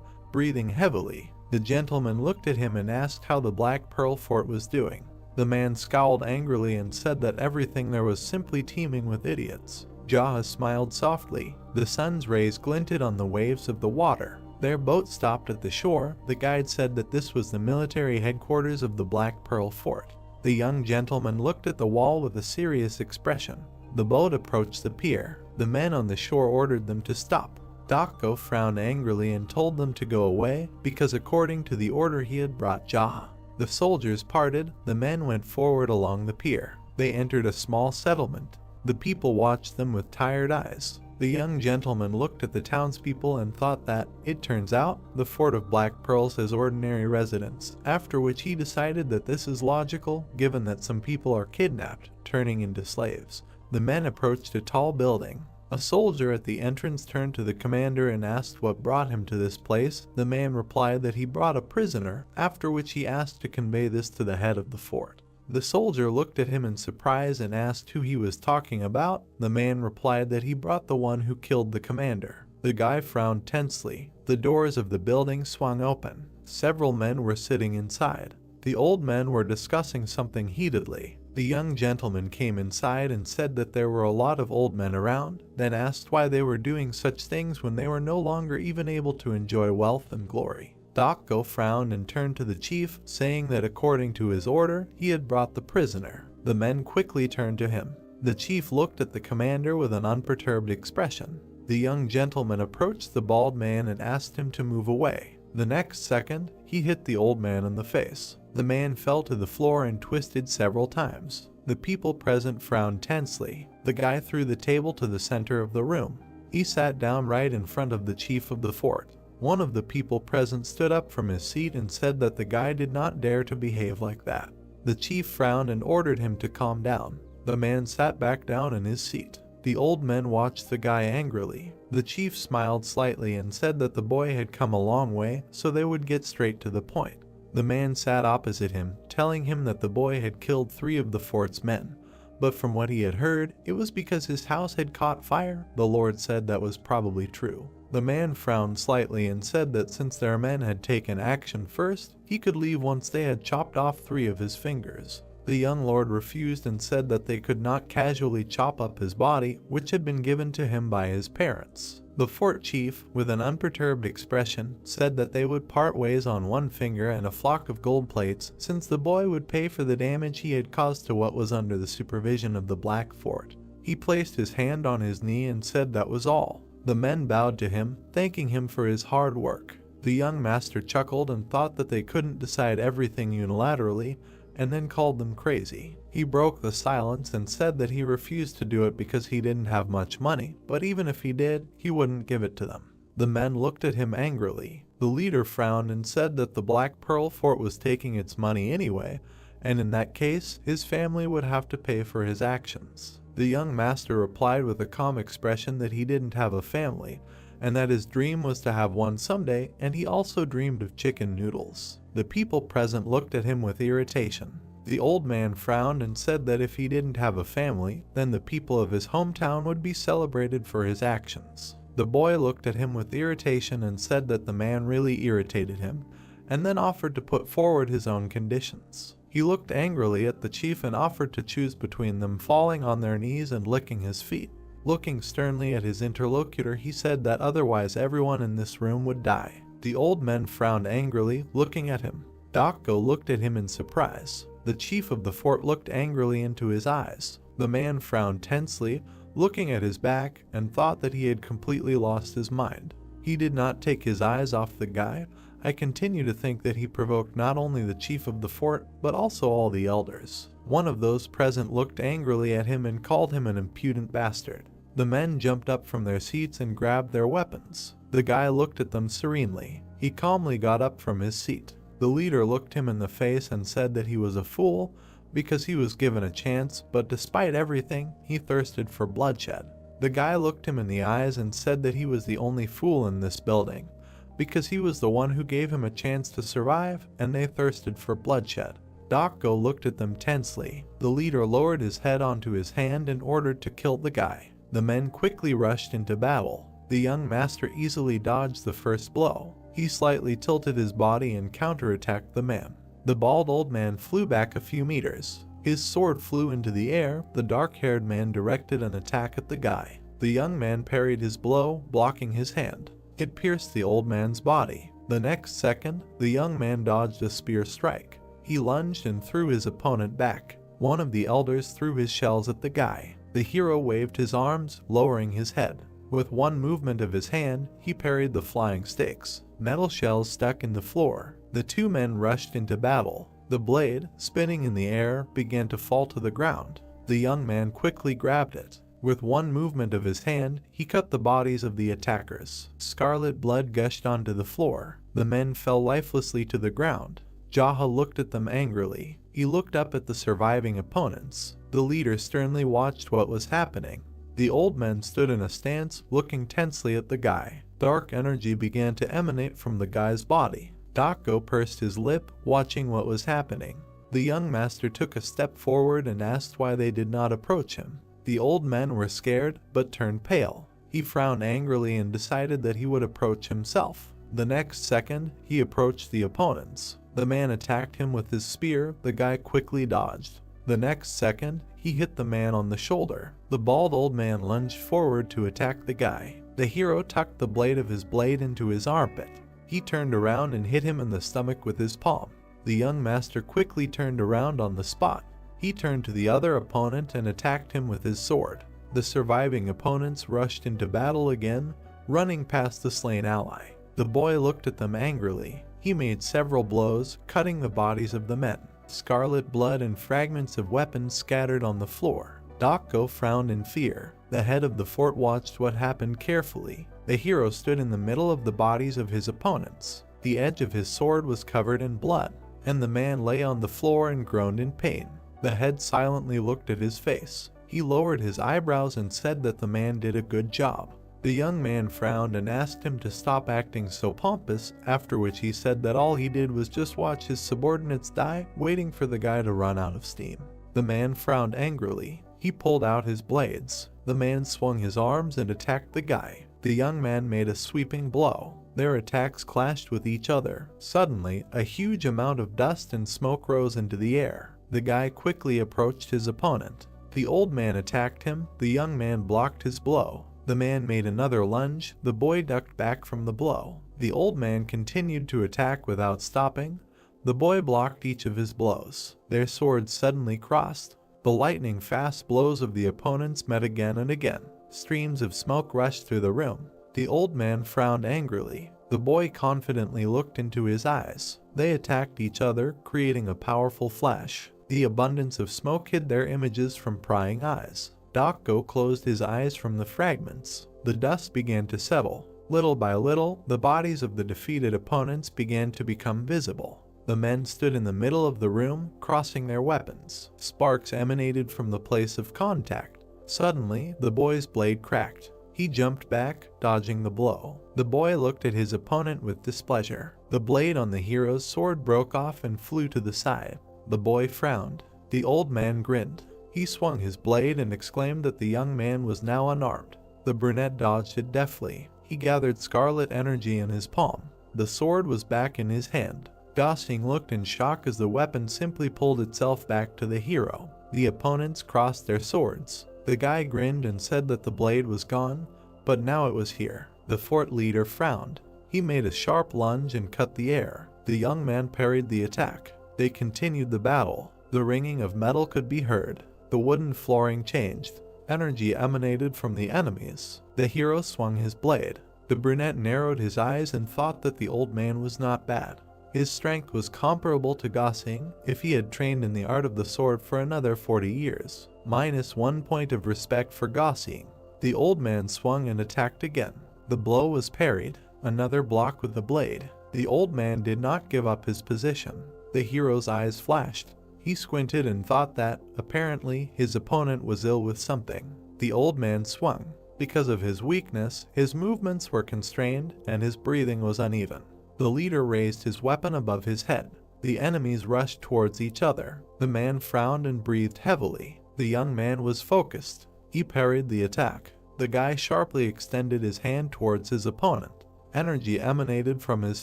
Speaker 1: breathing heavily. The gentleman looked at him and asked how the Black Pearl Fort was doing. The man scowled angrily and said that everything there was simply teeming with idiots. Jaha smiled softly. The sun's rays glinted on the waves of the water. Their boat stopped at the shore. The guide said that this was the military headquarters of the Black Pearl Fort. The young gentleman looked at the wall with a serious expression. The boat approached the pier. The men on the shore ordered them to stop. Dako frowned angrily and told them to go away because according to the order he had brought Jaha. The soldiers parted. The men went forward along the pier. They entered a small settlement. The people watched them with tired eyes. The young gentleman looked at the townspeople and thought that, it turns out, the Fort of Black Pearls has ordinary residents, after which he decided that this is logical, given that some people are kidnapped, turning into slaves. The men approached a tall building. A soldier at the entrance turned to the commander and asked what brought him to this place. The man replied that he brought a prisoner, after which he asked to convey this to the head of the fort. The soldier looked at him in surprise and asked who he was talking about. The man replied that he brought the one who killed the commander. The guy frowned tensely. The doors of the building swung open. Several men were sitting inside. The old men were discussing something heatedly. The young gentleman came inside and said that there were a lot of old men around, then asked why they were doing such things when they were no longer even able to enjoy wealth and glory. Dako frowned and turned to the chief, saying that according to his order, he had brought the prisoner. The men quickly turned to him. The chief looked at the commander with an unperturbed expression. The young gentleman approached the bald man and asked him to move away. The next second, he hit the old man in the face. The man fell to the floor and twisted several times. The people present frowned tensely. The guy threw the table to the center of the room. He sat down right in front of the chief of the fort. One of the people present stood up from his seat and said that the guy did not dare to behave like that. The chief frowned and ordered him to calm down. The man sat back down in his seat. The old men watched the guy angrily. The chief smiled slightly and said that the boy had come a long way, so they would get straight to the point. The man sat opposite him, telling him that the boy had killed 3 of the fort's men. But from what he had heard, it was because his house had caught fire. The Lord said that was probably true. The man frowned slightly and said that since their men had taken action first, he could leave once they had chopped off 3 of his fingers. The young lord refused and said that they could not casually chop up his body, which had been given to him by his parents. The fort chief, with an unperturbed expression, said that they would part ways on 1 finger and a flock of gold plates, since the boy would pay for the damage he had caused to what was under the supervision of the Black Fort. He placed his hand on his knee and said that was all. The men bowed to him, thanking him for his hard work. The young master chuckled and thought that they couldn't decide everything unilaterally, and then called them crazy. He broke the silence and said that he refused to do it because he didn't have much money, but even if he did, he wouldn't give it to them. The men looked at him angrily. The leader frowned and said that the Black Pearl Fort was taking its money anyway, and in that case, his family would have to pay for his actions. The young master replied with a calm expression that he didn't have a family, and that his dream was to have one someday, and he also dreamed of chicken noodles. The people present looked at him with irritation. The old man frowned and said that if he didn't have a family, then the people of his hometown would be celebrated for his actions. The boy looked at him with irritation and said that the man really irritated him, and then offered to put forward his own conditions. He looked angrily at the chief and offered to choose between them falling on their knees and licking his feet. Looking sternly at his interlocutor, he said that otherwise everyone in this room would die. The old men frowned angrily, looking at him. Dako looked at him in surprise. The chief of the fort looked angrily into his eyes. The man frowned tensely, looking at his back, and thought that he had completely lost his mind. He did not take his eyes off the guy. I continue to think that he provoked not only the chief of the fort, but also all the elders. One of those present looked angrily at him and called him an impudent bastard. The men jumped up from their seats and grabbed their weapons. The guy looked at them serenely. He calmly got up from his seat. The leader looked him in the face and said that he was a fool because he was given a chance, but despite everything, he thirsted for bloodshed. The guy looked him in the eyes and said that he was the only fool in this building, because he was the one who gave him a chance to survive, and they thirsted for bloodshed. Dako looked at them tensely. The leader lowered his head onto his hand and ordered to kill the guy. The men quickly rushed into battle. The young master easily dodged the first blow. He slightly tilted his body and counterattacked the man. The bald old man flew back a few meters. His sword flew into the air. The dark-haired man directed an attack at the guy. The young man parried his blow, blocking his hand. It pierced the old man's body. The next second, the young man dodged a spear strike. He lunged and threw his opponent back. One of the elders threw his shells at the guy. The hero waved his arms, lowering his head. With one movement of his hand, he parried the flying sticks. Metal shells stuck in the floor. The two men rushed into battle. The blade, spinning in the air, began to fall to the ground. The young man quickly grabbed it. With one movement of his hand, he cut the bodies of the attackers. Scarlet blood gushed onto the floor. The men fell lifelessly to the ground. Jaha looked at them angrily. He looked up at the surviving opponents. The leader sternly watched what was happening. The old men stood in a stance, looking tensely at the guy. Dark energy began to emanate from the guy's body. Dako pursed his lip, watching what was happening. The young master took a step forward and asked why they did not approach him. The old men were scared, but turned pale. He frowned angrily and decided that he would approach himself. The next second, he approached the opponents. The man attacked him with his spear. The guy quickly dodged. The next second, he hit the man on the shoulder. The bald old man lunged forward to attack the guy. The hero tucked the blade of his blade into his armpit. He turned around and hit him in the stomach with his palm. The young master quickly turned around on the spot. He turned to the other opponent and attacked him with his sword. The surviving opponents rushed into battle again, running past the slain ally. The boy looked at them angrily. He made several blows, cutting the bodies of the men. Scarlet blood and fragments of weapons scattered on the floor. Dako frowned in fear. The head of the fort watched what happened carefully. The hero stood in the middle of the bodies of his opponents. The edge of his sword was covered in blood, and the man lay on the floor and groaned in pain. The head silently looked at his face. He lowered his eyebrows and said that the man did a good job. The young man frowned and asked him to stop acting so pompous, after which he said that all he did was just watch his subordinates die, waiting for the guy to run out of steam. The man frowned angrily. He pulled out his blades. The man swung his arms and attacked the guy. The young man made a sweeping blow. Their attacks clashed with each other. Suddenly, a huge amount of dust and smoke rose into the air. The guy quickly approached his opponent. The old man attacked him. The young man blocked his blow. The man made another lunge. The boy ducked back from the blow. The old man continued to attack without stopping. The boy blocked each of his blows. Their swords suddenly crossed. The lightning-fast blows of the opponents met again and again. Streams of smoke rushed through the room. The old man frowned angrily. The boy confidently looked into his eyes. They attacked each other, creating a powerful flash. The abundance of smoke hid their images from prying eyes. Dako closed his eyes from the fragments. The dust began to settle. Little by little, the bodies of the defeated opponents began to become visible. The men stood in the middle of the room, crossing their weapons. Sparks emanated from the place of contact. Suddenly, the boy's blade cracked. He jumped back, dodging the blow. The boy looked at his opponent with displeasure. The blade on the hero's sword broke off and flew to the side. The boy frowned. The old man grinned. He swung his blade and exclaimed that the young man was now unarmed. The brunette dodged it deftly. He gathered scarlet energy in his palm. The sword was back in his hand. Gosling looked in shock as the weapon simply pulled itself back to the hero. The opponents crossed their swords. The guy grinned and said that the blade was gone, but now it was here. The fort leader frowned. He made a sharp lunge and cut the air. The young man parried the attack. They continued the battle. The ringing of metal could be heard. The wooden flooring changed. Energy emanated from the enemies. The hero swung his blade. The brunette narrowed his eyes and thought that the old man was not bad. His strength was comparable to Gosling if he had trained in the art of the sword for another 40 years. -1 point of respect for Gosling. The old man swung and attacked again. The blow was parried. Another block with the blade. The old man did not give up his position. The hero's eyes flashed. He squinted and thought that, apparently, his opponent was ill with something. The old man swung. Because of his weakness, his movements were constrained and his breathing was uneven. The leader raised his weapon above his head. The enemies rushed towards each other. The man frowned and breathed heavily. The young man was focused. He parried the attack. The guy sharply extended his hand towards his opponent. Energy emanated from his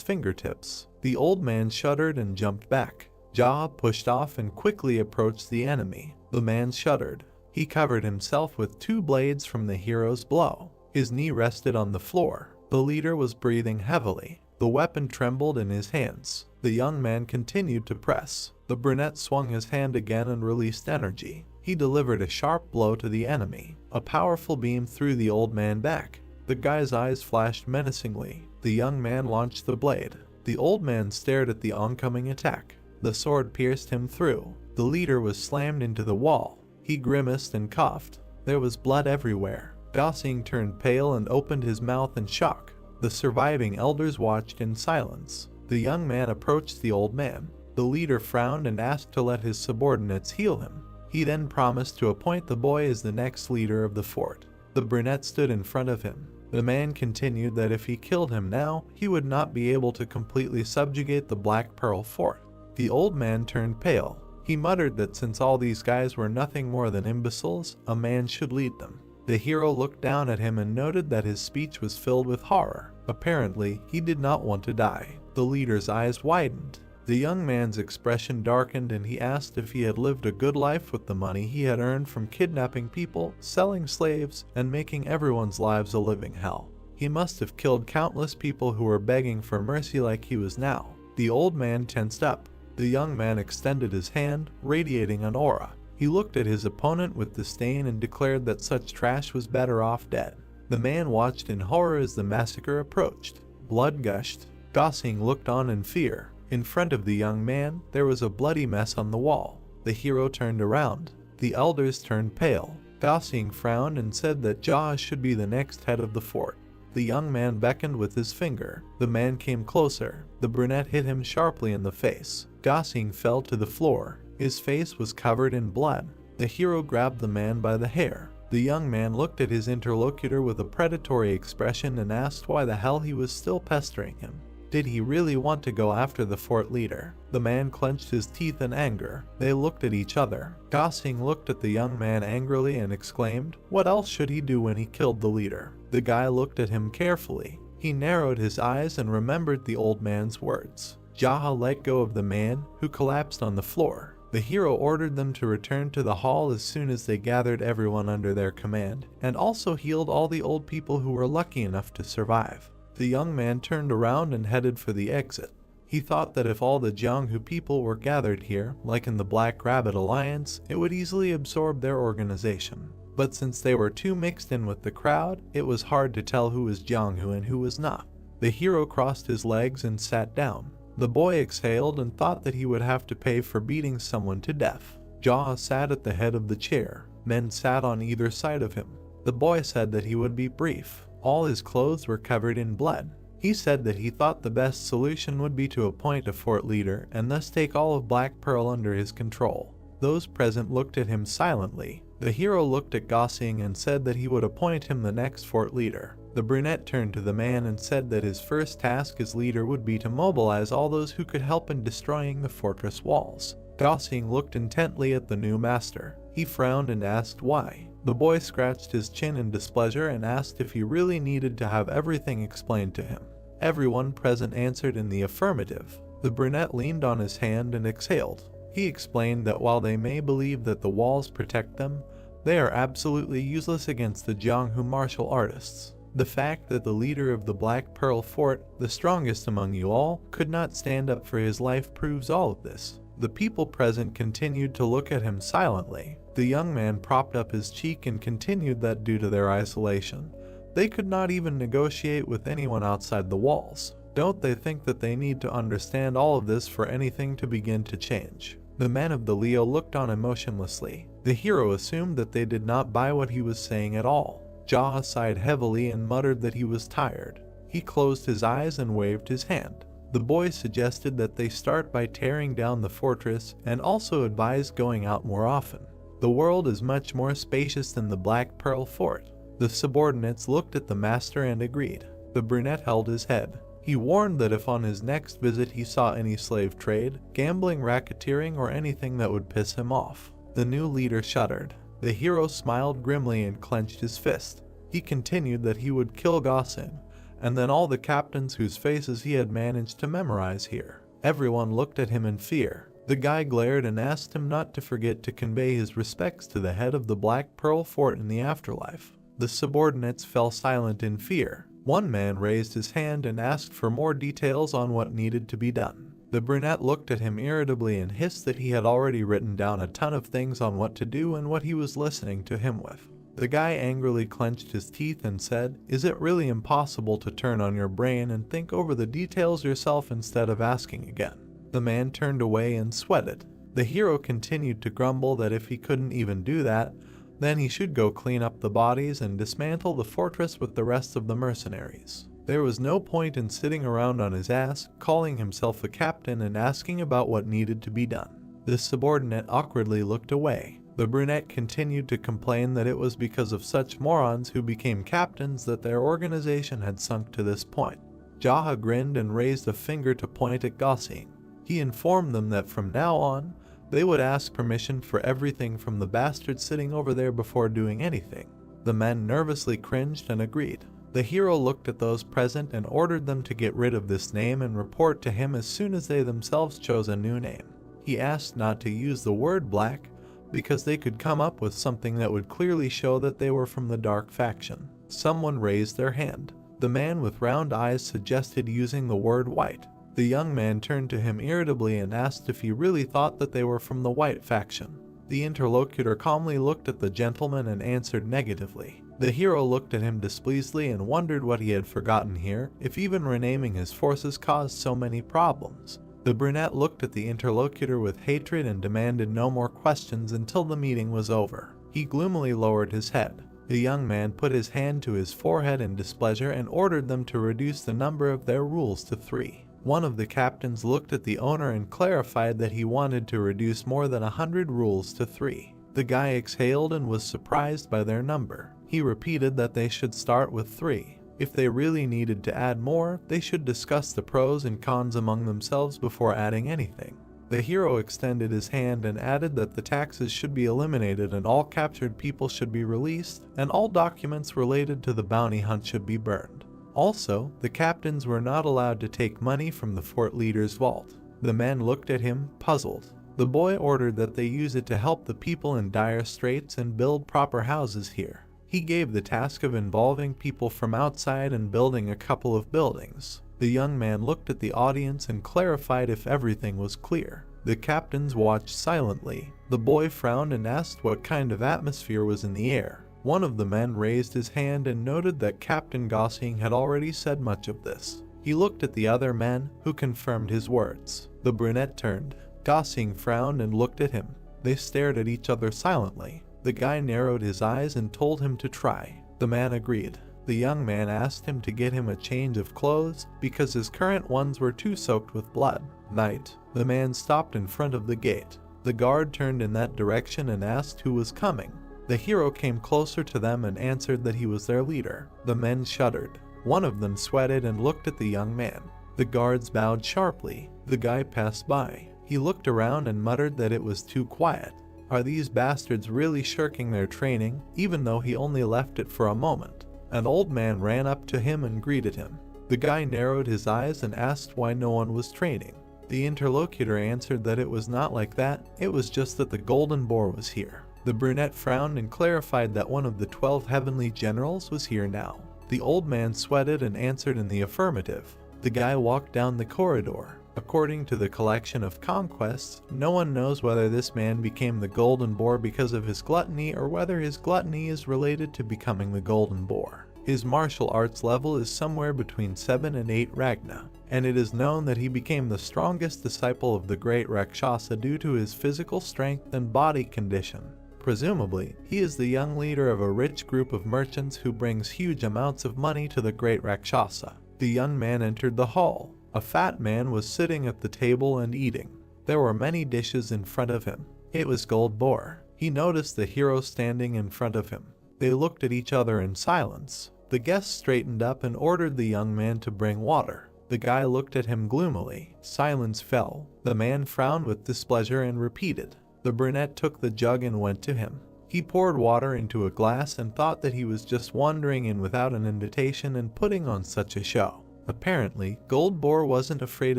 Speaker 1: fingertips. The old man shuddered and jumped back. Jaw pushed off and quickly approached the enemy. The man shuddered. He covered himself with 2 blades from the hero's blow. His knee rested on the floor. The leader was breathing heavily. The weapon trembled in his hands. The young man continued to press. The brunette swung his hand again and released energy. He delivered a sharp blow to the enemy. A powerful beam threw the old man back. The guy's eyes flashed menacingly. The young man launched the blade. The old man stared at the oncoming attack. The sword pierced him through. The leader was slammed into the wall. He grimaced and coughed. There was blood everywhere. Gosling turned pale and opened his mouth in shock. The surviving elders watched in silence. The young man approached the old man. The leader frowned and asked to let his subordinates heal him. He then promised to appoint the boy as the next leader of the fort. The brunette stood in front of him. The man continued that if he killed him now, he would not be able to completely subjugate the Black Pearl Fort. The old man turned pale. He muttered that since all these guys were nothing more than imbeciles, a man should lead them. The hero looked down at him and noted that his speech was filled with horror. Apparently, he did not want to die. The leader's eyes widened. The young man's expression darkened and he asked if he had lived a good life with the money he had earned from kidnapping people, selling slaves, and making everyone's lives a living hell. He must have killed countless people who were begging for mercy like he was now. The old man tensed up. The young man extended his hand, radiating an aura. He looked at his opponent with disdain and declared that such trash was better off dead. The man watched in horror as the massacre approached. Blood gushed. Gosling looked on in fear. In front of the young man, there was a bloody mess on the wall. The hero turned around. The elders turned pale. Gosling frowned and said that Jaws should be the next head of the fort. The young man beckoned with his finger. The man came closer. The brunette hit him sharply in the face. Gosling fell to the floor. His face was covered in blood. The hero grabbed the man by the hair. The young man looked at his interlocutor with a predatory expression and asked why the hell he was still pestering him. Did he really want to go after the fort leader? The man clenched his teeth in anger. They looked at each other. Gosling looked at the young man angrily and exclaimed, "What else should he do when he killed the leader?" The guy looked at him carefully. He narrowed his eyes and remembered the old man's words. Jaha let go of the man, who collapsed on the floor. The hero ordered them to return to the hall as soon as they gathered everyone under their command, and also healed all the old people who were lucky enough to survive. The young man turned around and headed for the exit. He thought that if all the Jianghu people were gathered here, like in the Black Rabbit Alliance, it would easily absorb their organization. But since they were too mixed in with the crowd, it was hard to tell who was Jianghu and who was not. The hero crossed his legs and sat down. The boy exhaled and thought that he would have to pay for beating someone to death. Jaha sat at the head of the chair. Men sat on either side of him. The boy said that he would be brief. All his clothes were covered in blood. He said that he thought the best solution would be to appoint a fort leader and thus take all of Black Pearl under his control. Those present looked at him silently. The hero looked at Gossing and said that he would appoint him the next fort leader. The brunette turned to the man and said that his first task as leader would be to mobilize all those who could help in destroying the fortress walls. Gossing looked intently at the new master. He frowned and asked why. The boy scratched his chin in displeasure and asked if he really needed to have everything explained to him. Everyone present answered in the affirmative. The brunette leaned on his hand and exhaled. He explained that while they may believe that the walls protect them, they are absolutely useless against the Jianghu martial artists. The fact that the leader of the Black Pearl Fort, the strongest among you all, could not stand up for his life proves all of this. The people present continued to look at him silently. The young man propped up his cheek and continued that due to their isolation, they could not even negotiate with anyone outside the walls. Don't they think that they need to understand all of this for anything to begin to change? The men of the Leo looked on emotionlessly. The hero assumed that they did not buy what he was saying at all. Jaha sighed heavily and muttered that he was tired. He closed his eyes and waved his hand. The boy suggested that they start by tearing down the fortress and also advised going out more often. The world is much more spacious than the Black Pearl Fort. The subordinates looked at the master and agreed. The brunette held his head. He warned that if on his next visit he saw any slave trade, gambling, racketeering, or anything that would piss him off. The new leader shuddered. The hero smiled grimly and clenched his fist. He continued that he would kill Gossing, and then all the captains whose faces he had managed to memorize here. Everyone looked at him in fear. The guy glared and asked him not to forget to convey his respects to the head of the Black Pearl Fort in the afterlife. The subordinates fell silent in fear. One man raised his hand and asked for more details on what needed to be done. The brunette looked at him irritably and hissed that he had already written down a ton of things on what to do and what he was listening to him with. The guy angrily clenched his teeth and said, "Is it really impossible to turn on your brain and think over the details yourself instead of asking again?" The man turned away and sweated. The hero continued to grumble that if he couldn't even do that, then he should go clean up the bodies and dismantle the fortress with the rest of the mercenaries. There was no point in sitting around on his ass, calling himself a captain and asking about what needed to be done. The subordinate awkwardly looked away. The brunette continued to complain that it was because of such morons who became captains that their organization had sunk to this point. Jaha grinned and raised a finger to point at Gossing. He informed them that from now on, they would ask permission for everything from the bastard sitting over there before doing anything. The men nervously cringed and agreed. The hero looked at those present and ordered them to get rid of this name and report to him as soon as they themselves chose a new name. He asked not to use the word black because they could come up with something that would clearly show that they were from the dark faction. Someone raised their hand. The man with round eyes suggested using the word white. The young man turned to him irritably and asked if he really thought that they were from the white faction. The interlocutor calmly looked at the gentleman and answered negatively. The hero looked at him displeasedly and wondered what he had forgotten here, if even renaming his forces caused so many problems. The brunette looked at the interlocutor with hatred and demanded no more questions until the meeting was over. He gloomily lowered his head. The young man put his hand to his forehead in displeasure and ordered them to reduce the number of their rules to 3. One of the captains looked at the owner and clarified that he wanted to reduce more than 100 rules to 3. The guy exhaled and was surprised by their number. He repeated that they should start with 3. If they really needed to add more, they should discuss the pros and cons among themselves before adding anything. The hero extended his hand and added that the taxes should be eliminated and all captured people should be released, and all documents related to the bounty hunt should be burned. Also, the captains were not allowed to take money from the fort leader's vault. The men looked at him, puzzled. The boy ordered that they use it to help the people in dire straits and build proper houses here. He gave the task of involving people from outside and building a couple of buildings. The young man looked at the audience and clarified if everything was clear. The captains watched silently. The boy frowned and asked what kind of atmosphere was in the air. One of the men raised his hand and noted that Captain Gossing had already said much of this. He looked at the other man, who confirmed his words. The brunette turned. Gossing frowned and looked at him. They stared at each other silently. The guy narrowed his eyes and told him to try. The man agreed. The young man asked him to get him a change of clothes because his current ones were too soaked with blood. Night. The man stopped in front of the gate. The guard turned in that direction and asked who was coming. The hero came closer to them and answered that he was their leader. The men shuddered. One of them sweated and looked at the young man. The guards bowed sharply. The guy passed by. He looked around and muttered that it was too quiet. Are these bastards really shirking their training, even though he only left it for a moment? An old man ran up to him and greeted him. The guy narrowed his eyes and asked why no one was training. The interlocutor answered that it was not like that, it was just that the golden boar was here. The brunette frowned and clarified that one of the 12 heavenly generals was here now. The old man sweated and answered in the affirmative. The guy walked down the corridor. According to the collection of conquests, no one knows whether this man became the golden boar because of his gluttony or whether his gluttony is related to becoming the golden boar. His martial arts level is somewhere between 7 and 8 Ragna, and it is known that he became the strongest disciple of the great Rakshasa due to his physical strength and body condition. Presumably, he is the young leader of a rich group of merchants who brings huge amounts of money to the great Rakshasa. The young man entered the hall. A fat man was sitting at the table and eating. There were many dishes in front of him. It was Gold Boar. He noticed the hero standing in front of him. They looked at each other in silence. The guest straightened up and ordered the young man to bring water. The guy looked at him gloomily. Silence fell. The man frowned with displeasure and repeated. The brunette took the jug and went to him. He poured water into a glass and thought that he was just wandering in without an invitation and putting on such a show. Apparently, Gold Boar wasn't afraid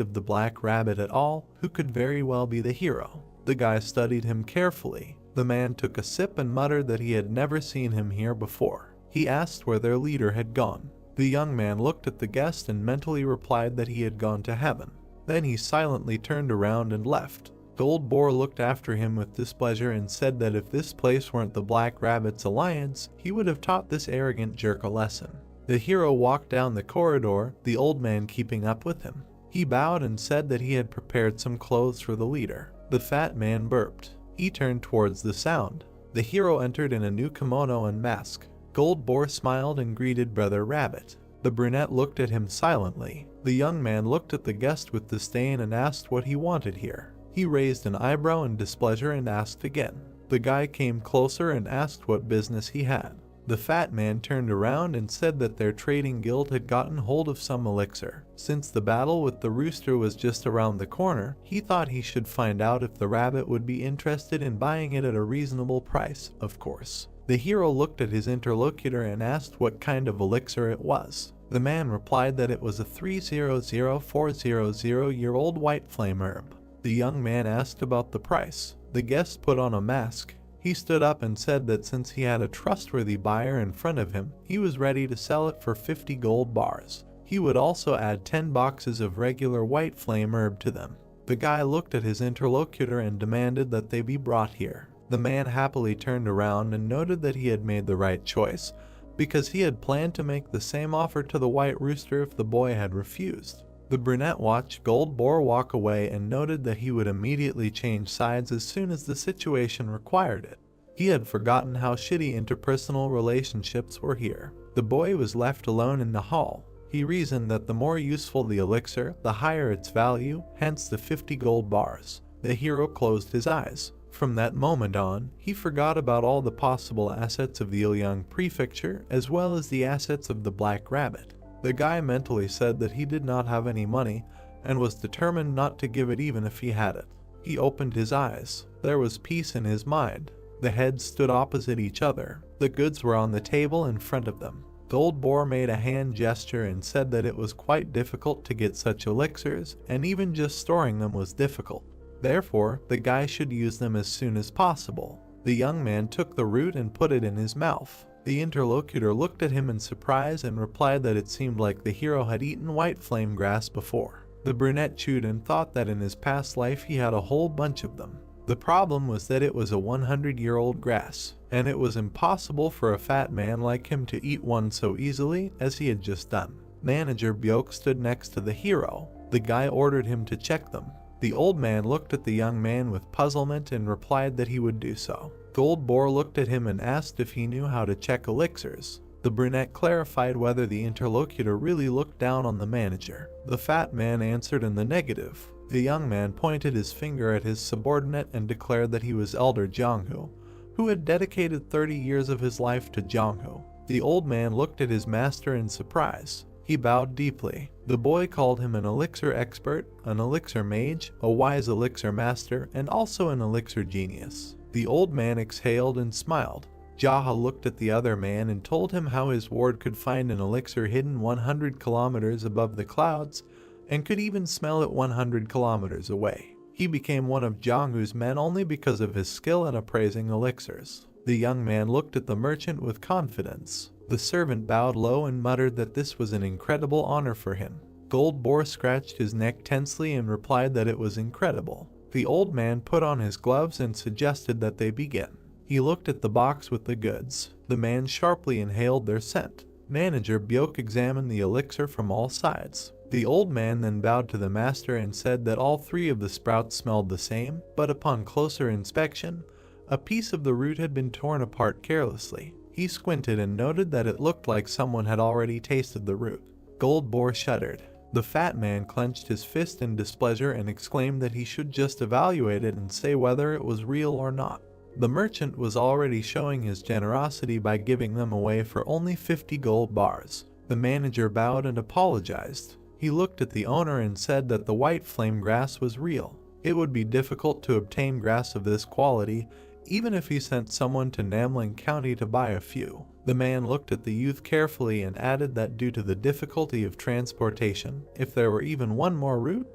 Speaker 1: of the Black Rabbit at all, who could very well be the hero. The guy studied him carefully. The man took a sip and muttered that he had never seen him here before. He asked where their leader had gone. The young man looked at the guest and mentally replied that he had gone to heaven. Then he silently turned around and left. Gold Boar looked after him with displeasure and said that if this place weren't the Black Rabbit's alliance, he would have taught this arrogant jerk a lesson. The hero walked down the corridor, the old man keeping up with him. He bowed and said that he had prepared some clothes for the leader. The fat man burped. He turned towards the sound. The hero entered in a new kimono and mask. Gold Boar smiled and greeted Brother Rabbit. The brunette looked at him silently. The young man looked at the guest with disdain and asked what he wanted here. He raised an eyebrow in displeasure and asked again. The guy came closer and asked what business he had. The fat man turned around and said that their trading guild had gotten hold of some elixir. Since the battle with the rooster was just around the corner, he thought he should find out if the rabbit would be interested in buying it at a reasonable price, of course. The hero looked at his interlocutor and asked what kind of elixir it was. The man replied that it was a 300400-year-old white flame herb. The young man asked about the price. The guest put on a mask. He stood up and said that since he had a trustworthy buyer in front of him, he was ready to sell it for 50 gold bars. He would also add 10 boxes of regular white flame herb to them. The guy looked at his interlocutor and demanded that they be brought here. The man happily turned around and noted that he had made the right choice, because he had planned to make the same offer to the white rooster if the boy had refused. The brunette watched Gold Boar walk away and noted that he would immediately change sides as soon as the situation required it. He had forgotten how shitty interpersonal relationships were here. The boy was left alone in the hall. He reasoned that the more useful the elixir, the higher its value, hence the 50 gold bars. The hero closed his eyes. From that moment on, he forgot about all the possible assets of the Ilyang prefecture as well as the assets of the Black Rabbit. The guy mentally said that he did not have any money and was determined not to give it even if he had it. He opened his eyes. There was peace in his mind. The heads stood opposite each other. The goods were on the table in front of them. Gold Boar made a hand gesture and said that it was quite difficult to get such elixirs, and even just storing them was difficult. Therefore, the guy should use them as soon as possible. The young man took the root and put it in his mouth. The interlocutor looked at him in surprise and replied that it seemed like the hero had eaten white flame grass before. The brunette chewed and thought that in his past life he had a whole bunch of them. The problem was that it was a 100-year-old grass, and it was impossible for a fat man like him to eat one so easily as he had just done. Manager Byok stood next to the hero. The guy ordered him to check them. The old man looked at the young man with puzzlement and replied that he would do so. Gold Boar looked at him and asked if he knew how to check elixirs. The brunette clarified whether the interlocutor really looked down on the manager. The fat man answered in the negative. The young man pointed his finger at his subordinate and declared that he was Elder Jongho, who had dedicated 30 years of his life to Jongho. The old man looked at his master in surprise. He bowed deeply. The boy called him an elixir expert, an elixir mage, a wise elixir master, and also an elixir genius. The old man exhaled and smiled. Jaha looked at the other man and told him how his ward could find an elixir hidden 100 kilometers above the clouds and could even smell it 100 kilometers away. He became one of Jonghu's men only because of his skill in appraising elixirs. The young man looked at the merchant with confidence. The servant bowed low and muttered that this was an incredible honor for him. Gold Boar scratched his neck tensely and replied that it was incredible. The old man put on his gloves and suggested that they begin. He looked at the box with the goods. The man sharply inhaled their scent. Manager Byok examined the elixir from all sides. The old man then bowed to the master and said that all three of the sprouts smelled the same, but upon closer inspection, a piece of the root had been torn apart carelessly. He squinted and noted that it looked like someone had already tasted the root. Gold Boar shuddered. The fat man clenched his fist in displeasure and exclaimed that he should just evaluate it and say whether it was real or not. The merchant was already showing his generosity by giving them away for only 50 gold bars. The manager bowed and apologized. He looked at the owner and said that the white flame grass was real. It would be difficult to obtain grass of this quality, even if he sent someone to Namling County to buy a few. The man looked at the youth carefully and added that due to the difficulty of transportation, if there were even one more route,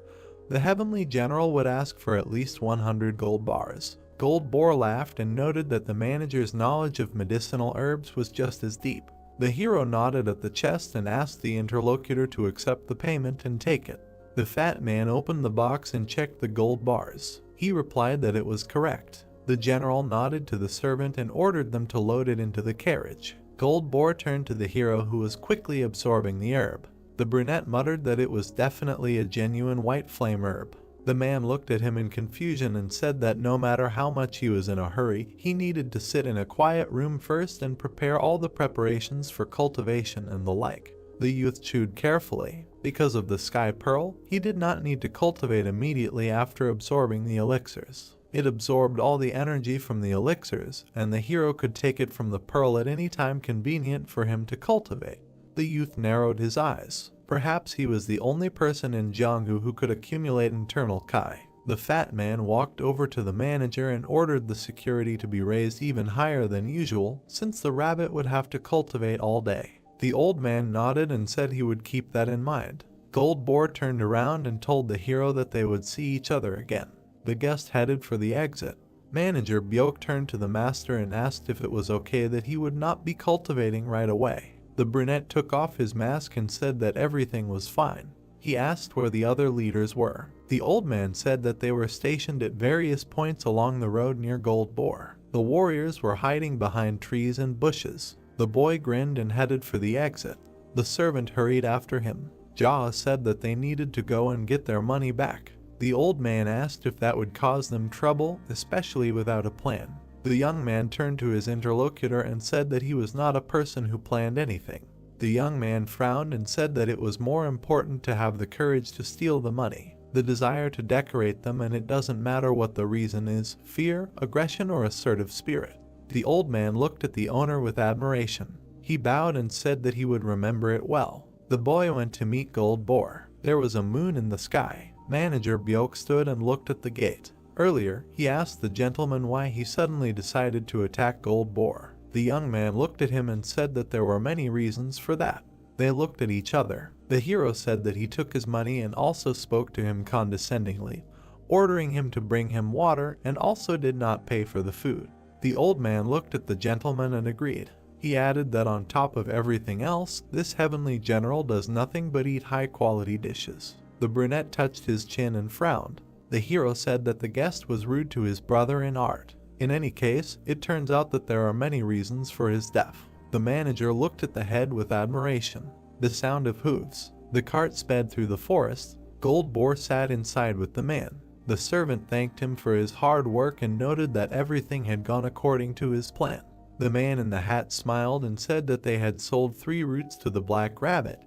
Speaker 1: the Heavenly General would ask for at least 100 gold bars. Gold Boar laughed and noted that the manager's knowledge of medicinal herbs was just as deep. The hero nodded at the chest and asked the interlocutor to accept the payment and take it. The fat man opened the box and checked the gold bars. He replied that it was correct. The general nodded to the servant and ordered them to load it into the carriage. Gold Boar turned to the hero who was quickly absorbing the herb. The brunette muttered that it was definitely a genuine white flame herb. The man looked at him in confusion and said that no matter how much he was in a hurry, he needed to sit in a quiet room first and prepare all the preparations for cultivation and the like. The youth chewed carefully. Because of the sky pearl, he did not need to cultivate immediately after absorbing the elixirs. It absorbed all the energy from the elixirs, and the hero could take it from the pearl at any time convenient for him to cultivate. The youth narrowed his eyes. Perhaps he was the only person in Jonghu who could accumulate internal Kai. The fat man walked over to the manager and ordered the security to be raised even higher than usual, since the rabbit would have to cultivate all day. The old man nodded and said he would keep that in mind. Gold Boar turned around and told the hero that they would see each other again. The guest headed for the exit. Manager Byok turned to the master and asked if it was okay that he would not be cultivating right away. The brunette took off his mask and said that everything was fine. He asked where the other leaders were. The old man said that they were stationed at various points along the road near Gold Boar. The warriors were hiding behind trees and bushes. The boy grinned and headed for the exit. The servant hurried after him. Jaha said that they needed to go and get their money back. The old man asked if that would cause them trouble, especially without a plan. The young man turned to his interlocutor and said that he was not a person who planned anything. The young man frowned and said that it was more important to have the courage to steal the money, the desire to decorate them, and it doesn't matter what the reason is, fear, aggression, or assertive spirit. The old man looked at the owner with admiration. He bowed and said that he would remember it well. The boy went to meet Gold Boar. There was a moon in the sky. Manager Byok stood and looked at the gate. Earlier, he asked the gentleman why he suddenly decided to attack Gold Boar. The young man looked at him and said that there were many reasons for that. They looked at each other. The hero said that he took his money and also spoke to him condescendingly, ordering him to bring him water, and also did not pay for the food. The old man looked at the gentleman and agreed. He added that on top of everything else, this heavenly general does nothing but eat high-quality dishes. The brunette touched his chin and frowned. The hero said that the guest was rude to his brother in art. In any case, it turns out that there are many reasons for his death. The manager looked at the head with admiration. the sound of hooves. The cart sped through the forest. Gold Boar sat inside with the man. The servant thanked him for his hard work and noted that everything had gone according to his plan. The man in the hat smiled and said that they had sold 3 roots to the black rabbit,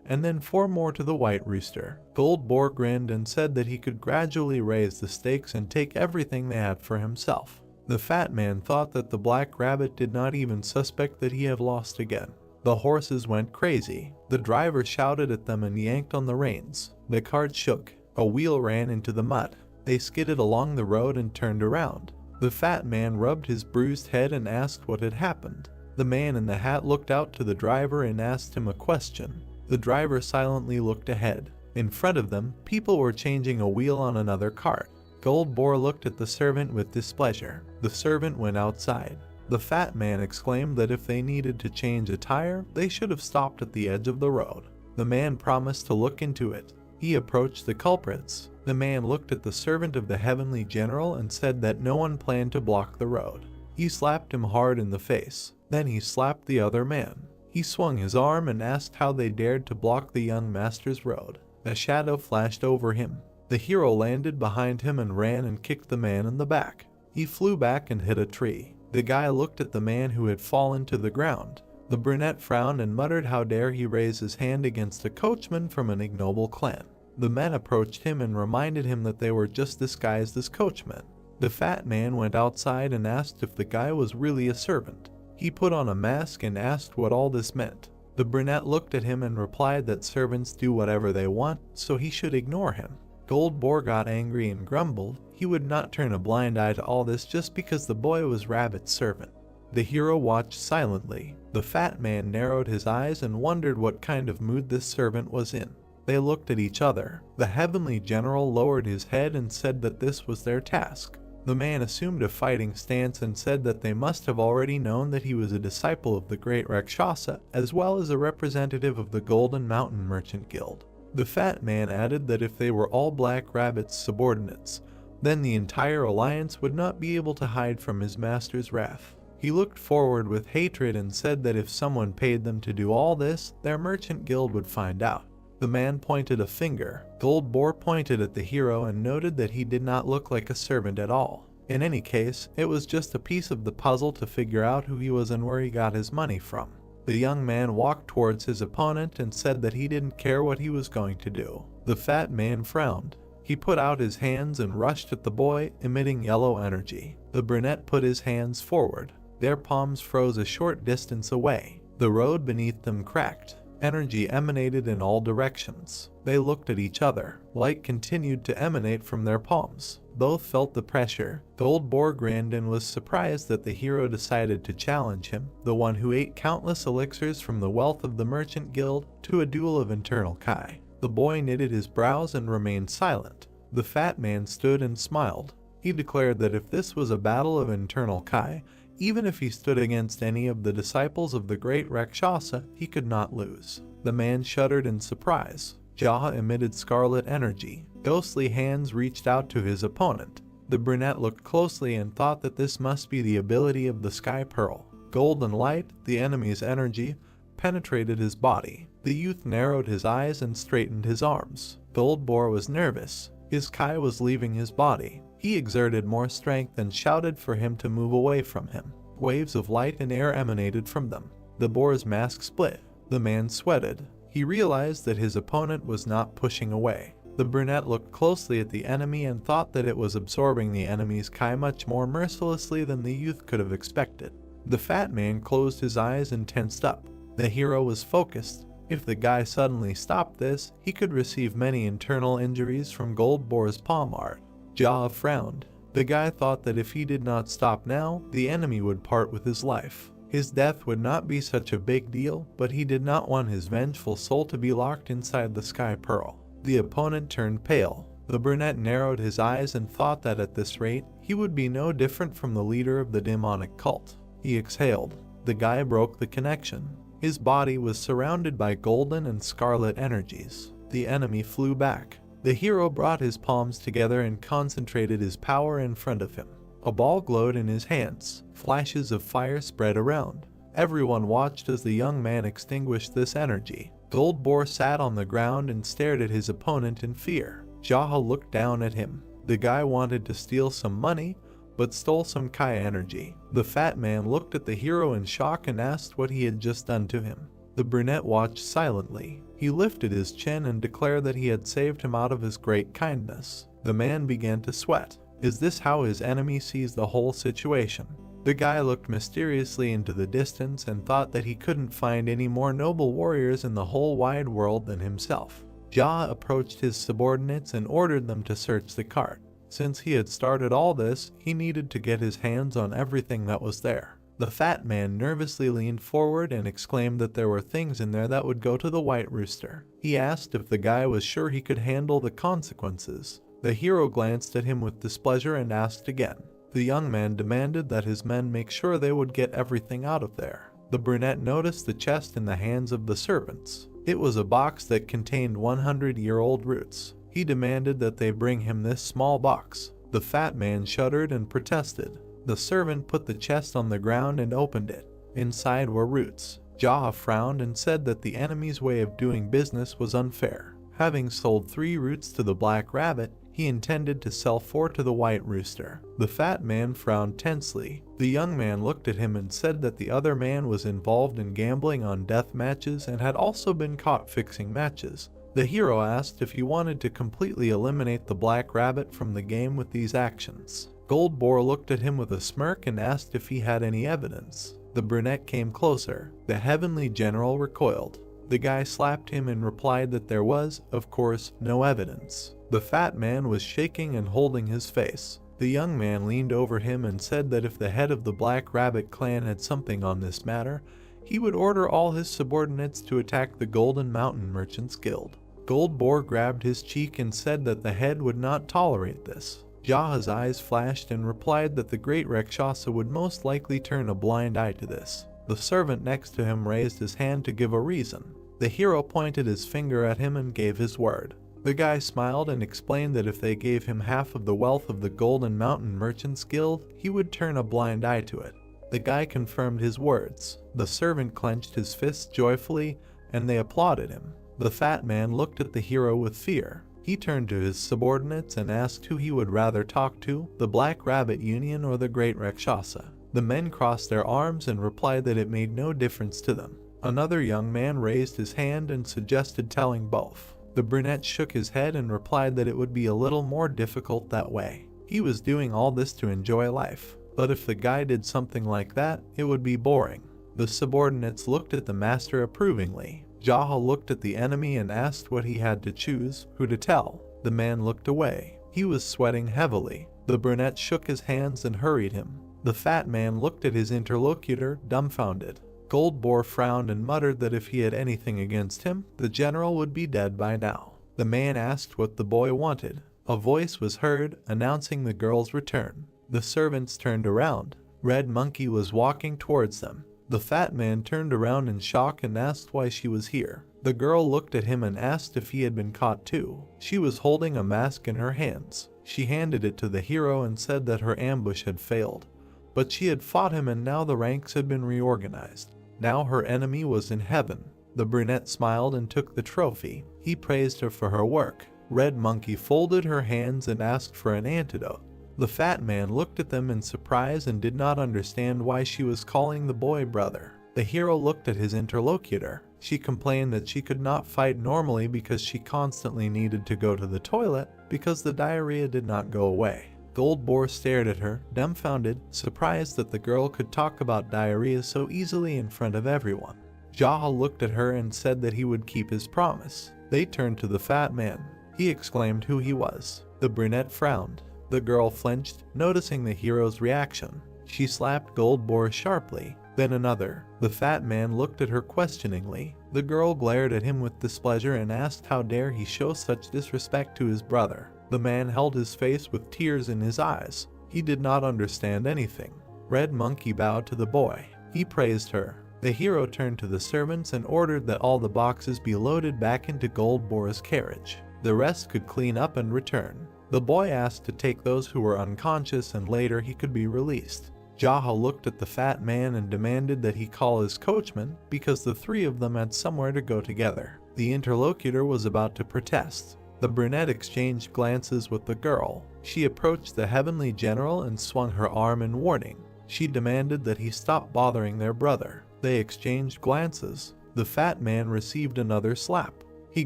Speaker 1: and then 4 more to the white rooster. Gold Boar grinned and said that he could gradually raise the stakes and take everything they had for himself. The fat man thought that the black rabbit did not even suspect that he had lost again. The horses went crazy. The driver shouted at them and yanked on the reins. The cart shook. A wheel ran into the mud. They skidded along the road and turned around. The fat man rubbed his bruised head and asked what had happened. The man in the hat looked out to the driver and asked him a question. The driver silently looked ahead. In front of them, people were changing a wheel on another cart. Gold Boar looked at the servant with displeasure. The servant went outside. The fat man exclaimed that if they needed to change a tire, they should have stopped at the edge of the road. The man promised to look into it. He approached the culprits. The man looked at the servant of the heavenly general and said that no one planned to block the road. He slapped him hard in the face. Then he slapped the other man. He swung his arm and asked how they dared to block the young master's road. A shadow flashed over him. The hero landed behind him and ran and kicked the man in the back. He flew back and hit a tree. The guy looked at the man who had fallen to the ground. The brunette frowned and muttered how dare he raise his hand against a coachman from an ignoble clan. The men approached him and reminded him that they were just disguised as coachmen. The fat man went outside and asked if the guy was really a servant. He put on a mask and asked what all this meant. The brunette looked at him and replied that servants do whatever they want, so he should ignore him. Gold Boar got angry and grumbled he would not turn a blind eye to all this just because the boy was Rabbit's servant. The hero watched silently. The fat man narrowed his eyes and wondered what kind of mood this servant was in. They looked at each other. The heavenly general lowered his head and said that this was their task. The man assumed a fighting stance and said that they must have already known that he was a disciple of the great Rakshasa, as well as a representative of the Golden Mountain Merchant Guild. The fat man added that if they were all Black Rabbit's subordinates, then the entire alliance would not be able to hide from his master's wrath. He looked forward with hatred and said that if someone paid them to do all this, their merchant guild would find out. The man pointed a finger. Gold Boar pointed at the hero and noted that he did not look like a servant at all. In any case, it was just a piece of the puzzle to figure out who he was and where he got his money from. The young man walked towards his opponent and said that he didn't care what he was going to do. The fat man frowned. He put out his hands and rushed at the boy, emitting yellow energy. The brunette put his hands forward. Their palms froze a short distance away. The road beneath them cracked. Energy emanated in all directions. They looked at each other. Light continued to emanate from their palms. Both felt the pressure. Gold Boar grinned and was surprised that the hero decided to challenge him, the one who ate countless elixirs from the wealth of the Merchant Guild, to a duel of internal Kai. The boy knitted his brows and remained silent. The fat man stood and smiled. He declared that if this was a battle of internal Kai, even if he stood against any of the disciples of the great Rakshasa, he could not lose. The man shuddered in surprise. Jaha emitted scarlet energy. Ghostly hands reached out to his opponent. The brunette looked closely and thought that this must be the ability of the Sky Pearl. Golden light, the enemy's energy, penetrated his body. The youth narrowed his eyes and straightened his arms. Gold Boar was nervous. His Kai was leaving his body. He exerted more strength and shouted for him to move away from him. Waves of light and air emanated from them. The boar's mask split. The man sweated. He realized that his opponent was not pushing away. The brunette looked closely at the enemy and thought that it was absorbing the enemy's Kai much more mercilessly than the youth could have expected. The fat man closed his eyes and tensed up. The hero was focused. If the guy suddenly stopped this, he could receive many internal injuries from Gold Boar's palm art. Jaha frowned. The guy thought that if he did not stop now, the enemy would part with his life. His death would not be such a big deal, but he did not want his vengeful soul to be locked inside the Sky Pearl. The opponent turned pale. The brunette narrowed his eyes and thought that at this rate, he would be no different from the leader of the demonic cult. He exhaled. The guy broke the connection. His body was surrounded by golden and scarlet energies. The enemy flew back. The hero brought his palms together and concentrated his power in front of him. A ball glowed in his hands. Flashes of fire spread around. Everyone watched as the young man extinguished this energy. Goldbore sat on the ground and stared at his opponent in fear. Jaha looked down at him. The guy wanted to steal some money, but stole some Kai energy. The fat man looked at the hero in shock and asked what he had just done to him. The brunette watched silently. He lifted his chin and declared that he had saved him out of his great kindness. The man began to sweat. Is this how his enemy sees the whole situation? The guy looked mysteriously into the distance and thought that he couldn't find any more noble warriors in the whole wide world than himself. Jaha approached his subordinates and ordered them to search the cart. Since he had started all this, he needed to get his hands on everything that was there. The fat man nervously leaned forward and exclaimed that there were things in there that would go to the White Rooster. He asked if the guy was sure he could handle the consequences. The hero glanced at him with displeasure and asked again. The young man demanded that his men make sure they would get everything out of there. The brunette noticed the chest in the hands of the servants. It was a box that contained 100-year-old roots. He demanded that they bring him this small box. The fat man shuddered and protested. The servant put the chest on the ground and opened it. Inside were roots. Jaha frowned and said that the enemy's way of doing business was unfair. Having sold 3 roots to the Black Rabbit, he intended to sell 4 to the White Rooster. The fat man frowned tensely. The young man looked at him and said that the other man was involved in gambling on death matches and had also been caught fixing matches. The hero asked if he wanted to completely eliminate the Black Rabbit from the game with these actions. Goldbore looked at him with a smirk and asked if he had any evidence. The brunette came closer. The heavenly general recoiled. The guy slapped him and replied that there was, of course, no evidence. The fat man was shaking and holding his face. The young man leaned over him and said that if the head of the Black Rabbit clan had something on this matter, he would order all his subordinates to attack the Golden Mountain Merchants Guild. Goldbore grabbed his cheek and said that the head would not tolerate this. Jaha's eyes flashed and replied that the great Rakshasa would most likely turn a blind eye to this. The servant next to him raised his hand to give a reason. The hero pointed his finger at him and gave his word. The guy smiled and explained that if they gave him half of the wealth of the Golden Mountain Merchants Guild, he would turn a blind eye to it. The guy confirmed his words. The servant clenched his fists joyfully, and they applauded him. The fat man looked at the hero with fear. He turned to his subordinates and asked who he would rather talk to, the Black Rabbit Union or the Great Rakshasa. The men crossed their arms and replied that it made no difference to them. Another young man raised his hand and suggested telling both. The brunette shook his head and replied that it would be a little more difficult that way. He was doing all this to enjoy life, but if the guy did something like that, it would be boring. The subordinates looked at the master approvingly. Jaha looked at the enemy and asked what he had to choose, who to tell. The man looked away. He was sweating heavily. The brunette shook his hands and hurried him. The fat man looked at his interlocutor, dumbfounded. Goldbore frowned and muttered that if he had anything against him, the general would be dead by now. The man asked what the boy wanted. A voice was heard, announcing the girl's return. The servants turned around. Red Monkey was walking towards them. The fat man turned around in shock and asked why she was here. The girl looked at him and asked if he had been caught too. She was holding a mask in her hands. She handed it to the hero and said that her ambush had failed. But she had fought him and now the ranks had been reorganized. Now her enemy was in heaven. The brunette smiled and took the trophy. He praised her for her work. Red Monkey folded her hands and asked for an antidote. The fat man looked at them in surprise and did not understand why she was calling the boy brother. The hero looked at his interlocutor. She complained that she could not fight normally because she constantly needed to go to the toilet because the diarrhea did not go away. Goldbore stared at her, dumbfounded, surprised that the girl could talk about diarrhea so easily in front of everyone. Jaha looked at her and said that he would keep his promise. They turned to the fat man. He exclaimed who he was. The brunette frowned. The girl flinched, noticing the hero's reaction. She slapped Goldbore sharply, then another. The fat man looked at her questioningly. The girl glared at him with displeasure and asked how dare he show such disrespect to his brother. The man held his face with tears in his eyes. He did not understand anything. Red Monkey bowed to the boy. He praised her. The hero turned to the servants and ordered that all the boxes be loaded back into Goldbore's carriage. The rest could clean up and return. The boy asked to take those who were unconscious and later he could be released. Jaha looked at the fat man and demanded that he call his coachman because the three of them had somewhere to go together. The interlocutor was about to protest. The brunette exchanged glances with the girl. She approached the heavenly general and swung her arm in warning. She demanded that he stop bothering their brother. They exchanged glances. The fat man received another slap. He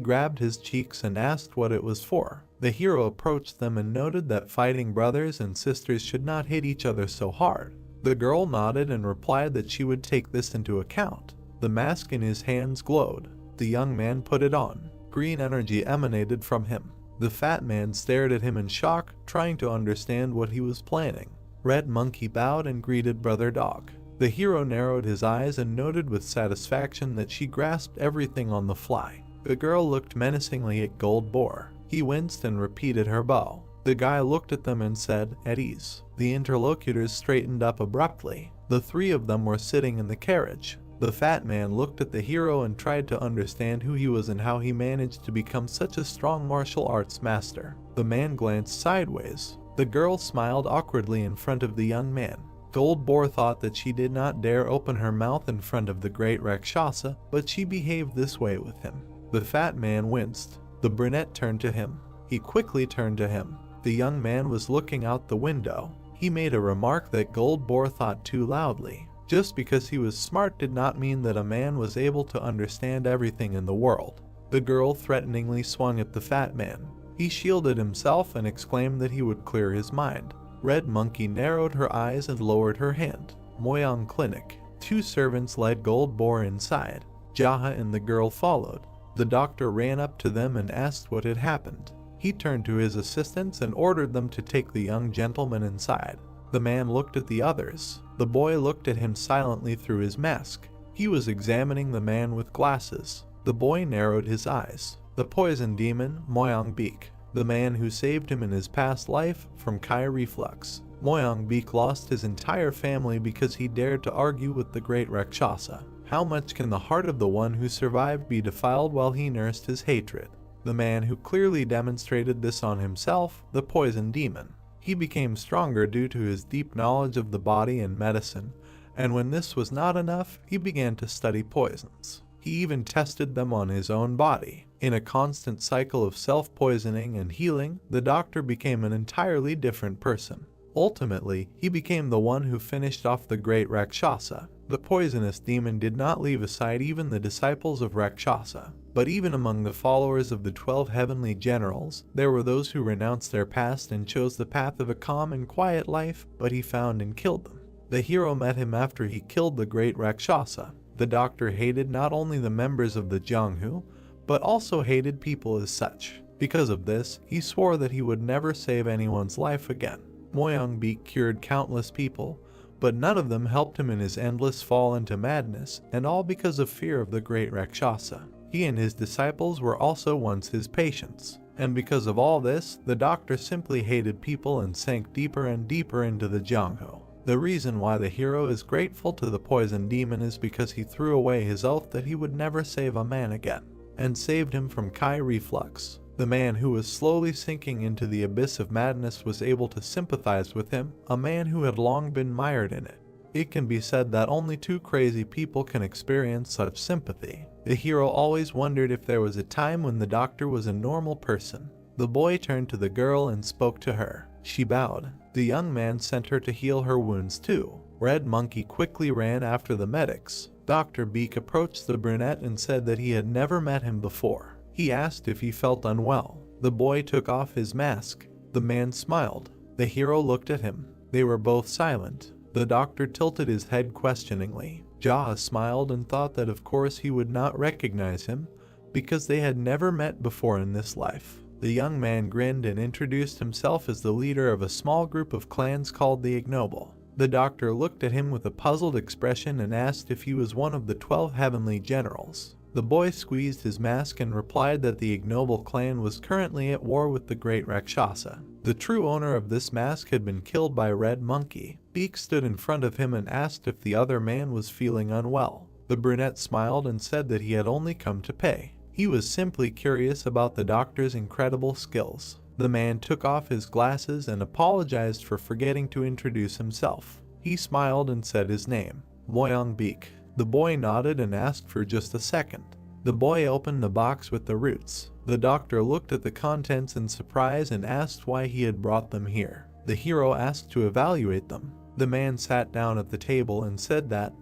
Speaker 1: grabbed his cheeks and asked what it was for. The hero approached them and noted that fighting brothers and sisters should not hit each other so hard. The girl nodded and replied that she would take this into account. The mask in his hands glowed. The young man put it on. Green energy emanated from him. The fat man stared at him in shock, trying to understand what he was planning. Red Monkey bowed and greeted Brother Dog. The hero narrowed his eyes and noted with satisfaction that she grasped everything on the fly. The girl looked menacingly at Gold Boar. He winced and repeated her bow. The guy looked at them and said, "At ease." The interlocutors straightened up abruptly. The three of them were sitting in the carriage. The fat man looked at the hero and tried to understand who he was and how he managed to become such a strong martial arts master. The man glanced sideways. The girl smiled awkwardly in front of the young man. Gold Boar thought that she did not dare open her mouth in front of the great Rakshasa, but she behaved this way with him. The fat man winced. The brunette turned to him. He quickly turned to him. The young man was looking out the window. He made a remark that Gold Boar thought too loudly. Just because he was smart did not mean that a man was able to understand everything in the world. The girl threateningly swung at the fat man. He shielded himself and exclaimed that he would clear his mind. Red Monkey narrowed her eyes and lowered her hand. Moyang Clinic. Two servants led Gold Boar inside. Jaha and the girl followed. The doctor ran up to them and asked what had happened. He turned to his assistants and ordered them to take the young gentleman inside. The man looked at the others. The boy looked at him silently through his mask. He was examining the man with glasses. The boy narrowed his eyes. The poison demon, Moyang Beak. The man who saved him in his past life from Kai reflux. Moyang Beak lost his entire family because he dared to argue with the great Rakshasa. How much can the heart of the one who survived be defiled while he nursed his hatred? The man who clearly demonstrated this on himself, the poison demon. He became stronger due to his deep knowledge of the body and medicine, and when this was not enough, he began to study poisons. He even tested them on his own body. In a constant cycle of self-poisoning and healing, the doctor became an entirely different person. Ultimately, he became the one who finished off the great Rakshasa. The poisonous demon did not leave aside even the disciples of Rakshasa. But even among the followers of the 12 heavenly generals, there were those who renounced their past and chose the path of a calm and quiet life, but he found and killed them. The hero met him after he killed the great Rakshasa. The doctor hated not only the members of the Jianghu, but also hated people as such. Because of this, he swore that he would never save anyone's life again. Moyang Beak cured countless people, but none of them helped him in his endless fall into madness, and all because of fear of the great Rakshasa. He and his disciples were also once his patients, and because of all this, the doctor simply hated people and sank deeper and deeper into the Jianghu. The reason why the hero is grateful to the poison demon is because he threw away his oath that he would never save a man again, and saved him from Kai reflux. The man who was slowly sinking into the abyss of madness was able to sympathize with him, a man who had long been mired in it. It can be said that only two crazy people can experience such sympathy. The hero always wondered if there was a time when the doctor was a normal person. The boy turned to the girl and spoke to her. She bowed. The young man sent her to heal her wounds too. Red Monkey quickly ran after the medics. Dr. Beak approached the brunette and said that he had never met him before. He asked if he felt unwell. The boy took off his mask. The man smiled. The hero looked at him. They were both silent. The doctor tilted his head questioningly. Jaha smiled and thought that of course he would not recognize him, because they had never met before in this life. The young man grinned and introduced himself as the leader of a small group of clans called the Ignoble. The doctor looked at him with a puzzled expression and asked if he was one of the 12 heavenly generals. The boy squeezed his mask and replied that the Ignoble clan was currently at war with the great Rakshasa. The true owner of this mask had been killed by Red Monkey. Beak stood in front of him and asked if the other man was feeling unwell. The brunette smiled and said that he had only come to pay. He was simply curious about the doctor's incredible skills. The man took off his glasses and apologized for forgetting to introduce himself. He smiled and said his name, Moyang-beek. The boy nodded and asked for just a second. The boy opened the box with the roots. The doctor looked at the contents in surprise and asked why he had brought them here. The hero asked to evaluate them. The man sat down at the table and said that,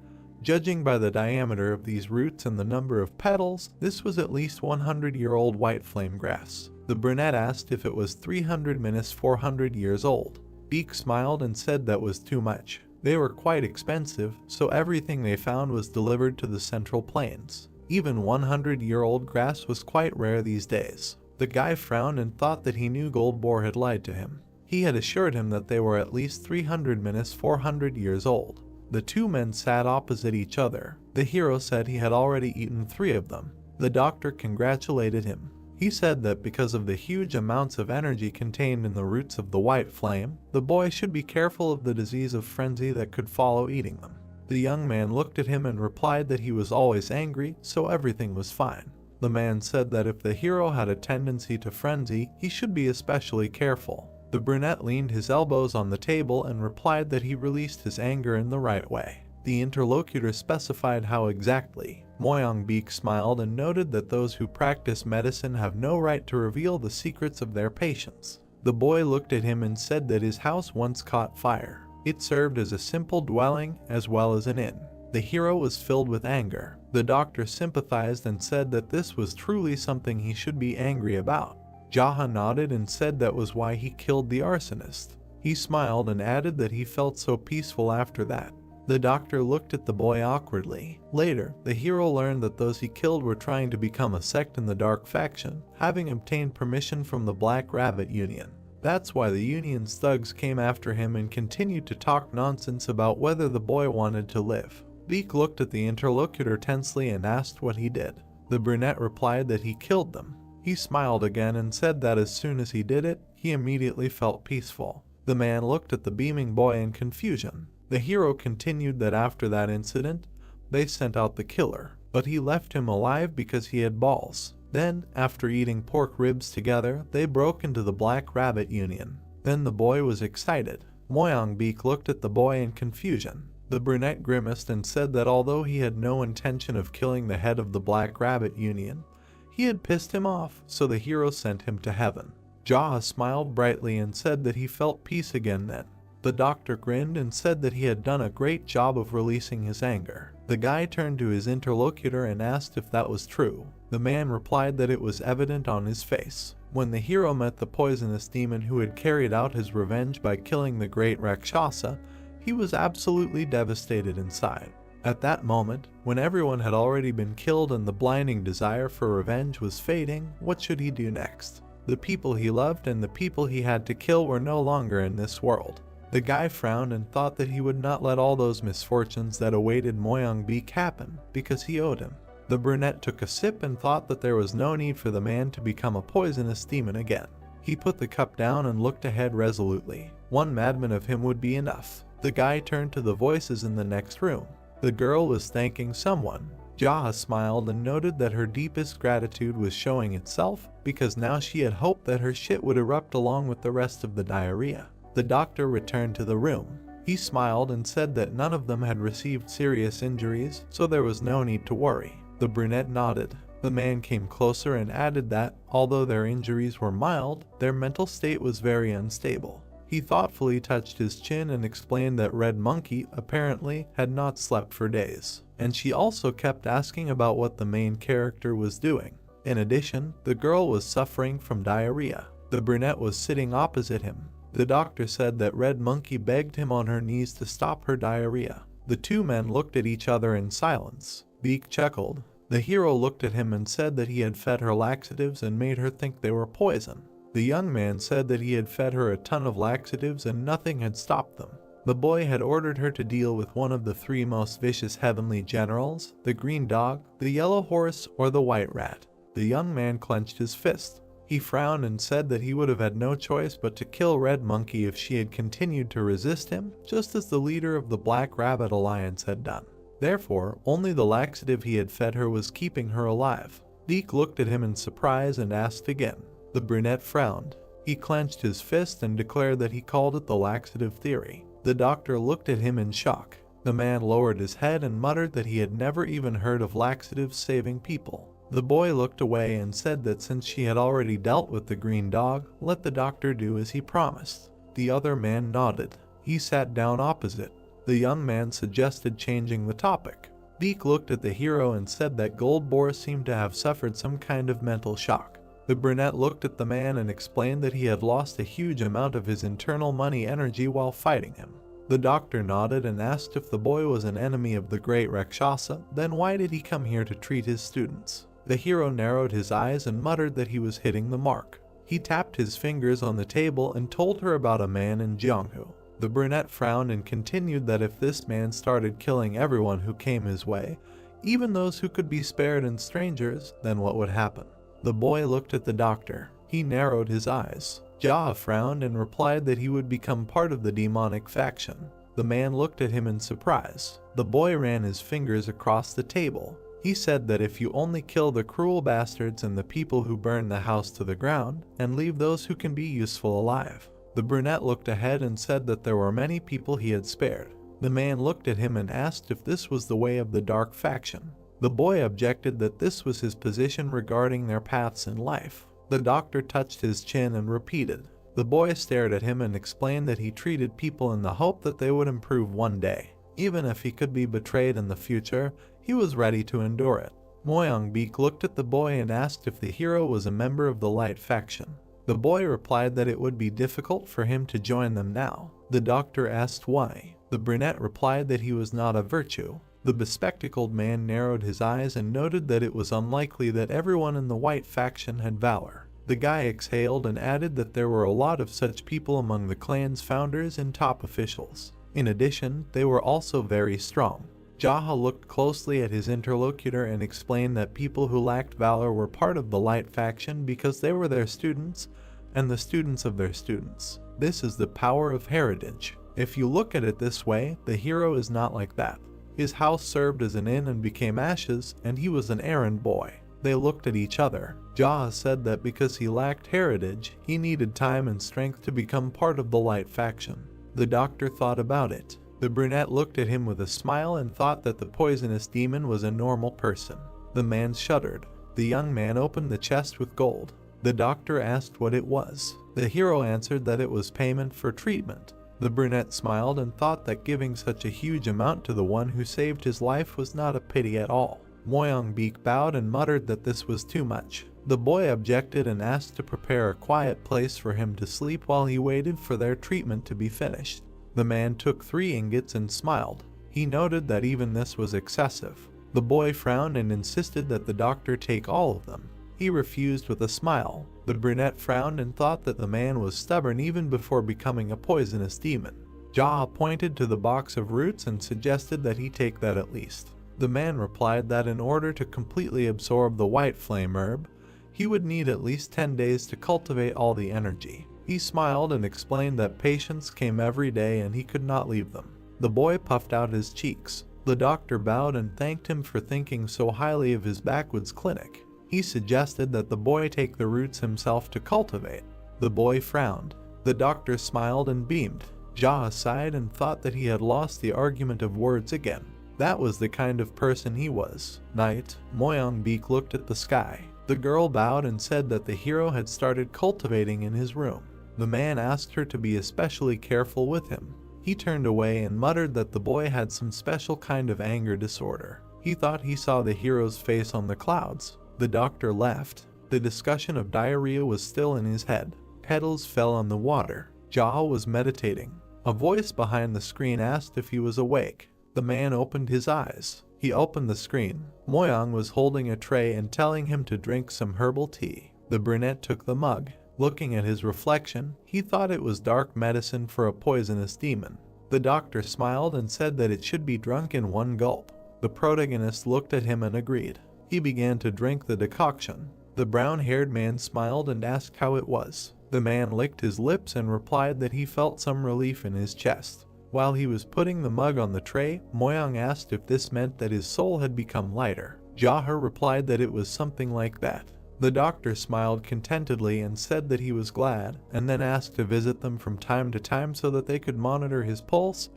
Speaker 1: judging by the diameter of these roots and the number of petals, this was at least 100-year-old white flame grass. The brunette asked if it was 300-400 years old. Beek smiled and said that was too much. They were quite expensive, so everything they found was delivered to the Central Plains. Even 100-year-old grass was quite rare these days. The guy frowned and thought that he knew Goldboar had lied to him. He had assured him that they were at least 300-400 years old. The two men sat opposite each other. The hero said he had already eaten 3 of them. The doctor congratulated him. He said that because of the huge amounts of energy contained in the roots of the white flame, the boy should be careful of the disease of frenzy that could follow eating them. The young man looked at him and replied that he was always angry, so everything was fine. The man said that if the hero had a tendency to frenzy, he should be especially careful. The brunette leaned his elbows on the table and replied that he released his anger in the right way. The interlocutor specified how exactly. Moyang-beek smiled and noted that those who practice medicine have no right to reveal the secrets of their patients. The boy looked at him and said that his house once caught fire. It served as a simple dwelling as well as an inn. The hero was filled with anger. The doctor sympathized and said that this was truly something he should be angry about. Jaha nodded and said that was why he killed the arsonist. He smiled and added that he felt so peaceful after that. The doctor looked at the boy awkwardly. Later, the hero learned that those he killed were trying to become a sect in the Dark Faction, having obtained permission from the Black Rabbit Union. That's why the Union's thugs came after him and continued to talk nonsense about whether the boy wanted to live. Beek looked at the interlocutor tensely and asked what he did. The brunette replied that he killed them. He smiled again and said that as soon as he did it, he immediately felt peaceful. The man looked at the beaming boy in confusion. The hero continued that after that incident, they sent out the killer, but he left him alive because he had balls. Then, after eating pork ribs together, they broke into the Black Rabbit Union. Then the boy was excited. Moyang-beek looked at the boy in confusion. The brunette grimaced and said that although he had no intention of killing the head of the Black Rabbit Union, he had pissed him off, so the hero sent him to heaven. Jaha smiled brightly and said that he felt peace again then. The doctor grinned and said that he had done a great job of releasing his anger. The guy turned to his interlocutor and asked if that was true. The man replied that it was evident on his face. When the hero met the poisonous demon who had carried out his revenge by killing the great Rakshasa, he was absolutely devastated inside. At that moment, when everyone had already been killed and the blinding desire for revenge was fading, what should he do next? The people he loved and the people he had to kill were no longer in this world. The guy frowned and thought that he would not let all those misfortunes that awaited Moyang-beek happen, because he owed him. The brunette took a sip and thought that there was no need for the man to become a poisonous demon again. He put the cup down and looked ahead resolutely. One madman of him would be enough. The guy turned to the voices in the next room. The girl was thanking someone. Jaha smiled and noted that her deepest gratitude was showing itself, because now she had hoped that her shit would erupt along with the rest of the diarrhea. The doctor returned to the room. He smiled and said that none of them had received serious injuries, so there was no need to worry. The brunette nodded. The man came closer and added that, although their injuries were mild, their mental state was very unstable. He thoughtfully touched his chin and explained that Red Monkey, apparently, had not slept for days. And she also kept asking about what the main character was doing. In addition, the girl was suffering from diarrhea. The brunette was sitting opposite him. The doctor said that Red Monkey begged him on her knees to stop her diarrhea. The two men looked at each other in silence. Beek chuckled. The hero looked at him and said that he had fed her laxatives and made her think they were poison. The young man said that he had fed her a ton of laxatives and nothing had stopped them. The boy had ordered her to deal with one of the 3 most vicious heavenly generals, the green dog, the yellow horse, or the white rat. The young man clenched his fist. He frowned and said that he would have had no choice but to kill Red Monkey if she had continued to resist him, just as the leader of the Black Rabbit Alliance had done. Therefore, only the laxative he had fed her was keeping her alive. Beek looked at him in surprise and asked again. The brunette frowned. He clenched his fist and declared that he called it the laxative theory. The doctor looked at him in shock. The man lowered his head and muttered that he had never even heard of laxatives saving people. The boy looked away and said that since she had already dealt with the green dog, let the doctor do as he promised. The other man nodded. He sat down opposite. The young man suggested changing the topic. Beak looked at the hero and said that Goldboar seemed to have suffered some kind of mental shock. The brunette looked at the man and explained that he had lost a huge amount of his internal money energy while fighting him. The doctor nodded and asked if the boy was an enemy of the great Rakshasa, then why did he come here to treat his students? The hero narrowed his eyes and muttered that he was hitting the mark. He tapped his fingers on the table and told her about a man in Gyeongju. The brunette frowned and continued that if this man started killing everyone who came his way, even those who could be spared and strangers, then what would happen? The boy looked at the doctor. He narrowed his eyes. Jia frowned and replied that he would become part of the demonic faction. The man looked at him in surprise. The boy ran his fingers across the table. He said that if you only kill the cruel bastards and the people who burn the house to the ground, and leave those who can be useful alive. The brunette looked ahead and said that there were many people he had spared. The man looked at him and asked if this was the way of the dark faction. The boy objected that this was his position regarding their paths in life. The doctor touched his chin and repeated. The boy stared at him and explained that he treated people in the hope that they would improve one day. Even if he could be betrayed in the future, he was ready to endure it. Moyang-beek looked at the boy and asked if the hero was a member of the light faction. The boy replied that it would be difficult for him to join them now. The doctor asked why. The brunette replied that he was not a virtue. The bespectacled man narrowed his eyes and noted that it was unlikely that everyone in the white faction had valor. The guy exhaled and added that there were a lot of such people among the clan's founders and top officials. In addition, they were also very strong. Jaha looked closely at his interlocutor and explained that people who lacked valor were part of the light faction because they were their students and the students of their students. This is the power of heritage. If you look at it this way, the hero is not like that. His house served as an inn and became ashes, and he was an errand boy. They looked at each other. Jaha said that because he lacked heritage, he needed time and strength to become part of the light faction. The doctor thought about it. The brunette looked at him with a smile and thought that the poisonous demon was a normal person. The man shuddered. The young man opened the chest with gold. The doctor asked what it was. The hero answered that it was payment for treatment. The brunette smiled and thought that giving such a huge amount to the one who saved his life was not a pity at all. Moyang-beek bowed and muttered that this was too much. The boy objected and asked to prepare a quiet place for him to sleep while he waited for their treatment to be finished. The man took 3 ingots and smiled. He noted that even this was excessive. The boy frowned and insisted that the doctor take all of them. He refused with a smile. The brunette frowned and thought that the man was stubborn even before becoming a poisonous demon. Jaha pointed to the box of roots and suggested that he take that at least. The man replied that in order to completely absorb the white flame herb, he would need at least 10 days to cultivate all the energy. He smiled and explained that patients came every day and he could not leave them. The boy puffed out his cheeks. The doctor bowed and thanked him for thinking so highly of his backwoods clinic. He suggested that the boy take the roots himself to cultivate. The boy frowned. The doctor smiled and beamed. Jaha sighed and thought that he had lost the argument of words again. That was the kind of person he was. Night, Moyang-beek looked at the sky. The girl bowed and said that the hero had started cultivating in his room. The man asked her to be especially careful with him. He turned away and muttered that the boy had some special kind of anger disorder. He thought he saw the hero's face on the clouds. The doctor left. The discussion of diarrhea was still in his head. Petals fell on the water. Jaha was meditating. A voice behind the screen asked if he was awake. The man opened his eyes. He opened the screen. Moyang was holding a tray and telling him to drink some herbal tea. The brunette took the mug. Looking at his reflection, he thought it was dark medicine for a poisonous demon. The doctor smiled and said that it should be drunk in 1 gulp. The protagonist looked at him and agreed. He began to drink the decoction. The brown-haired man smiled and asked how it was. The man licked his lips and replied that he felt some relief in his chest. While he was putting the mug on the tray, Moyang asked if this meant that his soul had become lighter. Jaha replied that it was something like that. The doctor smiled contentedly and said that he was glad, and then asked to visit them from time to time so that they could monitor his pulse,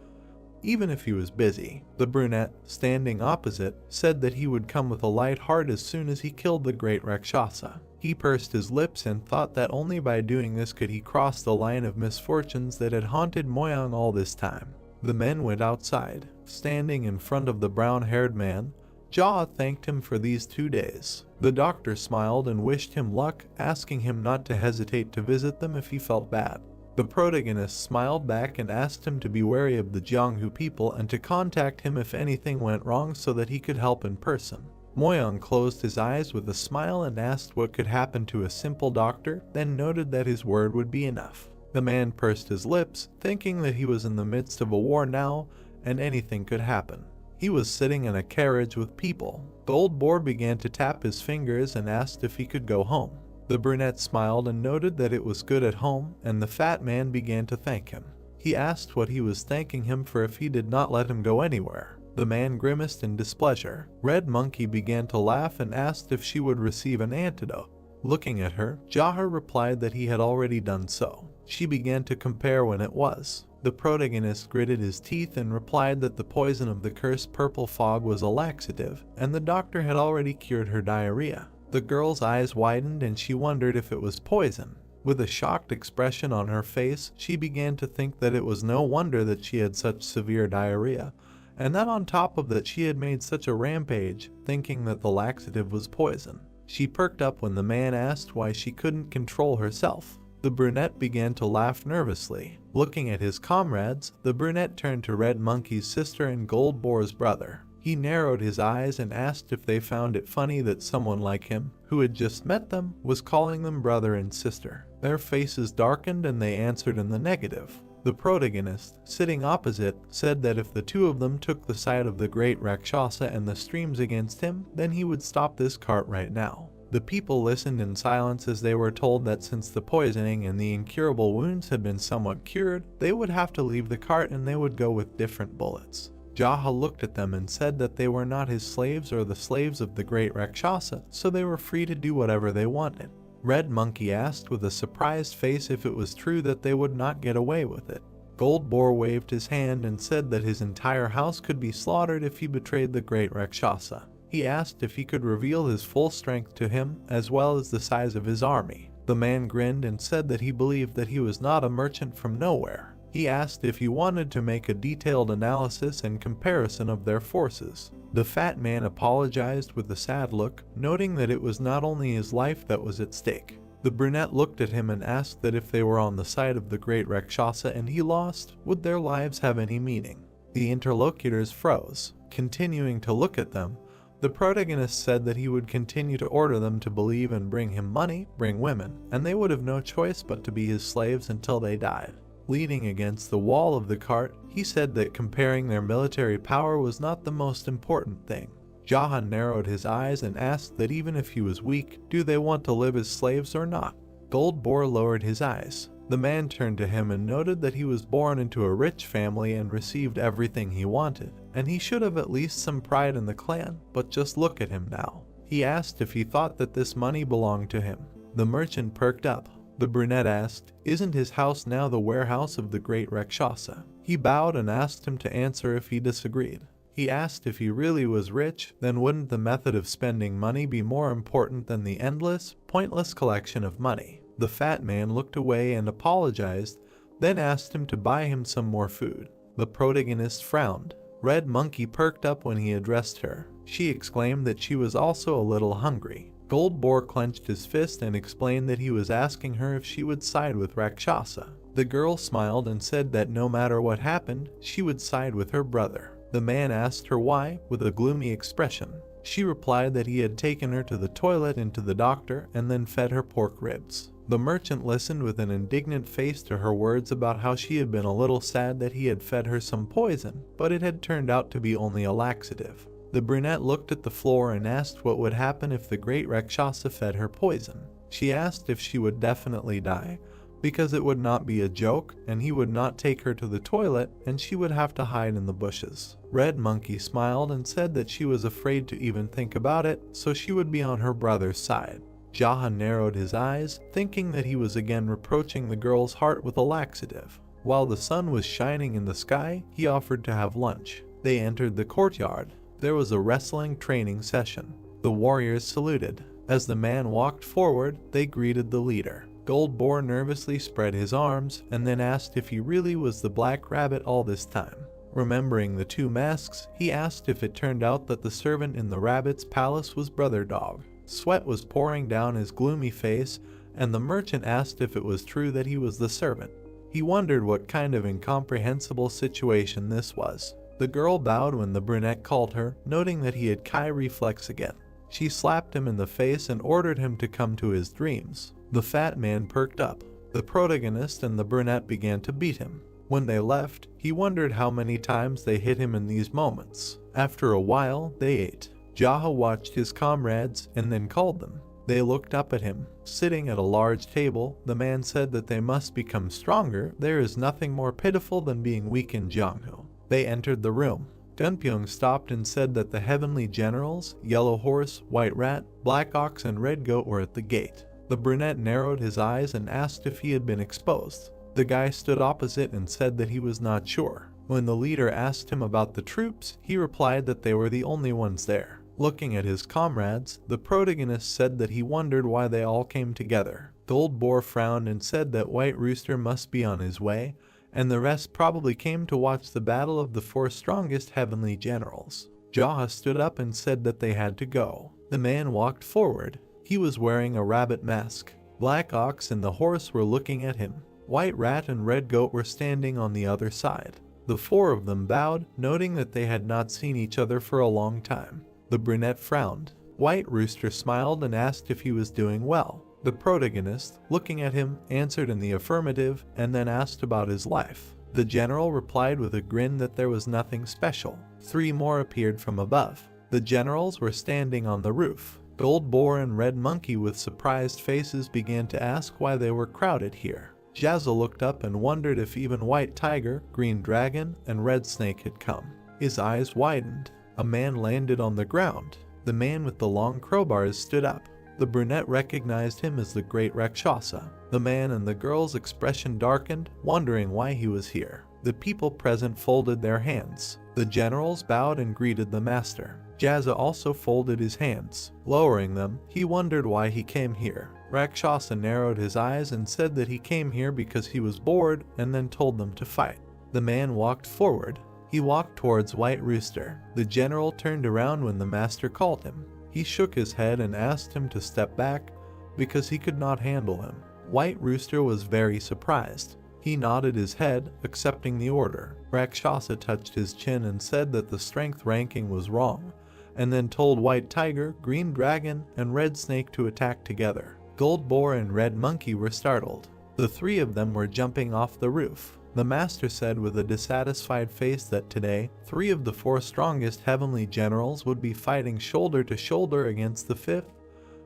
Speaker 1: even if he was busy. The brunette, standing opposite, said that he would come with a light heart as soon as he killed the great Rakshasa. He pursed his lips and thought that only by doing this could he cross the line of misfortunes that had haunted Moyang all this time. The men went outside. Standing in front of the brown-haired man, Jia thanked him for these 2 days. The doctor smiled and wished him luck, asking him not to hesitate to visit them if he felt bad. The protagonist smiled back and asked him to be wary of the Jianghu people and to contact him if anything went wrong so that he could help in person. Moyang closed his eyes with a smile and asked what could happen to a simple doctor, then noted that his word would be enough. The man pursed his lips, thinking that he was in the midst of a war now, and anything could happen. He was sitting in a carriage with people. The old boar began to tap his fingers and asked if he could go home. The brunette smiled and noted that it was good at home, and the fat man began to thank him. He asked what he was thanking him for if he did not let him go anywhere. The man grimaced in displeasure. Red Monkey began to laugh and asked if she would receive an antidote. Looking at her, Jahar replied that he had already done so. She began to compare when it was. The protagonist gritted his teeth and replied that the poison of the cursed purple fog was a laxative, and the doctor had already cured her diarrhea. The girl's eyes widened and she wondered if it was poison. With a shocked expression on her face, she began to think that it was no wonder that she had such severe diarrhea, and that on top of that she had made such a rampage, thinking that the laxative was poison. She perked up when the man asked why she couldn't control herself. The brunette began to laugh nervously. Looking at his comrades, the brunette turned to Red Monkey's sister and Gold Boar's brother. He narrowed his eyes and asked if they found it funny that someone like him, who had just met them, was calling them brother and sister. Their faces darkened and they answered in the negative. The protagonist, sitting opposite, said that if the two of them took the side of the great Rakshasa and the streams against him, then he would stop this cart right now. The people listened in silence as they were told that since the poisoning and the incurable wounds had been somewhat cured, they would have to leave the cart and they would go with different bullets. Jaha looked at them and said that they were not his slaves or the slaves of the great Rakshasa, so they were free to do whatever they wanted. Red Monkey asked with a surprised face if it was true that they would not get away with it. Gold Boar waved his hand and said that his entire house could be slaughtered if he betrayed the great Rakshasa. He asked if he could reveal his full strength to him, as well as the size of his army. The man grinned and said that he believed that he was not a merchant from nowhere. He asked if he wanted to make a detailed analysis and comparison of their forces. The fat man apologized with a sad look, noting that it was not only his life that was at stake. The brunette looked at him and asked that if they were on the side of the great Rakshasa and he lost, would their lives have any meaning? The interlocutors froze. Continuing to look at them, the protagonist said that he would continue to order them to believe and bring him money, bring women, and they would have no choice but to be his slaves until they died. Leaning against the wall of the cart, he said that comparing their military power was not the most important thing. Jahan narrowed his eyes and asked that even if he was weak, do they want to live as slaves or not? Gold Boar lowered his eyes. The man turned to him and noted that he was born into a rich family and received everything he wanted, and he should have at least some pride in the clan, but just look at him now. He asked if he thought that this money belonged to him. The merchant perked up. The brunette asked, "Isn't his house now the warehouse of the great Rakshasa?" He bowed and asked him to answer if he disagreed. He asked if he really was rich, then wouldn't the method of spending money be more important than the endless, pointless collection of money? The fat man looked away and apologized, then asked him to buy him some more food. The protagonist frowned. Red Monkey perked up when he addressed her. She exclaimed that she was also a little hungry. Gold Boar clenched his fist and explained that he was asking her if she would side with Rakshasa. The girl smiled and said that no matter what happened, she would side with her brother. The man asked her why, with a gloomy expression. She replied that he had taken her to the toilet and to the doctor and then fed her pork ribs. The merchant listened with an indignant face to her words about how she had been a little sad that he had fed her some poison, but it had turned out to be only a laxative. The brunette looked at the floor and asked what would happen if the great Rakshasa fed her poison. She asked if she would definitely die, because it would not be a joke, and he would not take her to the toilet, and she would have to hide in the bushes. Red Monkey smiled and said that she was afraid to even think about it, so she would be on her brother's side. Jaha narrowed his eyes, thinking that he was again reproaching the girl's heart with a laxative. While the sun was shining in the sky, he offered to have lunch. They entered the courtyard. There was a wrestling training session. The warriors saluted. As the man walked forward, they greeted the leader. Gold Boar nervously spread his arms and then asked if he really was the Black Rabbit all this time. Remembering the two masks, he asked if it turned out that the servant in the rabbit's palace was Brother Dog. Sweat was pouring down his gloomy face, and the merchant asked if it was true that he was the servant. He wondered what kind of incomprehensible situation this was. The girl bowed when the brunette called her, noting that he had Kai reflex again. She slapped him in the face and ordered him to come to his dreams. The fat man perked up. The protagonist and the brunette began to beat him. When they left, he wondered how many times they hit him in these moments. After a while, they ate. Jaha watched his comrades and then called them. They looked up at him. Sitting at a large table, the man said that they must become stronger. There is nothing more pitiful than being weak in Jianghu. They entered the room. Dunpyong stopped and said that the heavenly generals, Yellow Horse, White Rat, Black Ox, and Red Goat were at the gate. The brunette narrowed his eyes and asked if he had been exposed. The guy stood opposite and said that he was not sure. When the leader asked him about the troops, he replied that they were the only ones there. Looking at his comrades, the protagonist said that he wondered why they all came together. Gold Boar frowned and said that White Rooster must be on his way, and the rest probably came to watch the battle of the four strongest heavenly generals. Jaha stood up and said that they had to go. The man walked forward. He was wearing a rabbit mask. Black Ox and the horse were looking at him. White Rat and Red Goat were standing on the other side. The four of them bowed, noting that they had not seen each other for a long time. The brunette frowned. White Rooster smiled and asked if he was doing well. The protagonist, looking at him, answered in the affirmative and then asked about his life. The general replied with a grin that there was nothing special. Three more appeared from above. The generals were standing on the roof. Gold Boar and Red Monkey with surprised faces began to ask why they were crowded here. Jazza looked up and wondered if even White Tiger, Green Dragon, and Red Snake had come. His eyes widened. A man landed on the ground. The man with the long crowbars stood up. The brunette recognized him as the Great Rakshasa. The man and the girl's expression darkened, wondering why he was here. The people present folded their hands. The generals bowed and greeted the master. Jazza also folded his hands. Lowering them, he wondered why he came here. Rakshasa narrowed his eyes and said that he came here because he was bored, and then told them to fight. The man walked forward. He walked towards White Rooster. The general turned around when the master called him. He shook his head and asked him to step back because he could not handle him. White Rooster was very surprised. He nodded his head, accepting the order. Rakshasa touched his chin and said that the strength ranking was wrong, and then told White Tiger, Green Dragon, and Red Snake to attack together. Gold Boar and Red Monkey were startled. The three of them were jumping off the roof. The master said with a dissatisfied face that today, three of the four strongest heavenly generals would be fighting shoulder to shoulder against the fifth,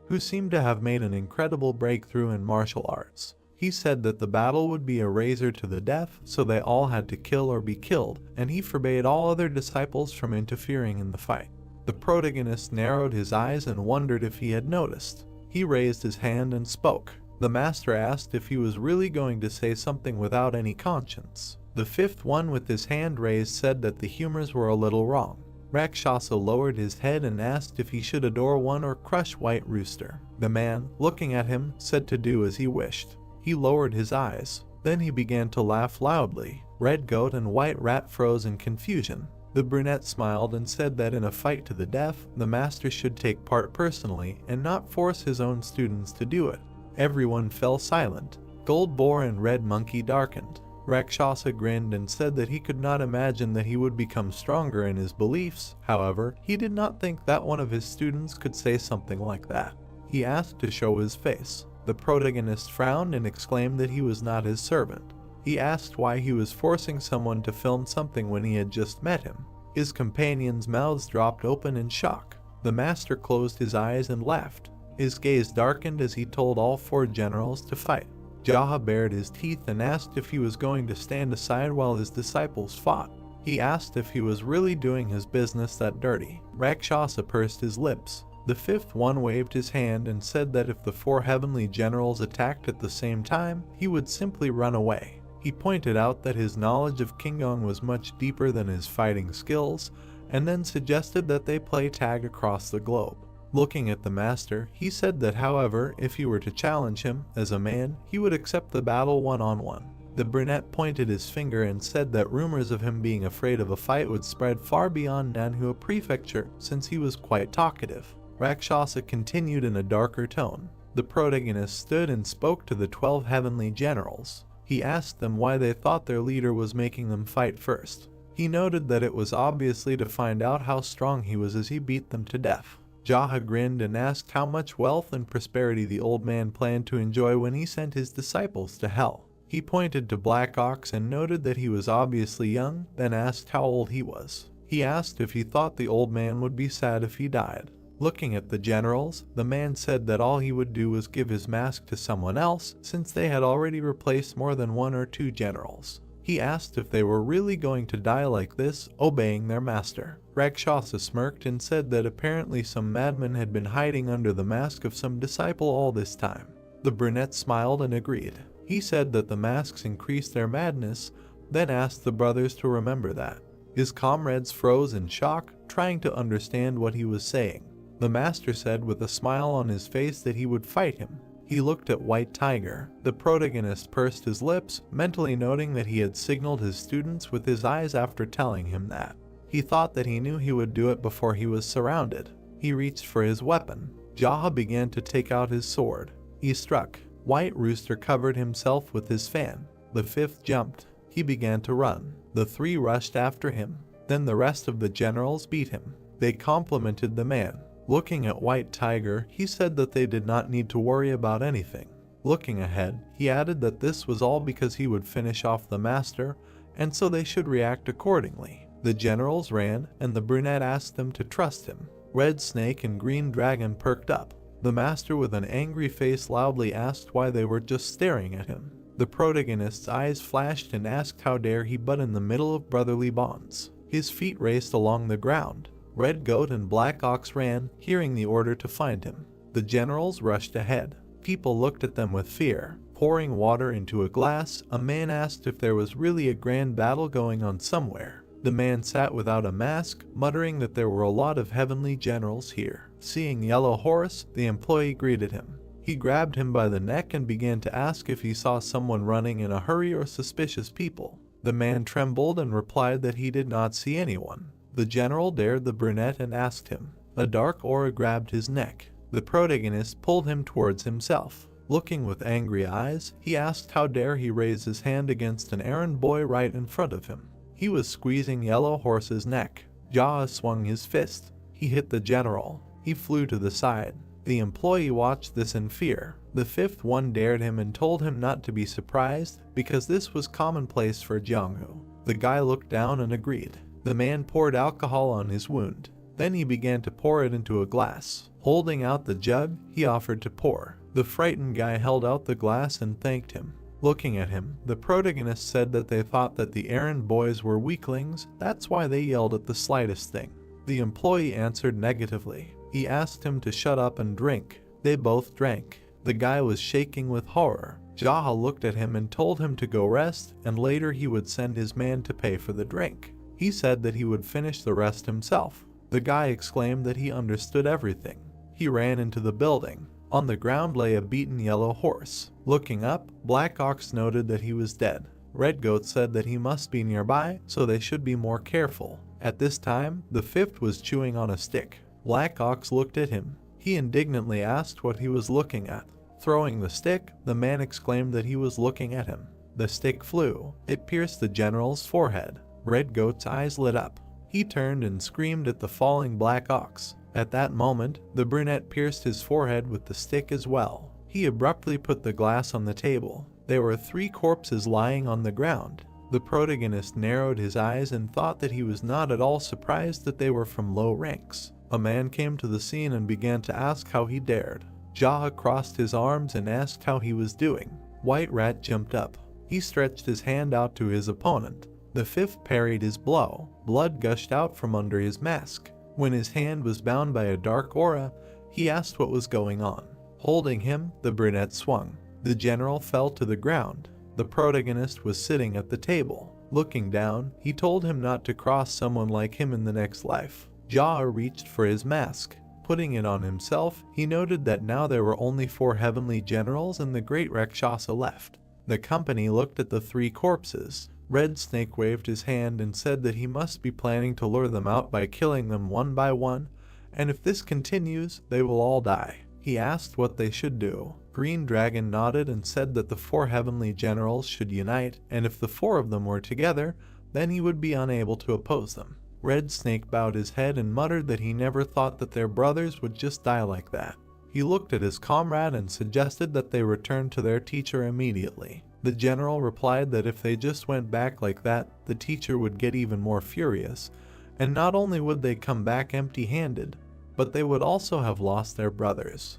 Speaker 1: who seemed to have made an incredible breakthrough in martial arts. He said that the battle would be a razor to the death, so they all had to kill or be killed, and he forbade all other disciples from interfering in the fight. The protagonist narrowed his eyes and wondered if he had noticed. He raised his hand and spoke. The master asked if he was really going to say something without any conscience. The fifth one with his hand raised said that the humors were a little wrong. Rakshasa lowered his head and asked if he should adore one or crush White Rooster. The man, looking at him, said to do as he wished. He lowered his eyes. Then he began to laugh loudly. Red Goat and White Rat froze in confusion. The brunette smiled and said that in a fight to the death, the master should take part personally and not force his own students to do it. Everyone fell silent. Gold Boar and Red Monkey darkened. Rakshasa grinned and said that he could not imagine that he would become stronger in his beliefs. However, he did not think that one of his students could say something like that. He asked to show his face. The protagonist frowned and exclaimed that he was not his servant. He asked why he was forcing someone to film something when he had just met him. His companions' mouths dropped open in shock. The master closed his eyes and laughed. His gaze darkened as he told all four generals to fight. Jaha bared his teeth and asked if he was going to stand aside while his disciples fought. He asked if he was really doing his business that dirty. Rakshasa pursed his lips. The fifth one waved his hand and said that if the 4 heavenly generals attacked at the same time, he would simply run away. He pointed out that his knowledge of Kingong was much deeper than his fighting skills, and then suggested that they play tag across the globe. Looking at the master, he said that however, if he were to challenge him as a man, he would accept the battle one-on-one. The brunette pointed his finger and said that rumors of him being afraid of a fight would spread far beyond Manhwa Prefecture since he was quite talkative. Rakshasa continued in a darker tone. The protagonist stood and spoke to the 12 heavenly generals. He asked them why they thought their leader was making them fight first. He noted that it was obviously to find out how strong he was as he beat them to death. Jaha grinned and asked how much wealth and prosperity the old man planned to enjoy when he sent his disciples to hell. He pointed to Black Ox and noted that he was obviously young, then asked how old he was. He asked if he thought the old man would be sad if he died. Looking at the generals, the man said that all he would do was give his mask to someone else since they had already replaced more than 1 or 2 generals. He asked if they were really going to die like this, obeying their master. Rakshasa smirked and said that apparently some madman had been hiding under the mask of some disciple all this time. The brunette smiled and agreed. He said that the masks increased their madness, then asked the brothers to remember that. His comrades froze in shock, trying to understand what he was saying. The master said with a smile on his face that he would fight him. He looked at White Tiger. The protagonist pursed his lips, mentally noting that he had signaled his students with his eyes after telling him that. He thought that he knew he would do it before he was surrounded. He reached for his weapon. Jaha began to take out his sword. He struck. White Rooster covered himself with his fan. The 5th jumped. He began to run. The 3 rushed after him. Then the rest of the generals beat him. They complimented the man. Looking at White Tiger, he said that they did not need to worry about anything. Looking ahead, he added that this was all because he would finish off the master, and so they should react accordingly. The generals ran, and the brunette asked them to trust him. Red Snake and Green Dragon perked up. The master with an angry face loudly asked why they were just staring at him. The protagonist's eyes flashed and asked how dare he butt in the middle of brotherly bonds. His feet raced along the ground. Red Goat and Black Ox ran, hearing the order to find him. The generals rushed ahead. People looked at them with fear. Pouring water into a glass, a man asked if there was really a grand battle going on somewhere. The man sat without a mask, muttering that there were a lot of heavenly generals here. Seeing Yellow Horse, the employee greeted him. He grabbed him by the neck and began to ask if he saw someone running in a hurry or suspicious people. The man trembled and replied that he did not see anyone. The general dared the brunette and asked him. A dark aura grabbed his neck. The protagonist pulled him towards himself. Looking with angry eyes, he asked how dare he raise his hand against an errand boy right in front of him. He was squeezing Yellow Horse's neck. Jaha swung his fist. He hit the general. He flew to the side. The employee watched this in fear. The 5th one dared him and told him not to be surprised because this was commonplace for Jianghu. The guy looked down and agreed. The man poured alcohol on his wound. Then he began to pour it into a glass. Holding out the jug, he offered to pour. The frightened guy held out the glass and thanked him. Looking at him, the protagonist said that they thought that the errand boys were weaklings, that's why they yelled at the slightest thing. The employee answered negatively. He asked him to shut up and drink. They both drank. The guy was shaking with horror. Jaha looked at him and told him to go rest, and later he would send his man to pay for the drink. He said that he would finish the rest himself. The guy exclaimed that he understood everything. He ran into the building. On the ground lay a beaten Yellow Horse. Looking up, Black Ox noted that he was dead. Red Goat said that he must be nearby, so they should be more careful. At this time, the 5th was chewing on a stick. Black Ox looked at him. He indignantly asked what he was looking at. Throwing the stick, the man exclaimed that he was looking at him. The stick flew. It pierced the general's forehead. Red Goat's eyes lit up. He turned and screamed at the falling Black Ox. At that moment, the brunette pierced his forehead with the stick as well. He abruptly put the glass on the table. There were 3 corpses lying on the ground. The protagonist narrowed his eyes and thought that he was not at all surprised that they were from low ranks. A man came to the scene and began to ask how he dared. Jaha crossed his arms and asked how he was doing. White Rat jumped up. He stretched his hand out to his opponent. The 5th parried his blow. Blood gushed out from under his mask. When his hand was bound by a dark aura, He asked what was going on. Holding him, the brunette swung. The general fell to the ground. The protagonist was sitting at the table. Looking down, he told him not to cross someone like him in the next life. Jia reached for his mask. Putting it on himself, he noted that now there were only 4 heavenly generals and the great Rakshasa left. The company looked at the 3 corpses. Red Snake waved his hand and said that he must be planning to lure them out by killing them one by one, and if this continues, they will all die. He asked what they should do. Green Dragon nodded and said that the 4 heavenly generals should unite, and if the 4 of them were together, then he would be unable to oppose them. Red Snake bowed his head and muttered that he never thought that their brothers would just die like that. He looked at his comrade and suggested that they return to their teacher immediately. The general replied that if they just went back like that, the teacher would get even more furious, and not only would they come back empty-handed, but they would also have lost their brothers.